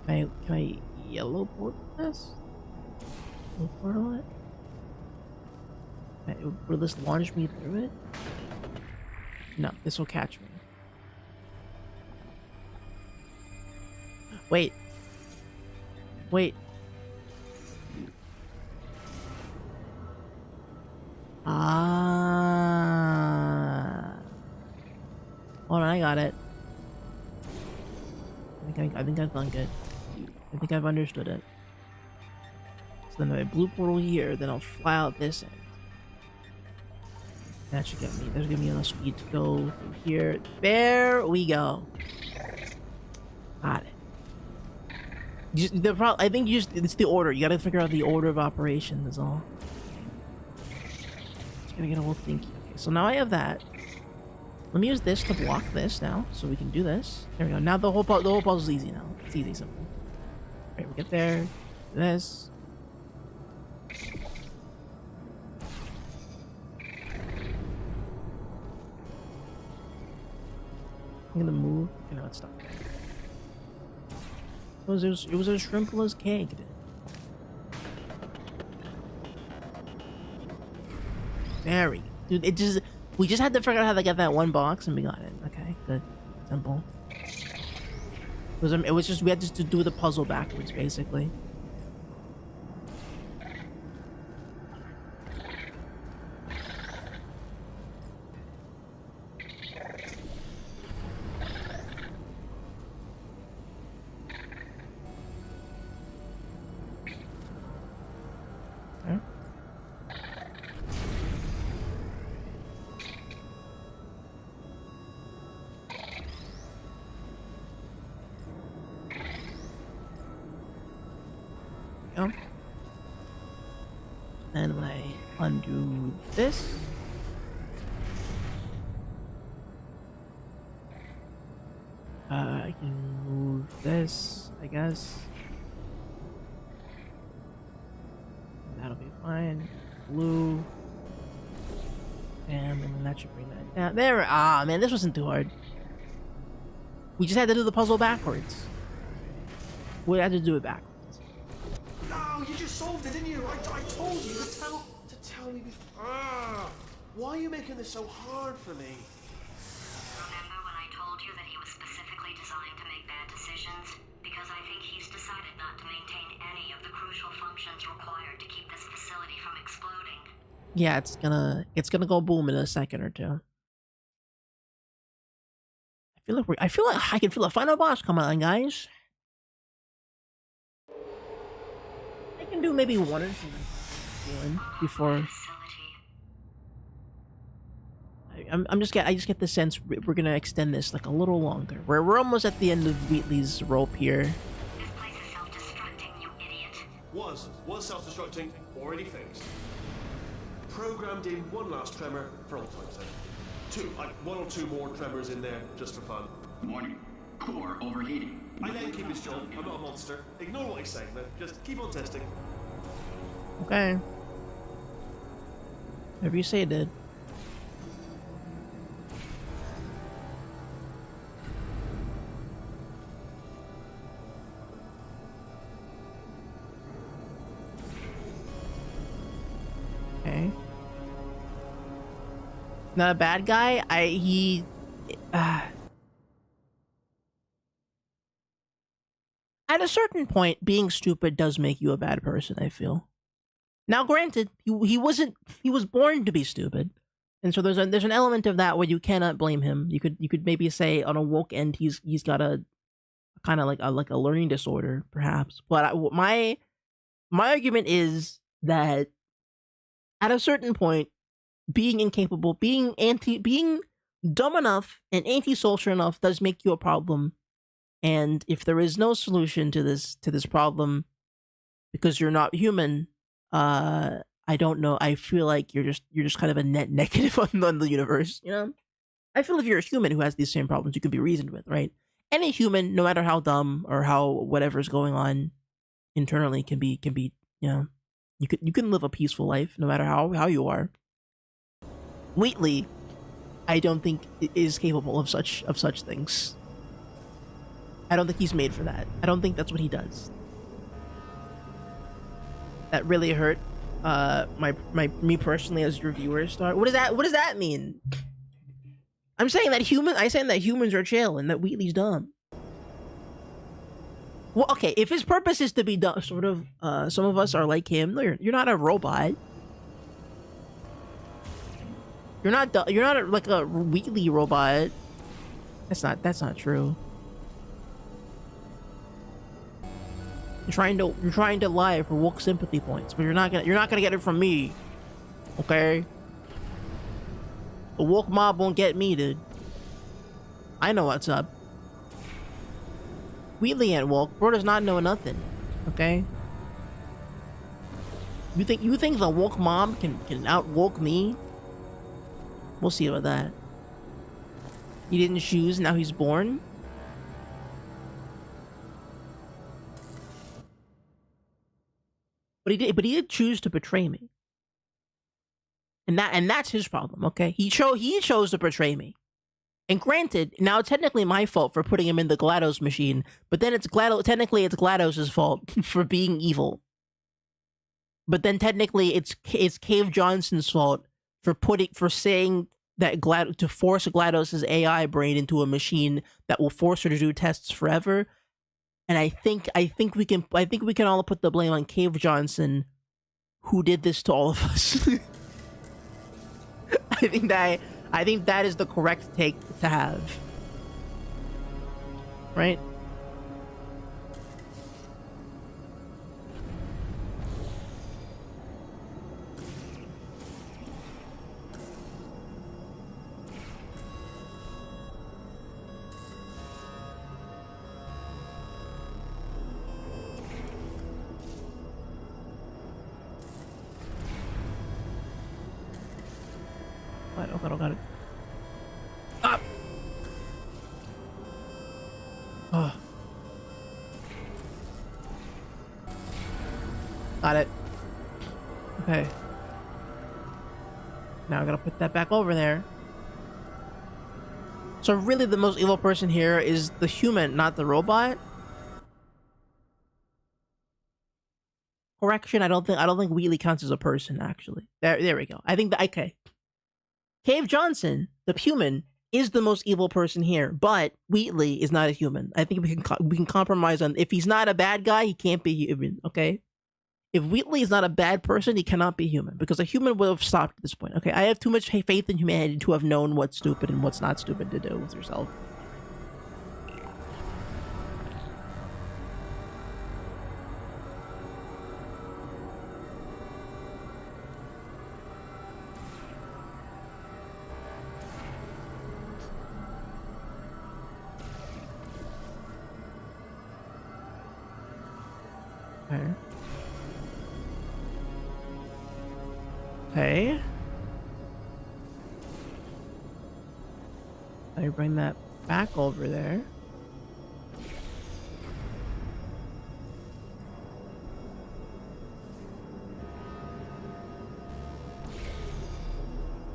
Okay. Can I yellow portal this? Yellow portal it? Will this launch me through it? No, this will catch me. Wait. Wait. Ah. Hold on, I got it. I think I've done good. I think I've understood it. So then my blue portal here, then I'll fly out this end. That should get me. That'll give me enough speed to go through here. There we go. Got it. I think it's the order. You gotta figure out the order of operation. That's all. Just gotta get a little thinky. Okay, so now I have that. Let me use this to block this now, so we can do this. There we go. Now the whole puzzle is easy now. It's easy, simple. Right, we get there. Do this. I'm gonna move. You know, it's stuck. It was as shrimp as cake. Very. Dude, we just had to figure out how to get that one box and we got it. Okay, good. Simple. It was just, we had just to do the puzzle backwards, basically. And when I undo this, I can move this, I guess. That'll be fine. Blue. And then that should bring that down. There. Ah, man, this wasn't too hard. We just had to do the puzzle backwards. We had to do it backwards. No, you just solved it, didn't you? I told you to tell me before. Why are you making this so hard for me? Remember when I told you that he was specifically designed to make bad decisions? Because I think he's decided not to maintain any of the crucial functions required to keep this facility from exploding. Yeah, it's gonna go boom in a second or two. I feel like I can feel a final boss coming on, guys. I can do maybe one or two before. I just get the sense we're gonna extend this like a little longer. We're almost at the end of Wheatley's rope here. This place is self-destructing, you idiot. Was self-destructing, already fixed. Programmed in one last tremor for all time's sake. One or two more tremors in there, just for fun. Warning. Core overheating. I let him keep his job. I'm not a monster. Ignore what he's saying, man. Just keep on testing. Okay. Whatever you say, dude. Okay. Not a bad guy. At a certain point, being stupid does make you a bad person, I feel. Now, granted, he was born to be stupid. And so there's an element of that where you cannot blame him. You could maybe say on a woke end he's got a kind of like a learning disorder, perhaps. But my argument is that at a certain point, being incapable, being dumb enough and antisocial enough does make you a problem. And if there is no solution to this problem, because you're not human, I don't know. I feel like you're just kind of a net negative on the universe, you know? I feel if you're a human who has these same problems, you can be reasoned with, right? Any human, no matter how dumb or how whatever's going on internally, can be, you know, you can live a peaceful life no matter how you are. Wheatley, I don't think is capable of such things. I don't think he's made for that. I don't think that's what he does. That really hurt me personally as your viewer star. What does that mean? I'm saying that humans are chill and that Wheatley's dumb. Well, okay, if his purpose is to be dumb, sort of, some of us are like him. You're not a robot. You're not like a Wheatley robot. That's not true. You're trying to lie for woke sympathy points, but you're not gonna get it from me. Okay? The woke mob won't get me, dude. I know what's up. Wheatley ain't woke. Bro does not know nothing. Okay? You think the woke mob can out-woke me? We'll see about that. He didn't choose, now he's born? But he did choose to betray me. And that's his problem, okay? He chose to betray me. And granted, now it's technically my fault for putting him in the GLaDOS machine, but then technically it's GLaDOS' fault for being evil. But then technically it's Cave Johnson's fault for saying that to force GLaDOS' AI brain into a machine that will force her to do tests forever. And I think we can all put the blame on Cave Johnson, who did this to all of us. I think that is the correct take to have. Right? Got it. Up. Oh. Got it. Okay. Now I gotta put that back over there. So really the most evil person here is the human, not the robot? Correction, I don't think Wheatley counts as a person, actually. There we go. I think that, okay. Cave Johnson, the human, is the most evil person here, but Wheatley is not a human. I think we can compromise on, if he's not a bad guy, he can't be human, okay? If Wheatley is not a bad person, he cannot be human, because a human would have stopped at this point, okay? I have too much faith in humanity to have known what's stupid and what's not stupid to do with yourself. Okay. I bring that back over there.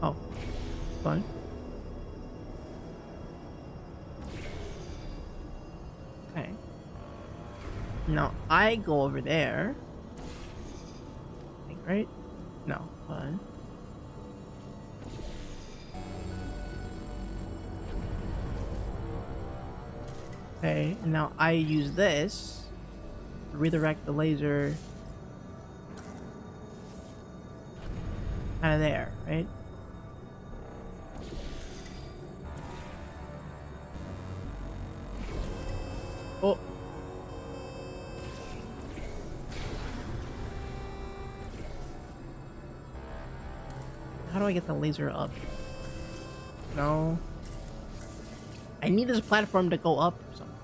Oh, fine. Okay. Now I go over there. Right? No, fine. Okay, and now I use this to redirect the laser kind of there, right? Oh. How do I get the laser up? No. I need this platform to go up or something.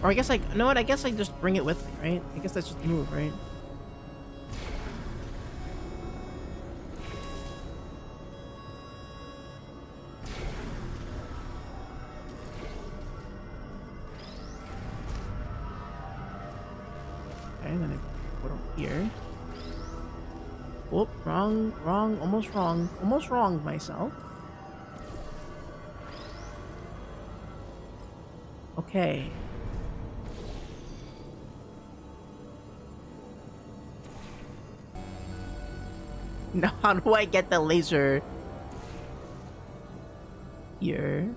Or I guess like, no, I guess I just bring it with me, right? I guess that's just the move, right? Okay, then I put them here. Whoop, wrong, almost wrong myself. Okay. Now, how do I get the laser here?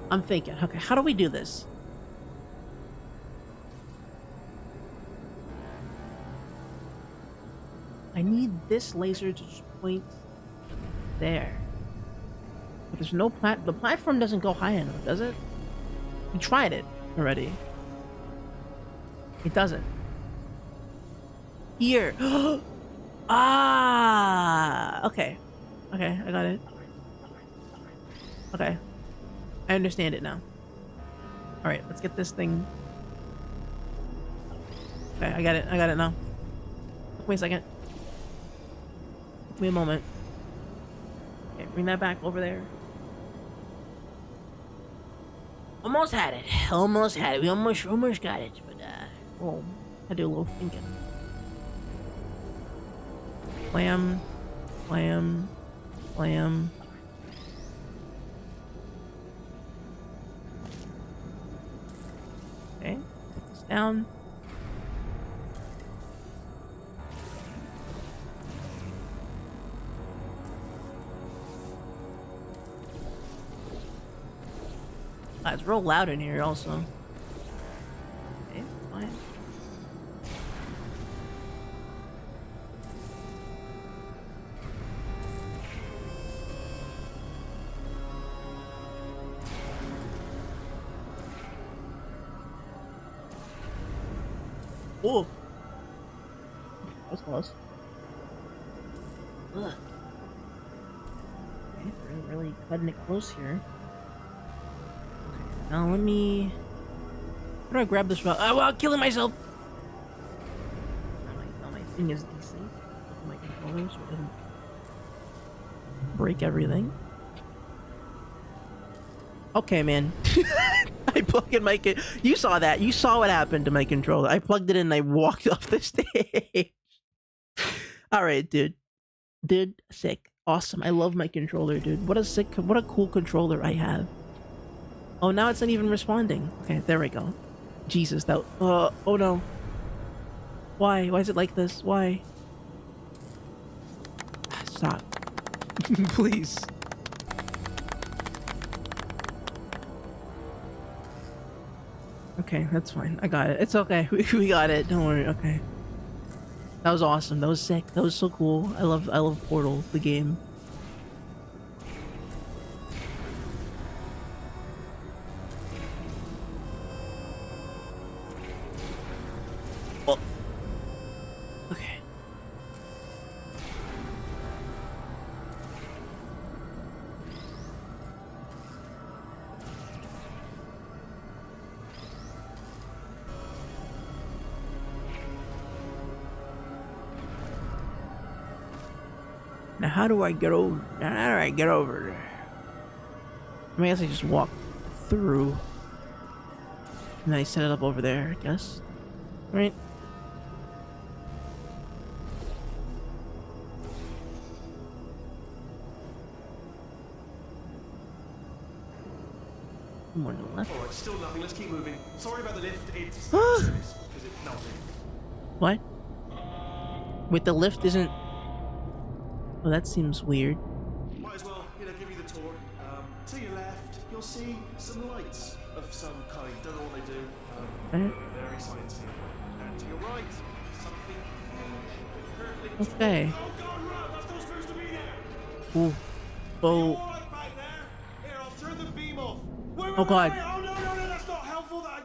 I'm thinking, okay, how do we do this? I need this laser to just point there. But there's no the platform doesn't go high enough, does it? We tried it already. It doesn't. Here. Ah, okay. Okay, I got it. Okay. I understand it now. Alright, let's get this thing. Okay, I got it now. Wait a second. Give me a moment. Okay, bring that back over there. Almost had it. Almost had it. We almost got it, but well, I do a little thinking. Slam, slam, slam. Okay, put this down. It's real loud in here also. Okay, fine. Oh! That's close. Ugh. Okay, we're really cutting it close here. Now let me... How do I grab this rock? Oh, well, I'm killing myself! Now my thing is decent. With my controller so it doesn't break everything. Okay, man. I plugged in my... You saw that. You saw what happened to my controller. I plugged it in and I walked off the stage. Alright, dude. Dude, sick. Awesome. I love my controller, dude. What a cool controller I have. Oh, now it's not even responding. Okay, there we go. Jesus, that... oh no. Why? Why is it like this? Why? Stop. Please. Okay, that's fine. I got it. It's okay. We got it. Don't worry. Okay. That was awesome. That was sick. That was so cool. I love Portal, the game. Okay. Now how do I get over? How do I get over there? I guess I just walk through. And then I set it up over there, I guess. Right? More to the left. Alright, still nothing. Let's keep moving. Sorry about the lift. It's because it melted. What? Wait, the lift isn't... Oh, that seems weird. Might as well, give you the tour. To your left, you'll see some lights of some kind. Don't know what they do. Very sciencey. And to your right, something huge. Okay. Oh God, Rob, that's not supposed to be there. Ooh. Oh. Alright back there. Here, I'll turn the beam off. Wait, Oh, God. Wait. Oh no, that's not helpful. I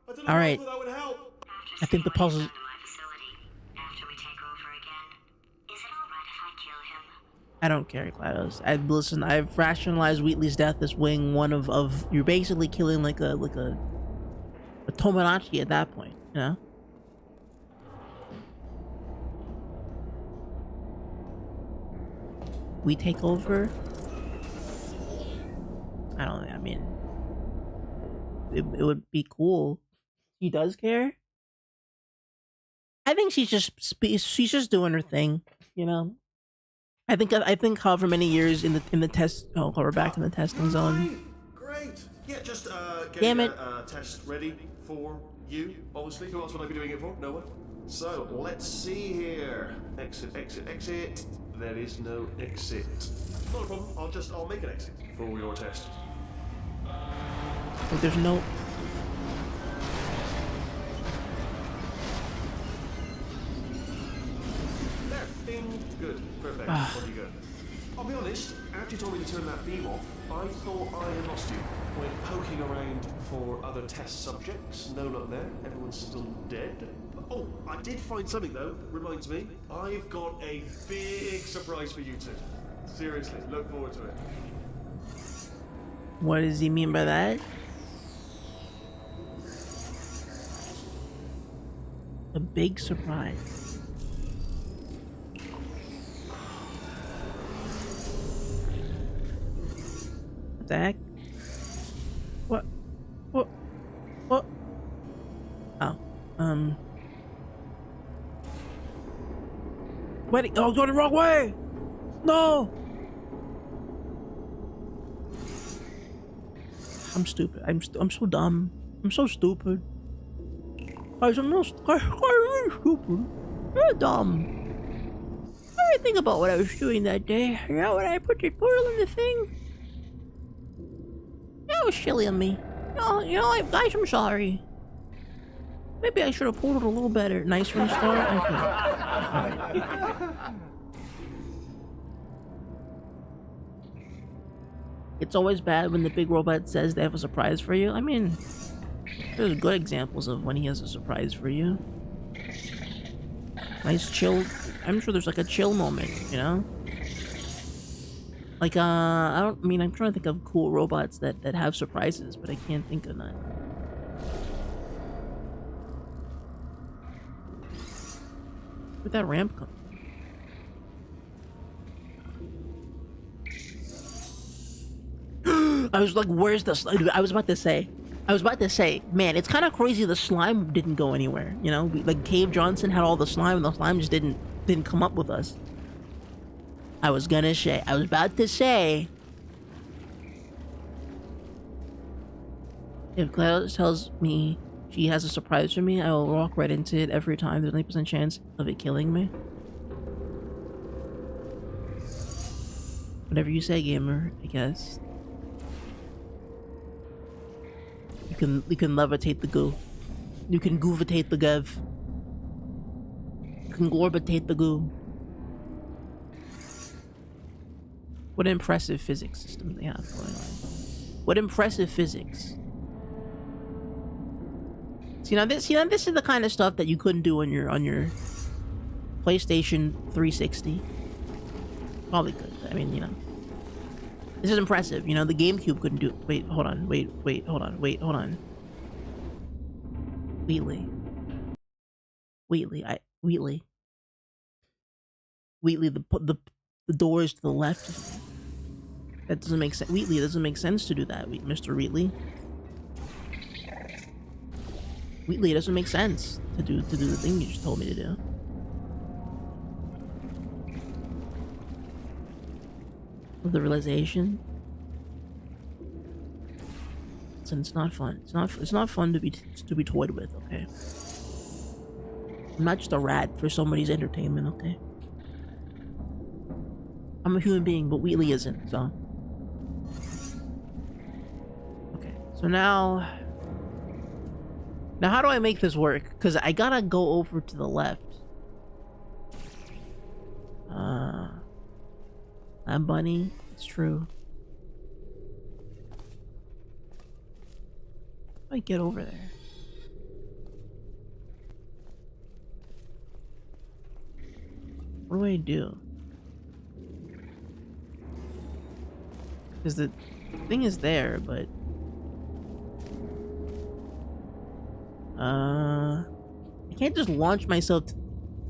don't know All right. if that would help. I think the puzzle... After we take over again, is it alright if I kill him? I don't care, GLaDOS. Listen, I've rationalized Wheatley's death as being one of you're basically killing like a Tomodachi at that point, you know? we take over. I don't know. I mean, it would be cool. She does care. I think she's just doing her thing, you know. I think however many years in the test. Oh, we're back in the testing zone. Great. Yeah, just Damn getting it. a test ready for you. Obviously, who else would I be doing it for? No one. So let's see here. Exit, exit, exit. There is no exit. Not a problem. I'll make an exit for your test. Like, there's no. There. Bing. Good. Perfect. On you go. I'll be honest, after you told me to turn that beam off, I thought I had lost you. Went poking around for other test subjects. No luck there. Everyone's still dead. Oh, I did find something though. Reminds me, I've got a big surprise for you two. Seriously, look forward to it. What does he mean by that? A big surprise. What the heck? What? What? What? Oh. Wait, oh, going the wrong way! No! I'm stupid. I'm so dumb. I'm so stupid. Guys, I'm really stupid. You're dumb. I didn't think about what I was doing that day. You know, when I put the portal in the thing? That was silly of me. Guys, I'm sorry. Maybe I should have pulled it a little better. Nice restart. Okay. Alright. It's always bad when the big robot says they have a surprise for you. I mean, there's good examples of when he has a surprise for you. Nice chill. I'm sure there's like a chill moment, you know? Like, I'm trying to think of cool robots that have surprises, but I can't think of none. Where'd that ramp come? I was like, where's the slime? I was about to say, man, it's kind of crazy the slime didn't go anywhere, you know? Like, Cave Johnson had all the slime, and the slime just didn't come up with us. I was about to say, if Cloud tells me she has a surprise for me, I will walk right into it every time. There's an 80% chance of it killing me. Whatever you say, gamer, I guess. You can levitate the goo. You can goovitate the gev. You can gorbitate the goo. What impressive physics system they have going on. What impressive physics. See now this is the kind of stuff that you couldn't do on your PlayStation 360. Probably could. I mean, you know. This is impressive. You know, the GameCube couldn't do. Wait, hold on. Hold on. Wheatley. The doors to the left. That doesn't make sense. Wheatley, it doesn't make sense to do that, Mr. Wheatley. Wheatley, it doesn't make sense to do the thing you just told me to do. With the realization, it's not fun. It's not fun to be toyed with. Okay, I'm not just a rat for somebody's entertainment. Okay, I'm a human being, but Wheatley isn't. So, okay. So now how do I make this work? Because I gotta go over to the left. That bunny, it's true. How do I get over there? What do I do? Because the thing is there, but I can't just launch myself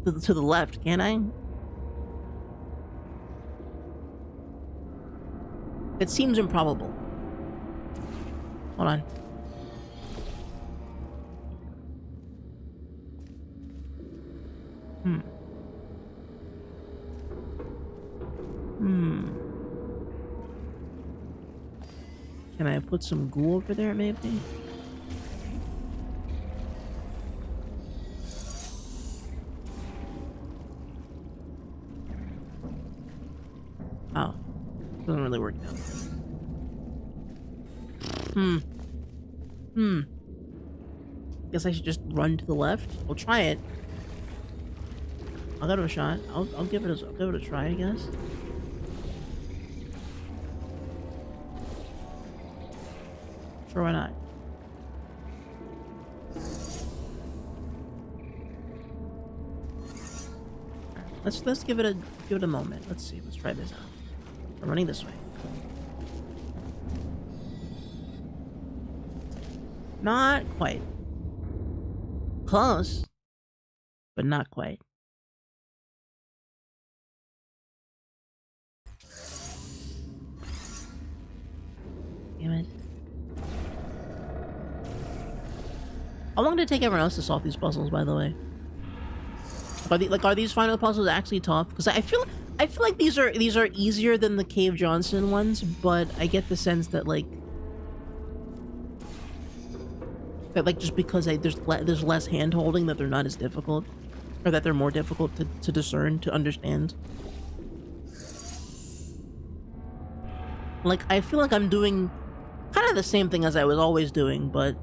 to the left, can I? It seems improbable. Hold on. Can I put some goo over there, maybe? Oh. Doesn't really work now. Guess I should just run to the left. We'll try it. I'll give it a shot. I'll give it a try, I guess. Sure, why not? Let's give it a moment. Let's see. Let's try this out. I'm running this way. Not quite. Close, but not quite. Damn it. How long did it take everyone else to solve these puzzles, by the way? Are these final puzzles actually tough? Because I feel like these are easier than the Cave Johnson ones, but I get the sense that just because there's less hand holding, that they're not as difficult, or that they're more difficult to discern, to understand. Like, I feel like I'm doing kind of the same thing as I was always doing, but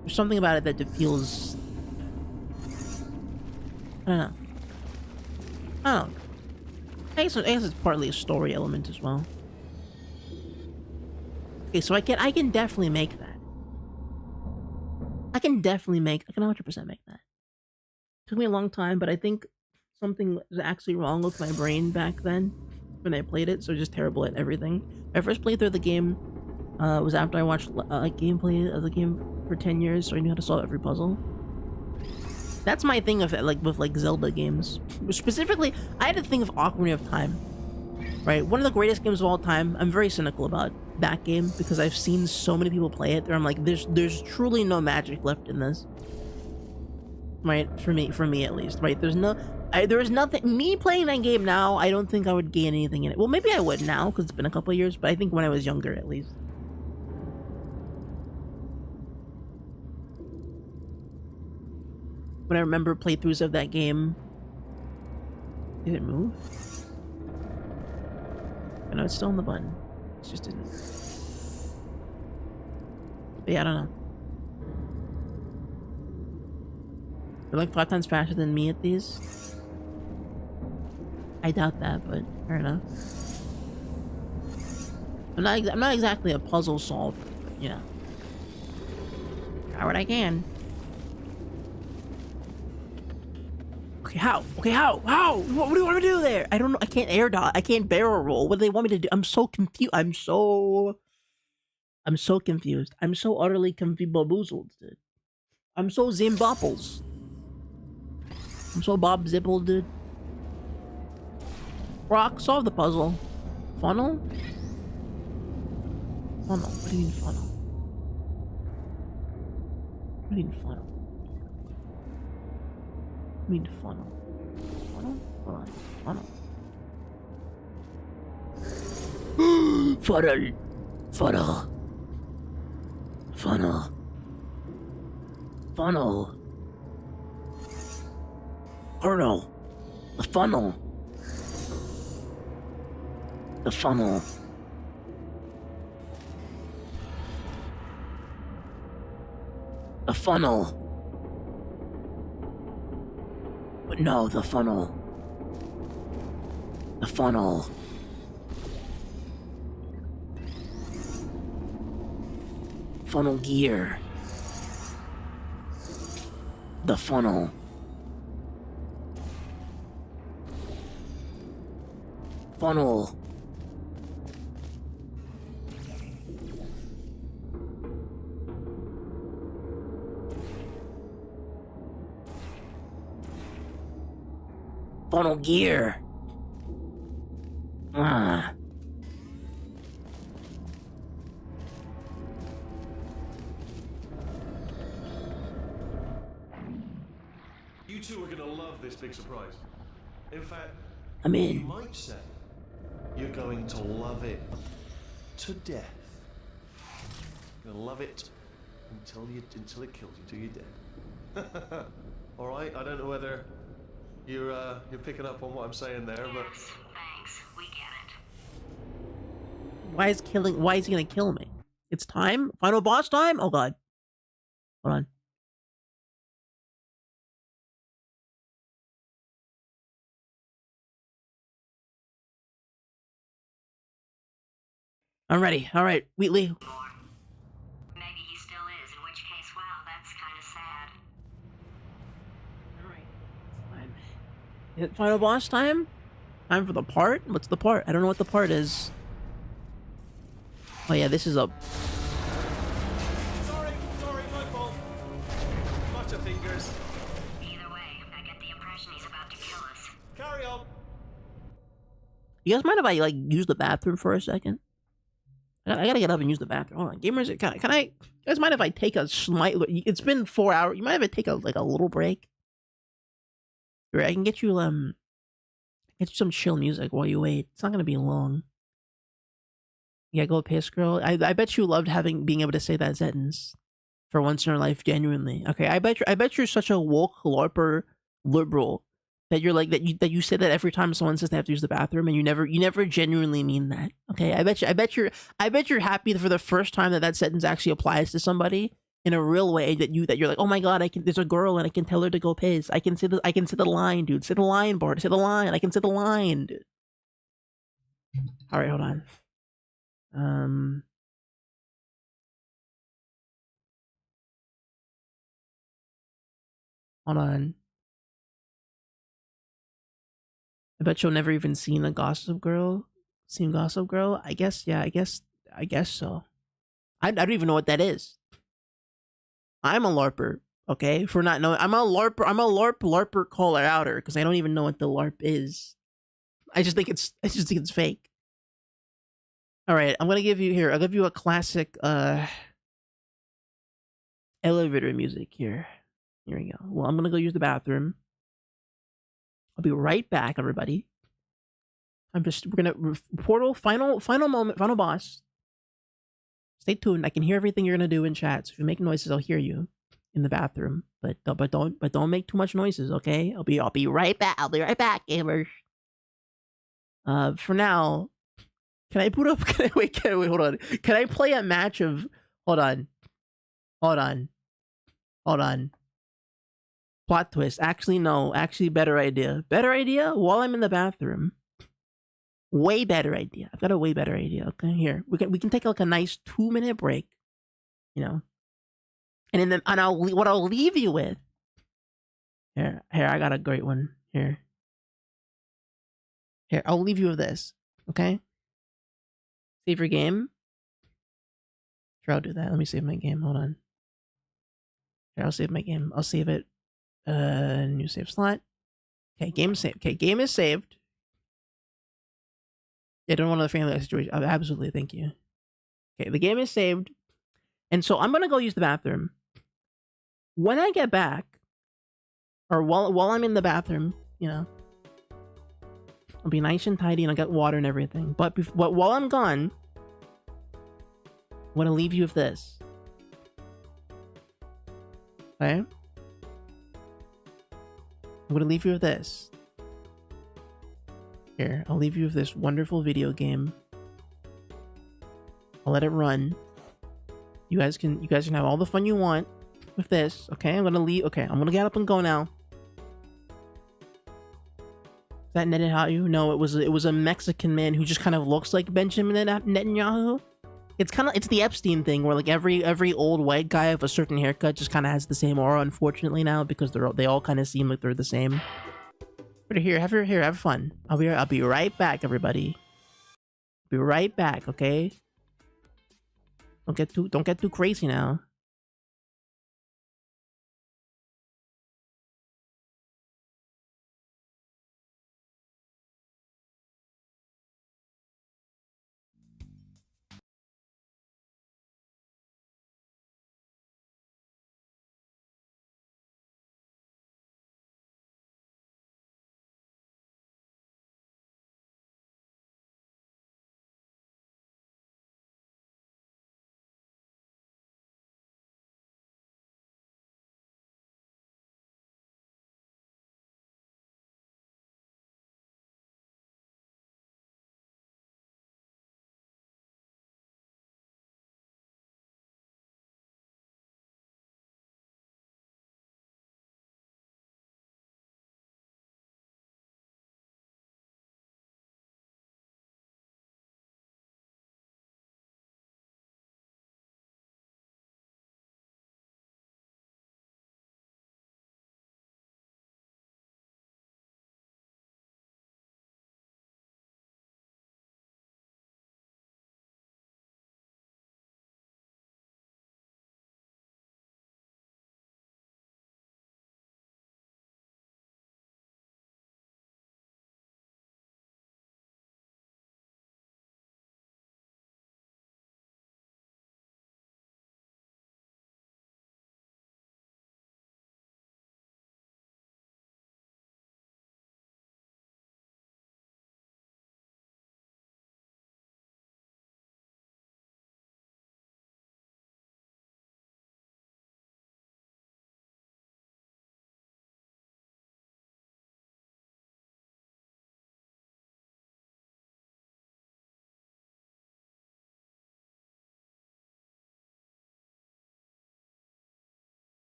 there's something about it that it feels, I don't know. I guess it's partly a story element as well. Okay, so I can definitely make that. I can 100% make that. Took me a long time, but I think something was actually wrong with my brain back then when I played it, so just terrible at everything. My first playthrough of the game was after I watched gameplay of the game for 10 years, so I knew how to solve every puzzle. That's my thing with Zelda games. Specifically, I had a thing of Ocarina of Time. Right, one of the greatest games of all time. I'm very cynical about that game because I've seen so many people play it. Where I'm like, there's truly no magic left in this. Right, for me at least. Right, there's nothing. Me playing that game now, I don't think I would gain anything in it. Well, maybe I would now because it's been a couple of years, but I think when I was younger, at least. When I remember playthroughs of that game, did it move? I know it's still on the button. It's just didn't. But yeah, I don't know. You're like 5 times faster than me at these? I doubt that, but fair enough. I'm not exactly a puzzle solver, but, you know. Try what I can. Okay, how? Okay, how? What do you want me to do there? I don't know. I can't air dodge. I can't barrel roll. What do they want me to do? I'm so confused. I'm so confused. I'm so utterly bamboozled, dude. I'm so Zimbopples. I'm so Bob Zipple, dude. Rock, solve the puzzle. Funnel? Funnel. What do you mean funnel? What do you mean funnel? I mean funnel. Funnel? Hold on. Funnel. Funnel. Funnel. Funnel. Funnel. Colonel. The funnel. The funnel. The funnel. No, the funnel. The funnel. Funnel gear. The funnel. Funnel. Funnel gear. Ah. You two are gonna love this big surprise. In fact, I'm you in. might say you're going to love it to death. You're gonna love it until it kills you till you're dead. All right. I don't know whether you're picking up on what I'm saying there, but Yes, thanks. We get it. Why is he gonna kill me? It's time? Final boss time? Oh god. Hold on. I'm ready. Alright, Wheatley. Maybe he still is, in which case, wow, that's kind of sad. Alright. Final boss time? Time for the part? What's the part? I don't know what the part is. Oh yeah, this is a... sorry, my fault. Butterfingers. Either way, I get the impression he's about to kill us. Carry on. You guys mind if I, like, use the bathroom for a second? I gotta get up and use the bathroom. Hold on, gamers, can I... You guys mind if I take a slight... It's been 4 hours. You mind if I take a little break? Here, I can get you, get you some chill music while you wait. It's not gonna be long. Yeah, go piss, girl. I bet you loved being able to say that sentence for once in your life, genuinely. Okay, I bet you're such a woke LARPer liberal that you're like that you say that every time someone says they have to use the bathroom, and you never genuinely mean that. Okay, I bet you're happy for the first time that sentence actually applies to somebody in a real way, that you're like, oh my god, there's a girl and I can tell her to go piss. I can say the line, dude. Say the line, Bart. Say the line. I can say the line, dude. All right, hold on. Hold on. I bet you'll never even seen Gossip Girl. Seen Gossip Girl? I guess, yeah, I guess so. I don't even know what that is. I'm a LARPer, okay? For not knowing, I'm a LARPer caller outer, because I don't even know what the LARP is. I just think it's fake. Alright, I'll give you a classic, elevator music here. Here we go. Well, I'm gonna go use the bathroom. I'll be right back, everybody. We're gonna portal, final moment, final boss. Stay tuned. I can hear everything you're gonna do in chat. So if you make noises, I'll hear you in the bathroom. But don't make too much noises, okay? I'll be right back. I'll be right back, gamers. For now, can I put up? Wait, hold on. Can I play a match of? Hold on. Plot twist. Actually, no. Actually, better idea. Better idea? While I'm in the bathroom. Way better idea. I've got a way better idea. Okay, here. We can take like a nice 2-minute break. You know. And then what I'll leave you with. Here, I got a great one. Here, I'll leave you with this. Okay? Save your game. Sure, I'll do that. Let me save my game. Hold on. Here, I'll save my game. I'll save it. New save slot. Okay, game saved. Okay, game is saved. Yeah, don't want to family situation. Absolutely, thank you. Okay, the game is saved. And so I'm gonna go use the bathroom. When I get back, or while I'm in the bathroom, you know, I'll be nice and tidy and I'll get water and everything. But while I'm gone, I want to leave you with this. Okay? I'm gonna leave you with this. Here, I'll leave you with this wonderful video game. I'll let it run. You guys can have all the fun you want with this. Okay, I'm gonna leave. Okay, I'm gonna get up and go now. Is that Netanyahu? No, it was a Mexican man who just kind of looks like Benjamin Netanyahu. It's the Epstein thing where like every old white guy of a certain haircut just kind of has the same aura, unfortunately, now, because they all kind of seem like they're the same. But here, have fun. I'll be right back, everybody. Be right back, okay? Don't get too crazy now.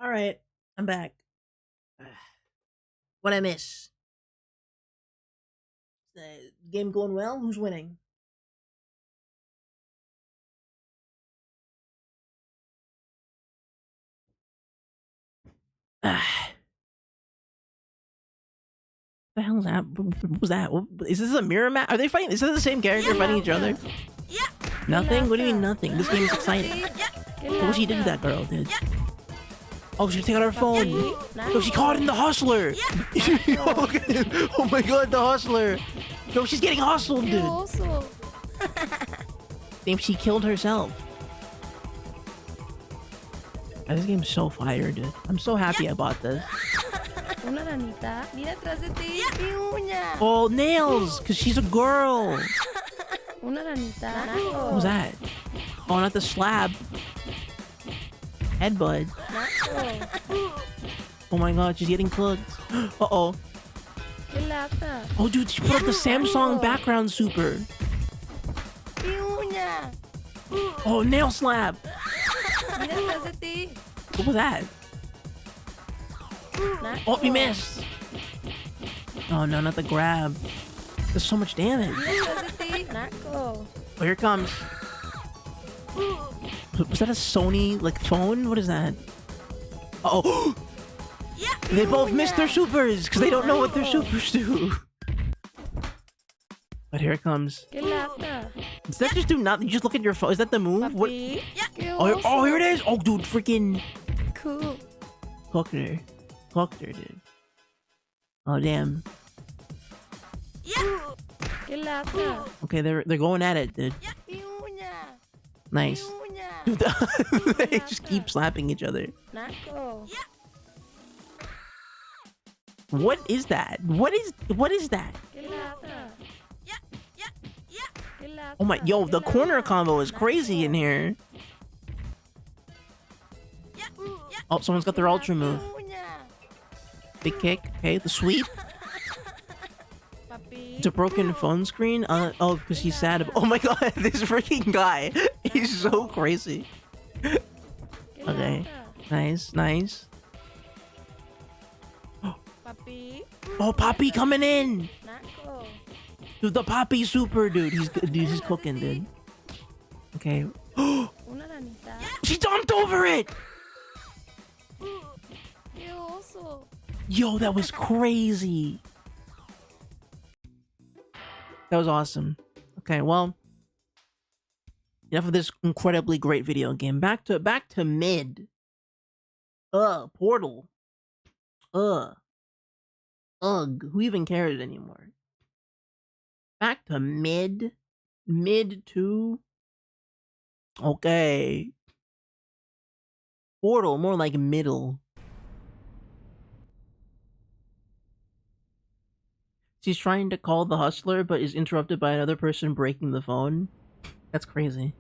All right, I'm back. What I miss? The game going well? Who's winning? The hell is that? What was that? Is this a mirror match? Are they fighting? Is this the same character fighting each other? Nothing? What do you mean nothing? This game is exciting. What she did to that girl, dude? Oh, she took out her phone. No, she caught in the hustler. Oh my god, the hustler. No, she's getting hustled, dude. Damn, she killed herself. Oh, this game's so fire, dude. I'm so happy I bought this. Una ranita. Mira atrás de ti. Mi uña. Oh, nails! Because she's a girl. Una ranita. What was that? Oh, not the slab. Headbutt. Oh my god, she's getting cooked. Uh-oh. Qué lata. Oh, dude, she put up the Samsung background super. Mi uña. Oh, nail slap. Mira atrás de ti. What was that? Oh, we missed. Oh, no, not the grab. There's so much damage. Mira atrás de ti. Naco. Oh, here it comes. Was that a Sony, like, phone? What is that? Uh-oh. They both missed their supers because they don't know what their supers do. But here it comes. Qué lata. Does that just do nothing? You just look at your phone. Is that the move? What? Papi. Qué Oh, here it oso. is. Oh, dude, freaking Cool. cooked her. Cooked her, dude. Oh, damn. Qué lata. Okay, they're going at it, dude. Mi uña. Nice. Mi uña. They just keep slapping each other. Naco. What is that? What is that? Qué lata. Qué lata. Oh my, yo, the Qué corner lata. combo is crazy in here. Oh, someone's got their ultra move. Mi uña. Big kick. Okay, the sweep. Papi. It's a broken phone screen. Oh, because he's sad. Oh my god, this freaking guy. He's so crazy. Qué Okay. lata. Nice, nice. Papi. Oh, Poppy coming in. Naco. Dude, the Poppy super, dude. He's cooking, dude. Okay. Una ranita. She jumped over it. Qué oso. Yo, that was crazy. That was awesome. Okay, well, enough of this incredibly great video game. Back to mid. Portal. Ugh. Who even cares anymore? Back to mid. Mid 2. Okay. Portal, more like middle. She's trying to call the hustler, but is interrupted by another person breaking the phone. That's crazy.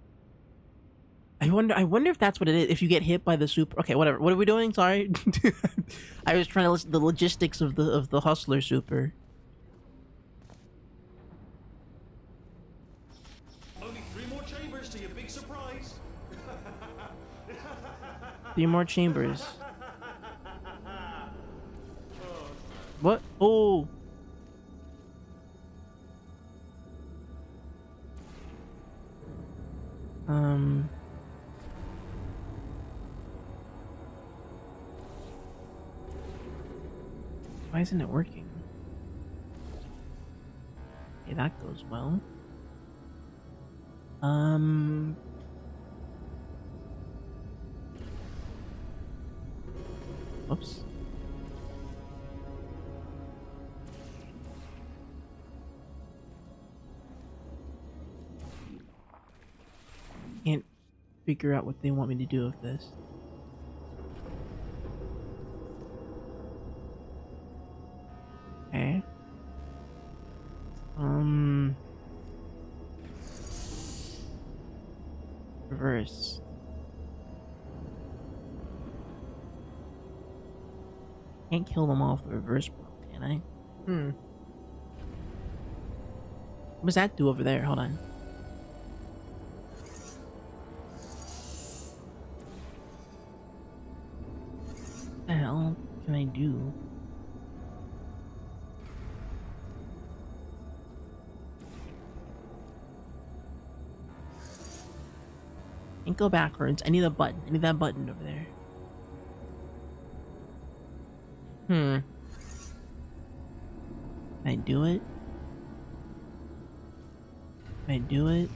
I wonder if that's what it is. If you get hit by the super. Okay, whatever. What are we doing? Sorry. I was trying to listen to the logistics of the hustler super. Only 3 more chambers to your big surprise. 3 more chambers. What? Oh. Why isn't it working? Okay, that goes well. Oops. Can't figure out what they want me to do with this. Okay. Reverse. Can't kill them off the reverse blow, can I? What does that do over there? Hold on. the hell can I do? Can't go backwards. I need a button. I need that button over there. Can I do it? Can I do it?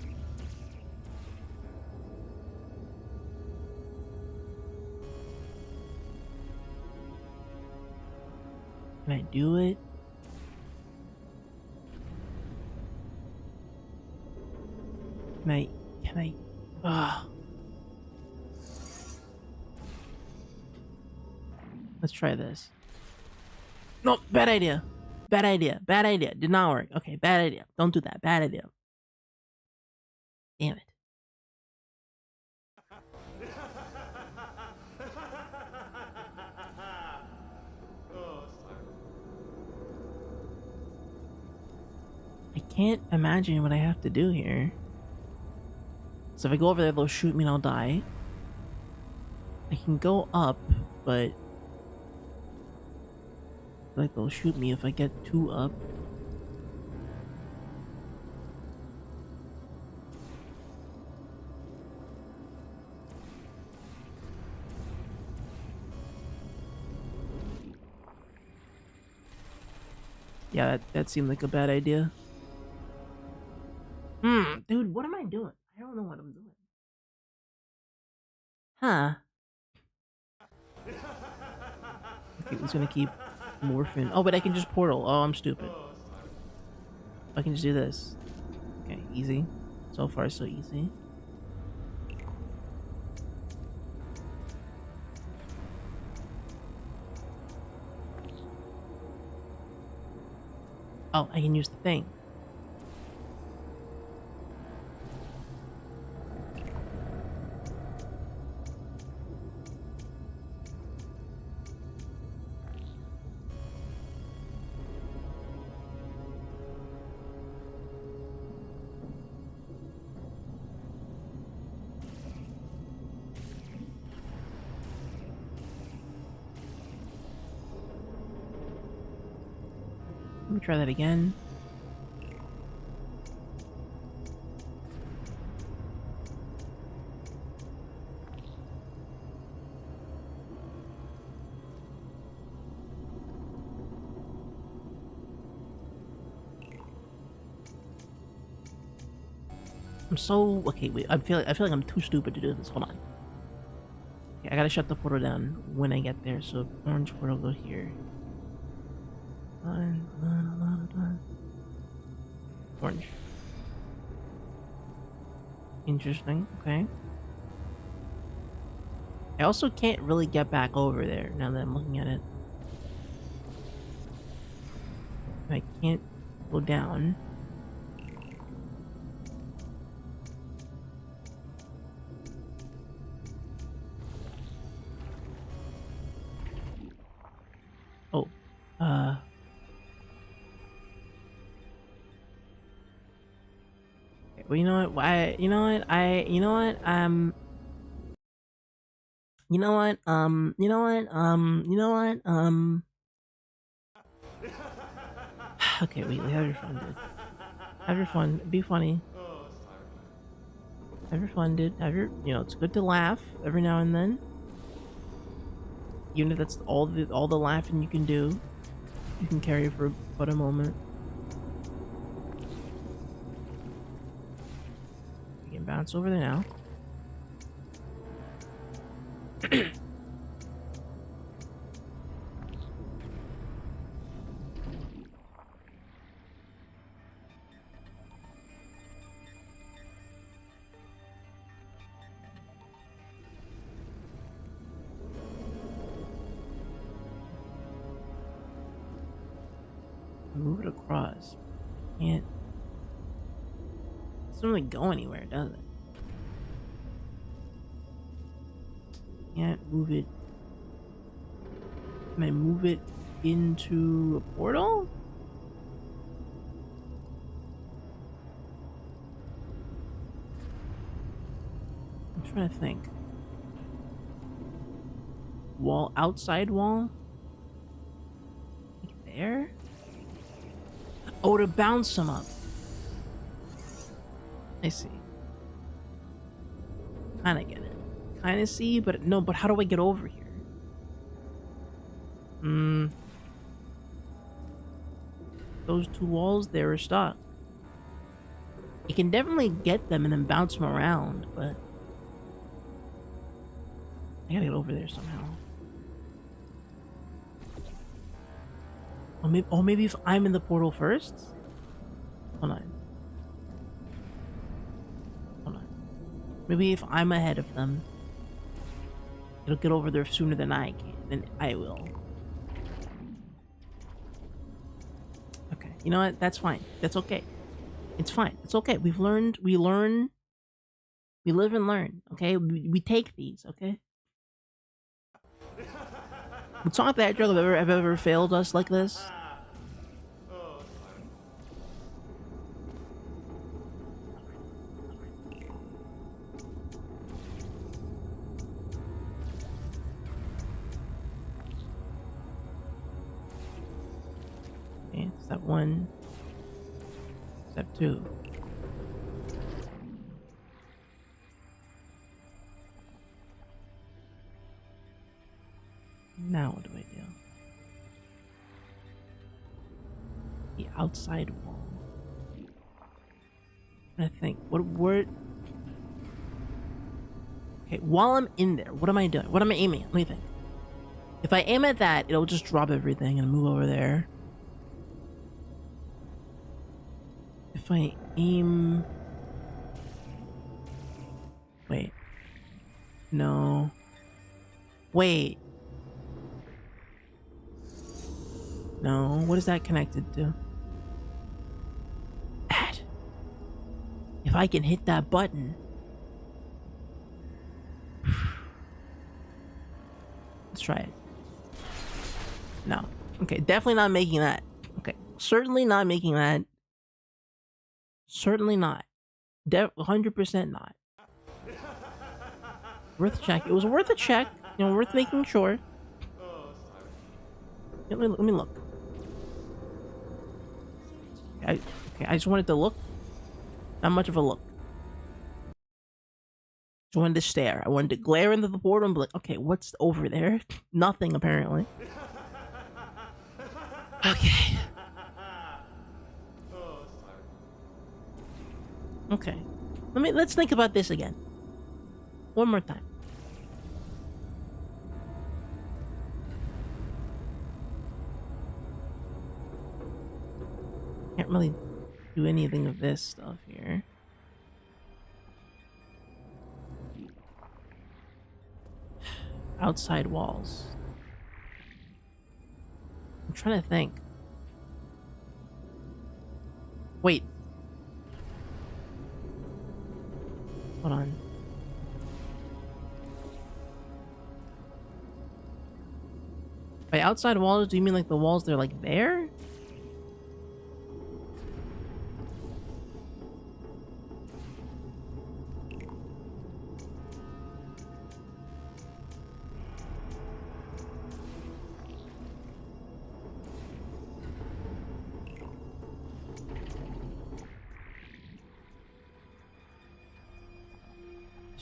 Can I do it? Can I? Ugh. Let's try this. No, bad idea. Bad idea. Bad idea. Did not work. Okay, bad idea. Don't do that. Bad idea. Damn it. I can't imagine what I have to do here. So if I go over there, they'll shoot me and I'll die. I can go up, but like they'll shoot me if I get too up. Yeah, that seemed like a bad idea. Dude, what am I doing? I don't know what I'm doing. Huh. Okay, he's gonna keep morphing. Oh, but I can just portal. Oh, I'm stupid. I can just do this. Okay, easy. So far, so easy. Oh, I can use the thing. Let me try that again. I'm so okay. Wait, I feel like I'm too stupid to do this. Hold on. Okay, I gotta shut the portal down when I get there. So orange portal go here. Orange. Interesting. Okay. I also can't really get back over there now that I'm looking at it. I can't go down. Oh, okay, well, you know what? You know what? You know what? You know what? You know what? You know what? Okay, wait. Have your fun, dude. Have your fun. Be funny. Have your fun, dude. Have your. You know, it's good to laugh every now and then. Even if that's all the laughing you can do, you can carry it for but a moment. You can bounce over there now. Move it across. Can't. It doesn't really go anywhere, does it? Can't move it. Can I move it into a portal? I'm trying to think. wall, outside wall? Like there? Oh, to bounce them up. I see. Kinda get it. Kinda see, but no, but how do I get over here? Those two walls there are stuck. You can definitely get them and then bounce them around, but I gotta get over there somehow. Oh, maybe if I'm in the portal first? Hold on. Hold on. Maybe if I'm ahead of them, it'll get over there sooner than I can. Then I will. Okay. You know what? That's fine. That's okay. It's fine. It's okay. We learn. We live and learn. Okay? We take these, okay? It's not that joke have ever failed us like this. Okay, step 1. Step 2. Now what do I do? The outside wall. I think. What? Okay, while I'm in there, what am I doing? What am I aiming at? Let me think. If I aim at that, it'll just drop everything and move over there. If I aim... Wait. No. Wait. No, what is that connected to? That. If I can hit that button. Let's try it. No. Okay, definitely not making that. Okay, certainly not making that. Certainly not. 100% not. Worth a check. It was worth a check. You know, worth making sure. Let me look. Okay, I just wanted to look. Not much of a look. Just wanted to stare. I wanted to glare into the portal and be like, okay, what's over there? Nothing, apparently. Okay. Okay. Let's think about this again. One more time. Can't really do anything of this stuff here. Outside walls. I'm trying to think. Wait. Hold on. By outside walls, do you mean like the walls they're like there?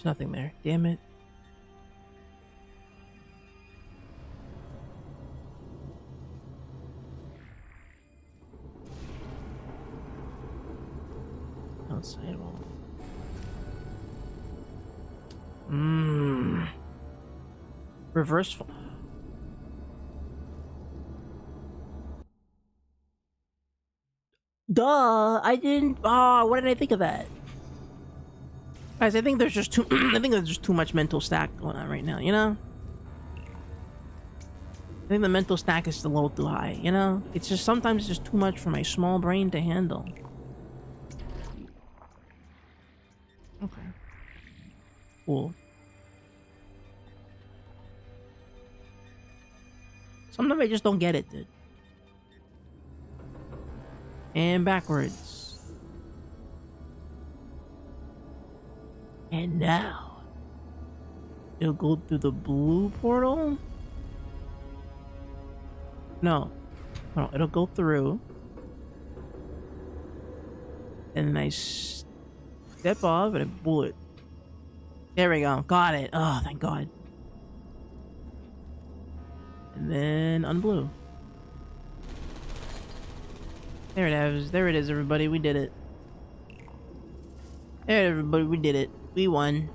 There's nothing there. Damn it. Outside wall. Reverse. Duh! I didn't. Oh, what did I think of that? Guys, I think there's just too. I think there's just too much mental stack going on right now. You know. I think the mental stack is a little too high. You know. It's just sometimes just too much for my small brain to handle. Okay. Cool. Sometimes I just don't get it, dude. And backwards. And now it'll go through the blue portal. No. No, it'll go through. And then I step off and I pull it. There we go. Got it. Oh, thank God. And then unblue. There it is. There it is, everybody. We did it. There, everybody. We did it. We won.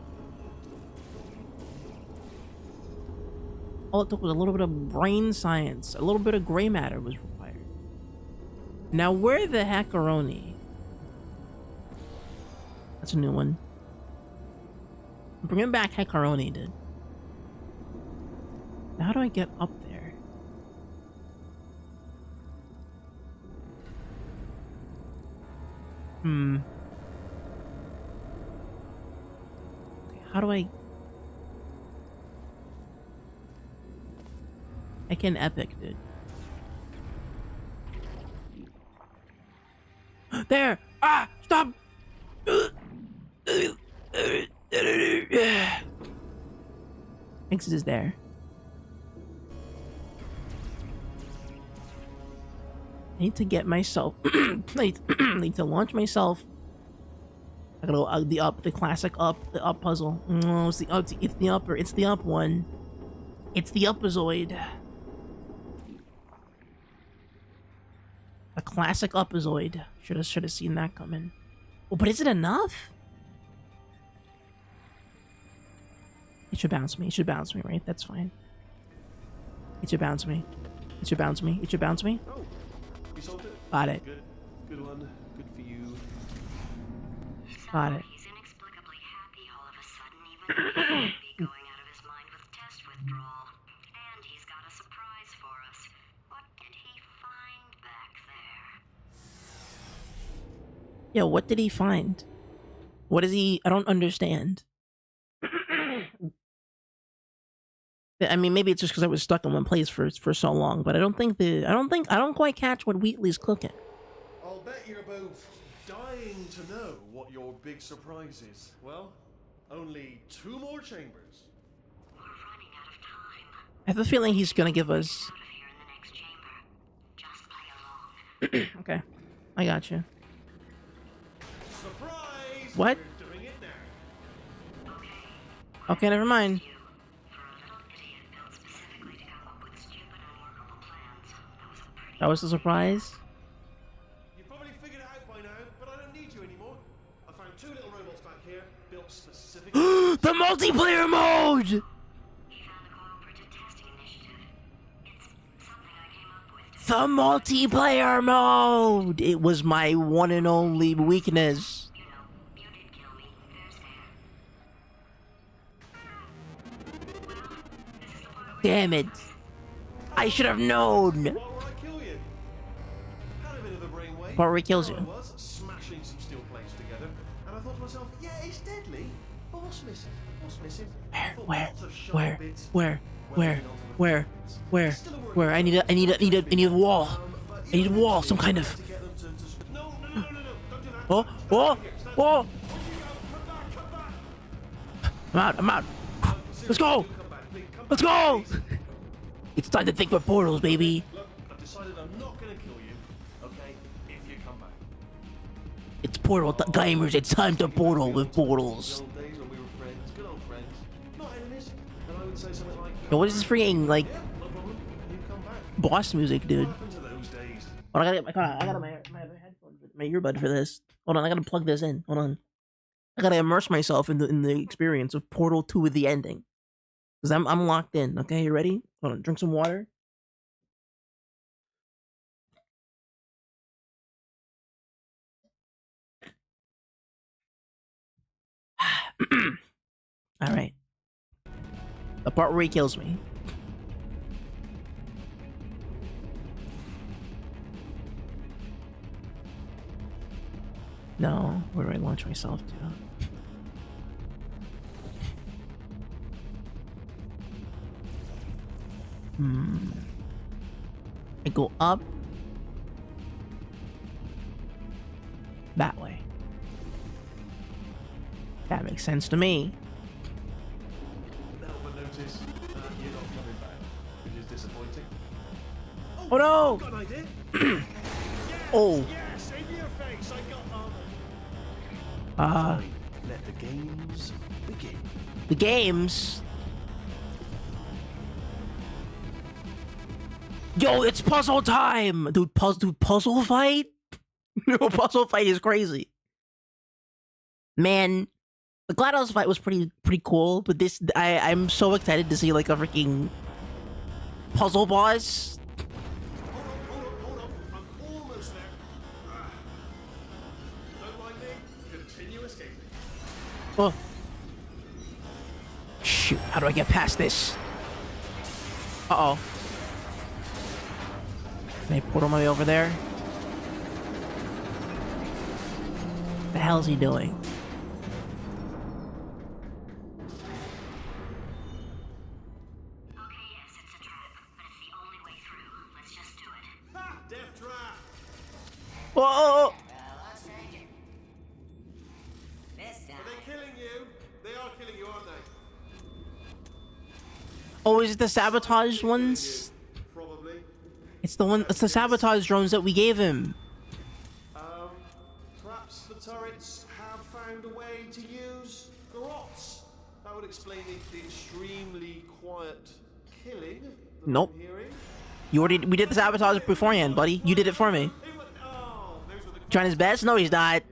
All it took was a little bit of brain science. A little bit of gray matter was required. Now, where the hackaroni? That's a new one. Bringing back hackaroni, dude. Now, how do I get up there? Okay, how do I can epic, dude. There! Ah! Stop! Exit is there. I need to get myself. I need to launch myself. I gotta go the classic the up puzzle. No, it's the up. It's the upper. It's the up one. It's the upazoid. A classic upazoid. Should have seen that coming. Oh, but is it enough? It should bounce me. It should bounce me, right? That's fine. It should bounce me. It should bounce me. It should bounce me. Oh, you solved it? Got it. Good one. Good for you. Got it. He's inexplicably happy all of a sudden, even though he might be going out of his mind with test withdrawal. And he's got a surprise for us. What did he find back there? Yeah, what did he find? What is he? I don't understand. I mean, maybe it's just because I was stuck in one place for so long, but I don't quite catch what Wheatley's cooking. I'll bet you're both dying to know what your big surprise is. Well, only 2 more chambers. We're running out of time. I have a feeling he's gonna give us. Out of here in the next chamber. Just play along. Okay, I got you. Surprise! What? We're doing it now. Okay, never mind. For a little idiot built specifically to come up with stupid, unworkable plans, that was a pretty... That was the surprise. You've probably figured it out by now, but I don't need you anymore. I found 2 little robots back here, built specifically. The multiplayer mode. He found a cooperative testing initiative. It's something I came up with. The multiplayer mode. It was my one and only weakness. You know, you did kill me. Fair's fair. Well, this is the part where... Damn it! I should have known. Why would I kill you? Had a bit of a brainwave. Part where he kills There you. I was, smashing some steel plates together, and I thought to myself, yeah, it's deadly. But what's missing? What's missing? I thought lots of sharp bits Where? welding onto the Still a work in I need a wall. but I need a wall, some kind of. to get them to... No, don't do that. Oh, oh, oh! Come back. I'm out. Let's go. Come back, please. Come Let's back, go. please. It's time to think for portals, baby. Look, I've decided I'm not going to kill you, okay, if you come back. It's portal gamers. It's time to portal with portals. The old days when we were friends, good old friends. Not enemies. And I would say something like... Yo, what is this freaking like Yeah, no problem. You come back. boss music, dude? What happened to those days? Hold on, I got my headphones, my earbud for this. Hold on, I gotta plug this in. Hold on. I gotta immerse myself in the experience of Portal 2 with the ending. Cause I'm locked in. Okay, you ready? Hold on, drink some water. All right. The part where he kills me. No, where do I launch myself to? I go up. That way. That makes sense to me. Now, but notice, you're not coming back, which is disappointing. Oh, Oh no! Got an idea? Oh. Yes, in your face. I got let the games begin. The games. Yo, it's puzzle time, dude. Puzzle fight. Yo, puzzle fight is crazy. Man, the GLaDOS fight was pretty cool, but this I'm so excited to see like a freaking puzzle boss. Hold on. I'm almost there. Don't mind me. Continue escaping. Oh. Shoot, how do I get past this? Uh-oh. Can I portal my way over there? What the hell is he doing? Okay, yes, it's a trap, but it's the only way through. Let's just do it. Ha! Death trap. Whoa! Are they killing you? They are killing you, aren't they? Oh, is it the sabotage ones? Probably. It's the sabotage drones that we gave him. Perhaps the turrets have found a way to use garrots. That would explain the extremely quiet killing that Nope. I'm hearing. We did the sabotage beforehand, buddy. You did it for me. Those were the Trying his best? No, he's not.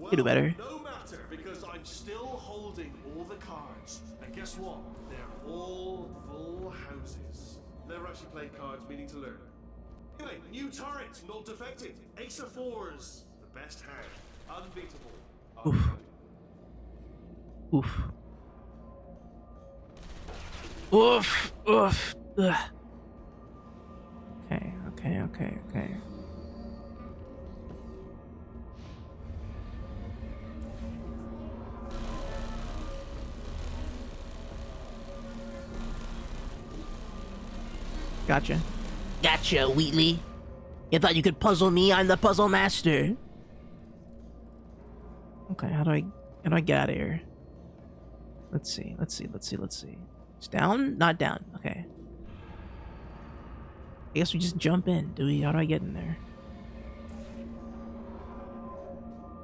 You can do better. No matter, because I'm still holding all the cards. And guess what? They're all full houses. Never actually played cards, meaning to learn. Anyway, new turret, not defective. Ace of fours, the best hand. Unbeatable. Oof. Oof. Oof. Oof. Ugh. Okay. Gotcha, Wheatley. You thought you could puzzle me? I'm the puzzle master. Okay, how do I get out of here? Let's see. It's down? Not down. Okay. I guess we just jump in, do we? How do I get in there?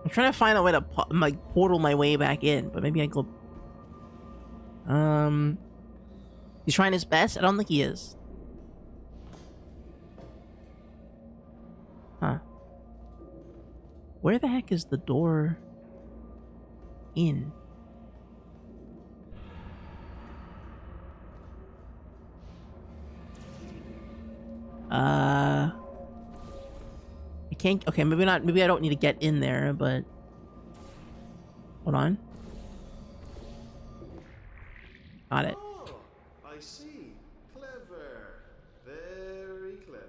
I'm trying to find a way to portal my way back in, but maybe I go. He's trying his best. I don't think he is. Huh? Where the heck is the door in? I can't. Okay, maybe not. Maybe I don't need to get in there, but hold on. Got it. Oh, I see. Clever. Very clever.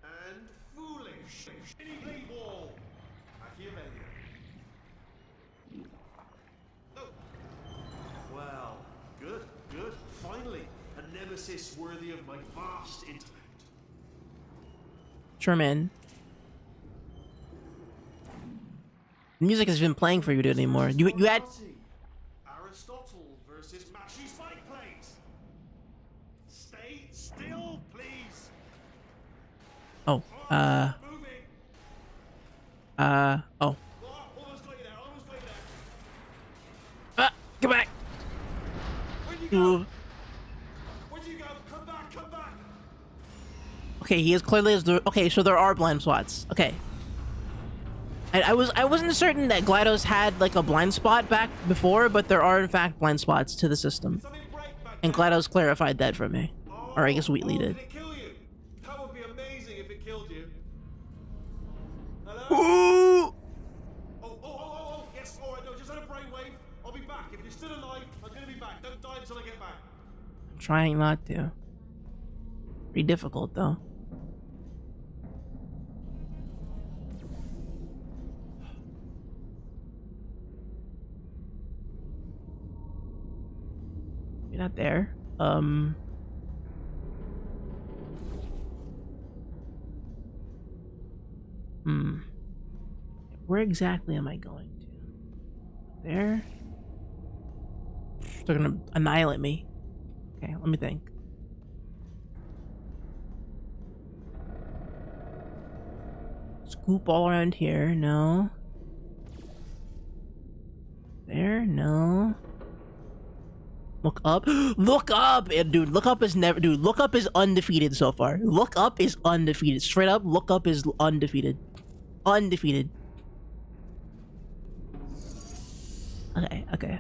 And foolish. Any blade wall. Machiavellian. Oh. Well, good. Finally, a nemesis worthy of my vast intellect. Sure, man. The music has been playing for you anymore. You had. Aristotle versus Mashy spike plates. Stay still, please. Oh. Moving. Oh. Almost got you there. Come back. Where'd you go? Where'd you go? Come back. Okay, he is clearly as the. Okay, so there are blind spots. Okay. I wasn't certain that GLaDOS had like a blind spot back before, but there are in fact blind spots to the system, and GLaDOS clarified that for me, or I guess Wheatley did. Did it kill you? That would be amazing if it killed you. Hello? Ooh! Oh, yes, alright, no, just had a brainwave. I'll be back. If you're still alive, I'm gonna be back. Don't die until I get back. I'm trying not to. Pretty difficult though. You're not there. Where exactly am I going to? There? They're gonna annihilate me. Okay, let me think. Scoop all around here. No. There. No. Look up. Look up! And dude, look up is never... Dude, look up is undefeated so far. Look up is undefeated. Straight up, look up is undefeated. Undefeated. Okay, okay.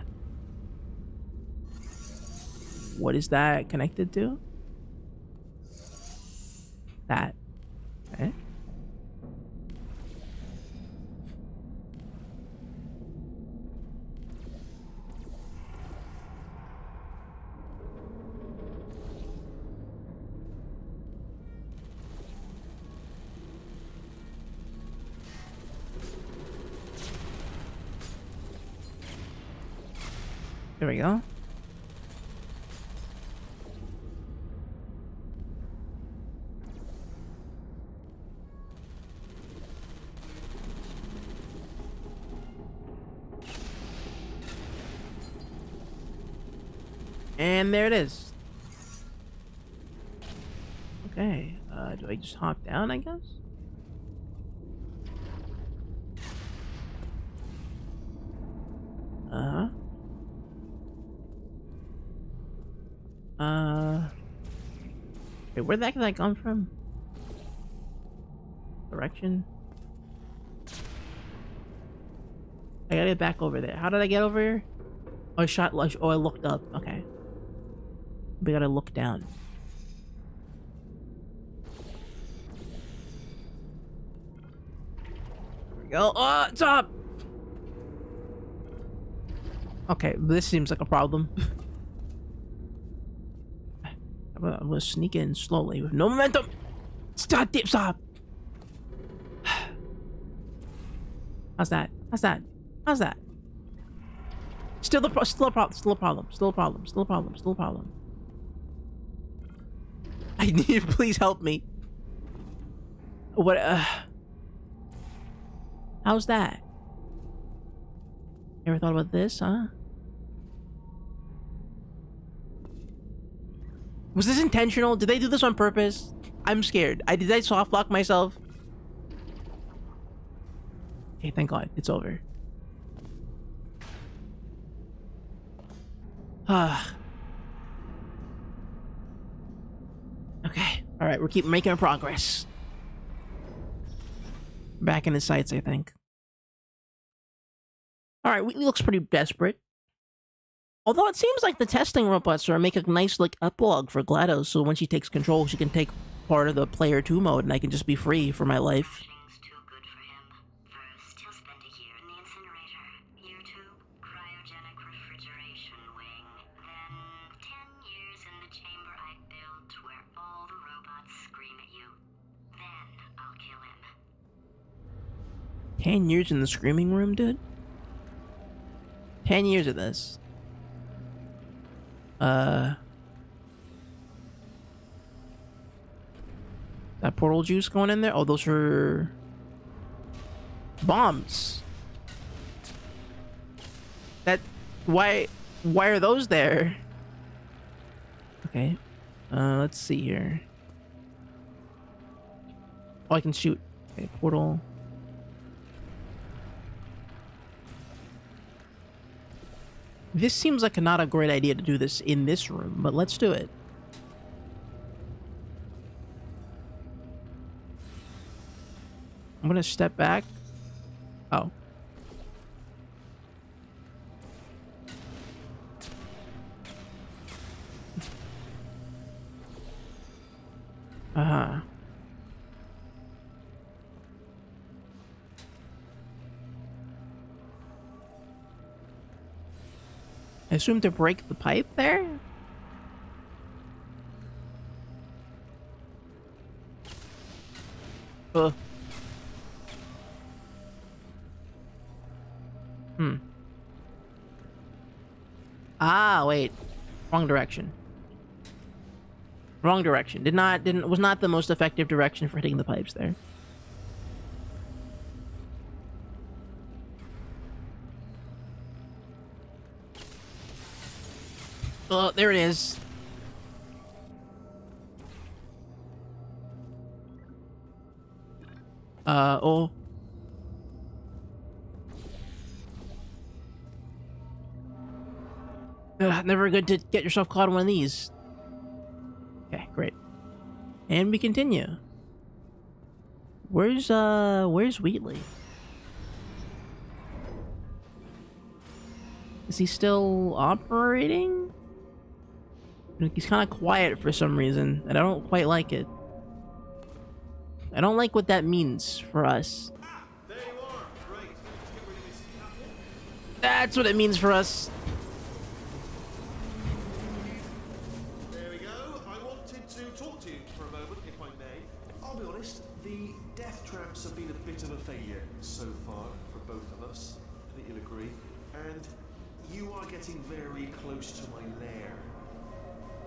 What is that connected to? That. Okay. There we go. And there it is. Okay, do I just hop down, I guess? Wait, where the heck did I come from? Direction? I gotta get back over there. How did I get over here? Oh, I shot lunch. Oh, I looked up. Okay. We gotta look down. There we go. Oh, top! Okay, this seems like a problem. I'm gonna sneak in slowly with no momentum. Stop, dip, stop. How's that? How's that? How's that? Still a problem. Still a problem. Still a problem. Still a problem. Still a problem. I need you. Please help me. What? How's that? Ever thought about this, huh? Was this intentional? Did they do this on purpose? I'm scared. Did I soft lock myself? Okay, thank God. It's over. Okay. Alright, we're making progress. Back in the sights, I think. Alright, Wheatley looks pretty desperate. Although it seems like the testing robots are make a nice, like, epilogue for GLaDOS, so when she takes control, she can take part of the Player 2 mode, and I can just be free for my life. Things too good for him. First, he'll spend a year in the incinerator. Year 2, cryogenic refrigeration wing. Then, 10 years in the chamber I built where all the robots scream at you. Then, I'll kill him. 10 years in the screaming room, dude? 10 years of this. That portal juice going in there? Oh, those are bombs. Why are those there? Okay. Let's see here. Oh, I can shoot. Okay, portal. This seems like not a great idea to do this in this room, but let's do it. I'm gonna step back. Oh. Uh-huh. I assume to break the pipe there? Ah, wait. Wrong direction. Wrong direction. Was not the most effective direction for hitting the pipes there. Oh, there it is. Oh. Never good to get yourself caught in one of these. Okay, great. And we continue. Where's Wheatley? Is he still operating? He's kind of quiet for some reason, and I don't quite like it. I don't like what that means for us. There you are. Right. Get rid of this captain. That's what it means for us. There we go. I wanted to talk to you for a moment, if I may. I'll be honest, the death traps have been a bit of a failure so far for both of us. I think you'll agree. And you are getting very close to my lair.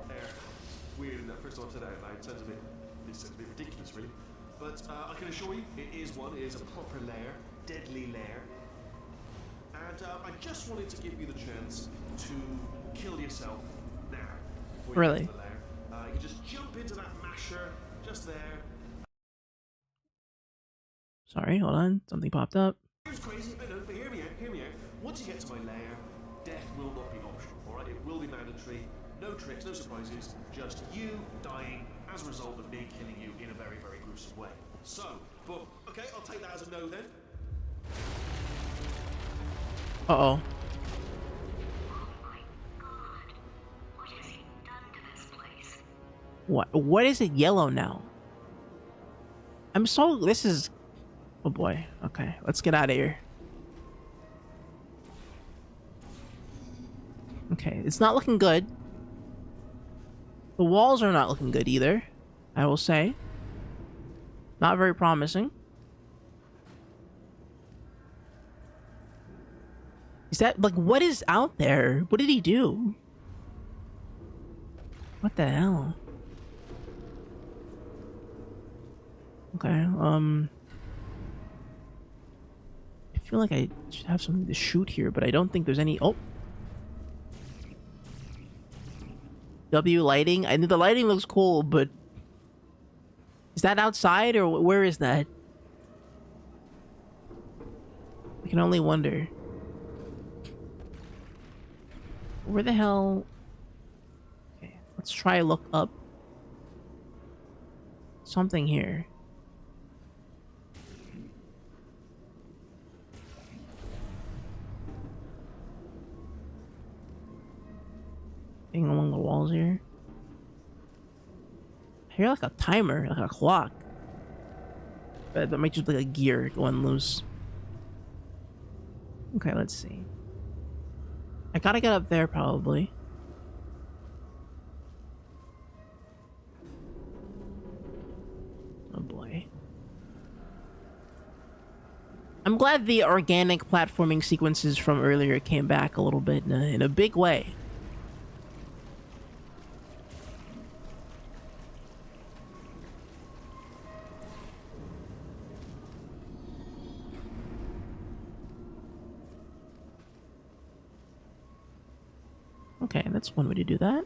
There. Weird, isn't it? First time I've said that out loud. It sounds a bit ridiculous, really. But I can assure you, it is one. It is a proper lair, deadly lair. And I just wanted to give you the chance to kill yourself now. before you Really? get to the lair. You can just jump into that masher just there. Sorry, hold on. Something popped up. It's crazy, I know, but hear me out, hear me out. Once you get to my lair, death will not be optional, alright? It will be mandatory. No tricks, no surprises, just you dying as a result of me killing you in a very, very gruesome way. So, but, okay, I'll take that as a no then. Uh-oh. What has he done to this place? What is it yellow now? This is... Oh boy. Okay, let's get out of here. Okay, it's not looking good. The walls are not looking good either, I will say. Not very promising. Is that, like, what is out there? What did he do? What the hell? Okay, I feel like I should have something to shoot here, but I don't think there's any... Oh! W lighting? I know the lighting looks cool, but... Is that outside, or where is that? I can only wonder. Where the hell... Okay, let's try look up. Something here. Thing along the walls here. I hear like a timer, like a clock. But that might just be like a gear going loose. Okay, let's see. I gotta get up there probably. Oh boy. I'm glad the organic platforming sequences from earlier came back a little bit in a big way. Okay, that's one way to do that.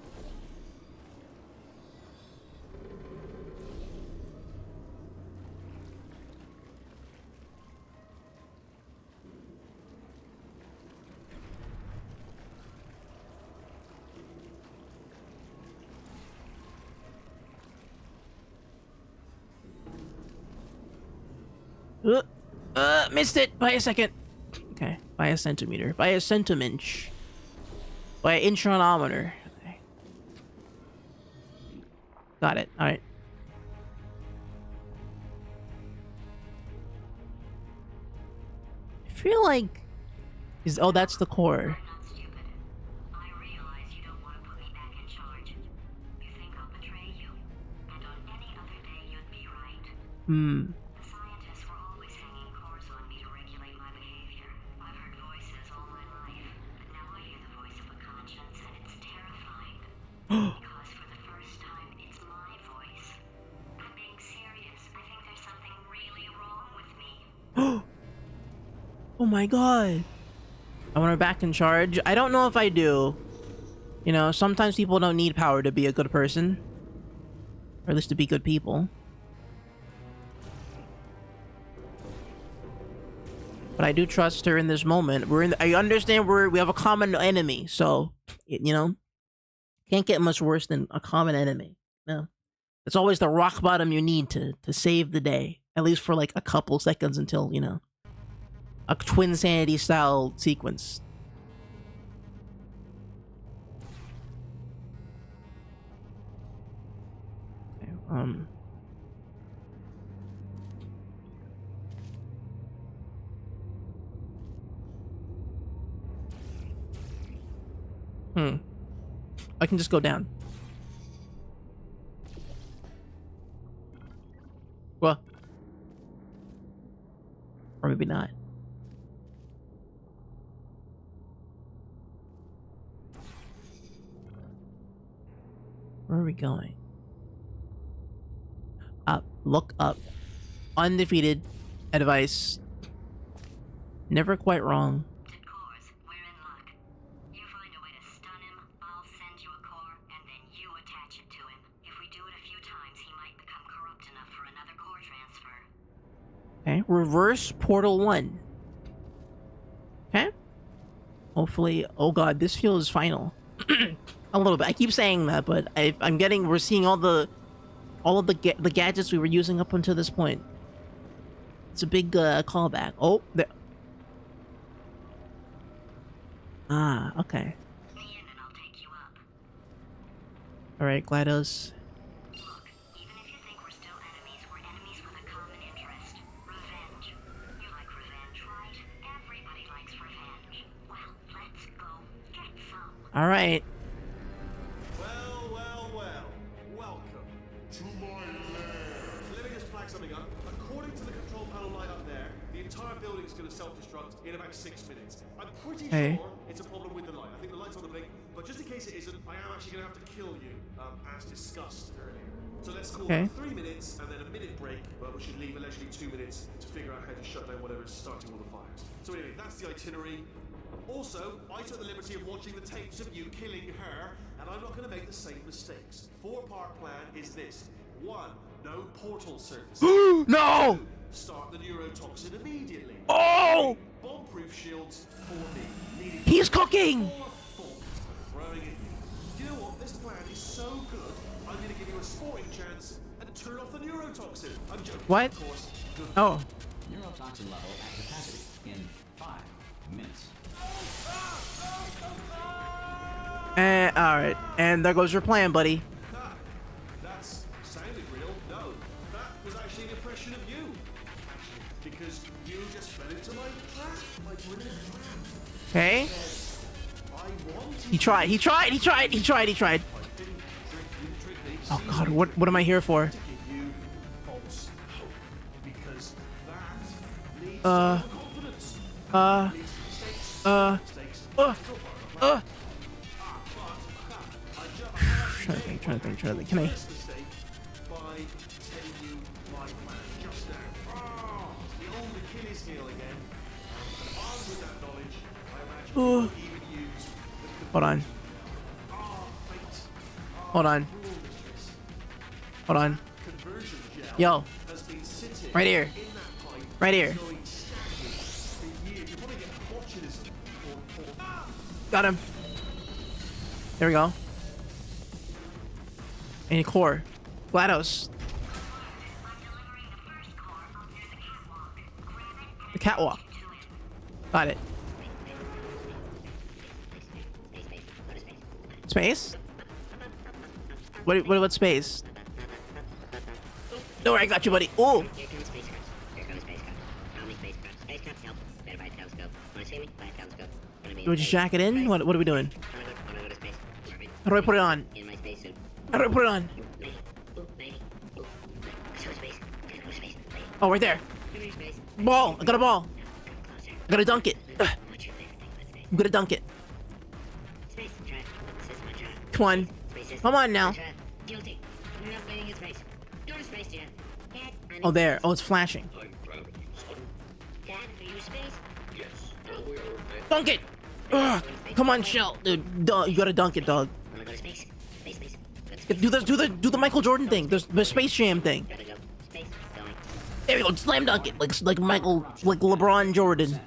Missed it by a second. Okay, by a centimeter, by a centiminch. By intronometer. Okay. Got it. Alright. I feel like... Oh, that's the core. I'm not stupid. I realize you don't want to put me back in charge. You think I'll betray you. And on any other day, you'd be right. The scientists were always hanging cores on me to regulate my behavior. I've heard voices all my life, but now I hear the voice of a conscience, and it's terrifying. Because for the first time, it's my voice. I'm being serious. I think there's something really wrong with me. Oh my god. I want her back in charge. I don't know if I do. You know, sometimes people don't need power to be a good person. Or at least to be good people. But I do trust her in this moment. I understand we have a common enemy, so you know, can't get much worse than a common enemy. No, it's always the rock bottom you need to save the day, at least for like a couple seconds until, you know, a Twin Sanity style sequence. Okay, I can just go down. Well, or maybe not. Where are we going? Up. Look up. Undefeated. Advice. Never quite wrong. Cores, we're in luck. You find a way to stun him, I'll send you a core, and then you attach it to him. If we do it a few times, he might become corrupt enough for another core transfer. Okay. Reverse Portal 1. Okay. Hopefully. Oh god, this feels final. A little bit. I keep saying that, but we're seeing all of the gadgets we were using up until this point. It's a big callback. Oh, there. Ah, okay. Me in and I'll take you up. All right, GLaDOS. Look, even if you think we're still enemies, we're enemies with a common interest. Revenge. You like revenge, right? Everybody likes revenge. Well, let's go get some. All right. Well. Welcome to my lair. Let me just flag something up. According to the control panel light up there, the entire building is going to self-destruct in about 6 minutes. I'm pretty Hey. sure it's a problem with the light. I think the light's on the blink, but just in case it isn't, I am actually going to have to kill you, as discussed earlier. So let's call Okay. it 3 minutes and then a minute break, but we should leave allegedly 2 minutes to figure out how to shut down whatever's starting all the fires. So anyway, that's the itinerary. Also, I took the liberty of watching the tapes of you killing her, and I'm not going to make the same mistakes. 4-part plan is this. 1. No portal service. No! 2. Start the neurotoxin immediately. Oh! Bomb-proof shields for me. Needing He's cooking! 4 bombs throwing at you. Do you know what? This plan is so good, I'm going to give you a sporting chance and turn off the neurotoxin. I'm joking. What? Of course. Good. Oh. Neurotoxin level at capacity in 5 minutes. And all right, and there goes your plan, buddy. That's sounded real. No, that was actually an impression of you. Because you just fell into my trap, my brilliant trap. Okay. I wanted He tried. He tried. He tried. He tried. He tried. I didn't trick you, trick me. Oh god, what am I here for? To give you false hope. Because that leads Uh, to confidence. uh, Leads to mistakes. uh, Mistakes. uh, Still part of the plan. Trying to think. Can I? First mistake by telling you my plan just now. The old Achilles heel again. And armed with that knowledge, I imagine you will even use the Hold on. fate. Hold on. Rule mistress. Hold on. Conversion gel Yo. has been sitting Right here. in that pipe Right here. going stagnant for years. You're probably getting botulism or Got him. There we go. Any core. GLaDOS. The catwalk. Got it. Space? What space? Don't worry, I got you, buddy. Oh! Here comes spacecraft. Here comes spacecraft. How many spacecraft? Spacecraft help. Better buy a telescope. Wanna see me? Buy a telescope. Wanna be Do we just jack it in? What are we doing? Wanna go to space? Orbit. How do I put it on? In my spacesuit. How do I put it on? Lady. Ooh, lady. Ooh. Let's go to space. Let's go to space. Lady. Oh, right there. Come here, space. Ball! I got a ball. Come closer. I gotta dunk it. Ugh, What's your favorite thing about space? I'm gonna dunk it. Space. Try it. This is my try. Come on. Space is Come on now. Try it. Guilty. I'm not landing in space. Go to space, Dad. Dad, I'm Oh, in there. space. Oh, it's flashing. Dad, are you in space? Dunk it! Ugh. Come on, Shell. Dude, you gotta dunk it, dog. Wanna go to space? Space, space. Go to space. Do the Michael Jordan thing. The Space Jam thing. Gotta go. Space. Going. There we go. Slam dunk it. Like LeBron Jordan.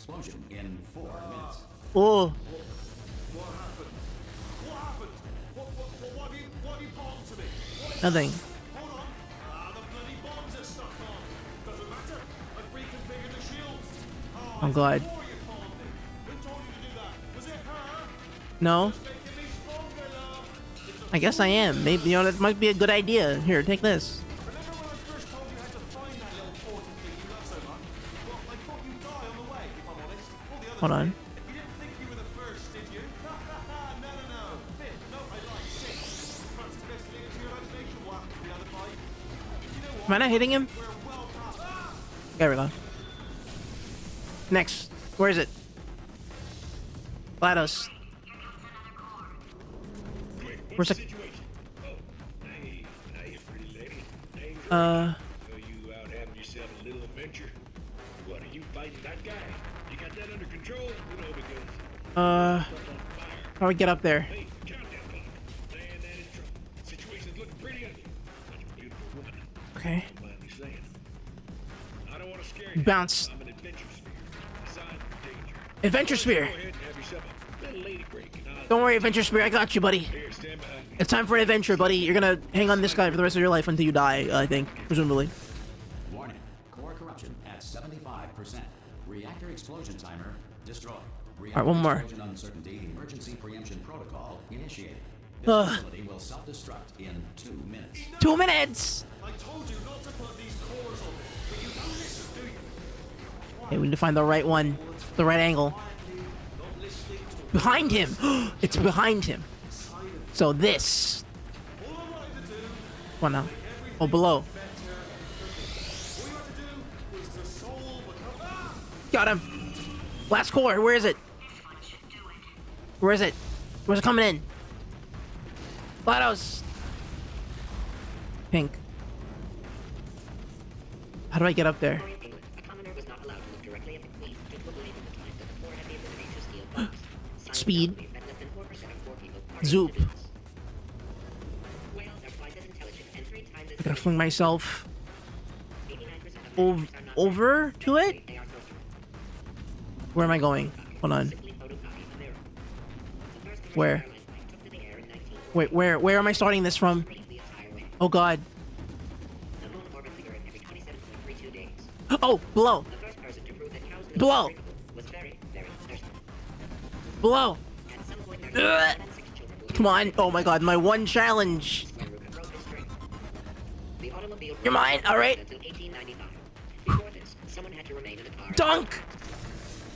explosion in 4 minutes. Oh, What happened? What happened? What have you palmed to me? What is nothing. Hold on. The bloody bombs are stuck on. Doesn't matter. I've reconfigured the shields. Oh, I'm glad. before you palmed me. Who told you to do that? Was it her? No, Making me stronger, love. I guess I am. Maybe, you know, that might be a good idea. Here, take this. Remember when I first told you how to find that little portal thing you love so much? Well, I thought you'd die on the way, if I'm honest. All the others Hold on. did. You didn't think you were the first, did you? No. Fifth, no, I lied. Sixth. Perhaps it's best to leave it to your imagination what happened to the other five. You know what? Am I not hitting him? We're well past. There we go. Next. Where is it? GLaDOS. Where's the... Hey, how you pretty lady? Danger. Uh... So you out having yourself a little adventure? What, are you fighting that guy? You got that under control? You know, because How do we get up there? hey, countdown clock. Saying that is trouble. Situation's looking pretty ugly. Such a beautiful woman. Okay. Don't mind me saying. I don't want to scare you. Bounce. I'm an adventure sphere. Assigned for danger. Adventure Spear. Go ahead and have yourself a little lady break. And I'll Don't worry, Adventure Spear. I got you, buddy. here, stand behind me. It's time for an adventure, buddy. You're gonna hang on this guy for the rest of your life until you die, I think. Presumably. Warning. Core corruption at 75%. Reactor explosion timer destroyed. Reactor one more. explosion uncertainty emergency preemption protocol initiated. Ugh. This facility will self-destruct in 2 minutes. 2 minutes! I told you not to put these cores on me, but you don't listen, do you? Okay, we need to find the right one. The right angle. Not listening to Behind him! It's behind him. So this. all I wanted to do. Come on now. Oh, below. Better. All you had to do was to solve a couple. Got him. Last core. Where is it? This one should do it. Where is it? Where's it coming in? GLaDOS. Pink. How do I get up there? Victorian England, a commoner was not allowed to look directly at the Queen due to a belief at the time that the four had the ability to steal bombs. Science Speed. believes that less than 4% of poor people are able Zoop. to do this. Whales are twice as intelligent and 3 times as I gotta fling myself 89% of ov- miners are not over to it? They are sorcerers. Where am I going? Hold on. Simply photocopy a mirror. The first commercial Where? airline flight took to the air in 1940. Wait, where am I starting this from? Raised the entire way. Oh god. The moon orbits the Earth every 27.32 days. Oh, below. The first person to prove that cow's milk Below. is drinkable was very, very thirsty. Below. At some point, their Ugh. 6 children will Come on. Oh my god, my one challenge. where Ruka broke his string. The automobile You're mine, alright. until 1895. Before this, someone had to remain in the car. Dunk!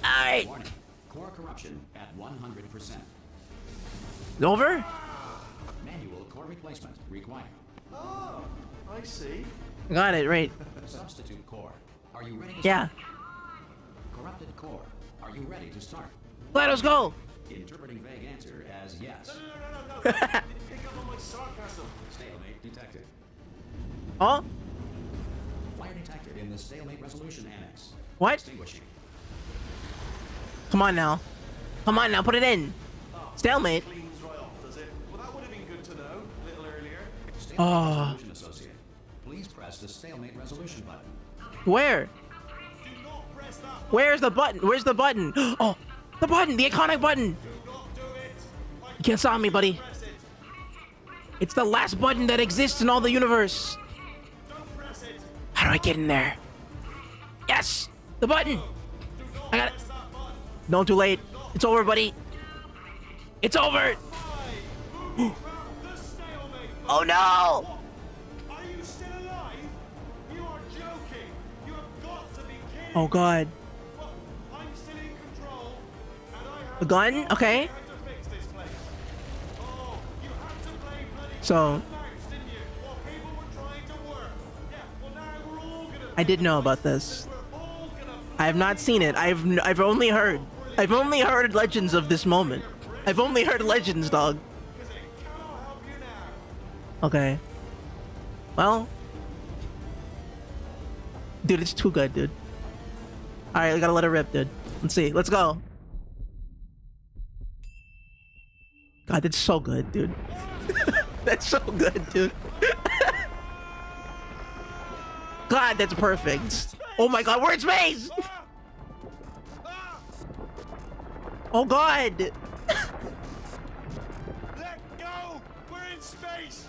Alright. Warning. Core corruption at 100%. Over? Manual core replacement required. Oh, I see. Got it, right. Substitute core. Are you ready to Yeah. start? Corrupted core. Are you ready to start? GLaDOS, go! Interpreting vague answer as yes. No. Didn't pick up on my sarcasm. Stalemate detected. Oh? Fire detected in the stalemate resolution annex. What? Extinguishing. Come on now. Come on now, put it in. Stalemate. Cleans right off, does it? Well, that would have been good to know a little earlier. Stalemate Oh. resolution associate. Please press the stalemate resolution button. Where? Do not press that. Where's the button? Where's the button? Oh, the button, the iconic button. Do not do it. You can't stop me, buddy. Press it. It's the last button that exists in all the universe. Don't press it. How do I get in there? Yes, the button. Do not I got it. press that button. No, too late. It's over, buddy. It's over. Why? Who broke the stalemate? Oh no. Are you still alive? You are joking. You have got to be kidding. Oh god. Well, I'm still in control, and I have The gun? Okay. how to fix this place. Oh, you had to play bloody So- mouse, didn't you? While people were trying to work. Yeah, well now we're all gonna. I did know about this. We're all gonna. I have not seen it. I've only heard. I've only heard legends of this moment. I've only heard legends, dog. Because it cannot help you now. Okay. Well. Dude, it's too good, dude. Alright, I gotta let it rip, dude. Let's see. Let's go. God, that's so good, dude. That's so good, dude. God, that's perfect. Oh my god, we're in space! Oh god! Let go! We're in space!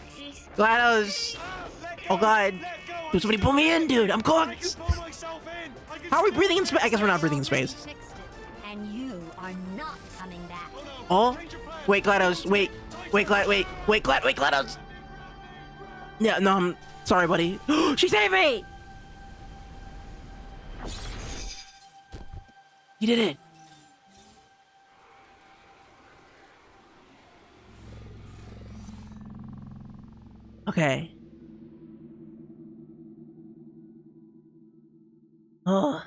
GLaDOS! Let go! Oh god! Let go! Dude, somebody pull me in, dude! I'm I can cooked! pull myself in! I can How are we still breathing in pull space? I guess we're not breathing in myself space. Fixed it, and you are not coming back. Oh? Wait, GLaDOS, wait. Wait, GLaDOS! Yeah, no, I'm sorry, buddy. She saved me! You did it! Okay. Oh.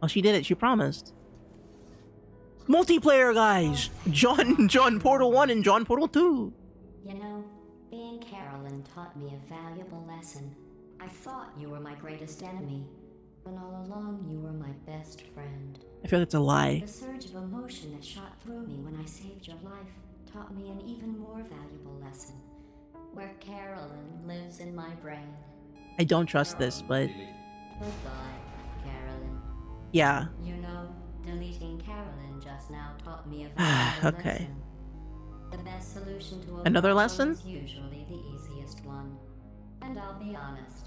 Oh, she did it. She promised. Multiplayer, guys! John Portal 1 and John Portal 2. You know, being Carolyn taught me a valuable lesson. I thought you were my greatest enemy, when all along you were my best friend. I feel like it's a lie. The surge of emotion that shot through me when I saved your life taught me an even more valuable lesson. Where Carolyn lives in my brain. I don't trust this, but Goodbye, Carolyn. yeah. You know, deleting Carolyn just now taught me a valuable Okay. lesson. The best solution to a Another problem lesson? is usually the easiest one. And I'll be honest,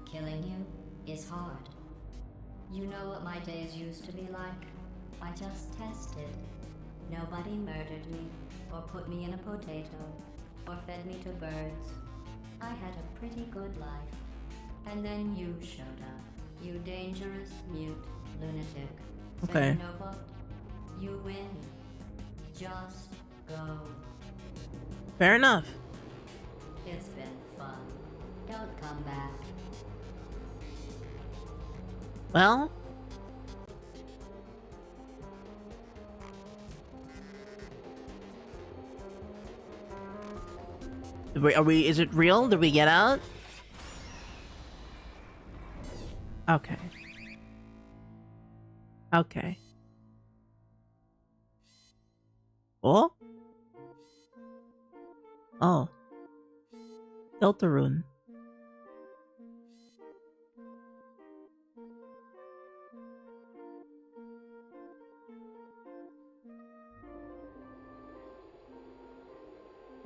killing you is hard. You know what my days used to be like? I just tested. Nobody murdered me, or put me in a potato, or fed me to birds. I had a pretty good life. And then you showed up. You dangerous, mute, lunatic. Okay. Say no vote. You win. Just go. Fair enough. It's been fun. Don't come back. Well, are we? Is it real? Did we get out? Okay. Okay. Oh? Oh. Deltarune.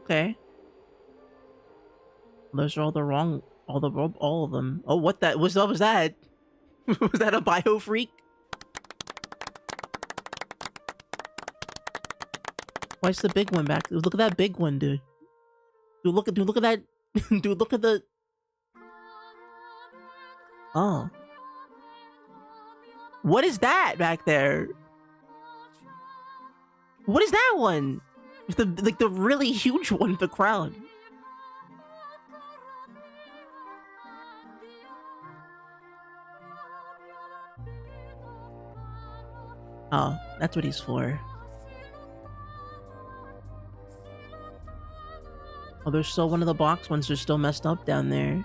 Okay. Those are all the wrong, all of them. Oh, what that was that? Was that? Was that a bio freak? Why's the big one back? Look at that big one, dude. Dude, look at that. Dude, look at the. Oh. What is that back there? What is that one? The really huge one with the crowd. Oh, that's what he's for. Oh, there's still one of the box ones. They're still messed up down there.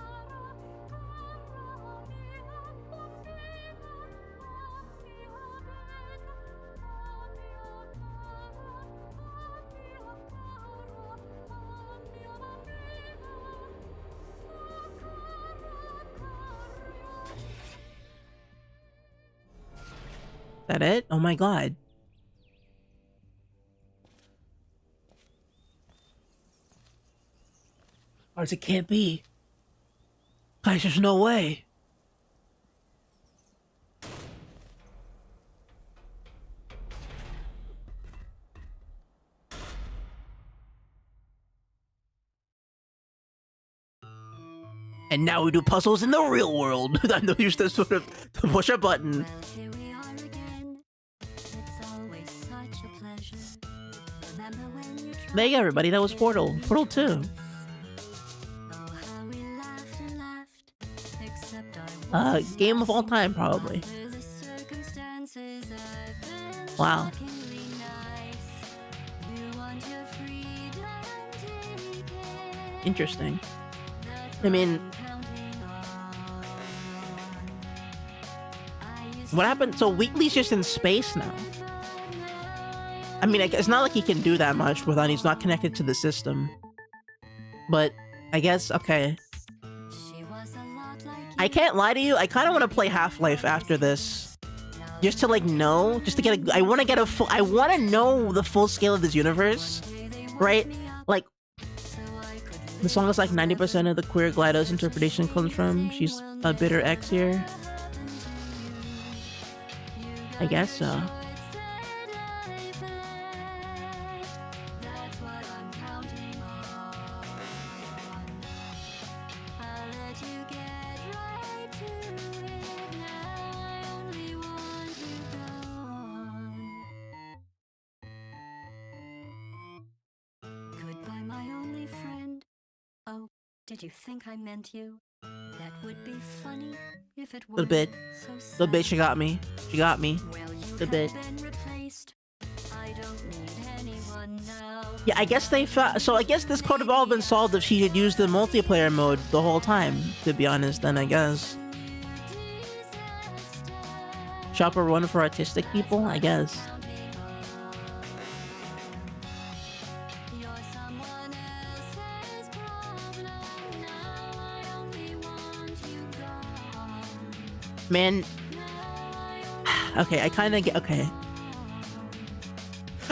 Is that it? Oh my god. Guys, it can't be. Guys, there's no way. And now we do puzzles in the real world. I know you're just sort of to push a button. Well, here we are again. It's always such a pleasure. Remember when you There you go, everybody. That was Portal. Portal 2. Oh, how we laughed and laughed. Except I Game of all time, probably. under the circumstances I've been Wow. shockingly nice. You want your freedom, take it. Interesting. That's I mean, what I'm counting on. I used what happened? So Wheatley's just in space now. I mean, it's not like he can do that much without he's not connected to the system. But I guess, okay. She was a lot like I can't lie to you, I kind of want to play Half-Life after this. Just to like know, just to get a, I want to get a full, I want to know the full scale of this universe, right? Like, the song is like 90% of the queer GLaDOS interpretation comes from. She's a bitter ex here. I guess so. Goodbye, my only friend. Oh, did you think I meant you? That would be funny if it were Little bit. so Little bit, she sad. got me. She got me. Well, you Little bit. have been replaced. I don't need anyone now. Yeah, I guess they found, so I guess this could have all been solved if she had used the multiplayer mode the whole time, to be honest, then I guess. Shopper one for autistic people, I guess. You're someone else's problem. Now I only want you gone. Man. Okay, I kind of get, okay.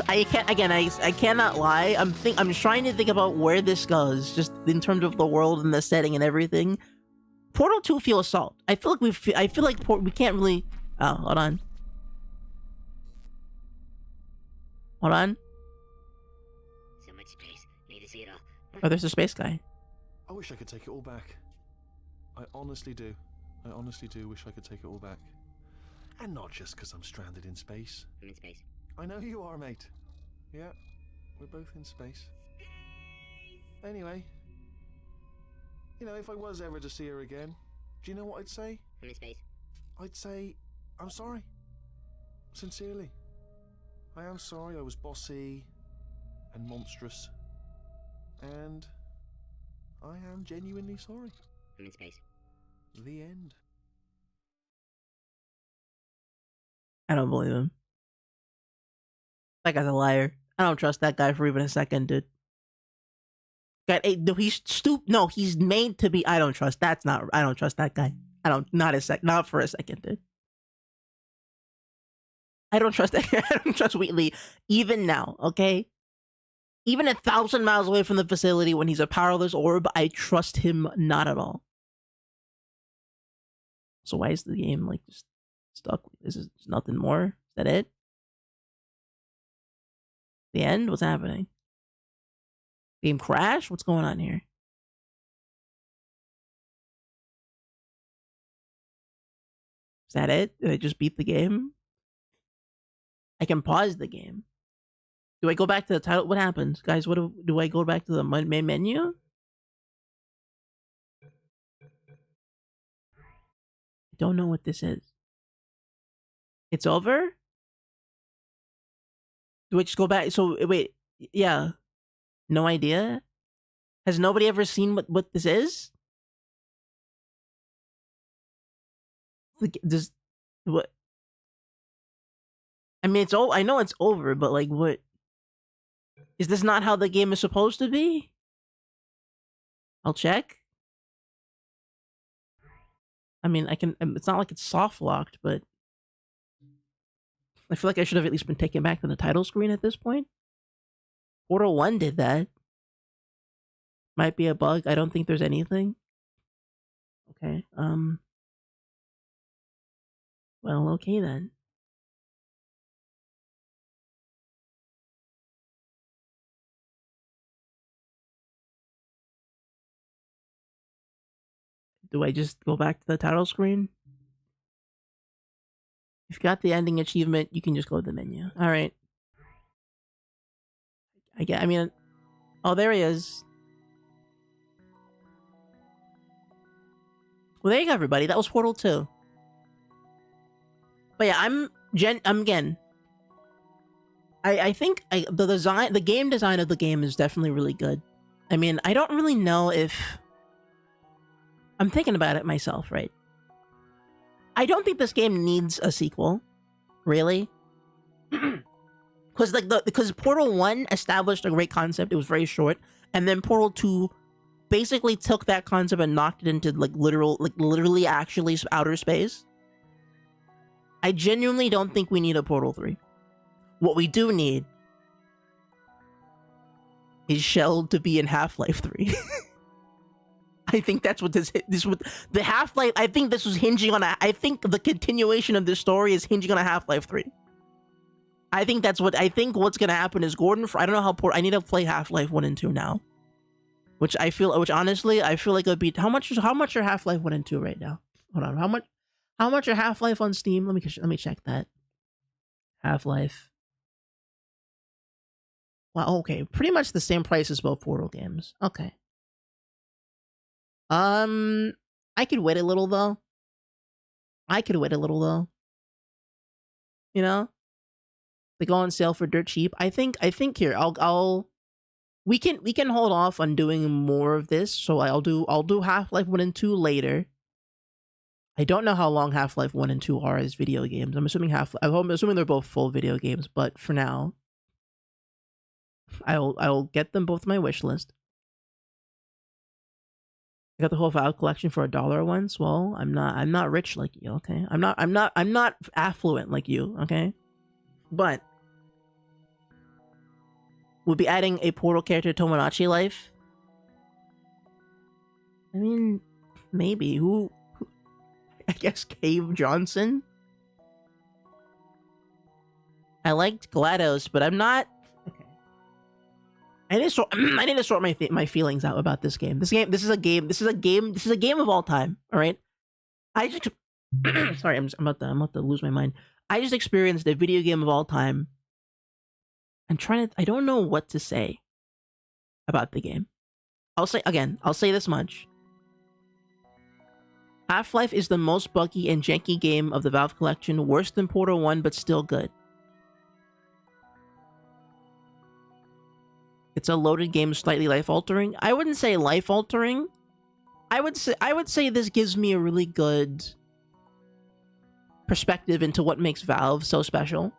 I can't, again, I cannot lie. I'm trying to think about where this goes, just in terms of the world and the setting and everything. Portal 2 feels solved. I feel like we can't really, oh, hold on. Hold on. So much space. Need to see it all. Oh, there's a space guy. I wish I could take it all back. I honestly do. I honestly do wish I could take it all back. And not just because I'm stranded in space. I'm in space. I know you are, mate. Yeah, we're both in space. Anyway, you know, if I was ever to see her again, do you know what I'd say? I'm in space. I'd say, I'm sorry. Sincerely. I am sorry I was bossy and monstrous. And I am genuinely sorry. I'm in space. The end. I don't believe him. That guy's a liar. I don't trust that guy for even a second, dude. God, hey, no, he's no, he's made to be. I don't trust. I don't trust that guy. Not for a second, dude. I don't trust that guy. I don't trust Wheatley even now, okay? Even 1,000 miles away from the facility when he's a powerless orb, I trust him not at all. So why is the game like just stuck? This is nothing more. Is that it? The end? What's happening? Game crash? What's going on here? Is that it? Did I just beat the game? I can pause the game. Do I go back to the title? What happens? Guys, do I go back to the main menu? I don't know what this is. It's over? Do I just go back? So, wait. Yeah. No idea? Has nobody ever seen what this is? Does... What? I mean, I know it's over, but like, what? Is this not how the game is supposed to be? I'll check. I mean, it's not like it's soft locked, but I feel like I should have at least been taken back to the title screen at this point. Portal 1 did that. Might be a bug. I don't think there's anything. Okay, well, okay then. Do I just go back to the title screen? If you got the ending achievement, you can just go to the menu. Alright. I mean... Oh, there he is. Well, there you go, everybody. That was Portal 2. But yeah, I'm again... I think the game design of the game is definitely really good. I mean, I don't really know if... I'm thinking about it myself, right? I don't think this game needs a sequel, really, because Portal 1 established a great concept. It was very short, and then Portal 2 basically took that concept and knocked it into like literally actually outer space. I genuinely don't think we need a Portal 3. What we do need is Shell to be in Half-Life 3. I think that's what this would the Half-Life. I think this was hinging on. I think the continuation of this story is hinging on a Half-Life 3. I think that's what I think. What's gonna happen is Gordon. I don't know how. I need to play Half-Life 1 and 2 now, which honestly I feel like it would be how much are Half-Life 1 and 2 right now? Hold on, how much are Half-Life on Steam? Let me check that. Half-Life. Well, okay, pretty much the same price as both Portal games. Okay. I could wait a little though. You know, they go on sale for dirt cheap. I think here we can hold off on doing more of this. So I'll do Half-Life 1 and 2 later. I don't know how long Half-Life 1 and 2 are as video games. I'm assuming they're both full video games, but for now, I'll get them both on my wish list. I got the whole Valve collection for $1 once. Well, I'm not rich like you, okay? I'm not affluent like you, okay? But we'll be adding a Portal character to Tomodachi Life. I mean, maybe who I guess Cave Johnson. I liked GLaDOS, but I'm not. Okay. I need to sort my feelings out about this game. This is a game of all time. All right. I just sorry, I'm about to lose my mind. I just experienced a video game of all time. I don't know what to say about the game. I'll say this much. Half-Life is the most buggy and janky game of the Valve collection, worse than Portal 1, but still good. It's a loaded game, slightly life-altering. I wouldn't say life-altering. I would say this gives me a really good perspective into what makes Valve so special.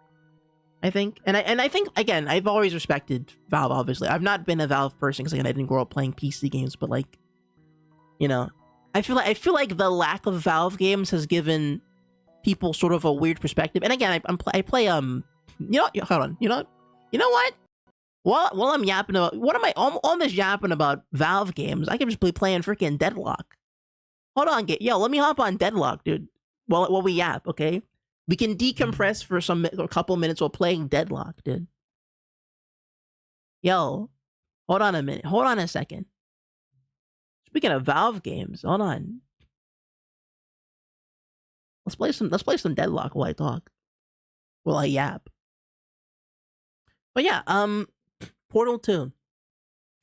I think, and I think again, I've always respected Valve. Obviously, I've not been a Valve person because again, I didn't grow up playing PC games. But like, you know, I feel like the lack of Valve games has given people sort of a weird perspective. And again, I play hold on, you know what? While I'm yapping about all this yapping about Valve games, I can just be playing freaking Deadlock. Hold on, let me hop on Deadlock, dude. While we yap, okay? We can decompress for a couple minutes while playing Deadlock, dude. Yo, hold on a minute. Hold on a second. Speaking of Valve games, hold on. Let's play some Deadlock while I talk. While I yap. But yeah, Portal 2.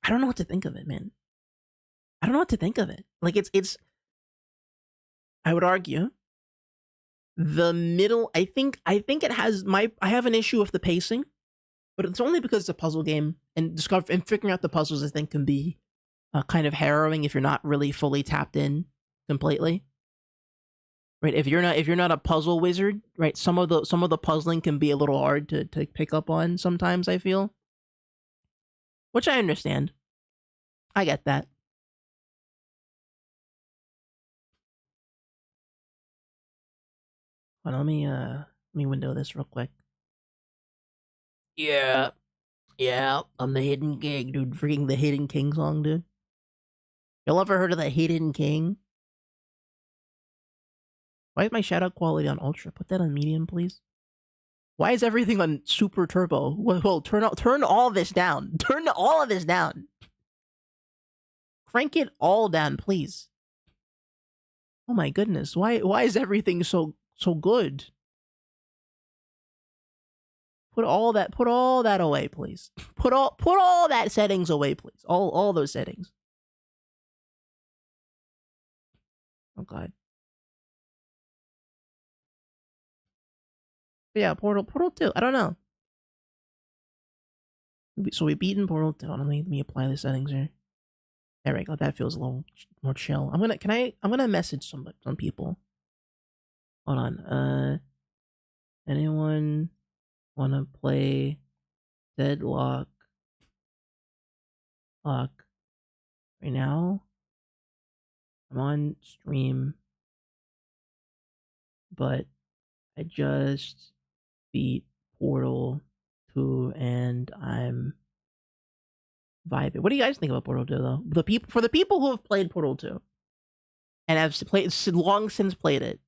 I don't know what to think of it, man. I don't know what to think of it. Like it's I would argue the middle, I think it has I have an issue with the pacing, but it's only because it's a puzzle game, and figuring out the puzzles I think can be kind of harrowing if you're not really fully tapped in completely. Right, if you're not a puzzle wizard, right, some of the puzzling can be a little hard to pick up on sometimes, I feel. Which I understand. I get that. Hold on, let me window this real quick. Yeah, I'm the Hidden King, dude. Freaking the Hidden King song, dude. Y'all ever heard of the Hidden King? Why is my shadow quality on ultra? Put that on medium, please. Why is everything on super turbo? Well, turn all this down. Turn all of this down. Crank it all down, please. Oh my goodness. Why is everything so good? Put all that away, please. Put all that settings away, please. All those settings. Oh god. But yeah, Portal 2. I don't know. So we beaten Portal 2. Let me apply the settings here. There we go. That feels a little more chill. I'm gonna message some people. Hold on. Anyone wanna play Deadlock right now. I'm on stream, but I just beat Portal 2 and I'm vibing. What do you guys think about Portal 2 though? For the people who have played Portal 2 and have long since played it,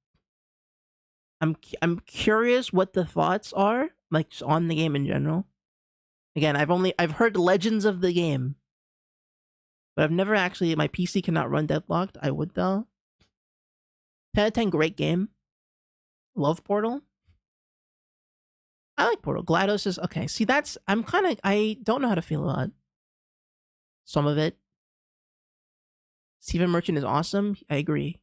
I'm curious what the thoughts are like on the game in general. Again, I've heard legends of the game, but I've never actually. My PC cannot run Deadlocked. I would though. 10 out of 10, great game. Love Portal. I like Portal. GLaDOS is okay. See, I don't know how to feel about some of it. Stephen Merchant is awesome. I agree.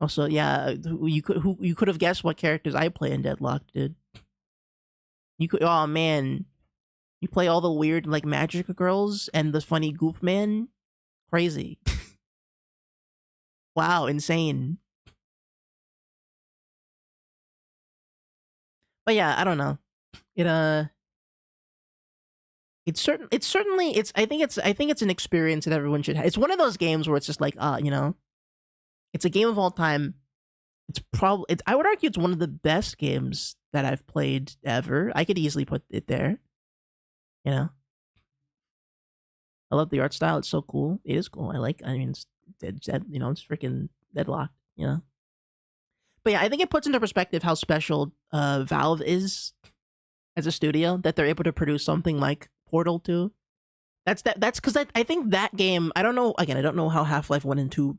Also, yeah, you could have guessed what characters I play in Deadlocked, dude. You could. Oh man, you play all the weird like magic girls and the funny goof man. Crazy. Wow, insane. But yeah, I don't know. I think it's an experience that everyone should have. It's one of those games where it's just like, you know, it's a game of all time. I would argue it's one of the best games that I've played ever. I could easily put it there. You know, I love the art style. It's so cool. It is cool. I mean, it's you know, it's freaking Deadlocked. You know. But yeah, I think it puts into perspective how special Valve is as a studio, that they're able to produce something like Portal 2. That's because I think that game, I don't know, again, I don't know how Half-Life 1 and 2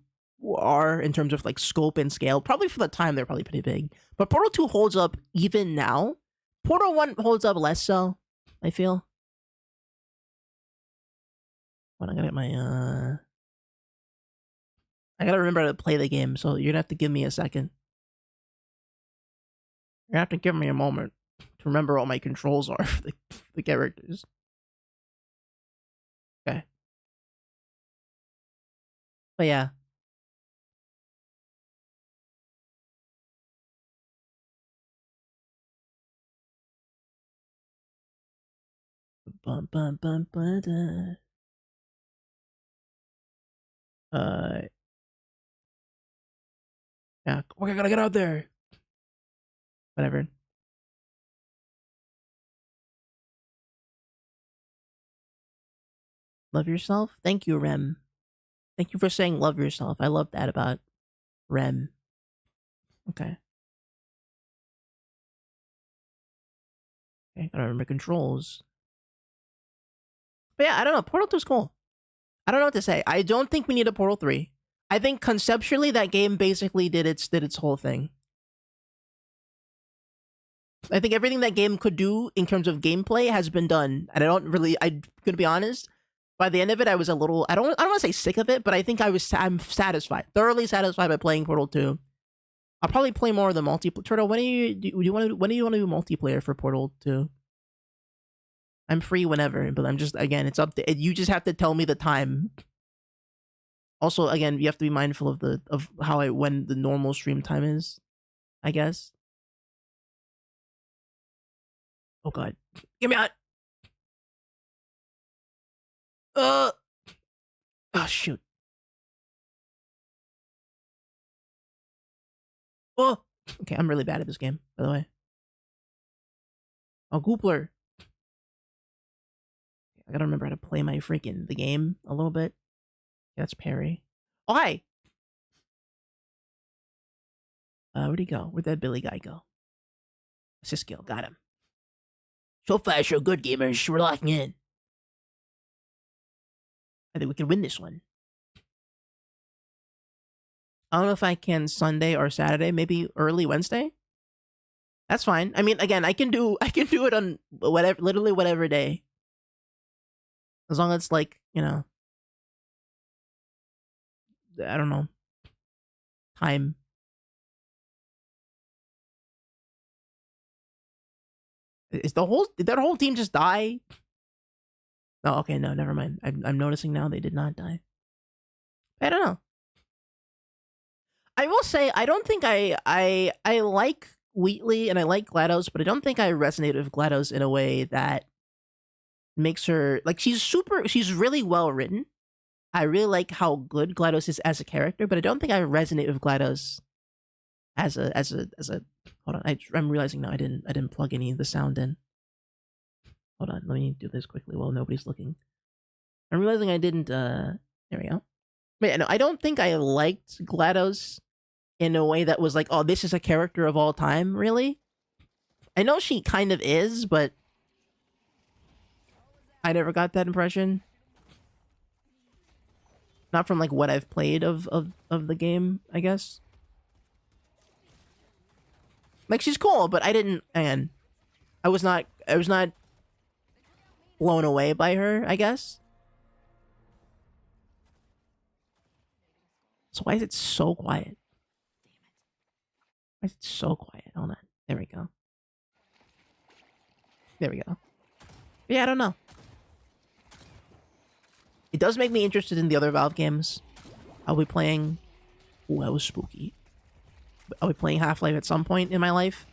are in terms of like scope and scale. Probably for the time, they're probably pretty big. But Portal 2 holds up even now. Portal 1 holds up less so, I feel. But I gotta get my, I gotta remember how to play the game, so you're gonna have to give me a second. You're gonna have to give me a moment to remember what my controls are for the characters. Okay. But yeah. Bum, bum, bum, ba-da. Yeah, okay, I gotta get out there. Whatever. Love yourself? Thank you, Rem. Thank you for saying love yourself. I love that about Rem. Okay. Okay, gotta remember controls. But yeah, I don't know. Portal 2 is cool. I don't know what to say. I don't think we need a Portal 3. I think conceptually that game basically did its whole thing. I think everything that game could do in terms of gameplay has been done. And I'm gonna be honest, by the end of it, I was a little, I don't want to say sick of it, but I think I'm satisfied. Thoroughly satisfied by playing Portal 2. I'll probably play more of the multiplayer. Turtle, when do you want to do multiplayer for Portal 2? I'm free whenever, but I'm just, again, it's up to, you just have to tell me the time. Also, again, you have to be mindful of when the normal stream time is, I guess. Oh god. Get me out! Oh shoot. Oh! Okay, I'm really bad at this game, by the way. Oh, Goopler. I gotta remember how to play the game a little bit. Yeah, that's Perry. Oh, hi! Where'd he go? Where'd that Billy guy go? Siskill, got him. So far, so good, gamers. We're locking in. I think we can win this one. I don't know if I can Sunday or Saturday, maybe early Wednesday. That's fine. I mean, again, I can do it on literally whatever day. As long as it's like, you know, I don't know, time. Did that whole team just die? Oh, okay, no, never mind. I'm noticing now they did not die. I don't know. I will say I don't think I like Wheatley and I like GLaDOS, but I don't think I resonated with GLaDOS in a way that makes her like she's really well written. I really like how good GLaDOS is as a character, but I don't think I resonate with GLaDOS as a hold on, I'm realizing now I didn't plug any of the sound in. Hold on, let me do this quickly while nobody's looking. I'm realizing I didn't there we go. But yeah, no, I don't think I liked GLaDOS in a way that was like, oh, this is a character of all time, really. I know she kind of is, but I never got that impression. Not from like what I've played of the game, I guess. Like she's cool, but I didn't, man. I was not blown away by her, I guess. So why is it so quiet? Why is it so quiet? Hold on. There we go. There we go. Yeah, I don't know. It does make me interested in the other Valve games. I'll be playing... Ooh, that was spooky. I'll be playing Half-Life at some point in my life.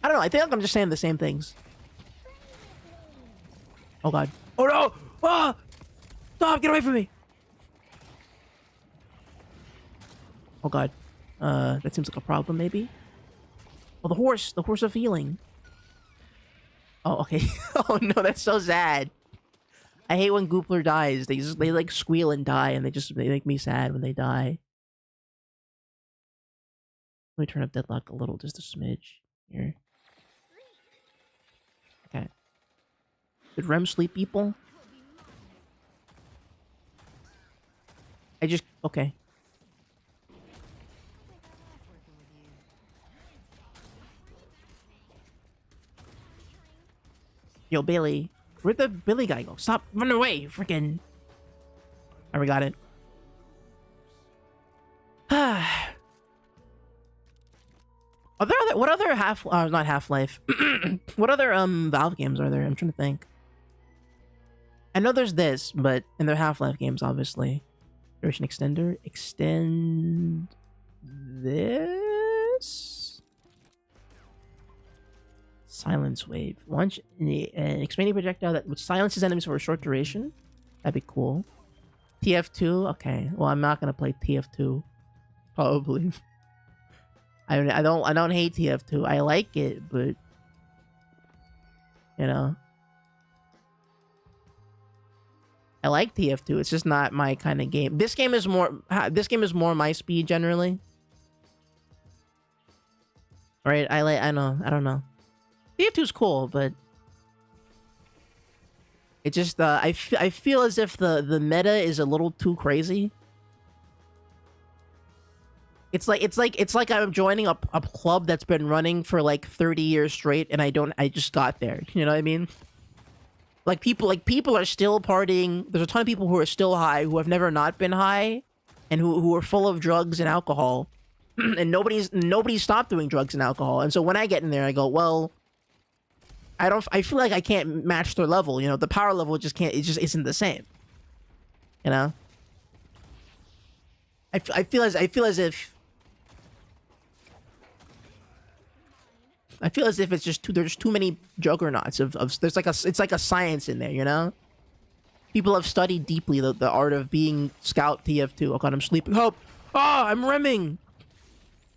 I don't know. I think I'm just saying the same things. Oh god. Oh no! Ah! Stop! Get away from me! Oh god. That seems like a problem, maybe? Oh, the horse of healing. Oh, okay. Oh no, that's so sad. I hate when Goopler dies. They like squeal and die, and they make me sad when they die. Let me turn up Deadlock a little, just a smidge here. Okay. Did Rem sleep, people? Okay. Yo, Billy. Where'd the Billy guy go? Stop! Run away! Freaking. Alright, we got it. What other not Half-Life. What other Valve games are there? I'm trying to think. I know there's this, but and they're Half-Life games, obviously. Duration extender. Extend this. Silence wave. Launch an expanding projectile that which silences enemies for a short duration. That'd be cool. TF2. Okay. Well, I'm not gonna play TF2. Probably. I don't hate TF2. I like it, but you know, I like TF2. It's just not my kind of game. This game is more my speed generally. Right? I don't know. TF2 is cool, but it just I feel as if the meta is a little too crazy. It's like I'm joining a club that's been running for like 30 years straight, and I just got there. You know what I mean? Like people are still partying. There's a ton of people who are still high, who have never not been high, and who are full of drugs and alcohol, and nobody's stopped doing drugs and alcohol. And so when I get in there, I go, well, I feel like I can't match their level. You know, the power level just isn't the same. You know? I feel as if it's just there's too many juggernauts of there's like it's like a science in there, you know? People have studied deeply the art of being Scout TF2. Oh god, I'm sleeping. Help! Oh, I'm remming!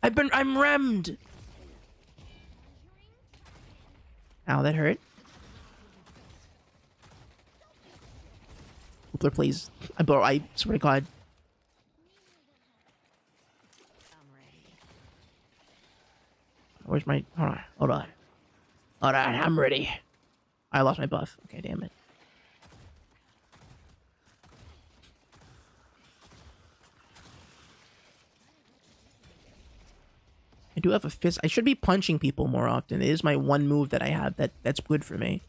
I'm remmed! Ow, that hurt. Oopler, please. I swear to god. Where's my... Hold on. I'm ready. I lost my buff. Okay, damn it. I do have a fist. I should be punching people more often. It is my one move that I have that's good for me.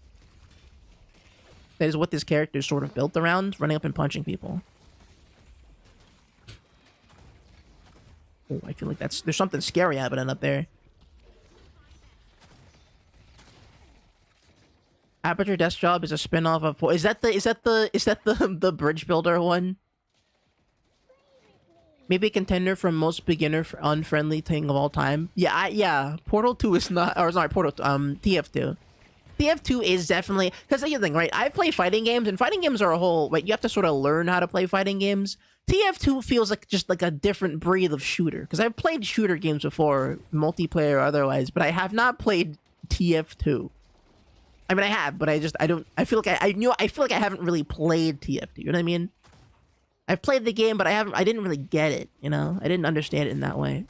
That is what this character is sort of built around, running up and punching people. Oh, I feel like there's something scary happening up there. Aperture Desk Job is a spin-off of... Is that the bridge builder one? Maybe a contender for most beginner unfriendly thing of all time. Yeah, yeah. Portal 2 is not... Or sorry, TF2. TF2 is definitely, because here's the thing, right? I play fighting games, and fighting games are a whole, like, you have to sort of learn how to play fighting games. TF2 feels like just like a different breed of shooter, because I've played shooter games before, multiplayer or otherwise, but I have not played TF2. I mean, I have, but I feel like I feel like I haven't really played TF2, you know what I mean? I've played the game, but I didn't really get it, you know? I didn't understand it in that way.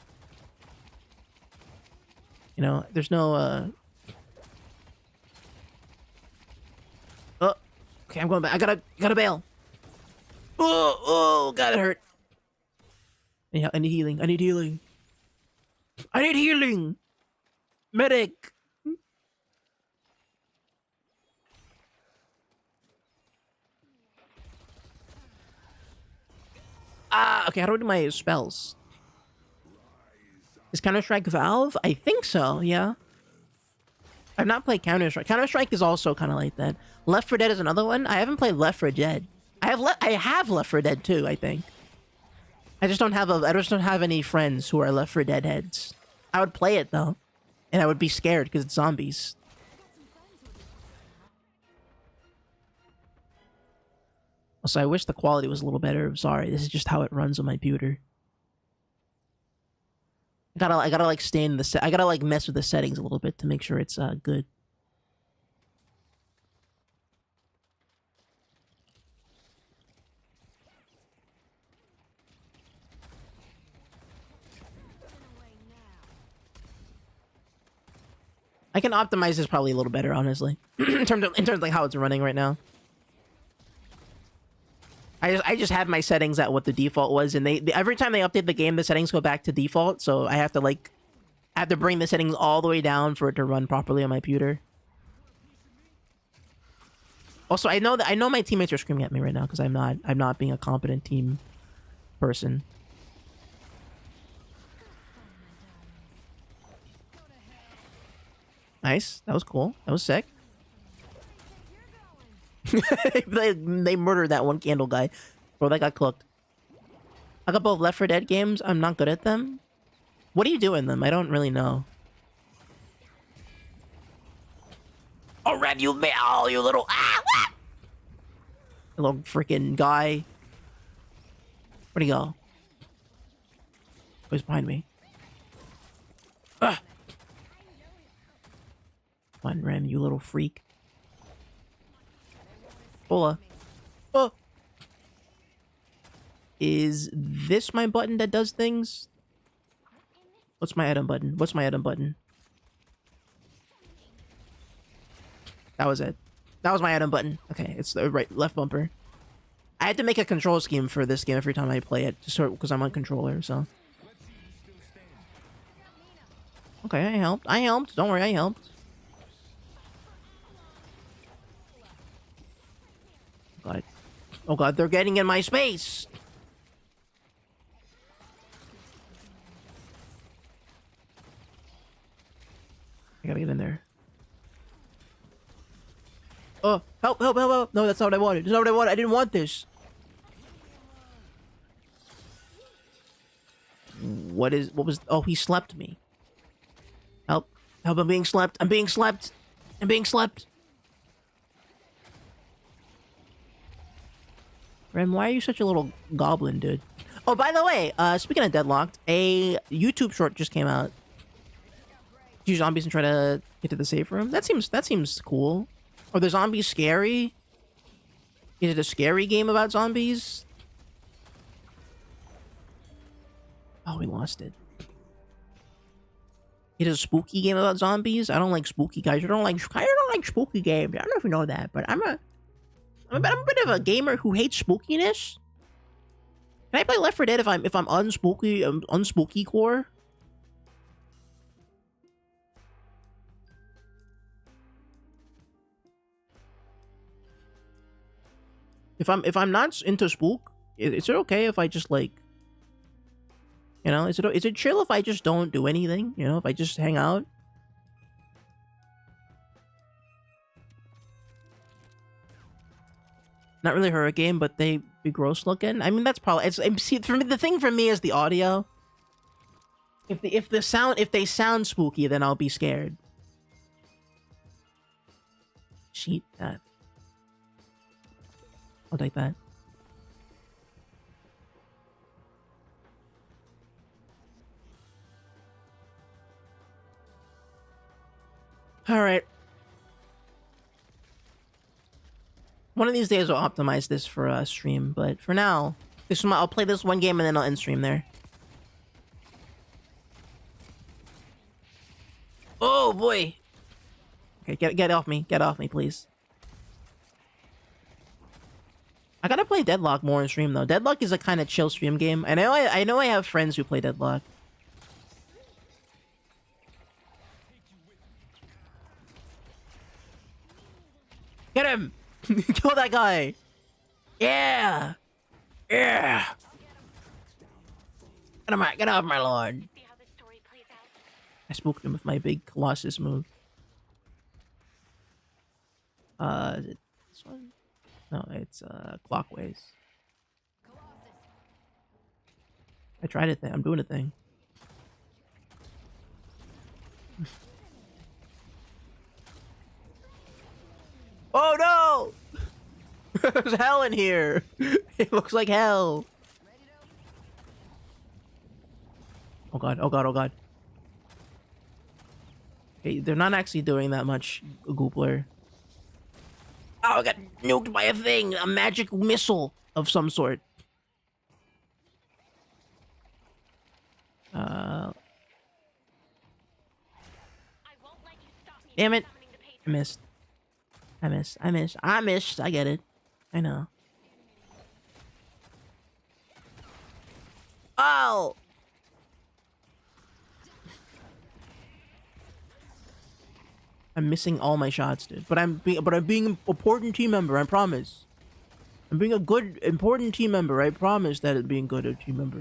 You know, there's no, Oh, okay, I'm going back. I gotta bail. Oh, God, it hurt. Yeah, I need healing. I need healing. I need healing. Medic. Okay, how do I do my spells? Is Counter-Strike Valve? I think so, yeah. I've not played Counter-Strike. Counter-Strike is also kind of like that. Left 4 Dead is another one. I haven't played Left 4 Dead. I have Left 4 Dead too, I think. I just don't have any friends who are Left 4 Dead heads. I would play it though, and I would be scared because it's zombies. Also, I wish the quality was a little better. I'm sorry. This is just how it runs on my computer. I gotta like stay in the I gotta like mess with the settings a little bit to make sure it's good. I can optimize this probably a little better, honestly, in terms of like how it's running right now. I just had my settings at what the default was, and they every time they update the game, the settings go back to default. So I have to bring the settings all the way down for it to run properly on my computer. Also, I know my teammates are screaming at me right now because I'm not being a competent team person. Nice, that was cool. That was sick. they murdered that one candle guy. Bro, that got cooked. I got both Left 4 Dead games. I'm not good at them. What do you do in them? I don't really know. Oh, Red, you little... You little freaking guy. Where'd he go? Oh, he's behind me. Ugh. Come on, Rem, you little freak. Hola. Oh. Is this my button that does things? What's my item button? What's my item button? That was it. That was my item button. Okay, it's the left bumper. I had to make a control scheme for this game every time I play it, just because I'm on controller, so. Okay, I helped. Don't worry, I helped. God. Oh God, they're getting in my space! I gotta get in there. Oh, help! No, that's not what I wanted. That's not what I wanted. I didn't want this. What was... Oh, he slept me. Help. Help, I'm being slept. I'm being slept. I'm being slept. Rem, why are you such a little goblin, dude? Oh, by the way, speaking of Deadlocked, a YouTube short just came out. Use zombies and try to get to the safe room. That seems cool. Are the zombies scary? Is it a scary game about zombies? Oh, we lost it. It is a spooky game about zombies. I don't like spooky guys. I don't like spooky games. I don't know if you know that, but I'm a bit of a gamer who hates spookiness. Can I play Left 4 Dead if I'm unspooky core? If I'm not into spook, is it okay if I just like, you know, is it chill if I just don't do anything? You know, if I just hang out? Not really a horror game, but they be gross looking. I mean, that's probably see, for me, the thing for me is the audio. If they sound spooky, then I'll be scared. Sheet that. I'll take that. All right. One of these days I'll optimize this for a stream, but for now, I'll play this one game and then I'll end stream there. Oh boy! Okay, get off me. Get off me, please. I gotta play Deadlock more in stream though. Deadlock is a kind of chill stream game. I know I have friends who play Deadlock. Get him! Kill that guy! Yeah! Yeah! Get off my lord! I spooked him with my big Colossus move. Is it this one? No, it's Clockways. I tried it. I'm doing a thing. Oh no! There's hell in here. It looks like hell. Oh god! Oh god! Oh god! Okay, they're not actually doing that much, Goopler. Oh, I got nuked by a thing! A magic missile of some sort. Damn it! I missed. I missed. I get it. I know. Oh! I'm missing all my shots, dude. But I'm being an important team member, I promise. I'm being a good, important team member, I promise that it's being good a team member.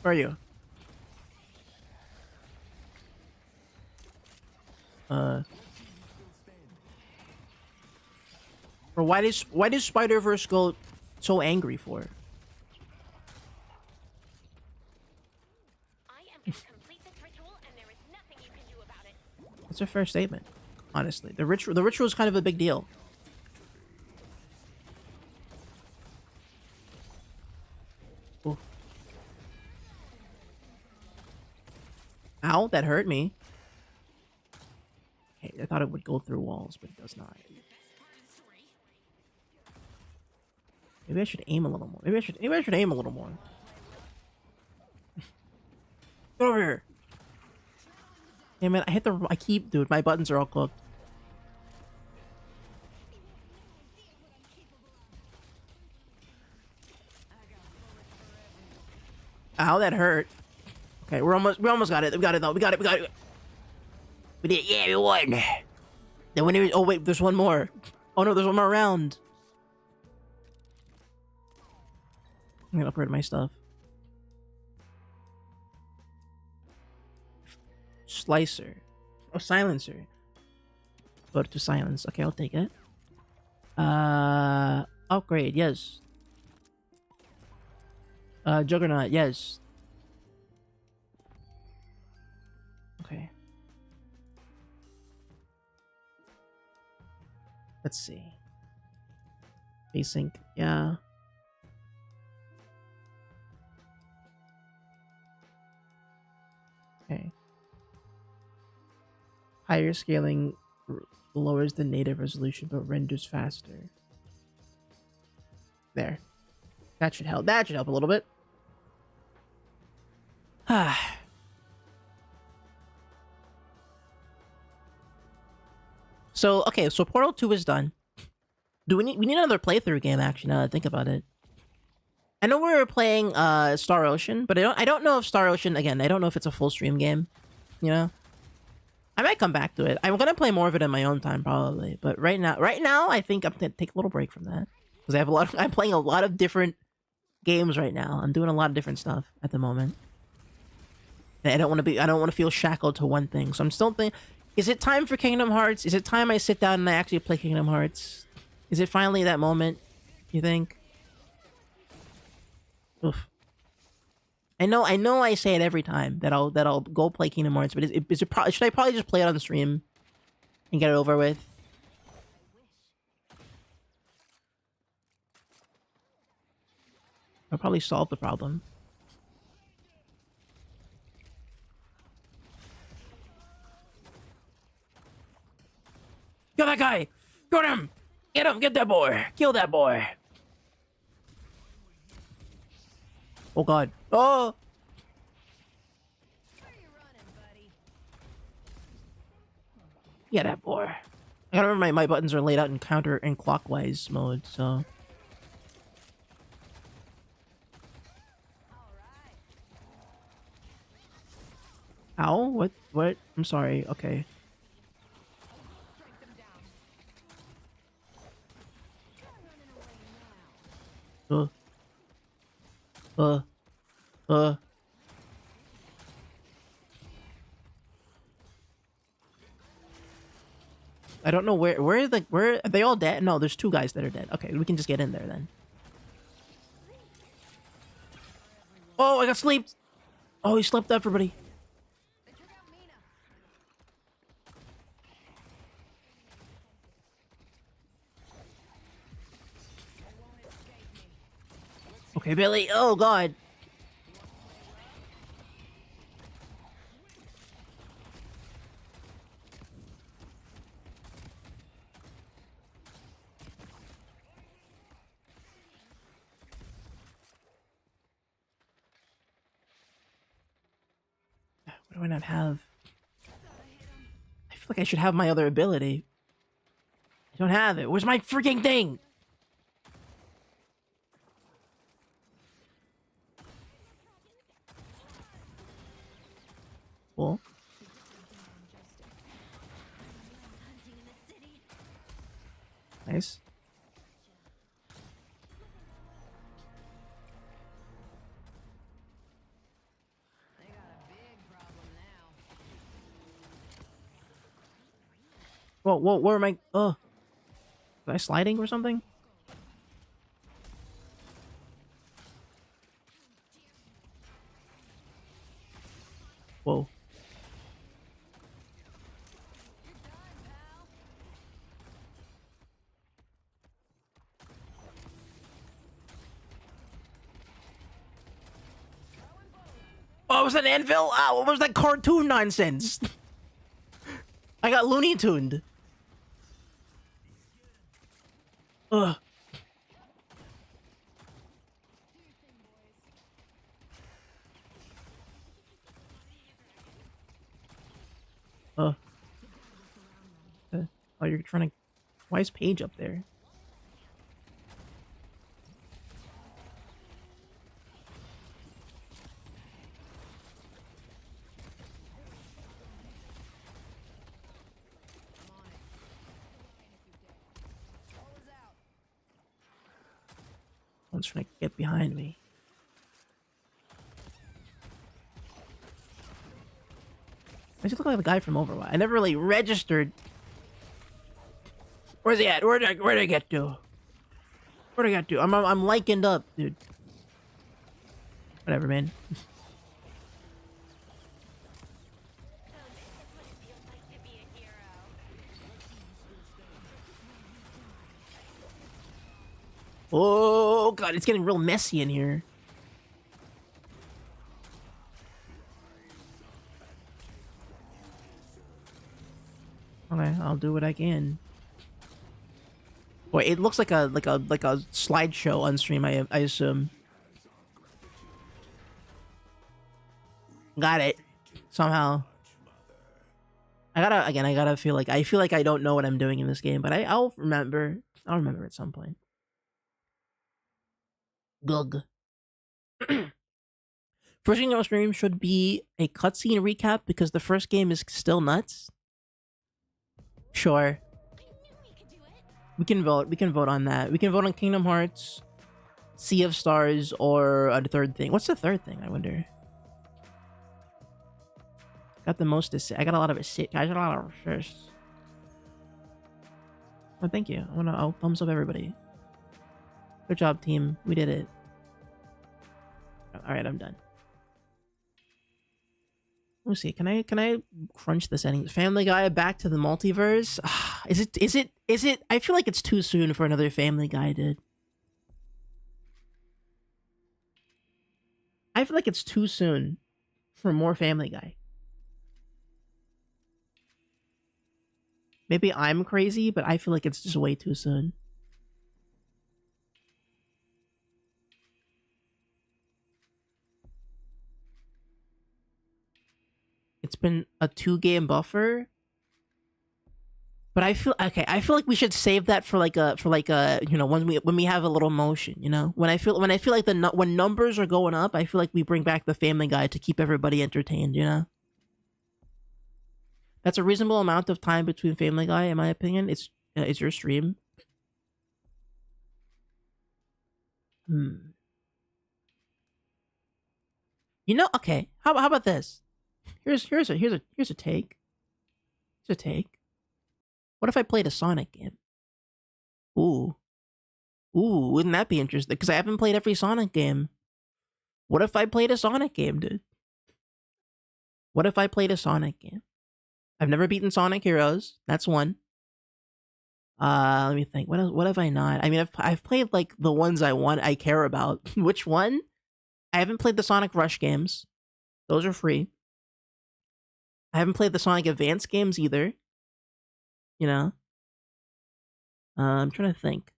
Where are you? Bro, why does Spider-Verse go so angry for? That's a fair statement, honestly. The ritual is kind of a big deal. Ooh. Ow, that hurt me. Okay, I thought it would go through walls, but it does not. Maybe I should aim a little more. Maybe I should aim a little more. Get over here. Hey man, dude, my buttons are all cooked. Ow, that hurt. Okay, we almost got it. We got it though. We got it. We did. Yeah, we won. Then when oh wait, there's one more. Oh no, there's one more round. I'm gonna upgrade my stuff. Slicer. Oh, silencer. Go to silence. Okay, I'll take it. Upgrade, yes. Juggernaut, yes. Okay. Let's see. Async, yeah. Okay. Higher scaling lowers the native resolution but renders faster. There. That should help. That should help a little bit. So, okay, so Portal 2 is done. We need another playthrough game actually, now that I think about it. I know we were playing Star Ocean, but I don't know if Star Ocean, again, I don't know if it's a full stream game. You know? I might come back to it. I'm gonna play more of it in my own time probably, but right now I think I'm gonna take a little break from that. Because I'm playing a lot of different games right now. I'm doing a lot of different stuff at the moment. And I don't want to feel shackled to one thing. So I'm still thinking, is it time for Kingdom Hearts? Is it time I sit down and I actually play Kingdom Hearts? Is it finally that moment, you think? Oof. I know I say it every time that I'll go play Kingdom Hearts, but should I probably just play it on stream and get it over with? I'll probably solve the problem. Kill that guy! Got him! Get him! Get that boy! Kill that boy! Oh god. Oh! Yeah, that boy. I gotta remember my buttons are laid out in counter and clockwise mode, so. Ow? What? What? I'm sorry. Okay. Uh. I don't know where are they all dead? No, there's 2 guys that are dead. Okay, we can just get in there then. Oh, I got sleeped. Oh, he slept everybody. Okay, Billy. Oh god. What do I not have? I feel like I should have my other ability. I don't have it. Where's my freaking thing? Cool. Nice. Whoa, where am I? Am I sliding or something? Whoa. Oh, it was an anvil? Ah, what was that cartoon nonsense? I got Looney Tuned. Ugh. Oh, you're trying to... Why is Paige up there? One's trying to get behind me. Why does he look like the guy from Overwatch? I never really registered. Where's he at? Where'd I get to? Where'd I get to? I'm likened up, dude. Whatever, man. Oh god, it's getting real messy in here. Okay, I'll do what I can. Boy, it looks like a slideshow on stream. I assume. Got it somehow. I gotta feel like I don't know what I'm doing in this game, but I'll remember. I'll remember at some point. Gug. First thing on stream should be a cutscene recap because the first game is still nuts. Sure. We can vote. We can vote on that. We can vote on Kingdom Hearts, Sea of Stars, or a third thing. What's the third thing, I wonder? Got the most to say. I got a lot of assist. I got a lot of assists. Oh, thank you. I'll thumbs up everybody. Good job, team. We did it. Alright, I'm done. Let me see. Can I crunch this ending? Family Guy, Back to the Multiverse. Is it? I feel like it's too soon for another Family Guy, dude. I feel like it's too soon for more Family Guy. Maybe I'm crazy, but I feel like it's just way too soon. It's been a 2-game buffer. But I feel like we should save that for like a you know, when we have a little motion, you know? When I feel like when numbers are going up, I feel like we bring back the Family Guy to keep everybody entertained, you know? That's a reasonable amount of time between Family Guy, in my opinion. It's your stream. You know, okay. How about this? Here's a take. Here's a take. What if I played a Sonic game? Ooh, wouldn't that be interesting? Because I haven't played every Sonic game. What if I played a Sonic game, dude? What if I played a Sonic game? I've never beaten Sonic Heroes. That's one. Let me think. What have I not? I mean, I've played like the ones I care about. Which one? I haven't played the Sonic Rush games. Those are free. I haven't played the Sonic Advance games either. You know? I'm trying to think.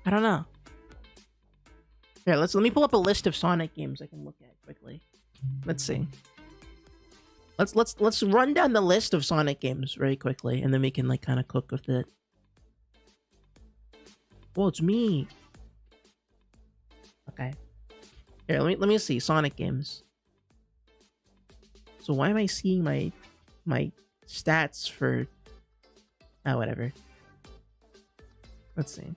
I don't know. Here, let me pull up a list of Sonic games I can look at quickly. Let's see. Let's run down the list of Sonic games very quickly, and then we can like kind of cook with it. Well, it's me. Okay. Here, let me see Sonic games. So why am I seeing my stats for? Oh, whatever. Let's see.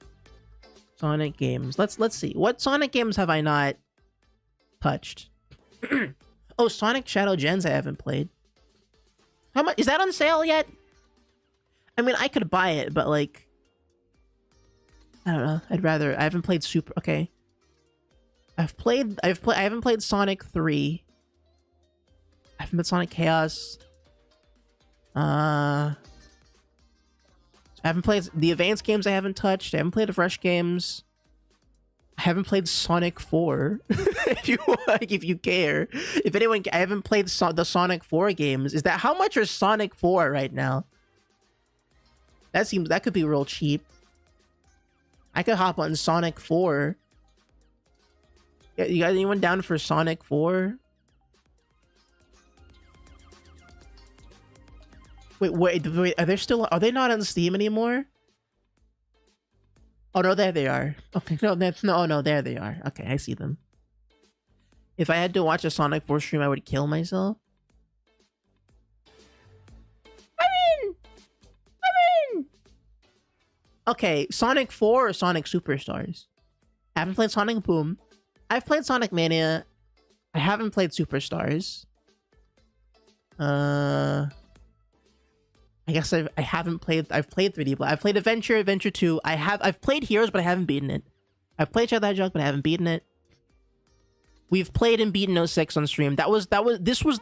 Sonic games. Let's see. What Sonic games have I not touched? Oh, Sonic Shadow Gens I haven't played. How much is that on sale yet? I mean, I could buy it, but like, I don't know. I haven't played Super. Okay. I haven't played Sonic 3. I haven't played Sonic Chaos. I haven't played the advanced games. I haven't touched. I haven't played the fresh games. I haven't played Sonic 4. if you care. If anyone, I haven't played the Sonic 4 games. Is that how much is Sonic 4 right now? That could be real cheap. I could hop on Sonic 4. Yeah, you got anyone down for Sonic 4? Wait, are they not on Steam anymore? Oh no, there they are. Okay, no, there they are. Okay, I see them. If I had to watch a Sonic 4 stream, I would kill myself. I'm in! Okay, Sonic 4 or Sonic Superstars? I haven't played Sonic Boom. I've played Sonic Mania. I haven't played Superstars. I guess I haven't played. I've played 3D Blast. I've played Adventure 2. I've played Heroes, but I haven't beaten it. I've played Shadow the Hedgehog, but I haven't beaten it. We've played and beaten 06 on stream. This was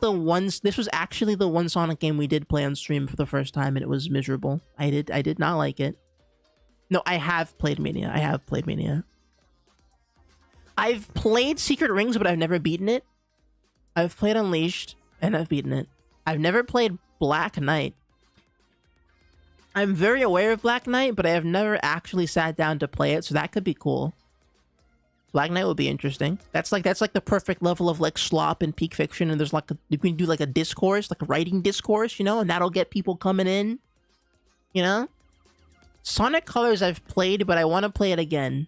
actually the one Sonic game we did play on stream for the first time, and it was miserable. I did not like it. No, I have played Mania. I've played Secret Rings, but I've never beaten it. I've played Unleashed, and I've beaten it. I've never played Black Knight. I'm very aware of Black Knight, but I have never actually sat down to play it, so that could be cool. Black Knight would be interesting. That's like the perfect level of like slop and peak fiction, and there's like you can do like a discourse, like a writing discourse, you know, and that'll get people coming in. You know? Sonic Colors I've played, but I want to play it again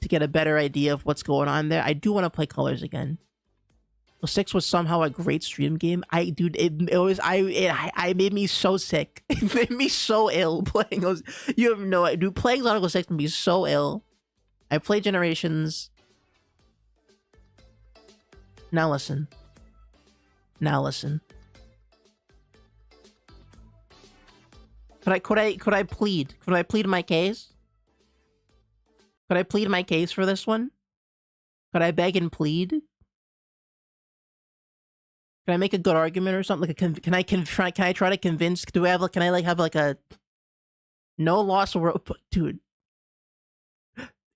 to get a better idea of what's going on there. I do want to play Colors again. 06 was somehow a great stream game. It made me so sick. It made me so ill playing those. You have no idea. Dude, playing Sonic 06 made me so ill. I played Generations. Now listen. Could I plead? Could I plead my case? Could I plead my case for this one? Could I beg and plead? Can I make a good argument or something? Like, can I try to convince? Do I have like? Can I like have like a no loss world? Dude,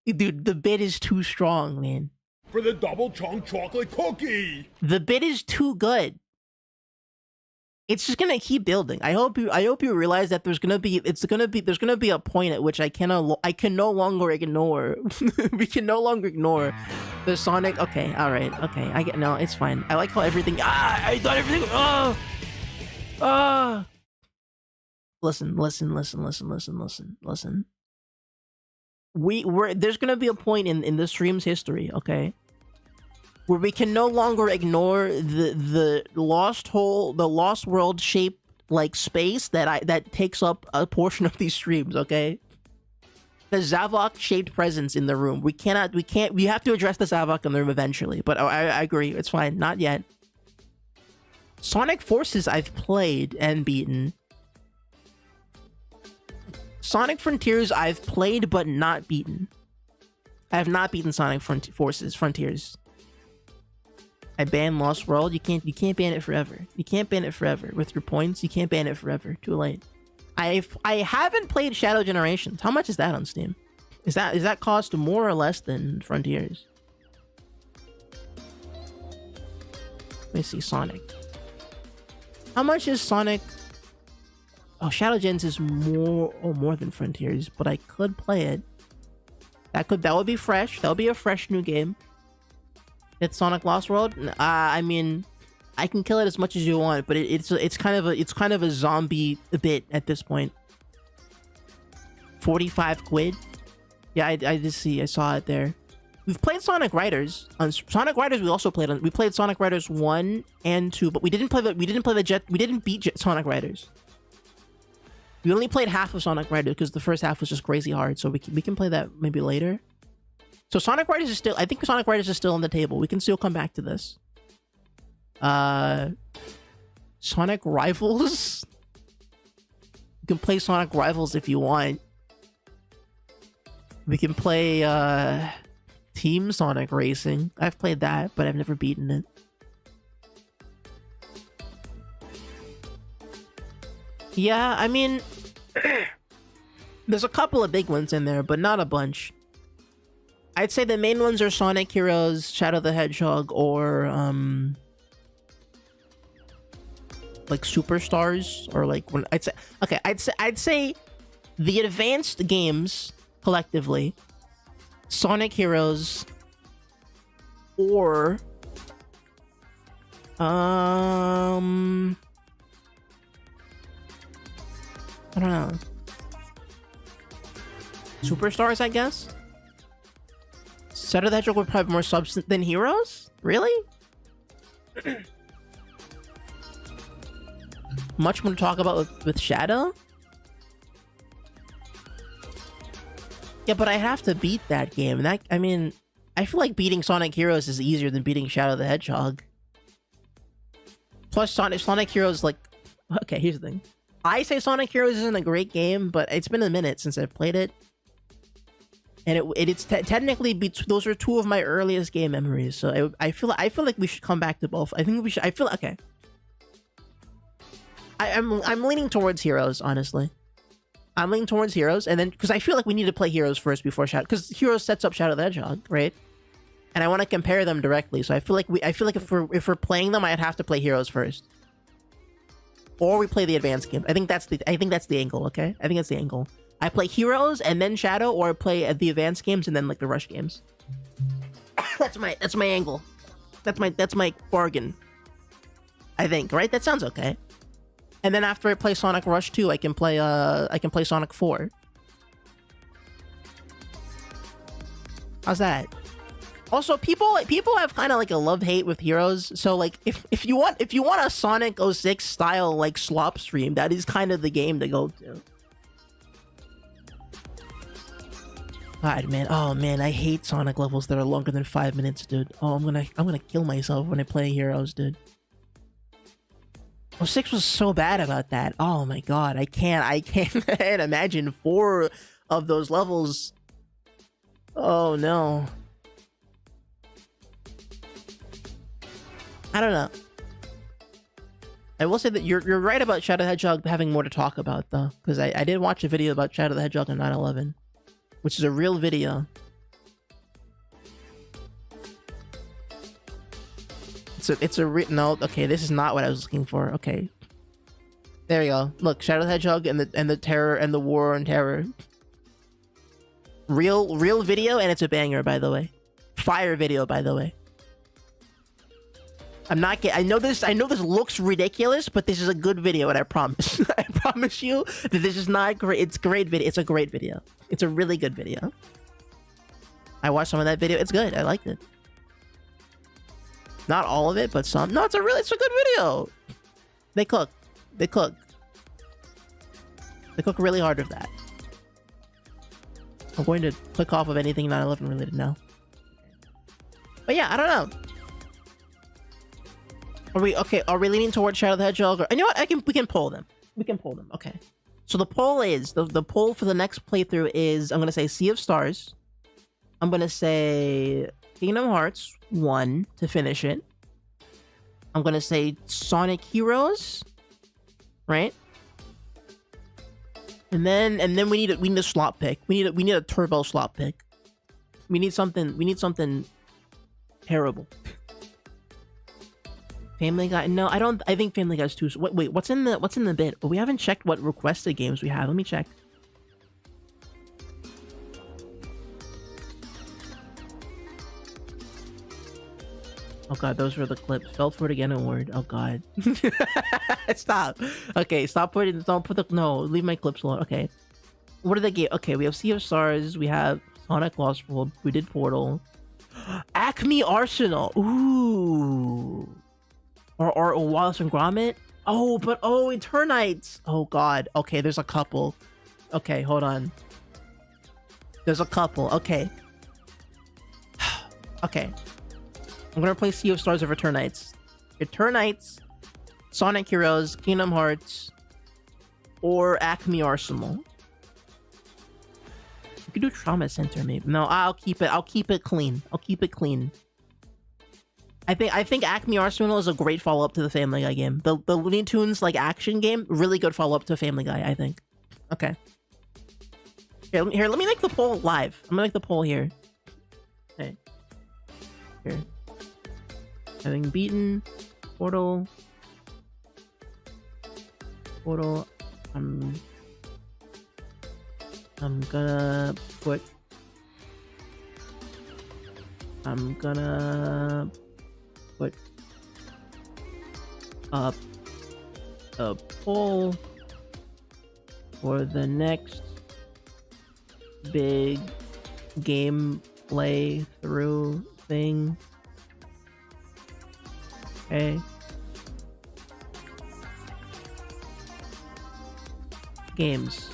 the bid is too strong, man. For the double chunk chocolate cookie. The bid is too good. It's just gonna keep building. I hope you realize that there's gonna be a point at which I can no longer ignore. We can no longer ignore the Sonic. Okay, all right, okay. I get no. It's fine. I like how everything. I thought everything. Listen. There's gonna be a point in the stream's history, okay, where we can no longer ignore the lost world shaped like space that takes up a portion of these streams, okay? The Zavok shaped presence in the room. We have to address the Zavok in the room eventually, but I agree, it's fine, not yet. Sonic Forces I've played and beaten. Sonic Frontiers I've played but not beaten. I have not beaten Sonic Frontiers. I banned Lost World. You can't ban it forever. You can't ban it forever. With your points, you can't ban it forever. Too late. I haven't played Shadow Generations. How much is that on Steam? Is that cost more or less than Frontiers? Let me see, Sonic. How much is Sonic? Oh, Shadow Gens is more than Frontiers, but I could play it. That would be fresh. That would be a fresh new game. It's Sonic Lost World. I mean, I can kill it as much as you want, but it's kind of a zombie bit at this point. 45 quid. Yeah, I saw it there. We've played Sonic Riders. On Sonic Riders, we played Sonic Riders 1 and 2, but we didn't beat Sonic Riders. We only played half of Sonic Riders because the first half was just crazy hard, so we can play that maybe later. So Sonic Riders is still, I think Sonic Riders is still on the table. We can still come back to this. Sonic Rivals? You can play Sonic Rivals if you want. We can play, Team Sonic Racing. I've played that, but I've never beaten it. Yeah, I mean, there's a couple of big ones in there, but not a bunch. I'd say the main ones are Sonic Heroes, Shadow the Hedgehog, or like Superstars, or like when I'd say the advanced games collectively, Sonic Heroes, or I don't know. Superstars, I guess? Shadow the Hedgehog would probably have more substance than Heroes? Really? Much more to talk about with Shadow? Yeah, but I have to beat that game. I mean, I feel like beating Sonic Heroes is easier than beating Shadow the Hedgehog. Plus, Sonic Heroes, like... Okay, here's the thing. I say Sonic Heroes isn't a great game, but it's been a minute since I've played it. And it's technically those are two of my earliest game memories. So I feel like we should come back to both. I think we should. I feel okay. I'm leaning towards Heroes, honestly. I'm leaning towards Heroes, and then because I feel like we need to play Heroes first before Shadow, because Heroes sets up Shadow the Hedgehog, right? And I want to compare them directly. So I feel like if we're playing them, I'd have to play Heroes first. Or we play the advanced game. I think that's the angle, okay? I think that's the angle. I play Heroes and then Shadow, or I play the advanced games and then like the Rush games. That's my angle. That's my bargain. I think, right? That sounds okay. And then after I play Sonic Rush 2, I can play Sonic 4. How's that? Also, people have kind of like a love-hate with Heroes. So like if you want a Sonic 06 style like slop stream, that is kind of the game to go to. God, man. Oh man, I hate Sonic levels that are longer than 5 minutes, dude. Oh, I'm gonna kill myself when I play Heroes, dude. 06 was so bad about that. Oh my god, I can't imagine 4 of those levels. Oh no. I don't know. I will say that you're right about Shadow the Hedgehog having more to talk about, though, because I did watch a video about Shadow the Hedgehog on 9/11, which is a real video. It's a no. Okay, this is not what I was looking for. Okay, there you go. Look, Shadow the Hedgehog and the terror and the war on terror. Real video, and it's a banger, by the way. Fire video, by the way. I'm not I know this looks ridiculous, but this is a good video, and I promise. I promise you that this is not great. It's great video. It's a great video. It's a really good video. I watched some of that video. It's good. I liked it. Not all of it, but some. No, it's a good video. They cook really hard with that. I'm going to click off of anything 9/11 related now. But yeah, I don't know. Are we leaning towards Shadow the Hedgehog? Or, you know what? We can poll them. Okay. So the poll is the poll for the next playthrough is, I'm gonna say Sea of Stars. I'm gonna say Kingdom Hearts 1 to finish it. I'm gonna say Sonic Heroes, right? And then we need a slot pick. We need a turbo slot pick. We need something terrible. Family Guy? No, I don't. I think Family Guy's too. Wait, what's in the bit? But we haven't checked what requested games we have. Let me check. Oh god, those were the clips. Fell for it again award. Oh god. Stop. Okay, stop putting. Don't put the. No, leave my clips alone. Okay. What are the game? Okay, we have Sea of Stars. We have Sonic Lost World. We did Portal. Acme Arsenal. Ooh. Or Wallace and Gromit. Oh, but Eternites. Oh god. Okay, there's a couple. Okay, hold on. There's a couple. Okay. Okay. I'm gonna play Sea of Stars over Eternites. Eternites, Sonic Heroes, Kingdom Hearts, or Acme Arsenal. You could do Trauma Center, maybe. No, I'll keep it clean. I think Acme Arsenal is a great follow-up to the Family Guy game. The Looney Tunes like action game, really good follow-up to Family Guy, I think. Okay. Here, let me make the poll live. I'm gonna make the poll here. Okay. Here. Having beaten Portal, I'm gonna put up a poll for the next big gameplay through thing. Okay. Games.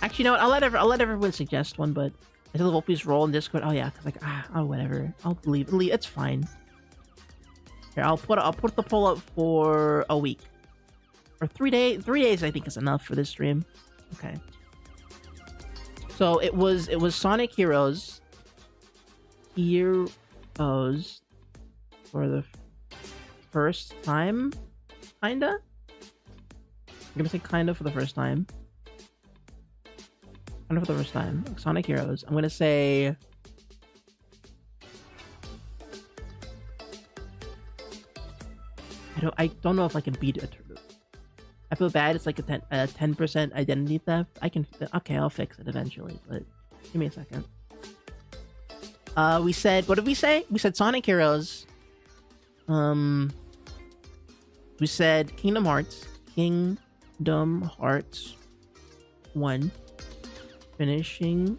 Actually, you know what? I'll let everyone suggest one, but I said the Wolfies roll in Discord. Oh yeah, cause like whatever. I'll leave. It's fine. Here, I'll put the poll up for a week or 3 days. 3 days I think is enough for this stream. Okay. So it was Sonic Heroes. Heroes. For the first time, kinda? I'm gonna say kinda for the first time. Kinda for the first time. Sonic Heroes. I'm gonna say... I don't know if I can beat it. I feel bad, it's like a 10% identity theft. Okay, I'll fix it eventually, but give me a second. We said, what did we say? We said Sonic Heroes. We said Kingdom Hearts 1. Finishing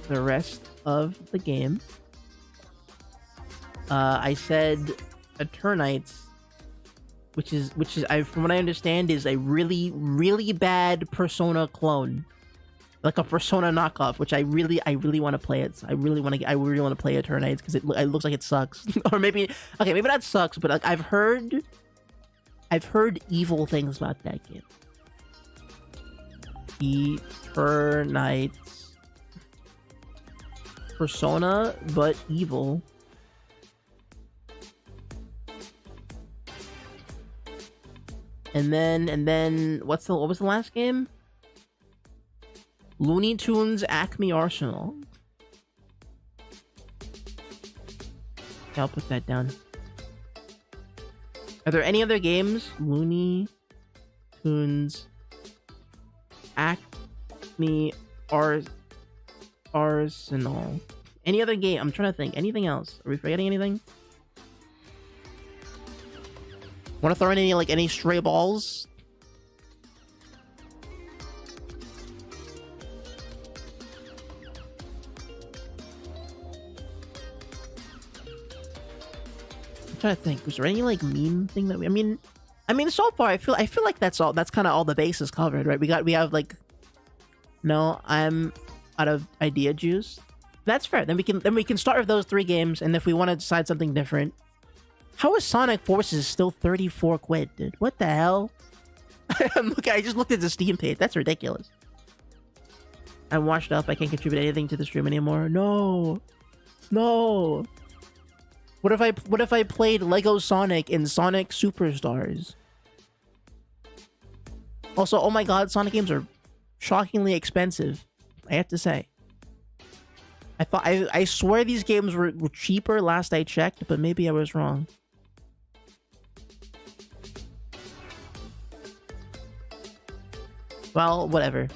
the rest of the game. I said Eternites, which is from what I understand is a really, really bad Persona clone. Like a Persona knockoff, which I really want to play it. So I really want to play Eternites because it looks like it sucks. Or maybe that sucks, but like I've heard evil things about that game. Eternites Persona, but evil. And then what was the last game? Looney Tunes Acme Arsenal. Okay, I'll put that down. Are there any other games? Looney Tunes Acme Arsenal. Any other game? I'm trying to think. Anything else? Are we forgetting anything? Want to throw in any stray balls? I'm trying to think. Was there any meme thing that we? I mean, so far I feel like that's all. That's kind of all the bases covered, right? We have no, I'm out of idea juice. That's fair. Then we can start with those 3 games, and if we want to decide something different. How is Sonic Forces still 34 quid, dude? What the hell? Look, I just looked at the Steam page. That's ridiculous. I'm washed up. I can't contribute anything to the stream anymore. No. What if I played Lego Sonic in Sonic Superstars? Also, oh my god, Sonic games are shockingly expensive. I have to say. I swear these games were cheaper last I checked, but maybe I was wrong. Well, whatever.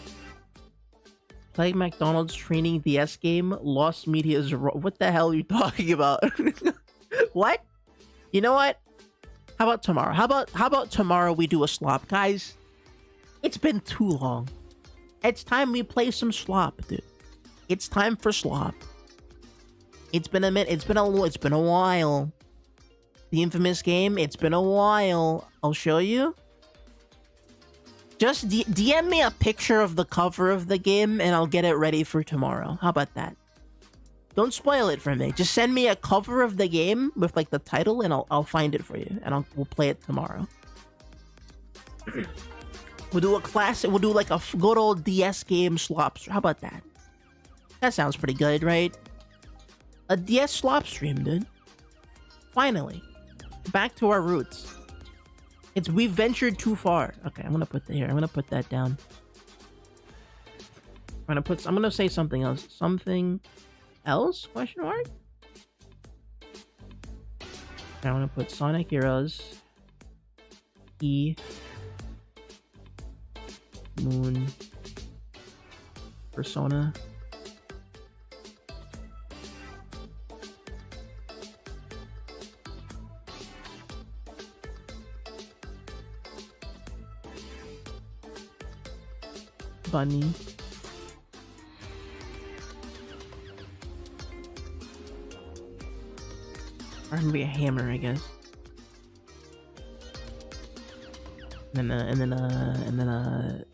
Playing McDonald's training DS game, Lost Media's... What the hell are you talking about? What? You know what? How about tomorrow? How about tomorrow we do a slop, guys? It's been too long. It's time we play some slop, dude. It's time for slop. It's been a minute. It's been a while. The infamous game. It's been a while. I'll show you. Just DM me a picture of the cover of the game, and I'll get it ready for tomorrow. How about that? Don't spoil it for me. Just send me a cover of the game with the title, and I'll find it for you, and we'll play it tomorrow. We'll do a classic. We'll do a good old DS game slop. How about that? That sounds pretty good, right? A DS slop stream, dude. Finally, back to our roots. We've ventured too far. Okay, I'm gonna put that here. I'm gonna put that down. I'm gonna say something else. Something else? Question mark? I'm gonna put Sonic Heroes. Moon. Persona. Bunny. Or gonna be a hammer, I guess. And then the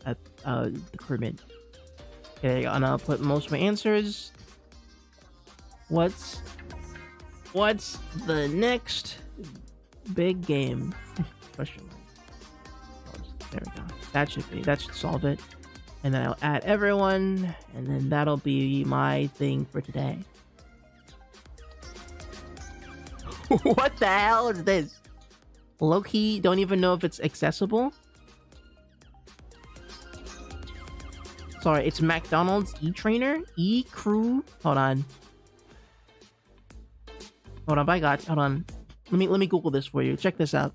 Kermit. Okay, there you go. And I'll put most of my answers. What's the next big game? Question mark. There we go. That should solve it. And then I'll add everyone, and then that'll be my thing for today. What the hell is this? Low-key, don't even know if it's accessible. Sorry, it's McDonald's E-Trainer? E-Crew? Hold on. Hold on. Let me Google this for you. Check this out.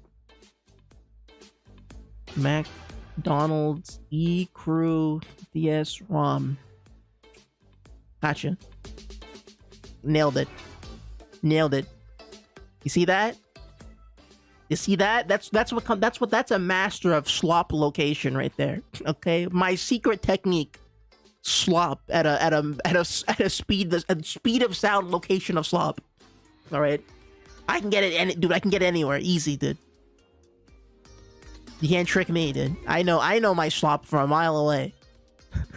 McDonald's E-Crew DS ROM. Gotcha. Nailed it. You see that? That's a master of slop location right there. Okay, my secret technique. Slop at a speed of sound location of slop. All right, I can get it, dude. I can get it anywhere, easy, dude. You can't trick me, dude. I know my slop from a mile away.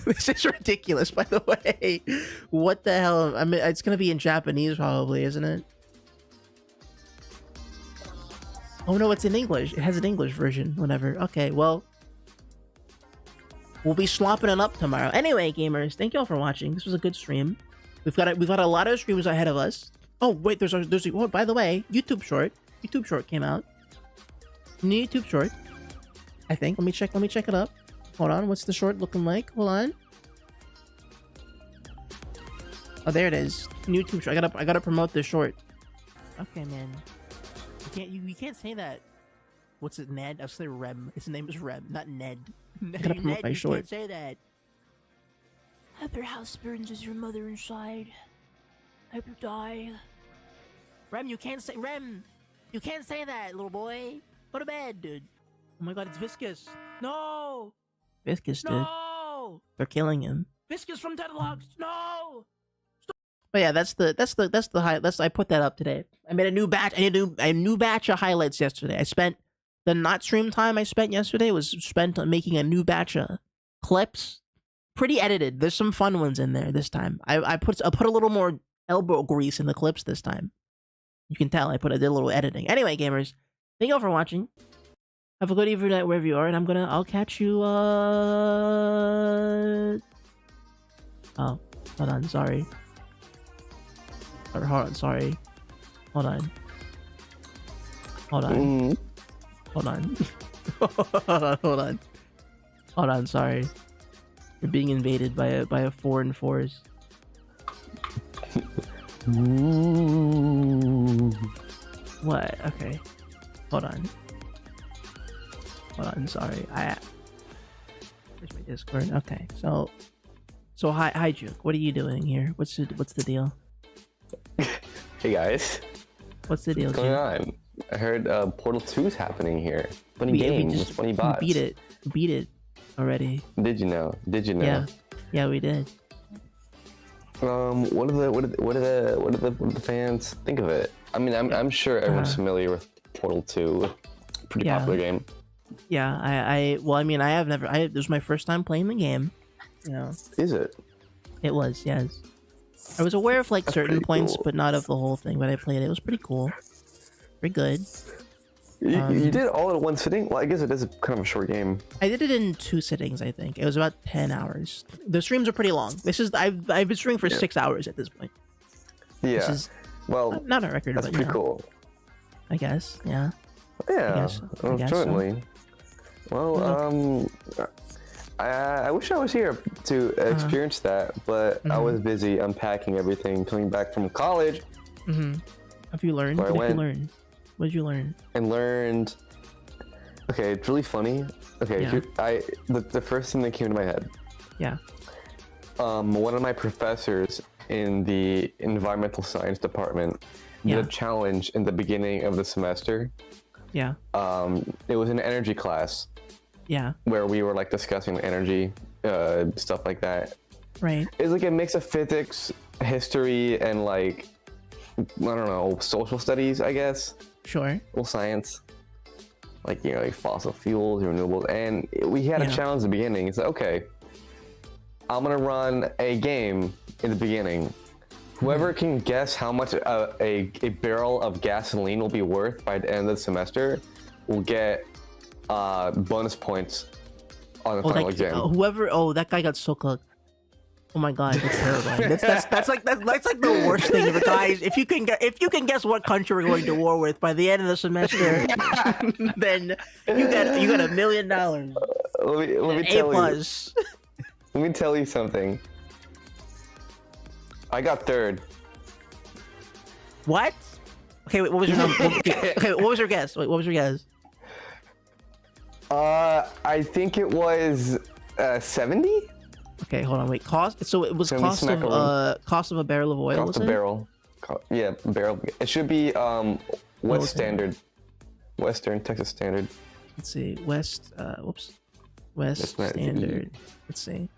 This is ridiculous, by the way. What the hell? I mean, it's gonna be in Japanese, probably, isn't it? Oh no, it's in English. It has an English version. Whatever. Okay, well, we'll be slopping it up tomorrow. Anyway, gamers, thank you all for watching. This was a good stream. We've got a lot of streams ahead of us. Oh wait, there's oh, by the way, YouTube short came out. New YouTube short, I think. Let me check it up. Hold on, what's the short looking like? Hold on. Oh, there it is. New YouTube short. I gotta promote this short. Okay, man. You can't say that. What's it, Ned? I'll say Rem. His name is Rem, not Ned. I gotta promote my short. You can't say that. Hope your house burns as your mother inside. Hope you die. Rem, you can't say that, little boy. Go to bed, dude. Oh my god, it's Viscous. No! Viscous, dude. No! They're killing him. Viscous from Deadlocks. No! Stop. But yeah, that's the high. I put that up today. I made a new batch. I made a new batch of highlights yesterday. I spent the not stream time I spent yesterday was spent on making a new batch of clips. Pretty edited. There's some fun ones in there this time. I put a little more elbow grease in the clips this time. You can tell I did a little editing. Anyway, gamers, thank you all for watching. Have a good evening, night, wherever you are, and I'll catch you. Oh, hold on. Sorry. Hold on. Sorry. Hold on. Hold on. Hold on. Hold on. Sorry. You're being invaded by a foreign force. What? Okay. Hold on. Sorry. Where's my Discord? Okay. So hi Juke. What are you doing here? What's the deal? Hey guys. What's the deal? What's going on? I heard Portal 2's happening here. Funny game with funny bots. We beat it already. Did you know? Yeah, we did. What do the fans think of it? I mean, I'm sure everyone's familiar with Portal 2. Pretty popular game. Yeah, well, I mean, this was my first time playing the game. You know. Is it? It was, yes. I was aware of like certain points, but not of the whole thing. But I played it. It was pretty cool. Pretty good. You did it all in one sitting? Well, I guess it is kind of a short game. I did it in 2 sittings, I think. It was about 10 hours. The streams are pretty long. I've been streaming for 6 hours at this point. Yeah. Which is well, not a record, that's but pretty cool. I guess, yeah. Yeah, I guess certainly. So. Well, I wish I was here to experience that, but I was busy unpacking everything, coming back from college. Have you learned? What did you learn? I learned. Okay, it's really funny. Okay, Yeah. the first thing that came to my head. Yeah. One of my professors in the environmental science department did a challenge in the beginning of the semester. Yeah. It was an energy class. Yeah. Where we were like discussing energy, stuff like that. Right. It's like a mix of physics, history, and like, I don't know, social studies, I guess. Sure. Well, science. Like, like fossil fuels, renewables. And we had a challenge in the beginning. It's like, okay, I'm going to run a game in the beginning. Whoever can guess how much a barrel of gasoline will be worth by the end of the semester will get bonus points on the final exam. That guy got so cooked. Oh my god, that's terrifying. That's like the worst thing ever, guys. If you can guess what country we're going to war with by the end of the semester, then you got $1 million. Let me tell you. Let me tell you something. I got third. What? Okay, wait, what was your number? Okay, what was your guess? Wait, what was your guess? I think it was 70. Okay, hold on, wait. So it was cost of a barrel of oil. Cost of barrel. Yeah, barrel. It should be Standard, Western Texas Standard. Let's see, West Standard. Let's see.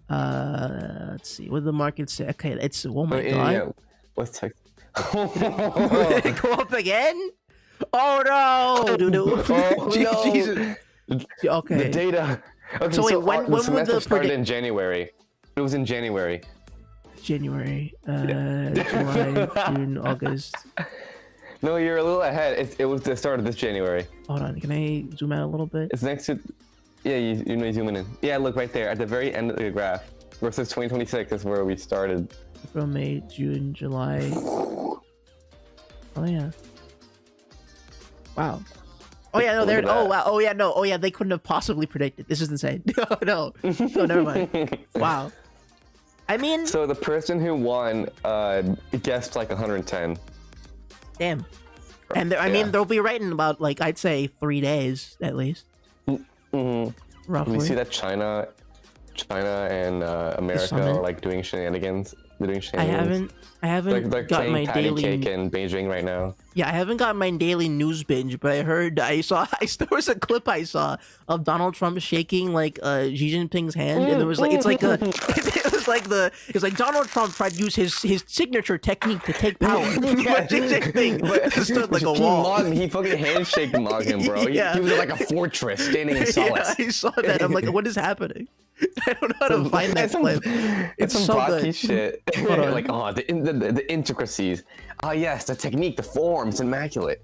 Let's see. What did the market say? Okay, it's oh my god. Yeah. West Texas. Did it go up again? Oh no! Dude, Jesus. Okay. The data. Okay, so wait, when the would semester the started in January? It was in January. July, June, August. No, you're a little ahead. It was the start of this January. Hold on, can I zoom out a little bit? It's next to. Yeah, you zooming in. Yeah, look right there at the very end of the graph. versus 2026 is where we started. April, May, June, July. Oh yeah. Wow. Oh yeah, no, they're. Oh wow. Oh yeah, no. Oh yeah, they couldn't have possibly predicted. This is insane. No, never mind. Wow. I mean. So the person who won guessed like 110. Damn. And I mean, they'll be right in about like I'd say 3 days at least. Roughly. You see that China and America are like doing shenanigans. They're doing shenanigans. I haven't they're got my patty daily cake in Beijing right now. Yeah, I haven't got my daily news binge, but there was a clip I saw of Donald Trump shaking like Xi Jinping's hand, and it was like it was like Donald Trump tried to use his signature technique to take power. But Xi Jinping stood like a wall. He fucking handshake mogged him, bro. He was like a fortress standing in solace. Yeah, I saw that. I'm like, what is happening? I don't know how to find that clip. It's some so Baki good. shit. Like, oh, the intricacies. Oh yes, the technique, the form, it's immaculate.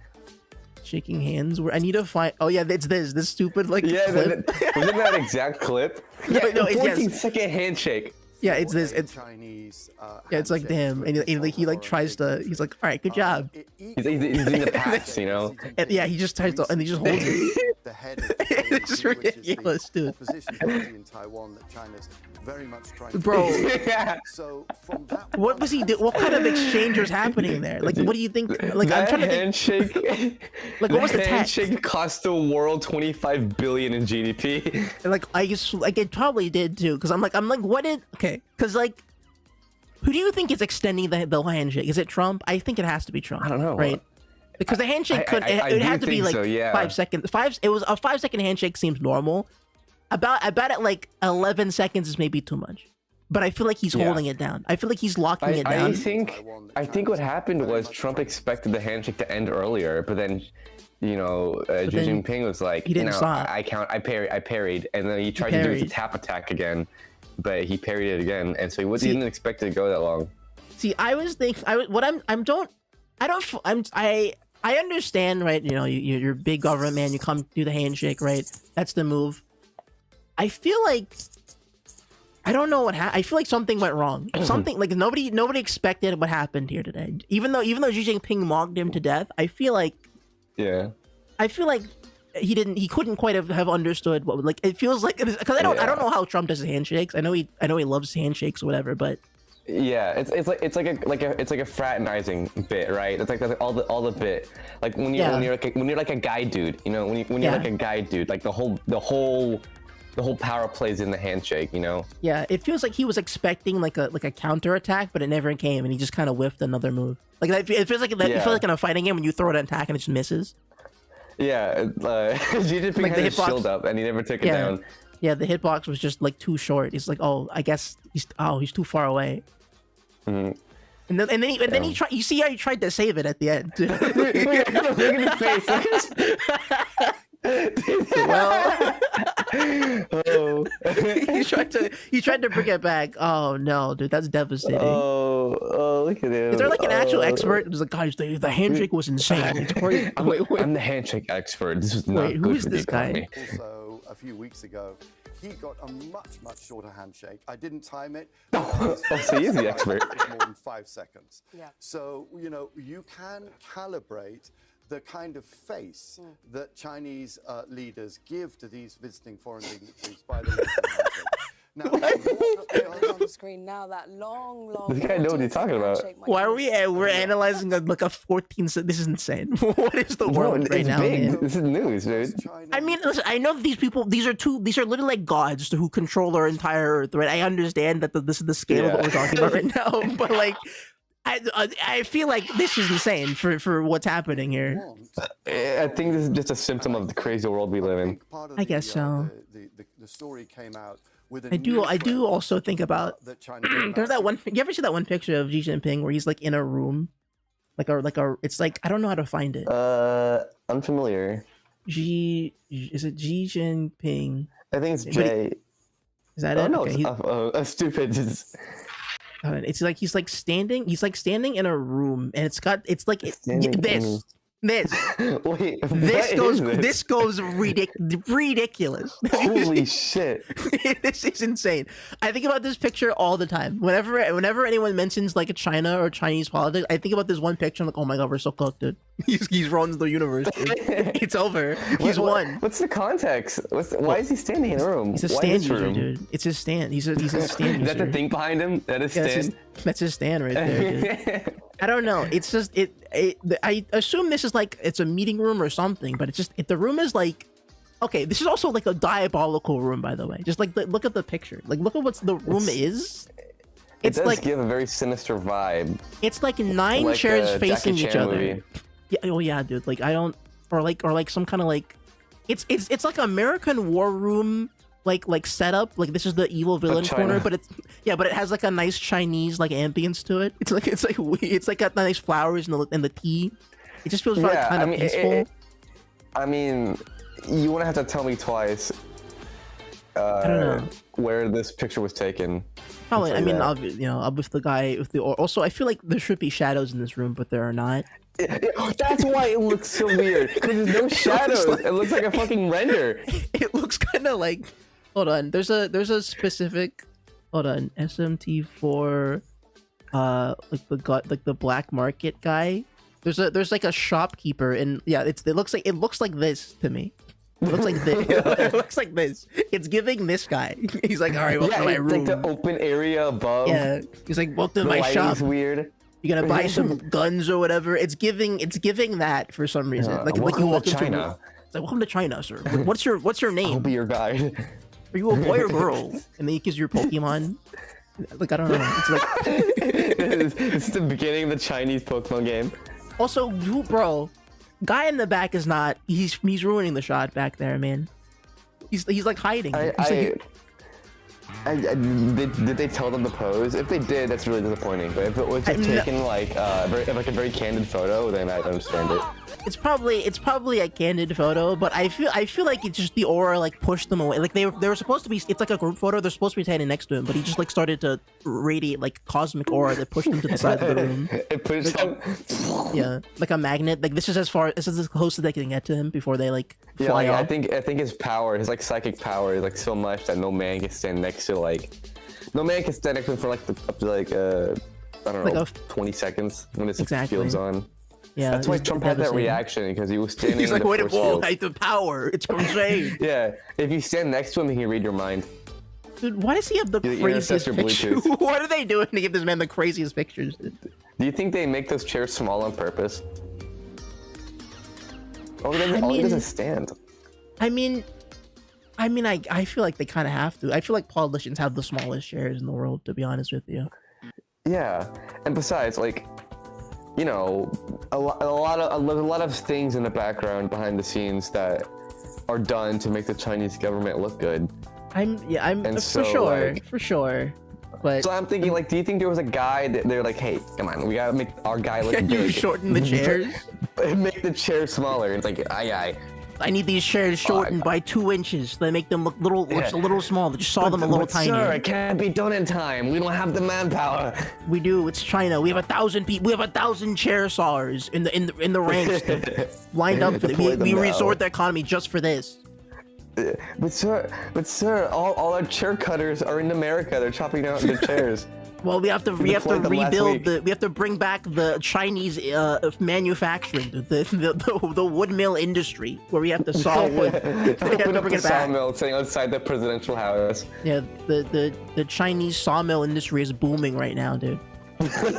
Shaking hands. Where I need to find. Oh yeah, it's this stupid like clip. Wasn't that exact clip? Yeah, no, 14-second handshake. Yeah, it's this. It's Chinese. yeah, it's like damn, and he like tries to. He's like, all right, good job. He's in the past, you know. And yeah, he just tries to, and he just holds it. The head of It's just ridiculous, dude. opposition party in Taiwan that China's very much trying to. Bro, So from that. what was he do? What kind of exchange was happening there? Like, what do you think? Like, that I'm trying to handshake. think. Like, what was the handshake cost the world 25 billion in GDP? Like, I guess, like, it probably did too. Because I'm like, what did? Okay, because like, who do you think is extending the handshake? Is it Trump? I think it has to be Trump. I don't know. Right? Because the handshake it had to be like so, yeah. 5 seconds. It was a 5-second handshake seems normal. About at like 11 seconds is maybe too much. But I feel like he's holding it down. I feel like he's locking it down. I think what happened was Trump expected the handshake to end earlier, but then Xi Jinping was like, he didn't stop. I parried, and then he tried to do the tap attack again, but he parried it again, and so he didn't expect it to go that long. See, I understand, right? You know, you're a big government man. You come do the handshake, right? That's the move. I feel like I don't know what happened. I feel like something went wrong. Something like nobody expected what happened here today. Even though Xi Jinping mocked him to death, I feel like he couldn't quite have understood what like it feels like because I don't know how Trump does his handshakes. I know he loves handshakes or whatever, but. Yeah, it's like a fraternizing bit, right? It's like all the bit. Like when you're like a guy dude, you know, when you're like a guy dude, like the whole power plays in the handshake, you know? Yeah, it feels like he was expecting like a counter attack, but it never came, and he just kind of whiffed another move. Like it feels like that. You feel like in a fighting game when you throw an attack and it just misses. Yeah, Xi Jinping had his shield up and he never took it down. Yeah, the hitbox was just like too short. He's like, oh, I guess he's too far away. Mm-hmm. And then he tried. You see how he tried to save it at the end. Look at his face. he tried to bring it back. Oh no, dude, that's devastating. Oh, look at him. Is there like an actual expert who's like, guys, the handshake was insane. It's crazy. I'm the handshake expert. This is not good who is for this the guy? economy. Also, a few weeks ago, he got a much shorter handshake. I didn't time it. So he's the expert. More than 5 seconds. Yeah. So you can calibrate the kind of face that Chinese leaders give to these visiting foreign dignitaries by the handshake. Now, on the screen now, that long. This guy knows what he's talking about. Why are we're analyzing like a 14? This is insane. What is the world right now? Man? This is news, dude. I mean, listen, I know that these people. These are literally like gods who control our entire Earth, right? I understand that this is the scale of what we're talking about right now, but like. I feel like this is insane for what's happening here. I think this is just a symptom of the crazy world we live in. I guess so. The story came out with I do also think about there's that one. You ever see that one picture of Xi Jinping where he's like in a room, like a it's like I don't know how to find it. Unfamiliar. Is it Xi Jinping? I think it's J. Is that it? No, okay, it's stupid. It's like he's like standing in a room, and it's like this. This. Wait, This goes ridiculous. Holy shit! This is insane. I think about this picture all the time. Whenever anyone mentions like China or Chinese politics, I think about this one picture. I'm like, oh my god, we're so cooked, dude. He's runs the universe. Dude. It's over. He's won. What's the context? Why is he standing in the room? He's a Why stand this user, room? dude. It's his stand. He's a stand Is that user. the thing behind him? That is stand. That's his stand right there, dude. I don't know. It's just I assume this is like it's a meeting room or something, but it's just the room is like, okay. This is also like a diabolical room, by the way. Just like look at the picture. Like look at what the room is. It does like give a very sinister vibe. It's like 9 like chairs a facing Jackie each Chan other. movie. Yeah. Oh yeah, dude. Like I don't or like some kind of like it's like American War Room. Like setup, like this is the evil villain corner, but it has like a nice Chinese like ambience to it. It's like got nice flowers and the tea. It just feels kind of peaceful. I mean, you wouldn't have to tell me twice. I don't know where this picture was taken. Probably. I mean, with the guy with the. Also, I feel like there should be shadows in this room, but there are not. That's why it looks so weird. Because there's no shadows. It looks like a fucking render. It looks kind of like. Hold on. There's a specific. Hold on. SMT4. Like the black market guy. There's like a shopkeeper and it looks like this to me. It looks like this. It looks like this. It's giving this guy. He's like, all right, welcome to my room. Like the open area above. Yeah. He's like, welcome to my shop. Weird. You gonna buy some guns or whatever? It's giving that for some reason. Like you walk into China. It's like, welcome to China, sir. What's your name? I'll be your guide. Are you a boy or girl? And then he gives your Pokemon. Like I don't know. It's like it's the beginning of the Chinese Pokemon game. Also, bro, guy in the back is not. He's ruining the shot back there, man. He's like hiding. Did they tell them to pose? If they did, that's really disappointing. But if it was just taken like a very candid photo, then I understand it. It's probably a candid photo, but I feel like it's just the aura like pushed them away. Like they were supposed to be. It's like a group photo. They're supposed to be standing next to him, but he just like started to radiate like cosmic aura that pushed him to the side of the room. It pushed him. Yeah, like a magnet. Like this is as close as they can get to him before they like fly off. I think his power, his like psychic power, is like so much that no man can stand next to no man can stand next to him for like up to like I don't know 20 seconds when his field's on. Yeah, that's why Trump had that reaction, because he was standing. He's like, in the wait, force whoa, the power! It's insane. Yeah, if you stand next to him, he can read your mind. Dude, why does he have the craziest picture? What are they doing to give this man the craziest pictures? Do you think they make those chairs small on purpose? All he does is stand. I feel like they kind of have to. I feel like politicians have the smallest chairs in the world, to be honest with you. Yeah, and besides, like, you know, a lot of things in the background behind the scenes that are done to make the Chinese government look good. For sure. But so I'm thinking, like, do you think there was a guy that they're like, hey, come on, we gotta make our guy look big. You shorten the chairs? Make the chairs smaller. It's like, aye. I need these chairs shortened by 2 inches. They make them look a little small. They just saw them a little tiny. Sir, it can't be done in time. We don't have the manpower. We do. It's China. We have 1,000 people. We have 1,000 chair saws in the ranks lined up. We resort the economy just for this. But sir, all our chair cutters are in America. They're chopping down their chairs. Well, we have to rebuild we have to bring back the Chinese manufacturing, the wood mill industry, where we have to saw wood. They have to bring it back. Sawmill sitting outside the presidential house. Yeah, the Chinese sawmill industry is booming right now, dude. With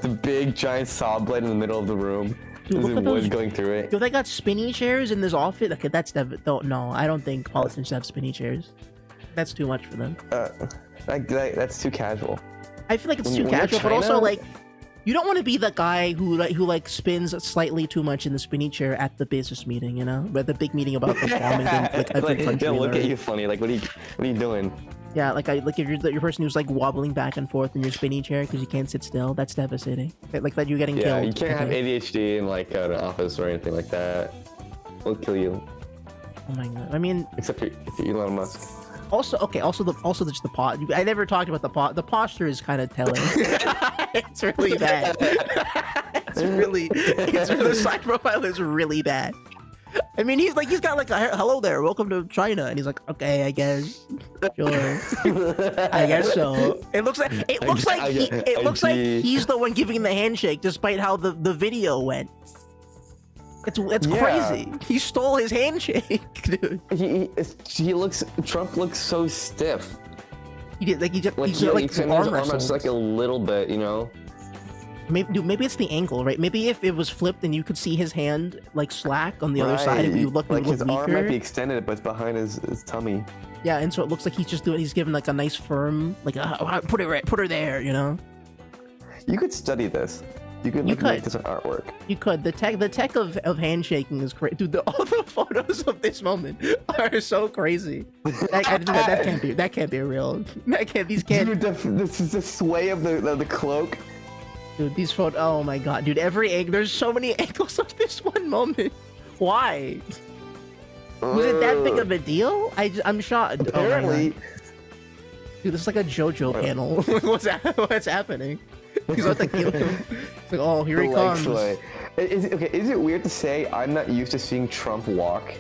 the big giant saw blade in the middle of the room. Dude, There's wood going through it. Yo, they got spinny chairs in this office. Okay, no, I don't think politicians have spinny chairs. That's too much for them. That's too casual. I feel like it's too casual, but also like, you don't want to be the guy who spins slightly too much in the spinny chair at the business meeting, you know, at the big meeting about the bombing like every country. They'll look at you funny, like what are you doing? Yeah, like if you're your person who's like wobbling back and forth in your spinny chair because you can't sit still, that's devastating. Like that you're getting killed. Yeah, you can't have ADHD in like an office or anything like that. It'll kill you. Oh my god! I mean, except if you're Elon Musk. Also just the pot. I never talked about the pot. The posture is kind of telling. It's really bad. the side profile is really bad. I mean, he's got like a hello there, welcome to China, and he's like, okay, I guess, sure, I guess so. It looks like he's the one giving the handshake, despite how the video went. It's crazy. He stole his handshake, dude. Trump looks so stiff. He did like his arm arm wrestled. just like a little bit, you know. Maybe it's the angle, right? Maybe if it was flipped and you could see his hand like slack on the other side, it would look like his weaker. arm might be extended, but it's behind his tummy. Yeah, and so it looks like he's giving like a nice firm, like put her there, you know. You could study this. You could make this an artwork. You could. The tech of handshaking is great, dude. All the photos of this moment are so crazy. That can't be real. These can't. Dude, this is the sway of the cloak. Dude, these photos. Oh my god, dude. There's so many angles of this one moment. Why? Was it that big of a deal? I'm shocked. Apparently. Dude, this is like a JoJo panel. What's happening? He's like, it's like, oh, here he comes. Is it weird to say I'm not used to seeing Trump walk?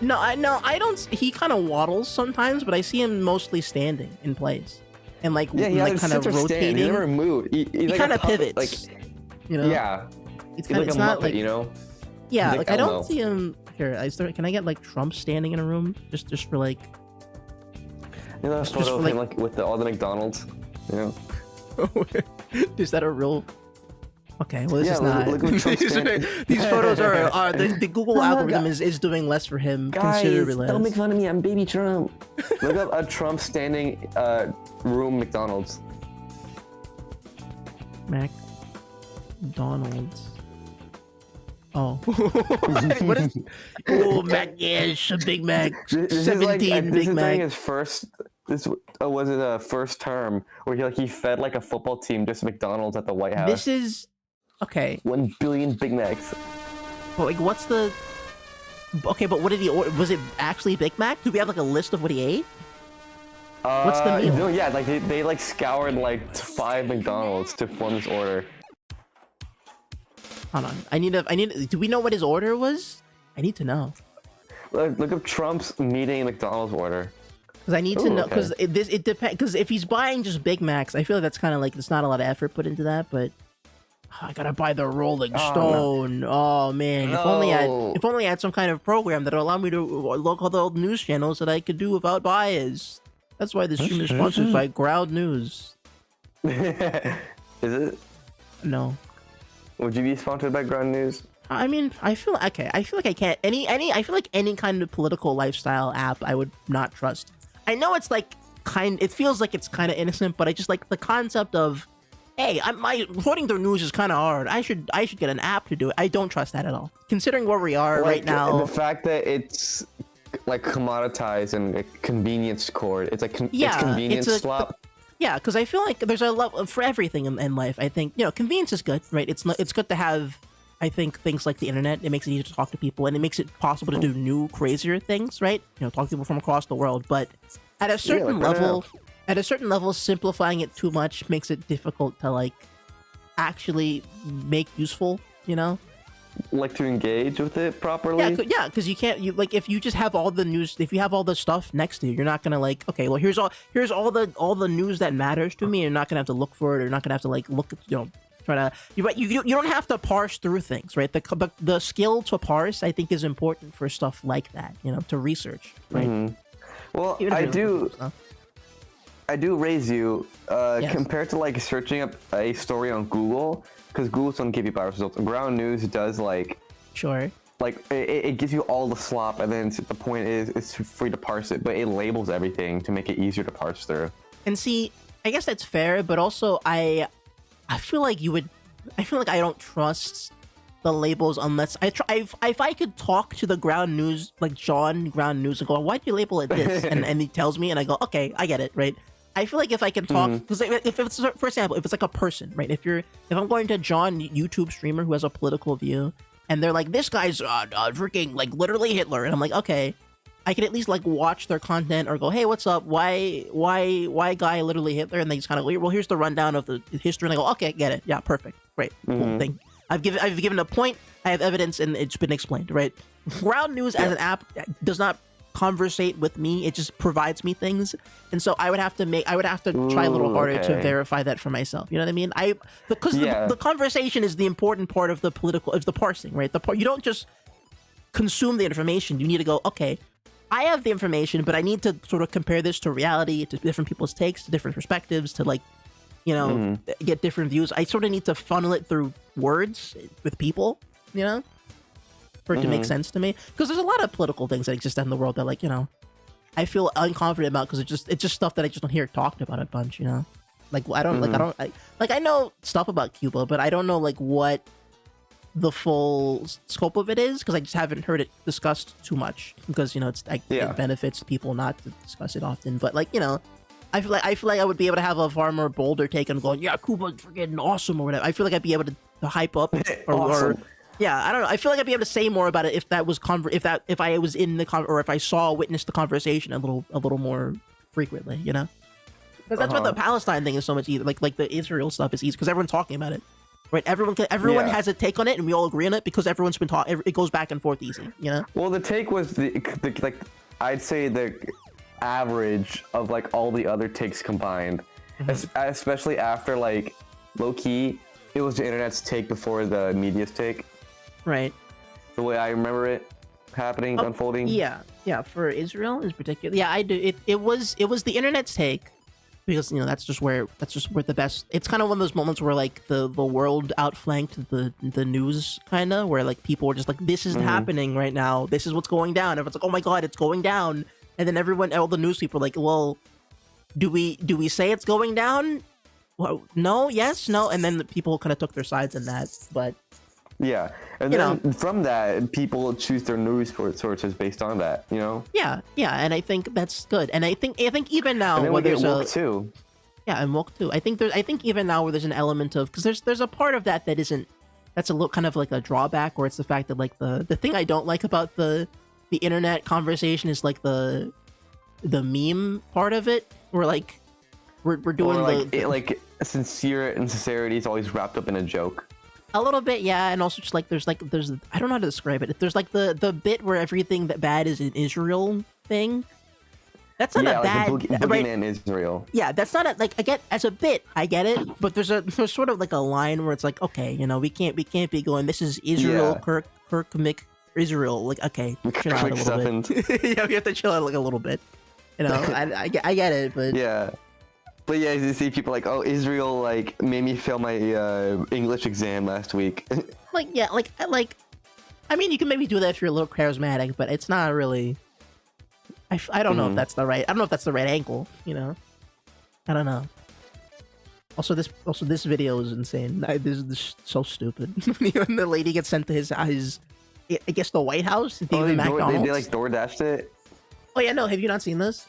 No, I don't. He kind of waddles sometimes, but I see him mostly standing in place and like kind of rotating. He never moved. He kind of pivots, like, you know. Yeah, it's like a Muppet, you know. Yeah, like I don't see him here. Can I get like Trump standing in a room just for like? You know, a photo of him like with all the McDonald's, you know. Is that a real? Okay, well this is not. Look these photos are the Google algorithm is doing less for him. Considerably less. Don't make fun of me. I'm baby Trump. Look up a Trump standing room McDonald's. McDonald's. Oh. What is? Oh, Mac, yeah, Big Mac. 17 Big Mac. His first. Was it a first term where he fed like a football team just McDonald's at the White House? This is okay. 1 billion Big Macs. But like, what's the? Okay, but what did he order? Was it actually Big Mac? Do we have like a list of what he ate? What's the meal? No, yeah, like they like scoured like 5 McDonald's to form this order. Hold on, I need. Do we know what his order was? I need to know. Look up Trump's meeting McDonald's order. Because I need to know, because it depends. Because if he's buying just Big Macs, I feel like that's kind of like there's not a lot of effort put into that. But I gotta buy the Rolling Stone. No. Oh man, if only I had some kind of program that would allow me to look all the old news channels that I could do without bias. That's why this stream is sponsored by Ground News. Is it? No. Would you be sponsored by Ground News? I mean, I feel like I can't I feel like any kind of political lifestyle app I would not trust. I know it's like it feels like it's kind of innocent, but I just like the concept of, hey, reporting their news is kind of hard. I should get an app to do it. I don't trust that at all. Considering where we are right now, the fact that it's like commoditized and a convenience cord, it's like it's convenience slop. Yeah, because I feel like there's a level for everything in life. I think convenience is good, right? It's good to have. I think things like the internet, it makes it easier to talk to people, and it makes it possible to do new, crazier things, right? Talk to people from across the world. But at a certain level, simplifying it too much makes it difficult to like actually make useful. Like to engage with it properly. Yeah, because you can't. If you just have all the news, if you have all the stuff next to you, you're not gonna like. Okay, well here's all the news that matters to me. You're not gonna have to look for it. You're not gonna have to like look. You don't have to parse through things, right? The skill to parse, I think, is important for stuff like that, to research, right? Mm-hmm. Well, I do raise you compared to like searching up a story on Google, because Google doesn't give you biased results. Ground News does sure. Like it gives you all the slop, and then the point is it's free to parse it, but it labels everything to make it easier to parse through. And see, I guess that's fair, but also I feel like I don't trust the labels unless if I could talk to the Ground News, like John Ground News, and go, why do you label it this? and he tells me, and I go, okay, I get it, right? I feel like if I can talk, because if it's, for example, if it's like a person, right? If I'm going to John, YouTube streamer who has a political view, and they're like, this guy's freaking like literally Hitler, and I'm like, okay, I can at least like watch their content or go, hey, what's up? Why guy literally Hitler? And they just kind of, well, here's the rundown of the history, and I go, okay, get it, yeah, perfect, great, cool thing. I've given a point, I have evidence, and it's been explained, right? Ground News as an app does not conversate with me. It just provides me things, and so I would have to try a little harder to verify that for myself. You know what I mean? Because the conversation is the important part of the parsing, right? You don't just consume the information. You need to go, okay, I have the information, but I need to sort of compare this to reality, to different people's takes, to different perspectives, to get different views. I sort of need to funnel it through words with people, for it to make sense to me. Because there's a lot of political things that exist in the world that, I feel unconfident about because it's just stuff that I just don't hear talked about a bunch, Like I know stuff about Cuba, but I don't know what the full scope of it is because I just haven't heard it discussed too much because it benefits people not to discuss it often. But I feel like I would be able to have a far more bolder take on going, yeah, Cuba's freaking awesome or whatever. I feel like I'd be able to hype up or yeah, I don't know. I feel like I'd be able to say more about it if that was if I was in the or if I witnessed the conversation a little more frequently, Because that's why the Palestine thing is so much easier. Like the Israel stuff is easy because everyone's talking about it. Right, everyone has a take on it, and we all agree on it because everyone's been talking. It goes back and forth easy, Well, the take was I'd say the average of all the other takes combined, especially after low key, it was the internet's take before the media's take. Right. The way I remember it happening, unfolding. Yeah. For Israel in particular, yeah, I do. It was the internet's take. Because that's just where the best. It's kind of one of those moments where the world outflanked the news, kind of where people were just this is happening right now. This is what's going down. Everyone's like, oh my god, it's going down. And then all the news people are like, well, do we say it's going down? Well, no, yes, no. And then the people kind of took their sides in that, but. Yeah, and then from that, people choose their news sources based on that, Yeah, and I think that's good. And I think even now, and then where we get there's woke too. Yeah, and woke too. I think even now where there's an element of because there's a part of that isn't. That's a little kind of like a drawback, where it's the fact that the thing I don't like about the internet conversation is the meme part of it, where we're doing sincerity is always wrapped up in a joke. A little bit, yeah, and also just there's I don't know how to describe it. There's the bit where everything that bad is an Israel thing. That's not a bad boogeyman Israel. Yeah, that's not I get as a bit, I get it, but there's sort of a line where it's okay, we can't be going. This is Israel, Kirk Israel. Okay, chill out a little bit. Yeah, we have to chill out a little bit. I get it, but yeah. But yeah, you see people oh, Israel made me fail my English exam last week. I mean, you can maybe do that if you're a little charismatic, but it's not really. I don't know if that's the right. I don't know if that's the right angle. I don't know. Also, this video is insane. This is so stupid. When the lady gets sent to his, I guess the White House, David McDonald's. They DoorDashed it. Oh yeah, no. Have you not seen this?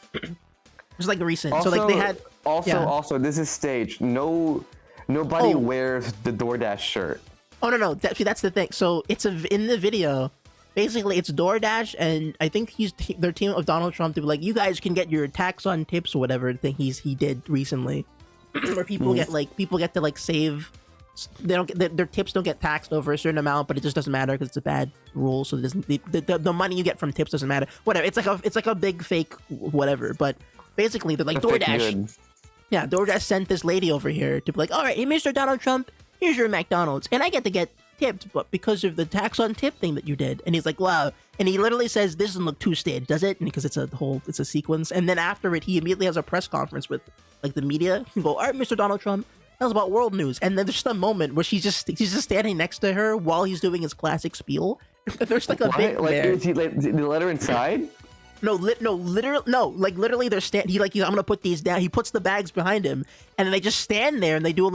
It's recent. Also, so they had. Also, this is staged. Nobody wears the DoorDash shirt. Oh no! That's the thing. So it's in the video. Basically, it's DoorDash, and I think their team of Donald Trump to be you guys can get your tax on tips or whatever thing he did recently, where people get to save. They don't get their tips don't get taxed over a certain amount, but it just doesn't matter because it's a bad rule. So it doesn't the money you get from tips doesn't matter. Whatever. It's like a big fake whatever. But basically, they're DoorDash. Yeah, DoorDash sent this lady over here to be all right, hey, Mr. Donald Trump, here's your McDonald's, and I get to get tipped, but because of the tax on tip thing that you did. And he's wow. And he literally says, this doesn't look too staged, does it? And because it's a sequence. And then after it, he immediately has a press conference with the media. He go, all right, Mr. Donald Trump, that was about world news. And then there's just a moment where he's just standing next to her while he's doing his classic spiel. There's a bit there. Is he the letter inside? Literally they're I'm gonna put these down. He puts the bags behind him, and then they just stand there and they do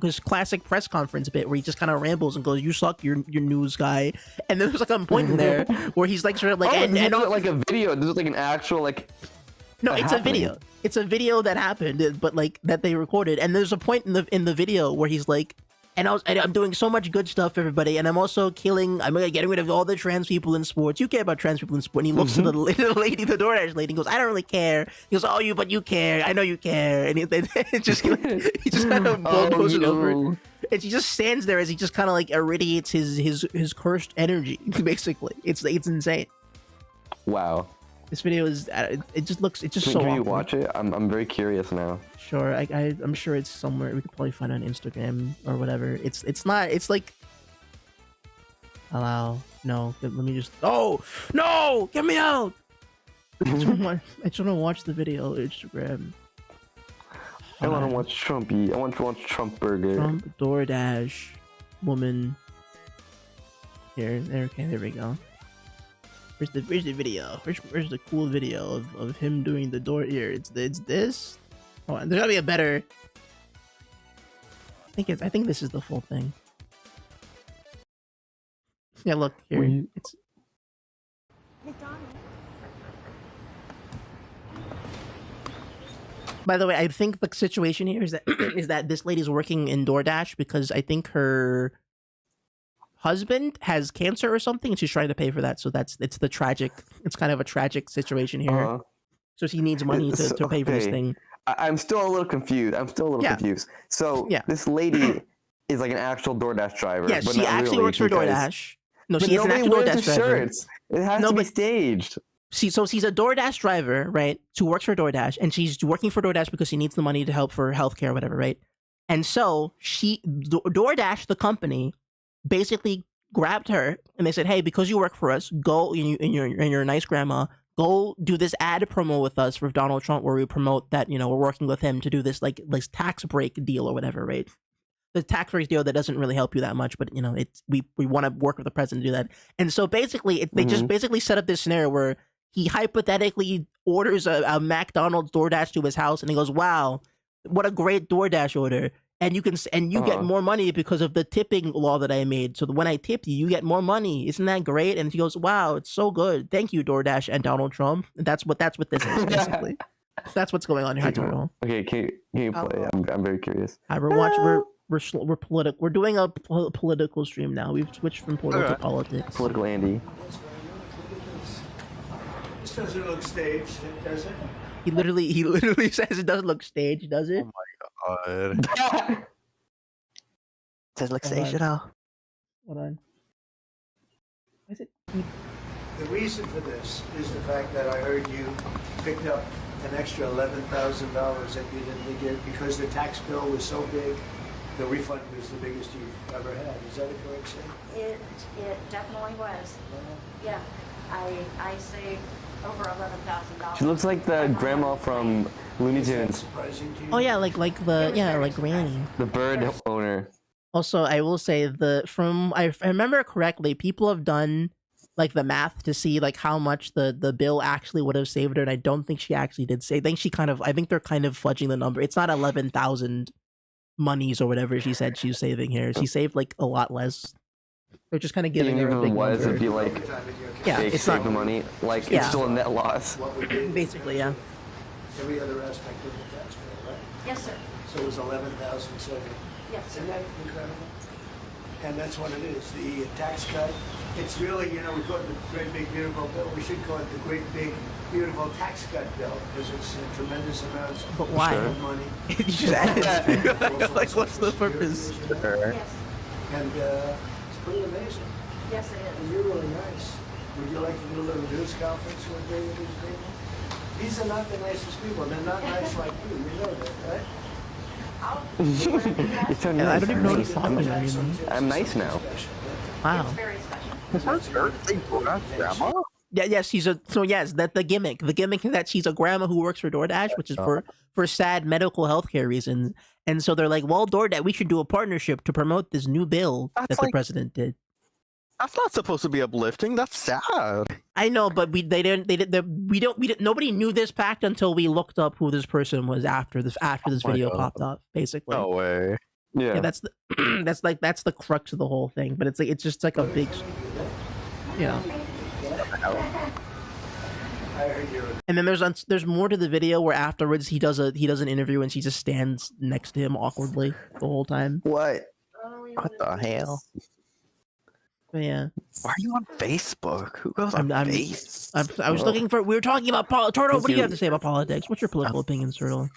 his classic press conference bit where he just kind of rambles and goes, "You suck, you're news guy." And then there's a point in there where he's sort of and a video. This is an actual No, it's happening. A video. It's a video that happened, but that they recorded. And there's a point in the video where he's And I'm doing so much good stuff for everybody, and I'm getting rid of all the trans people in sports. You care about trans people in sports. And he looks to the lady, the DoorDash lady, and goes, I don't really care. He goes, oh, but you care. I know you care. And he just kind of bulldozes it over. And she just stands there as he just kind of like irradiates his cursed energy, basically. It's insane. Wow. This video is it just so Can you awkward. watch it? I'm very curious now. Sure, I'm sure it's somewhere. We could probably find it on Instagram or whatever. It's like allow no. Let me just no, get me out. I just want to watch the video on Instagram. I want to watch Trumpy. I want to watch Trump Burger. Trump DoorDash woman. Here, okay, there we go. Where's the video? Where's the cool video of him doing the door here? It's this. Hold on, there's gotta be a better. I think this is the full thing. Yeah, look here. It's. By the way, I think the situation here is that this lady's working in DoorDash because I think her husband has cancer or something, and she's trying to pay for that. So it's kind of a tragic situation here. So she needs money to pay for this thing. I'm still a little confused. confused. So this lady is like an actual DoorDash driver. Yeah, but she not actually really works for DoorDash. No, she is an actual DoorDash driver. Shirts. It has to be staged. She's a DoorDash driver, right? Who works for DoorDash, and she's working for DoorDash because she needs the money to help for healthcare or whatever, right? And so DoorDash, the company, basically grabbed her and they said, hey, because you work for us, go and you're a nice grandma, go do this ad promo with us for Donald Trump where we promote that, we're working with him to do this like tax break deal or whatever, right? The tax break deal that doesn't really help you that much, but it's we want to work with the president to do that. And so basically they just basically set up this scenario where he hypothetically orders a McDonald's DoorDash to his house and he goes, wow, what a great DoorDash order. And you get more money because of the tipping law that I made. So when I tip you, you get more money. Isn't that great? And he goes, "Wow, it's so good. Thank you, DoorDash and Donald Trump." And that's what this is basically. That's what's going on here. Okay, can you play? I'm very curious. We're political. We're doing a political stream now. We've switched from political to politics. Political Andy. This doesn't look staged, does it? He literally says it doesn't look staged, does it? Oh my god. Does it look staged at all? Hold on. Is it? The reason for this is the fact that I heard you picked up an extra $11,000 that you didn't get because the tax bill was so big. The refund was the biggest you've ever had. Is that a correct statement? It definitely was. Yeah, I saved over $11,000. She looks like the grandma from Looney Tunes. Oh yeah, like Granny. The bird owner. Also, I will say I remember correctly, people have done like the math to see like how much the bill actually would have saved her, and I don't think she actually did save. I think they're kind of fudging the number. It's not 11,000 monies or whatever she said she's saving here. She saved like a lot less. They're just kind of giving her a big number. It'd be like it's save the money. Like it's still a net loss. Basically, yeah. Every other aspect of the tax bill, right? Yes, sir. So it was 11,000 saved. Yes, sir. Isn't that incredible? And that's what it is. The tax cut. It's really, we call it the Great Big Beautiful Bill. We should call it the Great Big Beautiful Tax Cut Bill because it's tremendous amounts of money. You just added. Like, what's the purpose? Yes. And it's pretty amazing. Yes, it is. And you're really nice. Would you like to do a little news conference with me with these people? These are not the nicest people. They're not nice like you. You know that, right? You're so nice. I don't even know what he's talking about. I'm nice now. Wow. Grandma? Yes, that's the gimmick. The gimmick is that she's a grandma who works for DoorDash, which is for sad medical healthcare reasons. And so they're like, well, DoorDash, we should do a partnership to promote this new bill that the president did. That's not supposed to be uplifting. That's sad. I know, but nobody knew this fact until we looked up who this person was after this video popped up, basically. No way. Yeah, that's the crux of the whole thing. But it's just like a big, And then there's more to the video where afterwards he does an interview and she just stands next to him awkwardly the whole time. What? What the hell? But yeah. Why are you on Facebook? Who goes on Facebook? I was looking for. We were talking about Turtle. What do you have to say about politics? What's your political opinions, Turtle?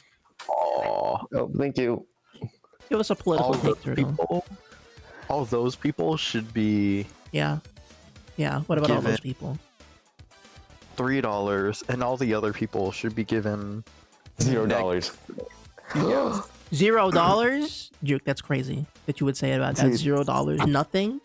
Oh, thank you. Give us a political take, Turtle. All those people should be. Yeah. What about all those people? $3, and all the other people should be given $0. $0? Juke, that's crazy that you would say about that. $0, nothing.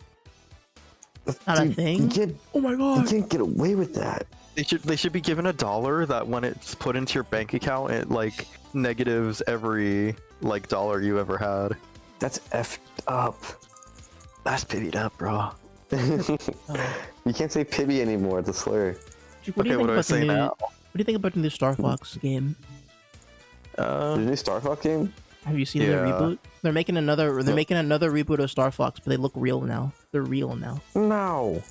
Not a thing. Oh my god! You can't get away with that. They should be given $1 that when it's put into your bank account, it like negatives every like dollar you ever had. That's effed up. That's pivvied up, bro. You can't say pibby anymore. It's a slur. Juke, what do you think about the new Star Fox game? The new Star Fox game? Have you seen the reboot? They're making another reboot of Star Fox, but they look real now. They're real now. No.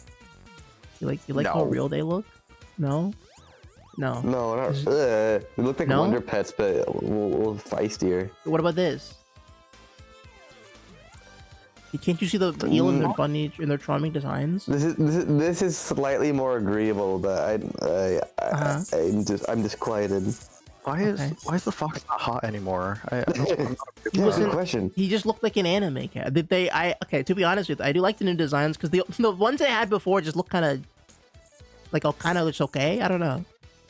You like how real they look? No. No, not. They look like Wonder Pets, but a little feistier. What about this? Can't you see the appeal in their funny and their charming designs? This is slightly more agreeable, but I'm disquieted. Why is the fox not hot anymore? Good question. He just looked like an anime cat. To be honest with you, I do like the new designs because the ones they had before just look kind of like looks okay. I don't know.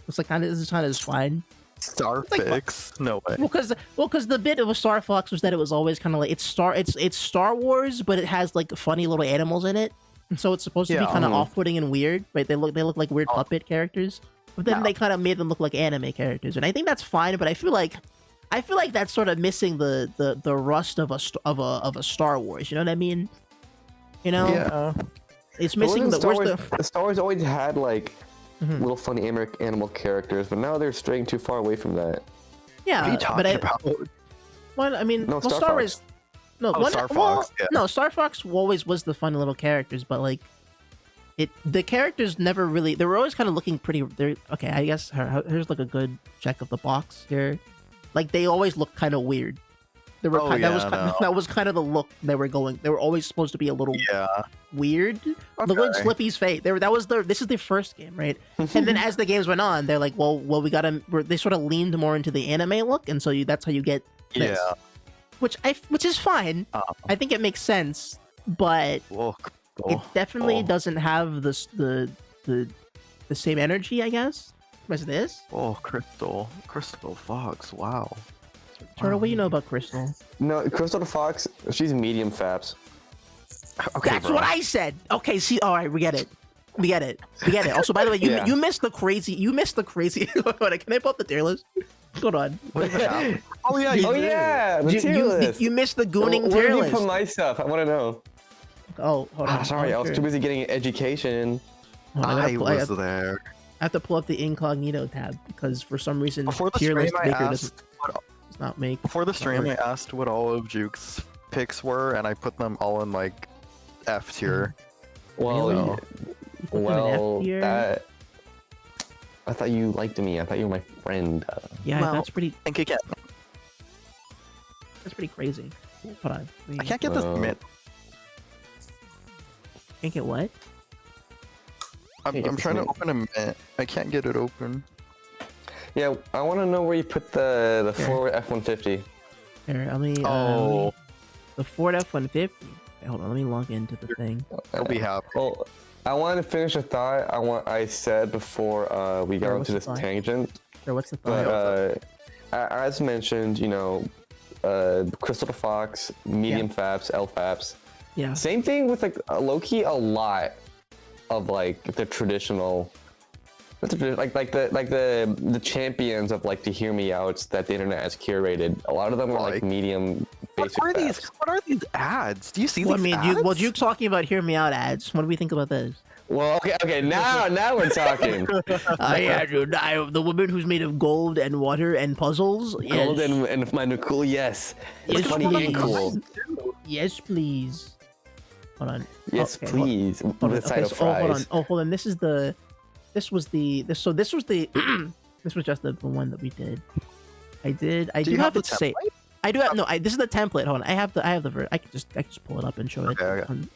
It's like this is fine. Starfix? No way. Well, because the bit of a Star Fox was that it was always kind of like it's Star Wars, but it has like funny little animals in it, and so it's supposed to be kind of off-putting and weird. Right? They look like weird puppet characters. But then they kind of made them look like anime characters, and I think that's fine. But I feel like that's sort of missing the rust of a Star Wars. You know what I mean? You know? Yeah. It's missing the Star Wars always had like little funny animal characters, but now they're straying too far away from that. Yeah, what are you talking about? Well, I mean, Star Wars. No, Star Fox. No, Star Fox always was the funny little characters, but like. The characters never really. They were always kind of looking pretty. Okay, I guess here's like a good check of the box here. Like they always look kind of weird. They were that was kind of the look they were going. They were always supposed to be a little weird. Okay. Look at Slippy's face. This is their first game, right? And then as the games went on, they're like, well, we gotta. They sort of leaned more into the anime look, and so that's how you get this. Yeah. Which is fine. I think it makes sense, but. It definitely doesn't have the same energy, I guess, as this. Oh, Crystal Fox, wow. Turtle, what do you know about Crystal? No, Crystal the Fox, she's medium faps. Okay, that's what I said. Okay, see, all right, we get it. Also, by the way, you missed the crazy. Hold on, can I pull up the tier list? Hold on. The tier list. You missed the gooning tier list. Where did you put my stuff? I want to know. Oh, hold on. Sorry, I was too busy getting education. I was there. I have to pull up the incognito tab because for some reason Before the tier stream, list I maker asked does not make. Before the stream, I asked what all of Juke's picks were, and I put them all in like F tier. Well, Really? I thought you liked me. I thought you were my friend. Yeah, that's pretty. Think again. That's pretty crazy. Hold on. I can't get this mint. Can't get what? I'm trying to open a mint. I can't get it open. Yeah, I want to know where you put the Ford F-150. Here, let me. The Ford F-150. Hold on, let me log into the thing. I'll be happy. Well, I want to finish a thought I said before we got into this tangent. Sure, what's the thought? But, as mentioned, Crystal the Fox, medium faps, L faps. Yeah. Same thing with like low-key a lot of like the traditional, like the champions of like the hear me outs that the internet has curated. A lot of them are like medium. Basic What are these ads? Do you see these ads? Juke's talking about hear me out ads. What do we think about this? Well, okay, now we're talking. Yeah, dude, the woman who's made of gold and water and puzzles. Gold and my cool, yes. Yes, funny please. and cool. Yes, please. Hold on. Yes, please. Hold on. Hold on. This was the. This was just the one that we did. I do have it saved. I do have no. This is the template. Hold on. I have the. I can just pull it up and show it on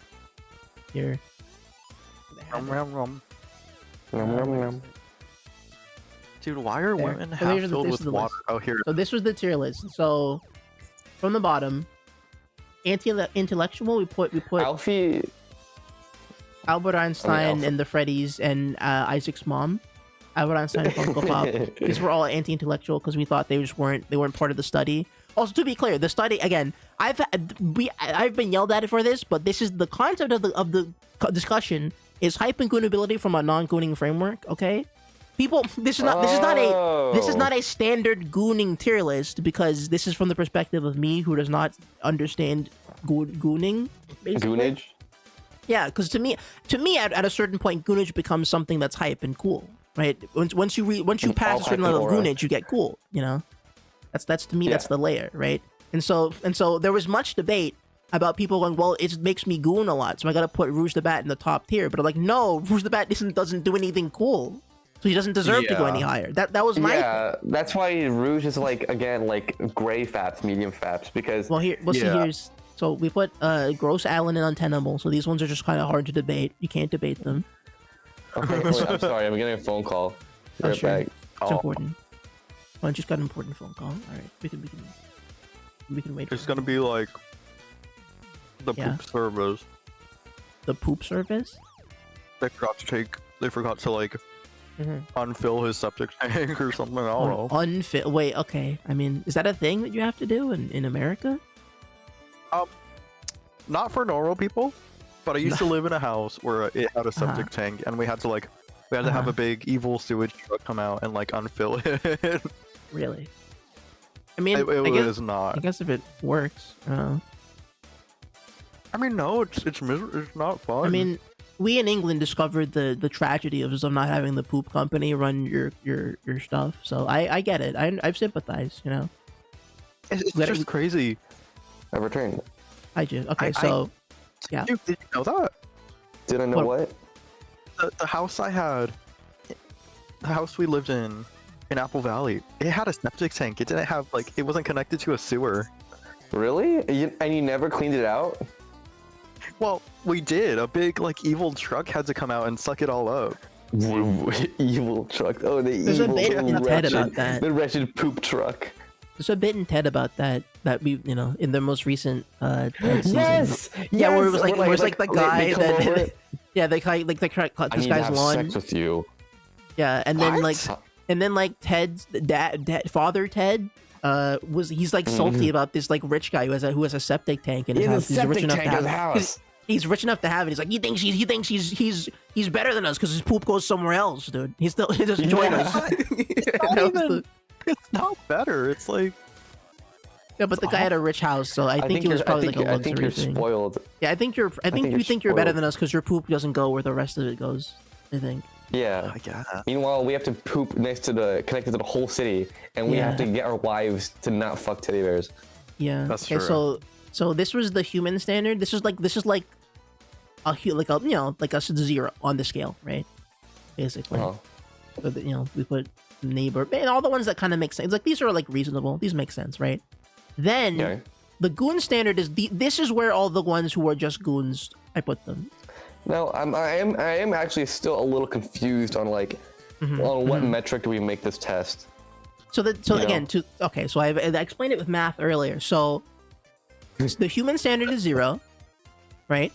here. Dude, why are women half filled with water out here? So this was the tier list. So from the bottom, intellectual, we put Alfie, Albert Einstein and the Freddies and Isaac's mom. Albert Einstein and Funko Pop. These were all anti-intellectual because we thought they weren't part of the study. Also, to be clear, the study again, I've been yelled at for this, but this is the concept of the discussion is hype and goonability from a non-gooning framework. Okay, people, this is not a standard gooning tier list because this is from the perspective of me who does not understand gooning. Basically. Goonage. Yeah, because to me, at a certain point, goonage becomes something that's hype and cool, right? Once you pass a certain level of goonage, you get cool. You know, that's to me that's the layer, right? And so there was much debate about people going, well, it makes me goon a lot, so I gotta put Rouge the Bat in the top tier. But I'm like, no, Rouge the Bat doesn't do anything cool, so he doesn't deserve to go any higher. That was my that's why Rouge is like gray faps, medium faps, because here's. So we put Gross, Allen, and Untenable. So these ones are just kind of hard to debate. You can't debate them. Okay, wait, I'm sorry. I'm getting a phone call. Right back. It's important. Well, I just got an important phone call. All right, we can wait. It's gonna be like the poop service. The poop service? They forgot to like unfill his septic tank or something. I don't know. Unfill. Wait. Okay. I mean, is that a thing that you have to do in America? Not for normal people, but I used to live in a house where it had a septic tank, and we had to have a big evil sewage truck come out and like unfill it. Really? I mean, it was not. I guess if it works. I mean, no, it's not fun. I mean, we in England discovered the tragedy of not having the poop company run your stuff, so I get it. I've sympathized, you know. It's just crazy. I returned. I did. Okay, yeah. Did you know that? Did I know what? The house I had, the house we lived in Apple Valley, it had a septic tank. It didn't have it wasn't connected to a sewer. Really? And you never cleaned it out? Well, we did. A big evil truck had to come out and suck it all up. Evil truck. Oh, There's a bit in Ted about that. The wretched poop truck. There's a bit in Ted about that we, in the most recent Ted season. Yes. Yeah, where it was the guy that this guy's lawn. Sex with you. Yeah, and then Ted's dad, father Ted, he's salty about this rich guy who has a septic tank in his house. He's rich enough to have. He's rich enough to have it. He's like, he thinks he's better than us because his poop goes somewhere else, dude. He doesn't join us. It's not better. It's like yeah, but the guy had a rich house, so I think it was probably a luxury I think you're thing. Spoiled. Yeah, I think you think you're better than us because your poop doesn't go where the rest of it goes. I think. Yeah. Meanwhile, we have to poop connected to the whole city, and we have to get our wives to not fuck teddy bears. Yeah. That's true. So this was the human standard. This is like a 0 on the scale, right? Basically. So we put neighbor and all the ones that kind of make sense. These are reasonable. These make sense, right? Then the goon standard is this is where all the ones who are just goons I put them. No, I am actually still a little confused on on what metric do we make this test. So I explained it with math earlier. So the human standard is 0, right?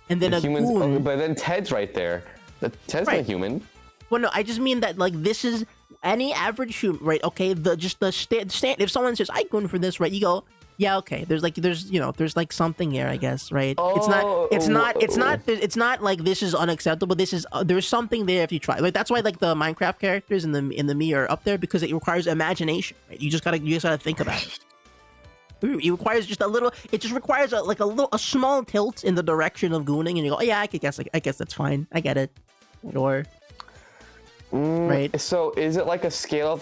And then goon. But then Ted's right there. Ted's not human. Well, no, I just mean that this is any average human, right? Okay, if someone says I goon for this, right? You go, yeah, okay. There's something here, I guess, right? It's not like this is unacceptable. This is there's something there if you try. That's why the Minecraft characters in the me are up there because it requires imagination, right? You just gotta think about it. It requires just a little. It just requires a small tilt in the direction of gooning, and you go, oh, yeah, I guess that's fine. I get it. Sure. Right. So is it a scale of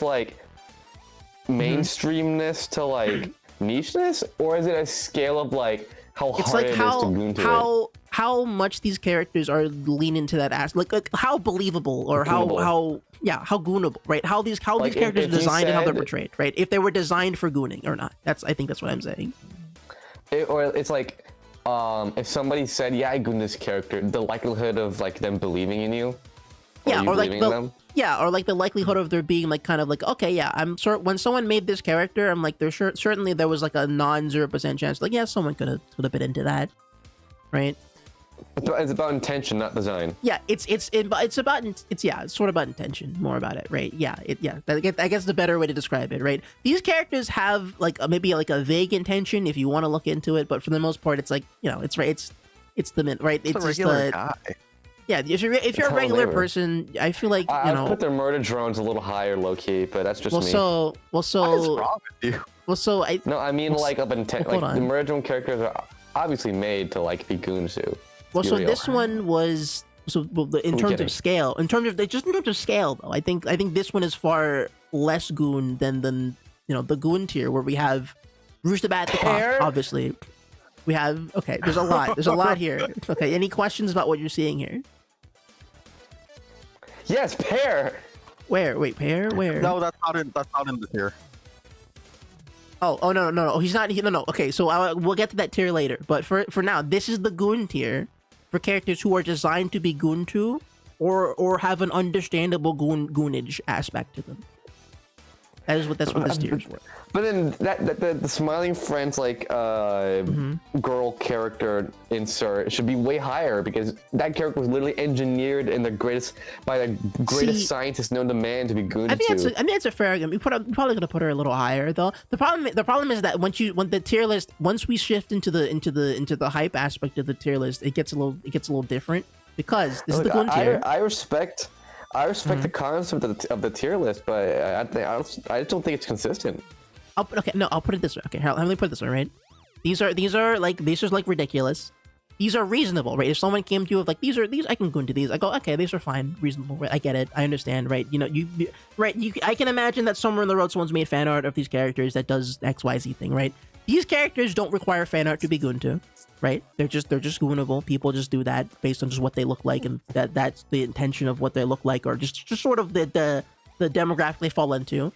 mainstreamness to nicheness, or is it a scale of how hard it is to goon to how much these characters are lean into that like how believable or Goonable. how goonable, right? How these characters if are you designed and how they're said- portrayed, right? If they were designed for gooning or not. I think that's what I'm saying. Or it's like, if somebody said, "Yeah, I goon this character," the likelihood of like them believing in you, Yeah, you or like believing in them. or like the likelihood of there being like kind of like, okay, yeah, I'm sure when someone made this character, I'm like, certainly there was like a non 0% chance, like, yeah, someone could have been into that, right? It's about intention, not design. Yeah, it's sort of about intention, more about it, right? Yeah, I guess the better way to describe it, right? These characters have like maybe like a vague intention if you want to look into it, but for the most part, it's like, you know, it's right, it's the right, it's a just regular guy. yeah. If you're a how regular they were. person, I feel like you I know. put their murder drones a little higher, low key, but that's just Well, me. so What is wrong with you? No, I mean like of intent. hold Like the on. murder drone characters are obviously made to like be goons to. Well, be so real. this one was in terms kidding. of scale. In terms of scale, though, I think this one is far less goon than you know the goon tier where we have Rooster Bat the Cop, Pear? obviously. We have There's a lot. There's a lot here. Okay. Any questions about what you're seeing here? Yes, Pear. Where? Wait, Pear? Where? No, that's not in the tier. Oh no. He's not. No. Okay, so we'll get to that tier later. But for now, this is the goon tier for characters who are designed to be goon to, or have an understandable goonage aspect to them. That's what this tier is for. But then the smiling friends like girl character insert should be way higher because that character was literally engineered in by the greatest See, scientist known to man to be gooned I think to. it's a fair argument. We're probably gonna put her a little higher though. The problem is that once the tier list, once we shift into the hype aspect of the tier list, it gets a little different because this is the goon tier. I respect the concept of the tier list, but I just don't think it's consistent. I'll put it this way. Okay, let me put it this way, right? These are like ridiculous. These are reasonable, right? If someone came to you with like these, I can go into these. I go, okay, these are fine, reasonable. Right? I get it. I understand, right? You know, I can imagine that somewhere in the road someone's made fan art of these characters that does XYZ thing, right? These characters don't require fan art to be gooned to, right? They're just goonable. People just do that based on just what they look like, and that's the intention of what they look like, or just sort of the demographic they fall into.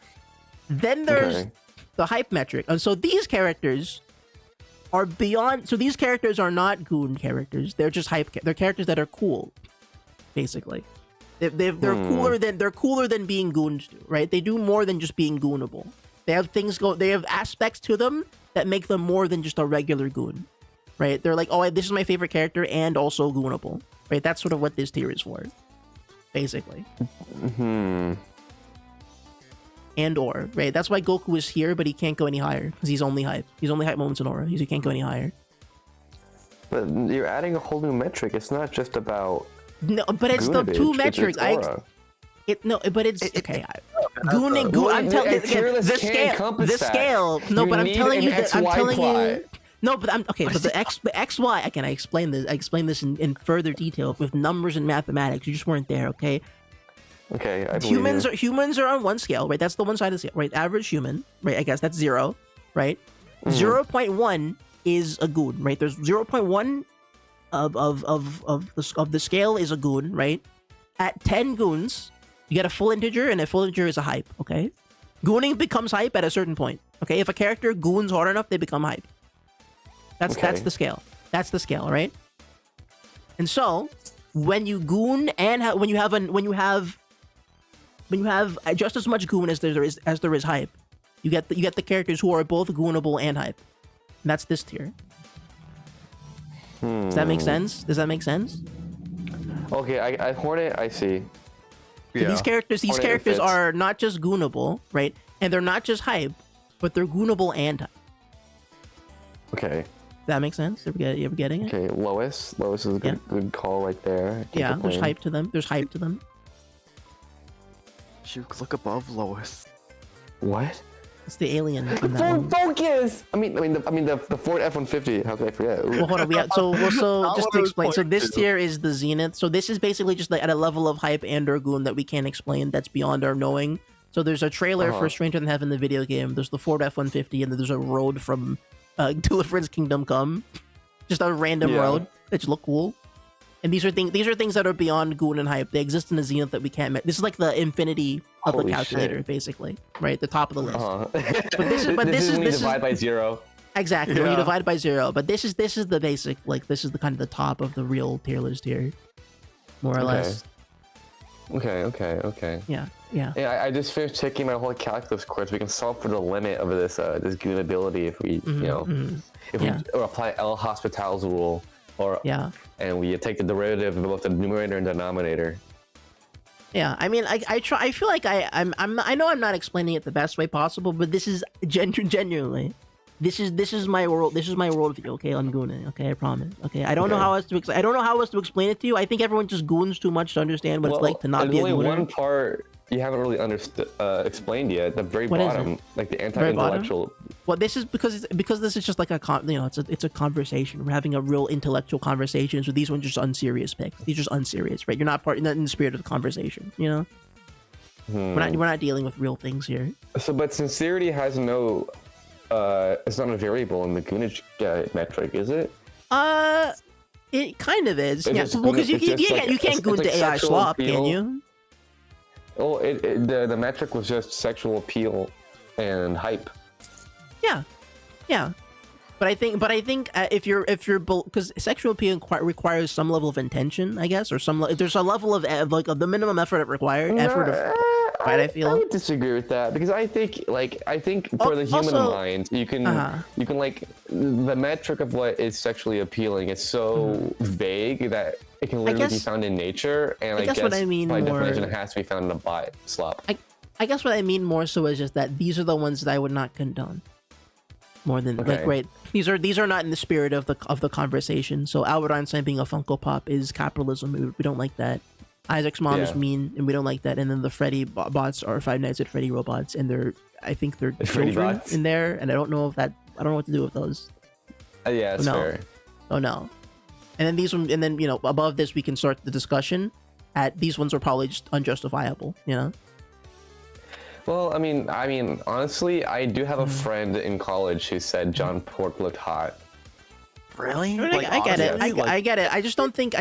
Then there's the hype metric, and so these characters are beyond. So these characters are not goon characters. They're just hype. They're characters that are cool, basically. They're cooler than being gooned to, right? They do more than just being goonable. They have They have aspects to them that make them more than just a regular goon, right? They're like, oh, this is my favorite character and also goonable, right? That's sort of what this tier is for, basically. Right? That's why Goku is here, but he can't go any higher because he's only hype. He's only hype moments in aura. He can't go any higher. But you're adding a whole new metric. It's not just about no, but it's the two metrics. Aura. Gooning. I'm telling you, the scale. No, but I'm telling you that I'm telling you. No, but I'm okay. But the XY. Again, I explained this in further detail with numbers and mathematics. You just weren't there, okay? Okay, I believe humans are on one scale, right? That's the one side of the scale, right? Average human, right? I guess that's 0, right? 0.1 is a goon, right? There's 0.1 of the scale is a goon, right? At 10 goons, you get a full integer, and a full integer is a hype, okay? Gooning becomes hype at a certain point, okay? If a character goons hard enough, they become hype. That's the scale. That's the scale, right? And so when you goon and when you have just as much goon as there is hype, you get the characters who are both goonable and hype. And that's this tier. Does that make sense? Okay, I Hornet, I see. So these characters fits. are not just goonable, right? And they're not just hype, but they're goonable and hype. Okay. Does that make sense? You ever getting it? Okay, Lois is a good call right there. Yeah, there's hype to them. You look above Lois. What? It's the alien. Ford Focus. I mean the Ford F-150. How could I forget? Well, hold on. So just to explain. So this tier is the Zenith. So this is basically just like at a level of hype and or goon that we can't explain. That's beyond our knowing. So there's a trailer for Stranger Than Heaven, the video game. There's the Ford F-150, and then there's a road from Deliverance Kingdom Come. Just a random road. that just look cool. And these are things that are beyond Goon and hype. They exist in the zenith that we can't. This is like the infinity of the calculator, basically, right? The top of the list. But this is divide by 0. Exactly. Yeah. When you divide by 0. But this is the basic. Like this is the kind of the top of the real tier list here, more or less. Okay. Yeah. I just finished taking my whole calculus course. We can solve for the limit of this Goon ability if we we apply El Hospital's rule, and we take the derivative of both the numerator and denominator. Yeah, I mean, I try. I feel like I know I'm not explaining it the best way possible, but this is genuinely. This is my world. This is my worldview. Okay, on Gooning. Okay, I promise. Okay, I don't know how else to. I don't know how else to explain it to you. I think everyone just goons too much to understand what it's like to not be a gooner. There's only one part you haven't really explained yet. The very bottom, like the anti-intellectual. Well, this is because this is just like it's a conversation. We're having a real intellectual conversation. So these ones are just unserious picks. These are just unserious, right? You're not in the spirit of the conversation. You know, we're not dealing with real things here. So, but sincerity has no. It's not a variable in the Goonage metric, is it? It kind of is. Yeah, It's well, because you like, can't goon to AI slop, can you? Oh, the metric was just sexual appeal and hype. Yeah. But I think if you're because sexual appeal requires some level of intention, I guess, or there's a level of like the minimum effort it required. Right, I feel. I would disagree with that because I think for the human mind, you can like the metric of what is sexually appealing is so vague that it can literally be found in nature, and I guess what I mean by more, definition it has to be found in a bot slop. I guess what I mean more so is just that these are the ones that I would not condone. More than like right, these are not in the spirit of the conversation. So Albert Einstein being a Funko Pop is capitalism. We don't like that. Isaac's mom is mean, and we don't like that. And then the Freddy bots are Five Nights at Freddy robots, and I think they're children in there, and I don't know what to do with those. Yeah, it's fair. Oh no. And then these ones, and then above this we can start the discussion. These ones are probably just unjustifiable. Well, I mean, honestly, I do have a friend in college who said John Pork looked hot. Really? I get it. I get it. I just don't think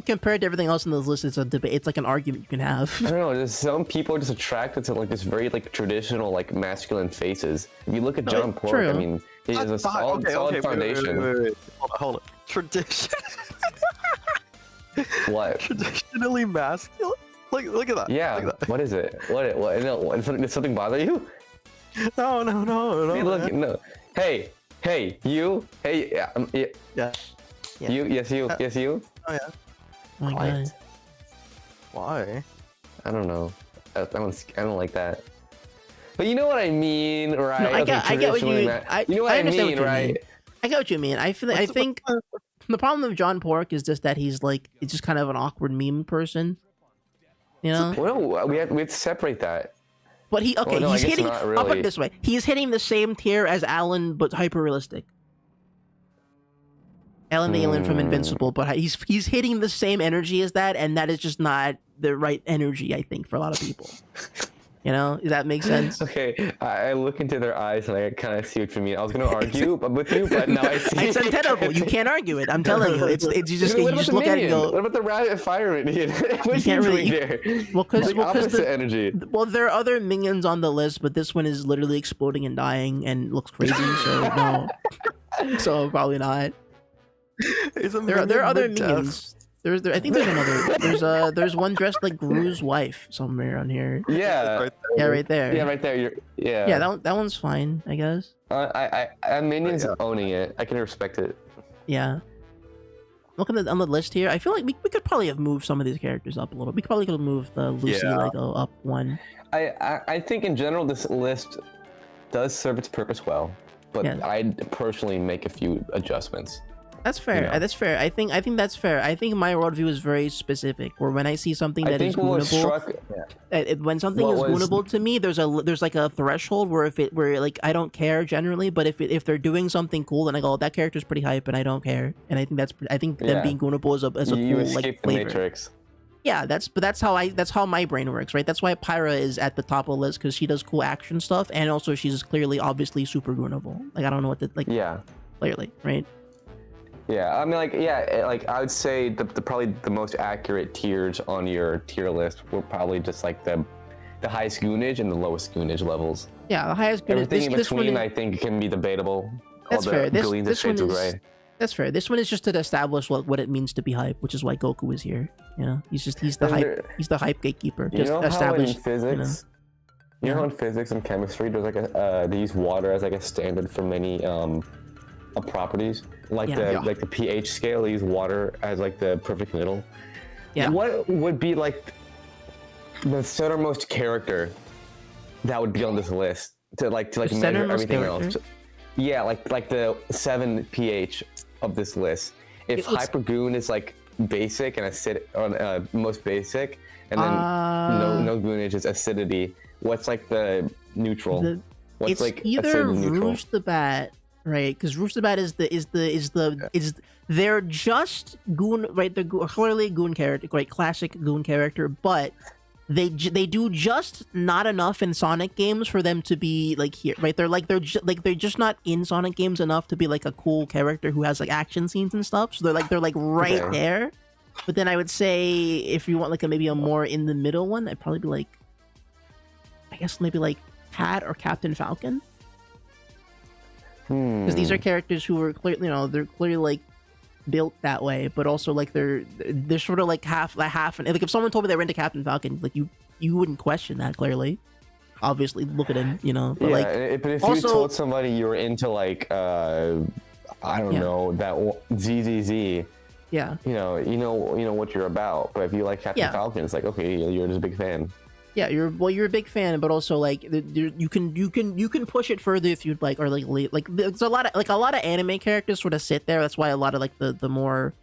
compared to everything else in this list, it's a debate. It's like an argument you can have. I don't know. There's some people are just attracted to like this very like traditional like masculine faces. If you look at John Pork, true. I mean, he has a solid foundation. Wait. Hold on. Tradition. What? Traditionally masculine? Look at that. Yeah. Look at that. What is it? What? Does something bother you? No. Hey, look, no. Hey, you. Hey, yeah. You. Yes, you. Oh yeah. Oh my god. Why? I don't know. I don't like that. But you know what I mean, right? No, I get what you mean. You know what I mean, right? I get what you mean. I think the problem with John Pork is just that he's it's just kind of an awkward meme person. Well, we have to separate that. But he's hitting. I'll put it this way: he's hitting the same tier as Alan, but hyper realistic. Alan the alien from Invincible, but he's hitting the same energy as that, and that is just not the right energy, I think, for a lot of people. Does that make sense? Okay, I look into their eyes and I kind of see what you mean. I was going to argue with you, but now I see. It's untenable. You can't argue it. I'm telling you. It's you just look at it and go. What about the rabbit fire minion? What you can't really. There? Because opposite energy. Well, there are other minions on the list, but this one is literally exploding and dying and looks crazy. So no. So probably not. There are other minions. I think there's another. There's one dressed like Gru's wife somewhere on here. Yeah. Right there. Yeah, right there. Yeah, that one's fine, I guess. Minions owning it. I can respect it. Yeah. Look on the list here. I feel like we could probably have moved some of these characters up a little. We probably could have moved the Lucy Lego up one. I think in general this list does serve its purpose well, but I'd personally make a few adjustments. That's fair. That's fair. I think that's fair. I think my worldview is very specific. Where when I see something that is goonable, when something is goonable to me, there's like a threshold where I don't care generally, but if they're doing something cool, then I go, that character's pretty hype, and I don't care. And I think them being goonable is a cool like flavor. Matrix. Yeah, that's how my brain works, right? That's why Pyra is at the top of the list because she does cool action stuff, and also she's obviously super goonable. Like I don't know what to like. Yeah. Clearly, right? Yeah, I mean, like, yeah, like I would say the probably the most accurate tiers on your tier list were probably just like the highest goonage and the lowest goonage levels. Yeah, the highest goonage. Everything in between, I think, can be debatable. That's fair. This one is. Gray. That's fair. This one is just to establish what it means to be hype, which is why Goku is here. You know, he's the hype gatekeeper. You know how in physics, you know how in physics and chemistry, there's like they use water as like a standard for many properties, like the pH scale. They use water as like the perfect middle. Yeah. What would be like the centermost character that would be on this list to measure everything else? Yeah, like the 7 pH of this list. If Hypergoon is like basic and acidic, most basic, and then no goonage is acidity. What's like the neutral? What's it's like either Rouge the Bat, right? Because Rouge the Bat is they're just goon, right? They're clearly a goon character, right? Classic goon character, but they do just not enough in Sonic games for them to be like here, right? They're just not in Sonic games enough to be like a cool character who has like action scenes and stuff. So they're like right there. But then I would say if you want like maybe a more in the middle one, I'd probably be like, I guess maybe like Cat or Captain Falcon, because these are characters who are clearly, they're clearly like built that way, but also like they're sort of like half and like if someone told me they were into Captain Falcon, like you wouldn't question that. Clearly, obviously, look at him, but but if you told somebody you were into like I don't know, that ZZZ, you know what you're about. But if you like Captain Falcon, it's like, okay, you're just a big fan. Yeah, you're a big fan, but also like you can push it further if you'd like, or like there's a lot of anime characters sort of sit there. That's why a lot of like the more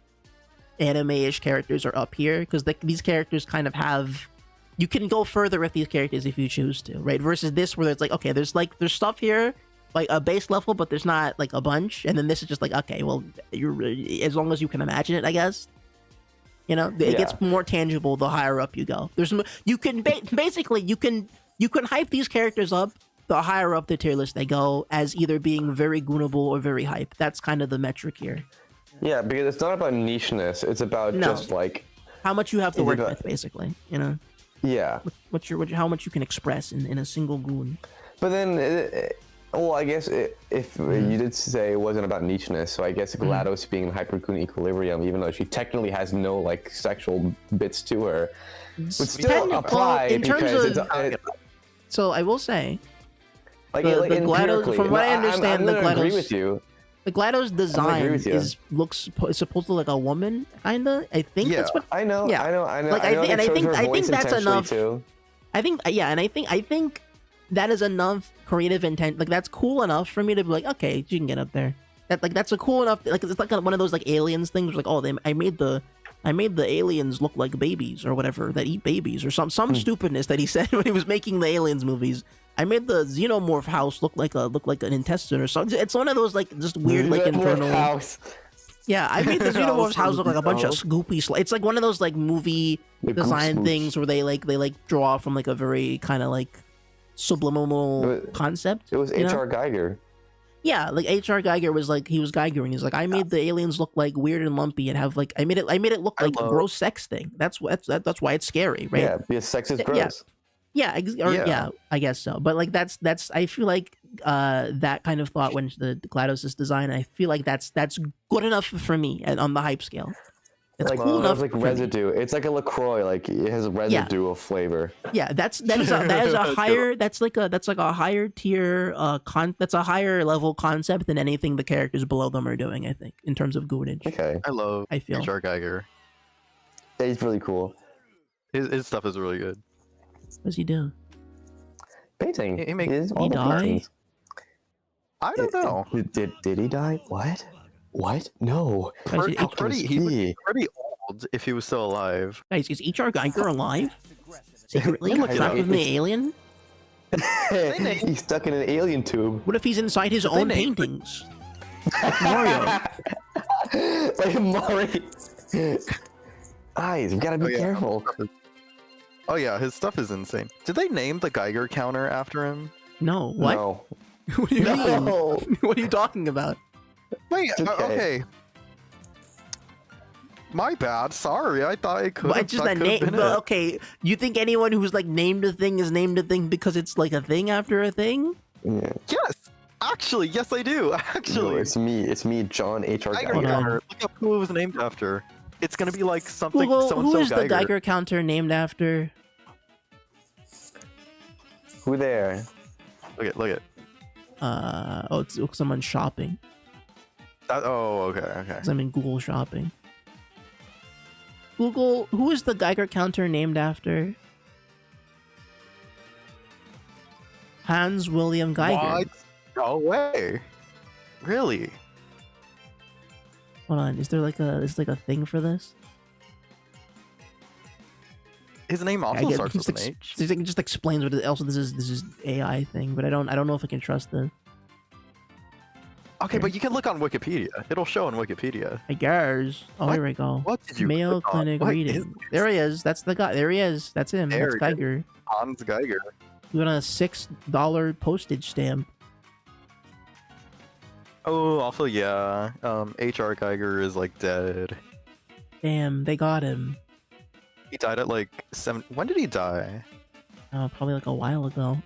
anime-ish characters are up here, because these characters kind of have, you can go further with these characters if you choose to, right? Versus this where it's like, okay, there's stuff here like a base level, but there's not like a bunch, and then this is just like, okay, well, as long as you can imagine it, I guess. It gets more tangible the higher up you go. You can basically you can hype these characters up the higher up the tier list they go, as either being very goonable or very hype. That's kind of the metric here. Yeah, because it's not about nicheness. It's about just like how much you have to work with, basically. Yeah. How much you can express in a single goon. But then. Well, I guess if you did say it wasn't about nicheness, so I guess GLaDOS being in Hypergoon Equilibrium, even though she technically has no like sexual bits to her, would still apply So I will say, the GLaDOS, from what I understand, the GLaDOS. Agree with you. The GLaDOS design is supposed to look like a woman, kinda. I think that's what I know. Yeah. I know. Like I think that's enough. Too. I think I think that is enough creative intent. Like that's cool enough for me to be like, okay, you can get up there. That's a cool enough. Like it's like one of those like aliens things. Where, like, oh, I made the aliens look like babies or whatever that eat babies or some stupidness that he said when he was making the Aliens movies. I made the Xenomorph house look like an intestine or something. It's one of those like just weird like internal house. Yeah, I made the Xenomorph's house look like a bunch of scoopy. It's like one of those like movie design things where they draw from like a very kind of like subliminal concept. It was H.R. Geiger. Yeah, like H.R. Geiger was like, he was Geigering. He's like, I made the aliens look like weird and lumpy and have like I made it look like a gross sex thing. That's why it's scary, right? Yeah, because sex is gross. Yeah, I guess so. But like that's I feel like that kind of thought when the GLaDOS design, I feel like that's good enough for me on the hype scale. It's like, cool enough. Like residue. It's like a LaCroix. Like it has residue of flavor. Yeah, that is a higher. That's like a higher tier. That's a higher level concept than anything the characters below them are doing. I think in terms of goonage. Okay. I feel H.R. Geiger. Yeah, he's really cool. His stuff is really good. What does he do? Painting. He die? I don't know. Did he die? What? No. He was pretty old if he was still alive. Guys, is H.R. Geiger alive? Secretly? Trapped with the alien? He's stuck in an alien tube. What if he's inside his own paintings? Like Mario. Like Mario. Guys, we gotta be careful. Oh yeah, his stuff is insane. Did they name the Geiger counter after him? No. What? No. What do you mean? What are you talking about? Wait, okay. My bad. Sorry, I thought it could. But it's just a name. But okay, you think anyone who's like named a thing is named a thing because it's like a thing after a thing? Yeah. Yes. Actually, yes, I do. Actually, No, it's me. It's me, John H.R. Geiger. Look up who it was named after. It's gonna be like something. Google, So-and-so who is the Geiger. Geiger counter named after? Who there? Look at. Oh, it's someone shopping. Okay. 'Cause I'm in Google Shopping. Google, who is the Geiger counter named after? Hans William Geiger. What? No way. Really? Hold on, is there like a thing for this? His name also starts with an H. It just explains what it, also this is AI thing, but I don't know if I can trust this. Okay, but you can look on Wikipedia. It'll show on Wikipedia. I guess. Oh, here we go. What did you Mayo click on? Clinic What reading. is There he is. That's the guy. There he is. That's him. There That's he is. Geiger. Hans Geiger. Doing a $6 postage stamp. Oh, also yeah. H.R. Geiger is like dead. Damn, they got him. He died at like 7. When did he die? Oh, probably like a while ago.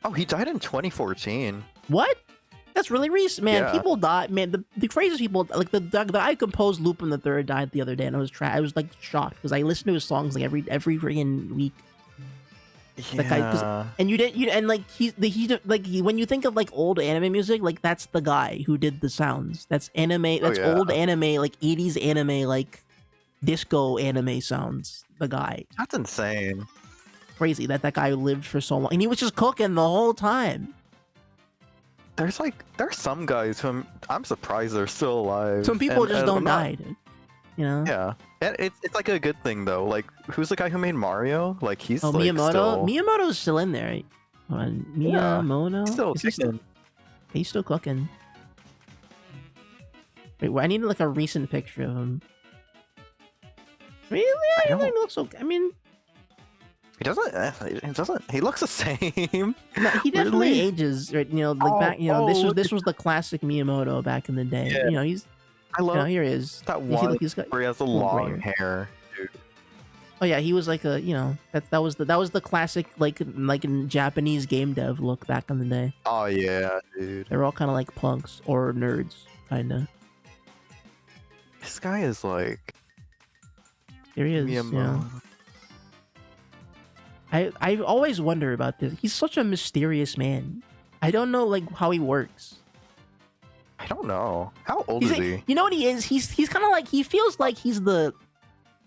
Oh, he died in 2014. What? That's really recent, man. Yeah. People die, man. The craziest people, like the guy who composed Lupin the Third died the other day, and I was like shocked because I listened to his songs like every freaking week. Yeah. That guy, and when you think of like old anime music, like that's the guy who did the sounds. That's anime. That's old anime, like 80s anime, like disco anime sounds. The guy. That's insane. Crazy that guy lived for so long, and he was just cooking the whole time. There's some guys who I'm surprised they're still alive. Some people just don't I'm not- die, dude. You know? Yeah, and it's like a good thing though. Like, who's the guy who made Mario? Like, he's like Miyamoto. still... Miyamoto's still in there. Right? Hold on. Miyamoto. He's still Is he kicking. He's still cooking. Wait, I need like a recent picture of him. Really? I don't think he looks okay. I mean, He doesn't. He looks the same. no, he definitely Really? ages. Right? You know, like back. You know, this was the classic Miyamoto back in the day. Yeah. You know, he's. I love You know, here he is. that You see, one look, he's got where he has the a little long grayer. hair. Dude. Oh yeah, he was like a. You know, that was the classic like in Japanese game dev look back in the day. Oh yeah, dude. They were all kind of like punks or nerds, kinda. This guy is like Here he is. Miyamoto. Yeah. I always wonder about this. He's such a mysterious man. I don't know like how he works. I don't know. How old He's is like- he? You know what he is? He's kind of like he feels like he's like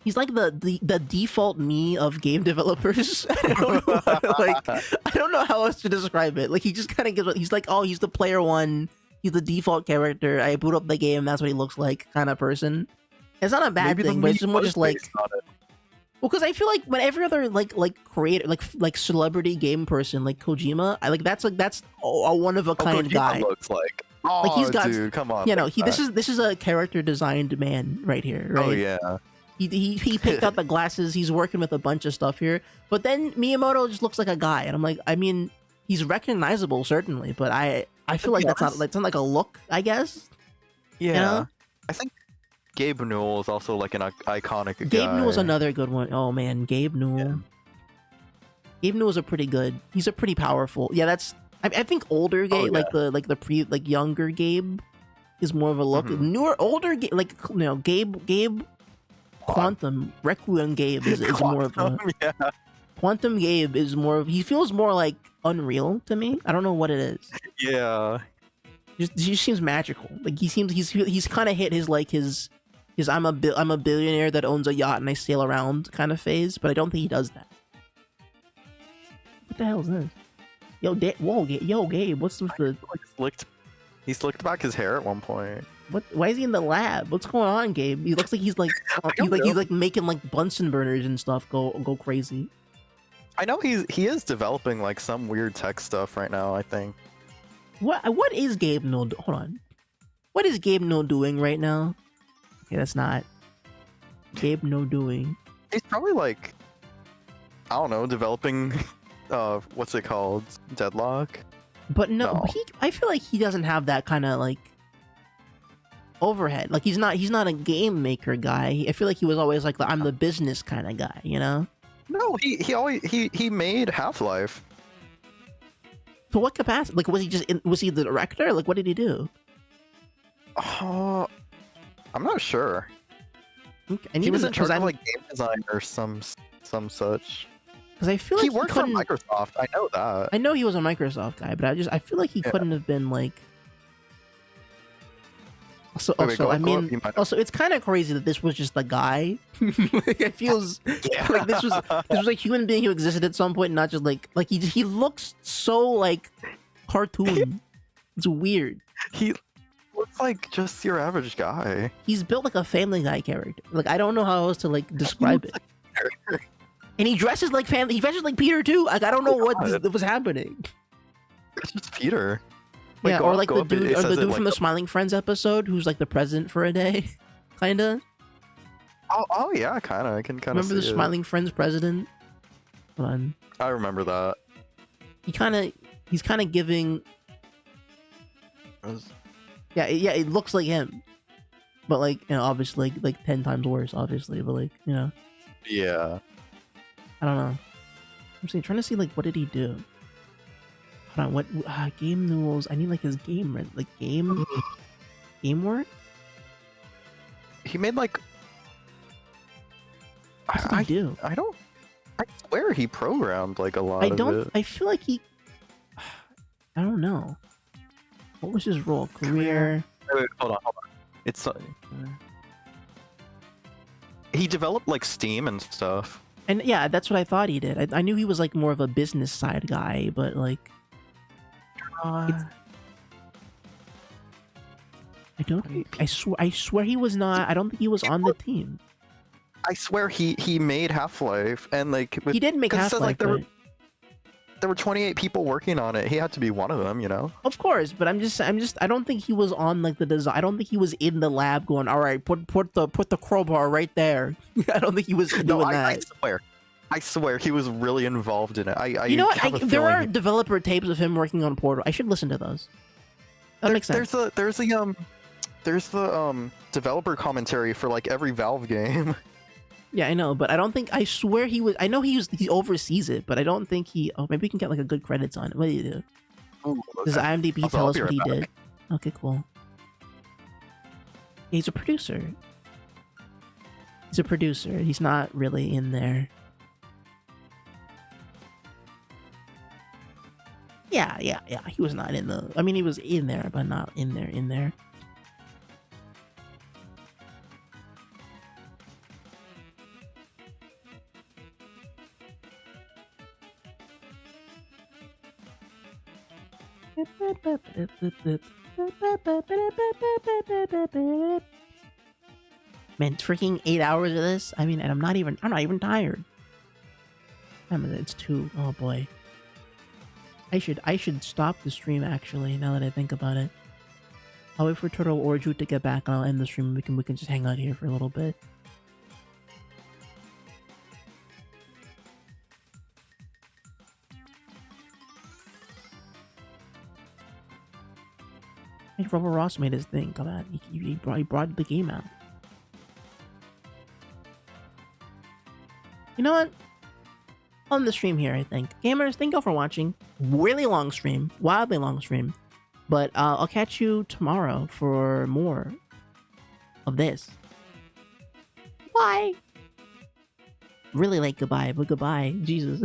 the default me of game developers. I don't know how else to describe it. Like he just kind of gives. He's like, oh, he's the player one. He's the default character. I boot up the game. That's what he looks like, kind of person. It's not a bad Maybe the thing, but it's movie more was just like. based on it. Well, because I feel like when every other like creator like celebrity game person like Kojima, that's a one of a kind Kojima guy. looks like. Oh, Like he's got, dude, come on. You know, like this is a character designed man right here, right? Oh yeah. He picked out the glasses. He's working with a bunch of stuff here, but then Miyamoto just looks like a guy, and I'm like, I mean, he's recognizable certainly, but I feel like that's not like a look, I guess. Yeah. You know? I think Gabe Newell is also like an iconic Gabe guy. Newell's another good one. Oh man, Gabe Newell. Yeah. Gabe Newell's a pretty good. He's a pretty powerful. Yeah, that's. I think older Gabe, like younger Gabe, is more of a look. Mhm. Newer, older Gabe. Quantum Requiem Gabe is more of a. Yeah. Quantum Gabe is more of. He feels more like Unreal to me. I don't know what it is. Yeah. He just seems magical. Like he's kind of hit his I'm a billionaire that owns a yacht and I sail around kind of phase, but I don't think he does that. What the hell is this? Yo, Gabe, what's with the He slicked back his hair at one point. what? Why is he in the lab? What's going on, Gabe? He looks like he's like he's making like Bunsen burners and stuff go crazy. I know he is developing like some weird tech stuff right now, I think. What is Gabe Newell? Hold on. What is Gabe Newell doing right now? Okay, that's not Gabe Newell doing. He's probably like, I don't know, developing what's it called? Deadlock? But no, No. I feel like he doesn't have that kind of like. overhead. Like he's not a game maker guy. I feel like he was always like I'm the business kind of guy, you know? No, he made Half-Life. To what capacity? Like was he the director? Like what did he do? I'm not sure. Okay. And he was in charge of like game design or some such. Because I feel like he worked for Microsoft. I know that. I know he was a Microsoft guy, but I feel like he couldn't have been like. Also, it's kind of crazy that this was just the guy. Like, it feels like this was a human being who existed at some point, not just like he looks so like cartoon. It's weird. He looks like just your average guy. He's built like a Family Guy character. Like I don't know how else to like describe it. And he dresses like family. He dresses like Peter too. Like I don't know what was happening. It's just Peter. Yeah, or like the dude from the Smiling Friends episode, who's like the president for a day, kinda. Oh yeah, kinda. I can kind of remember the Smiling Friends president. Hold on. I remember that. He's kind of giving. Yeah, it looks like him, but like obviously like 10 times worse, obviously, but like Yeah. I don't know. I'm trying to see like what did he do. Hold on, what game rules? I need like his game work. He made like. What did he do? I swear he programmed like a lot of it. I feel like he. I don't know. What was his role? Career. Wait, hold on. It's. He developed like Steam and stuff. And yeah, that's what I thought he did. I knew he was like more of a business side guy, but like. I don't think. I swear he was not. I don't think he was on the team. I swear he made Half-Life and like he did make Half-Life. Like, there were 28 people working on it. He had to be one of them, you know. Of course, but I'm just. I don't think he was on like the design. I don't think he was in the lab going, all right, put the crowbar right there. I don't think he was doing that. I swear he was really involved in it. You know what? There are developer tapes of him working on Portal. I should listen to those. That makes sense. There's the developer commentary for like every Valve game. Yeah, I know, but I don't think. I swear he was. I know he oversees it, but I don't think he. Oh, maybe we can get like a good credits on it. What do you do? Ooh, okay. Does IMDb tell us what he did? Okay, cool. He's a producer. He's not really in there. Yeah. He was not in the. I mean, he was in there, but not in there. Man, freaking 8 hours of this. I mean, and I'm not even tired. I mean, it's too. Oh boy. I should stop the stream actually. Now that I think about it, I'll wait for Turtle or Ju to get back, and I'll end the stream. We can just hang out here for a little bit. Hey, Robert Ross made his thing. Come on, he brought the game out. You know what? On the stream here, I think. Gamers, thank you all for watching. Really long stream. Wildly long stream. But I'll catch you tomorrow for more of this. Bye! Really late goodbye, but goodbye. Jesus.